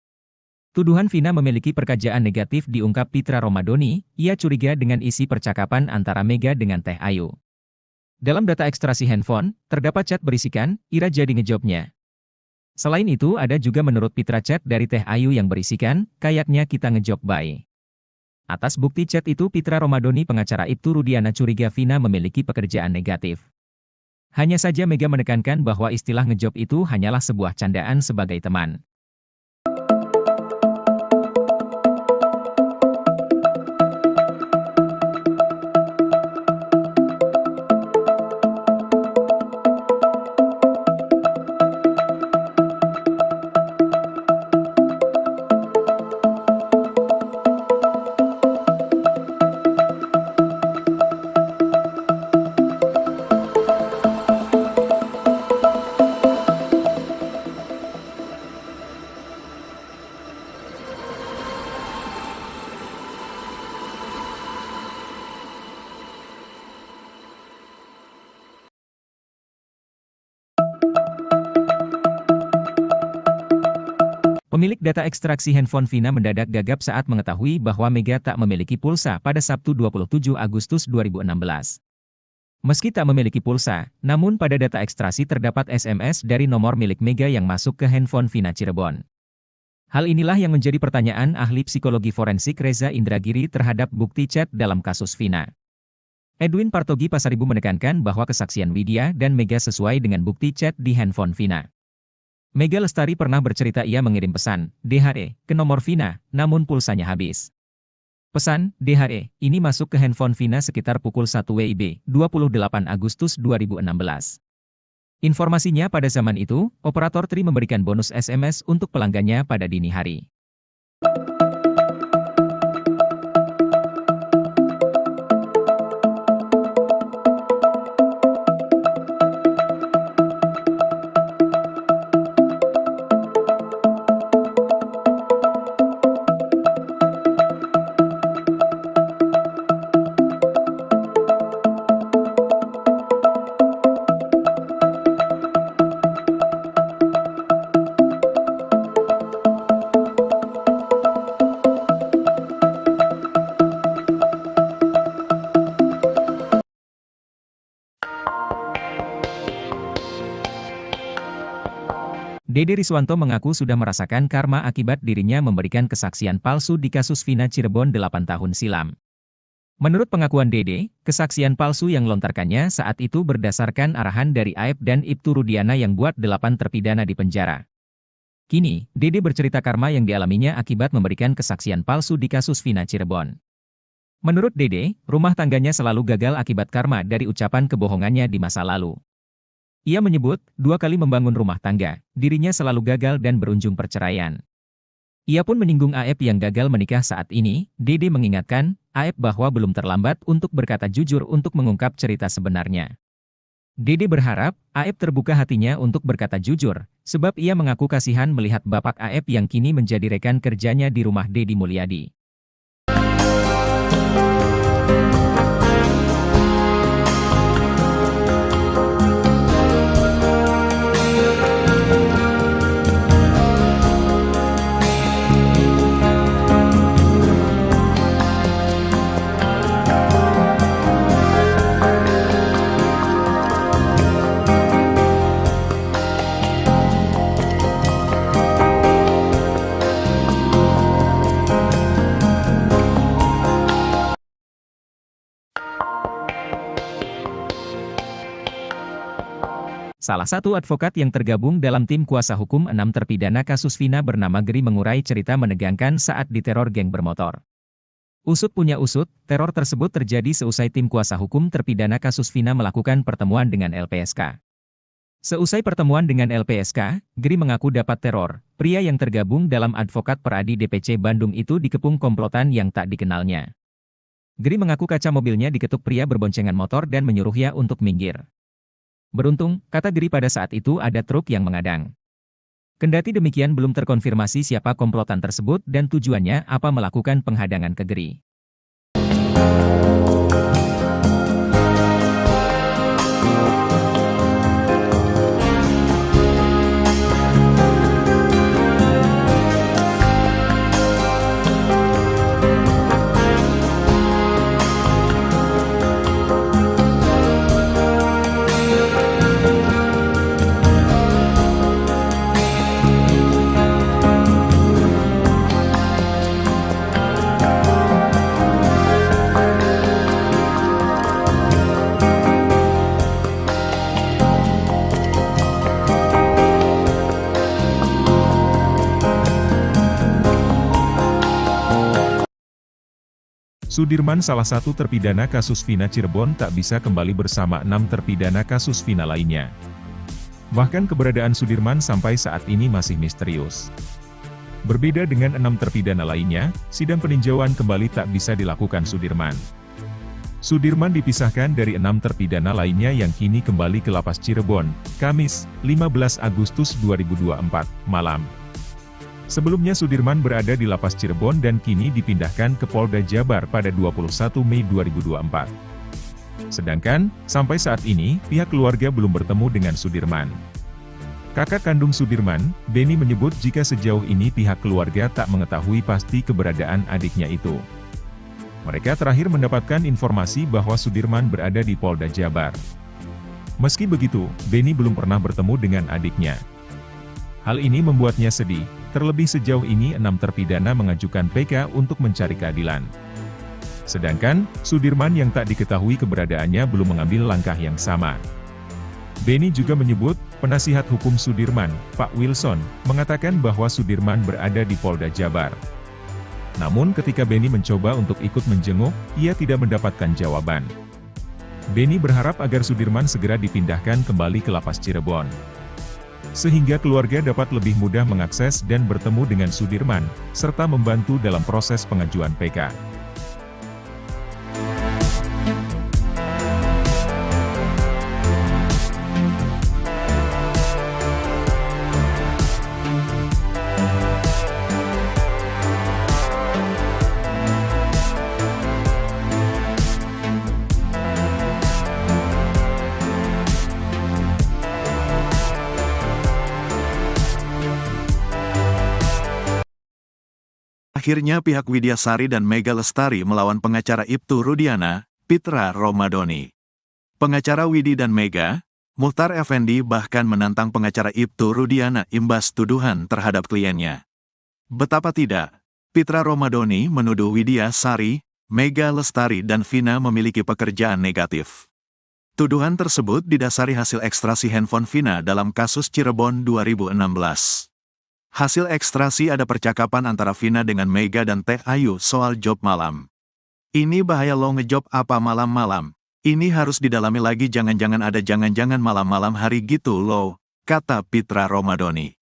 Tuduhan Vina memiliki pekerjaan negatif diungkap Pitra Romadoni, ia curiga dengan isi percakapan antara Mega dengan Teh Ayu. Dalam data ekstraksi handphone, terdapat chat berisikan, Ira jadi ngejobnya. Selain itu ada juga menurut Pitra chat dari Teh Ayu yang berisikan, kayaknya kita ngejob bye. Atas bukti chat itu Pitra Romadoni pengacara Ibtu Rudiana curiga Vina memiliki pekerjaan negatif. Hanya saja Mega menekankan bahwa istilah ngejob itu hanyalah sebuah candaan sebagai teman. Pemilik data ekstraksi handphone Vina mendadak gagap saat mengetahui bahwa Mega tak memiliki pulsa pada Sabtu 27 Agustus 2016. Meski tak memiliki pulsa, namun pada data ekstraksi terdapat SMS dari nomor milik Mega yang masuk ke handphone Vina Cirebon. Hal inilah yang menjadi pertanyaan ahli psikologi forensik Reza Indragiri terhadap bukti chat dalam kasus Vina. Edwin Partogi Pasaribu menekankan bahwa kesaksian Widya dan Mega sesuai dengan bukti chat di handphone Vina. Mega Lestari pernah bercerita ia mengirim pesan, DHE, ke nomor Vina, namun pulsanya habis. Pesan, DHE, ini masuk ke handphone Vina sekitar pukul 1 WIB, 28 Agustus 2016. Informasinya pada zaman itu, operator Tri memberikan bonus SMS untuk pelanggannya pada dini hari. Dede Riswanto mengaku sudah merasakan karma akibat dirinya memberikan kesaksian palsu di kasus Vina Cirebon 8 tahun silam. Menurut pengakuan Dede, kesaksian palsu yang lontarkannya saat itu berdasarkan arahan dari Aep dan Ibtu Rudiana yang buat 8 terpidana di penjara. Kini, Dede bercerita karma yang dialaminya akibat memberikan kesaksian palsu di kasus Vina Cirebon. Menurut Dede, rumah tangganya selalu gagal akibat karma dari ucapan kebohongannya di masa lalu. Ia menyebut, 2 kali membangun rumah tangga, dirinya selalu gagal dan berujung perceraian. Ia pun menyinggung Aep yang gagal menikah saat ini. Dede mengingatkan, Aep bahwa belum terlambat untuk berkata jujur untuk mengungkap cerita sebenarnya. Dede berharap, Aep terbuka hatinya untuk berkata jujur, sebab ia mengaku kasihan melihat bapak Aep yang kini menjadi rekan kerjanya di rumah Deddy Mulyadi. Salah satu advokat yang tergabung dalam tim kuasa hukum 6 terpidana kasus Vina bernama Gri mengurai cerita menegangkan saat diteror geng bermotor. Usut punya usut, teror tersebut terjadi seusai tim kuasa hukum terpidana kasus Vina melakukan pertemuan dengan LPSK. Seusai pertemuan dengan LPSK, Gri mengaku dapat teror. Pria yang tergabung dalam advokat Peradi DPC Bandung itu dikepung komplotan yang tak dikenalnya. Gri mengaku kaca mobilnya diketuk pria berboncengan motor dan menyuruhnya untuk minggir. Beruntung, kata Gri pada saat itu ada truk yang mengadang. Kendati demikian belum terkonfirmasi siapa komplotan tersebut dan tujuannya apa melakukan penghadangan ke Gri. Sudirman salah satu terpidana kasus Vina Cirebon tak bisa kembali bersama 6 terpidana kasus Vina lainnya. Bahkan keberadaan Sudirman sampai saat ini masih misterius. Berbeda dengan 6 terpidana lainnya, sidang peninjauan kembali tak bisa dilakukan Sudirman. Sudirman dipisahkan dari 6 terpidana lainnya yang kini kembali ke Lapas Cirebon, Kamis, 15 Agustus 2024, malam. Sebelumnya Sudirman berada di Lapas Cirebon dan kini dipindahkan ke Polda Jabar pada 21 Mei 2024. Sedangkan, sampai saat ini, pihak keluarga belum bertemu dengan Sudirman. Kakak kandung Sudirman, Beni menyebut jika sejauh ini pihak keluarga tak mengetahui pasti keberadaan adiknya itu. Mereka terakhir mendapatkan informasi bahwa Sudirman berada di Polda Jabar. Meski begitu, Beni belum pernah bertemu dengan adiknya. Hal ini membuatnya sedih, terlebih sejauh ini 6 terpidana mengajukan PK untuk mencari keadilan. Sedangkan, Sudirman yang tak diketahui keberadaannya belum mengambil langkah yang sama. Beni juga menyebut, penasihat hukum Sudirman, Pak Wilson, mengatakan bahwa Sudirman berada di Polda Jabar. Namun ketika Beni mencoba untuk ikut menjenguk, ia tidak mendapatkan jawaban. Beni berharap agar Sudirman segera dipindahkan kembali ke Lapas Cirebon, sehingga keluarga dapat lebih mudah mengakses dan bertemu dengan Sudirman, serta membantu dalam proses pengajuan PK. Akhirnya pihak Widya Sari dan Mega Lestari melawan pengacara Ibtu Rudiana, Pitra Romadoni. Pengacara Widi dan Mega, Muhtar Effendi bahkan menantang pengacara Ibtu Rudiana imbas tuduhan terhadap kliennya. Betapa tidak, Pitra Romadoni menuduh Widya Sari, Mega Lestari dan Vina memiliki pekerjaan negatif. Tuduhan tersebut didasari hasil ekstrasi handphone Vina dalam kasus Cirebon 2016. Hasil ekstrasi ada percakapan antara Vina dengan Mega dan Teh Ayu soal job malam. Ini bahaya lo ngejob apa malam-malam. Ini harus didalami lagi, jangan-jangan ada jangan-jangan malam-malam hari gitu loh, kata Pitra Romadoni.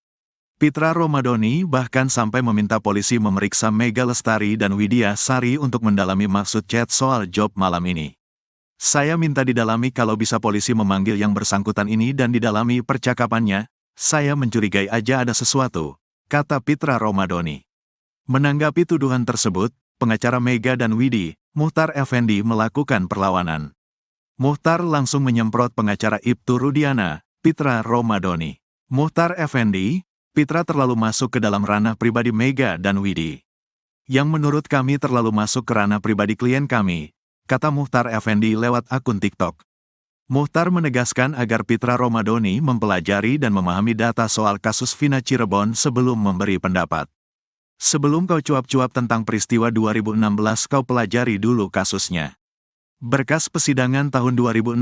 Pitra Romadoni bahkan sampai meminta polisi memeriksa Mega Lestari dan Widya Sari untuk mendalami maksud chat soal job malam ini. Saya minta didalami, kalau bisa polisi memanggil yang bersangkutan ini dan didalami percakapannya, saya mencurigai aja ada sesuatu, kata Pitra Romadoni. Menanggapi tuduhan tersebut, pengacara Mega dan Widi, Muhtar Effendi melakukan perlawanan. Muhtar langsung menyemprot pengacara Ibtu Rudiana, Pitra Romadoni. Muhtar Effendi, Pitra terlalu masuk ke dalam ranah pribadi Mega dan Widi. Yang menurut kami terlalu masuk ke ranah pribadi klien kami, kata Muhtar Effendi lewat akun TikTok. Muhtar menegaskan agar Pitra Romadoni mempelajari dan memahami data soal kasus Vina Cirebon sebelum memberi pendapat. Sebelum kau cuap-cuap tentang peristiwa 2016, kau pelajari dulu kasusnya. Berkas persidangan tahun 2016,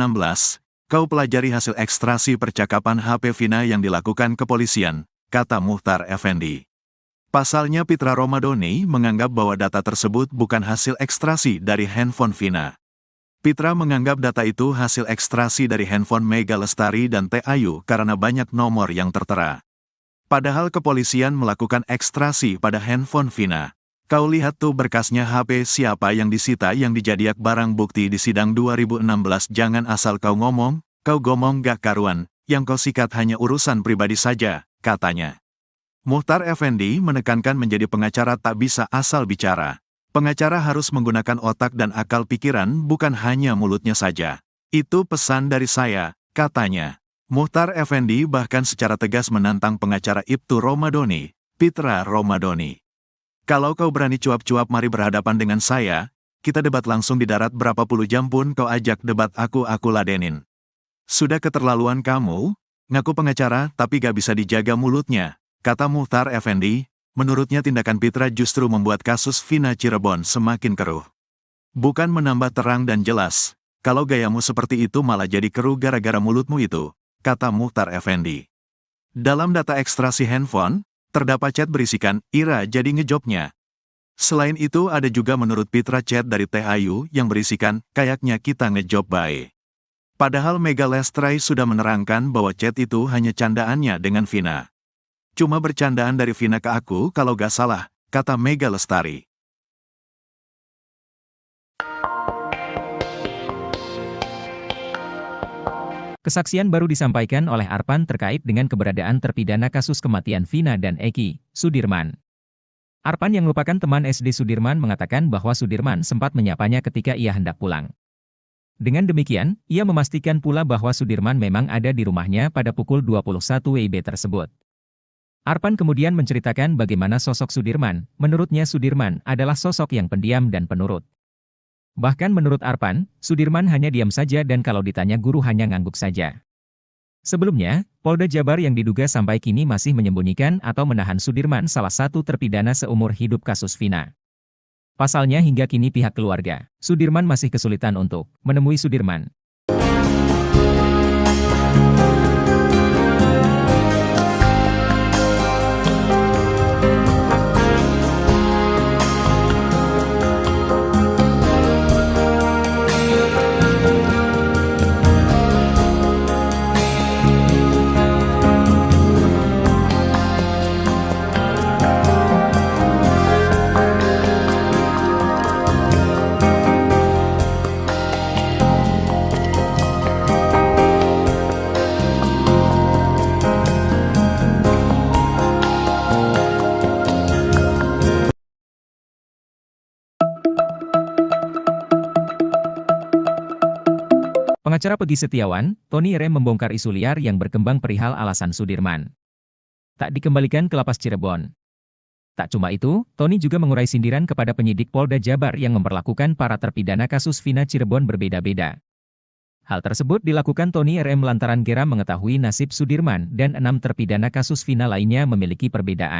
Kau pelajari hasil ekstraksi percakapan HP Vina yang dilakukan kepolisian, kata Muchtar Effendi. Pasalnya Pitra Romadhoni menganggap bahwa data tersebut bukan hasil ekstrasi dari handphone Vina. Pitra menganggap data itu hasil ekstrasi dari handphone Mega Lestari dan Teh Ayu karena banyak nomor yang tertera. Padahal kepolisian melakukan ekstrasi pada handphone Vina. Kau lihat tuh berkasnya HP siapa yang disita yang dijadiak barang bukti di sidang 2016. Jangan asal kau ngomong gak karuan, yang kau sikat hanya urusan pribadi saja, katanya. Muchtar Effendi menekankan menjadi pengacara tak bisa asal bicara. Pengacara harus menggunakan otak dan akal pikiran bukan hanya mulutnya saja. Itu pesan dari saya, katanya. Muchtar Effendi bahkan secara tegas menantang pengacara Ibtu Romadhoni, Pitra Romadhoni. Kalau kau berani cuap-cuap mari berhadapan dengan saya, kita debat langsung di darat berapa puluh jam pun kau ajak debat aku ladenin. Sudah keterlaluan kamu, ngaku pengacara tapi gak bisa dijaga mulutnya, kata Muchtar Effendi. Menurutnya tindakan Pitra justru membuat kasus Vina Cirebon semakin keruh. Bukan menambah terang dan jelas, kalau gayamu seperti itu malah jadi keruh gara-gara mulutmu itu, kata Muchtar Effendi. Dalam data ekstraksi handphone, terdapat chat berisikan, Ira jadi ngejobnya. Selain itu ada juga menurut Pitra chat dari Teh Ayu yang berisikan, kayaknya kita ngejob bae. Padahal Mega Lestari sudah menerangkan bahwa chat itu hanya candaannya dengan Vina. Cuma bercandaan dari Vina ke aku kalau gak salah, kata Mega Lestari. Kesaksian baru disampaikan oleh Arpan terkait dengan keberadaan terpidana kasus kematian Vina dan Eki, Sudirman. Arpan yang merupakan teman SD Sudirman mengatakan bahwa Sudirman sempat menyapanya ketika ia hendak pulang. Dengan demikian, ia memastikan pula bahwa Sudirman memang ada di rumahnya pada pukul 21 WIB tersebut. Arpan kemudian menceritakan bagaimana sosok Sudirman. Menurutnya Sudirman adalah sosok yang pendiam dan penurut. Bahkan menurut Arpan, Sudirman hanya diam saja dan kalau ditanya guru hanya ngangguk saja. Sebelumnya, Polda Jabar yang diduga sampai kini masih menyembunyikan atau menahan Sudirman salah satu terpidana seumur hidup kasus Vina. Pasalnya hingga kini pihak keluarga, Sudirman masih kesulitan untuk menemui Sudirman. Pengacara Peggy Setiawan, Tony Rem membongkar isu liar yang berkembang perihal alasan Sudirman tak dikembalikan ke lapas Cirebon. Tak cuma itu, Tony juga mengurai sindiran kepada penyidik Polda Jabar yang memperlakukan para terpidana kasus Vina Cirebon berbeda-beda. Hal tersebut dilakukan Tony Rem lantaran geram mengetahui nasib Sudirman dan 6 terpidana kasus Vina lainnya memiliki perbedaan.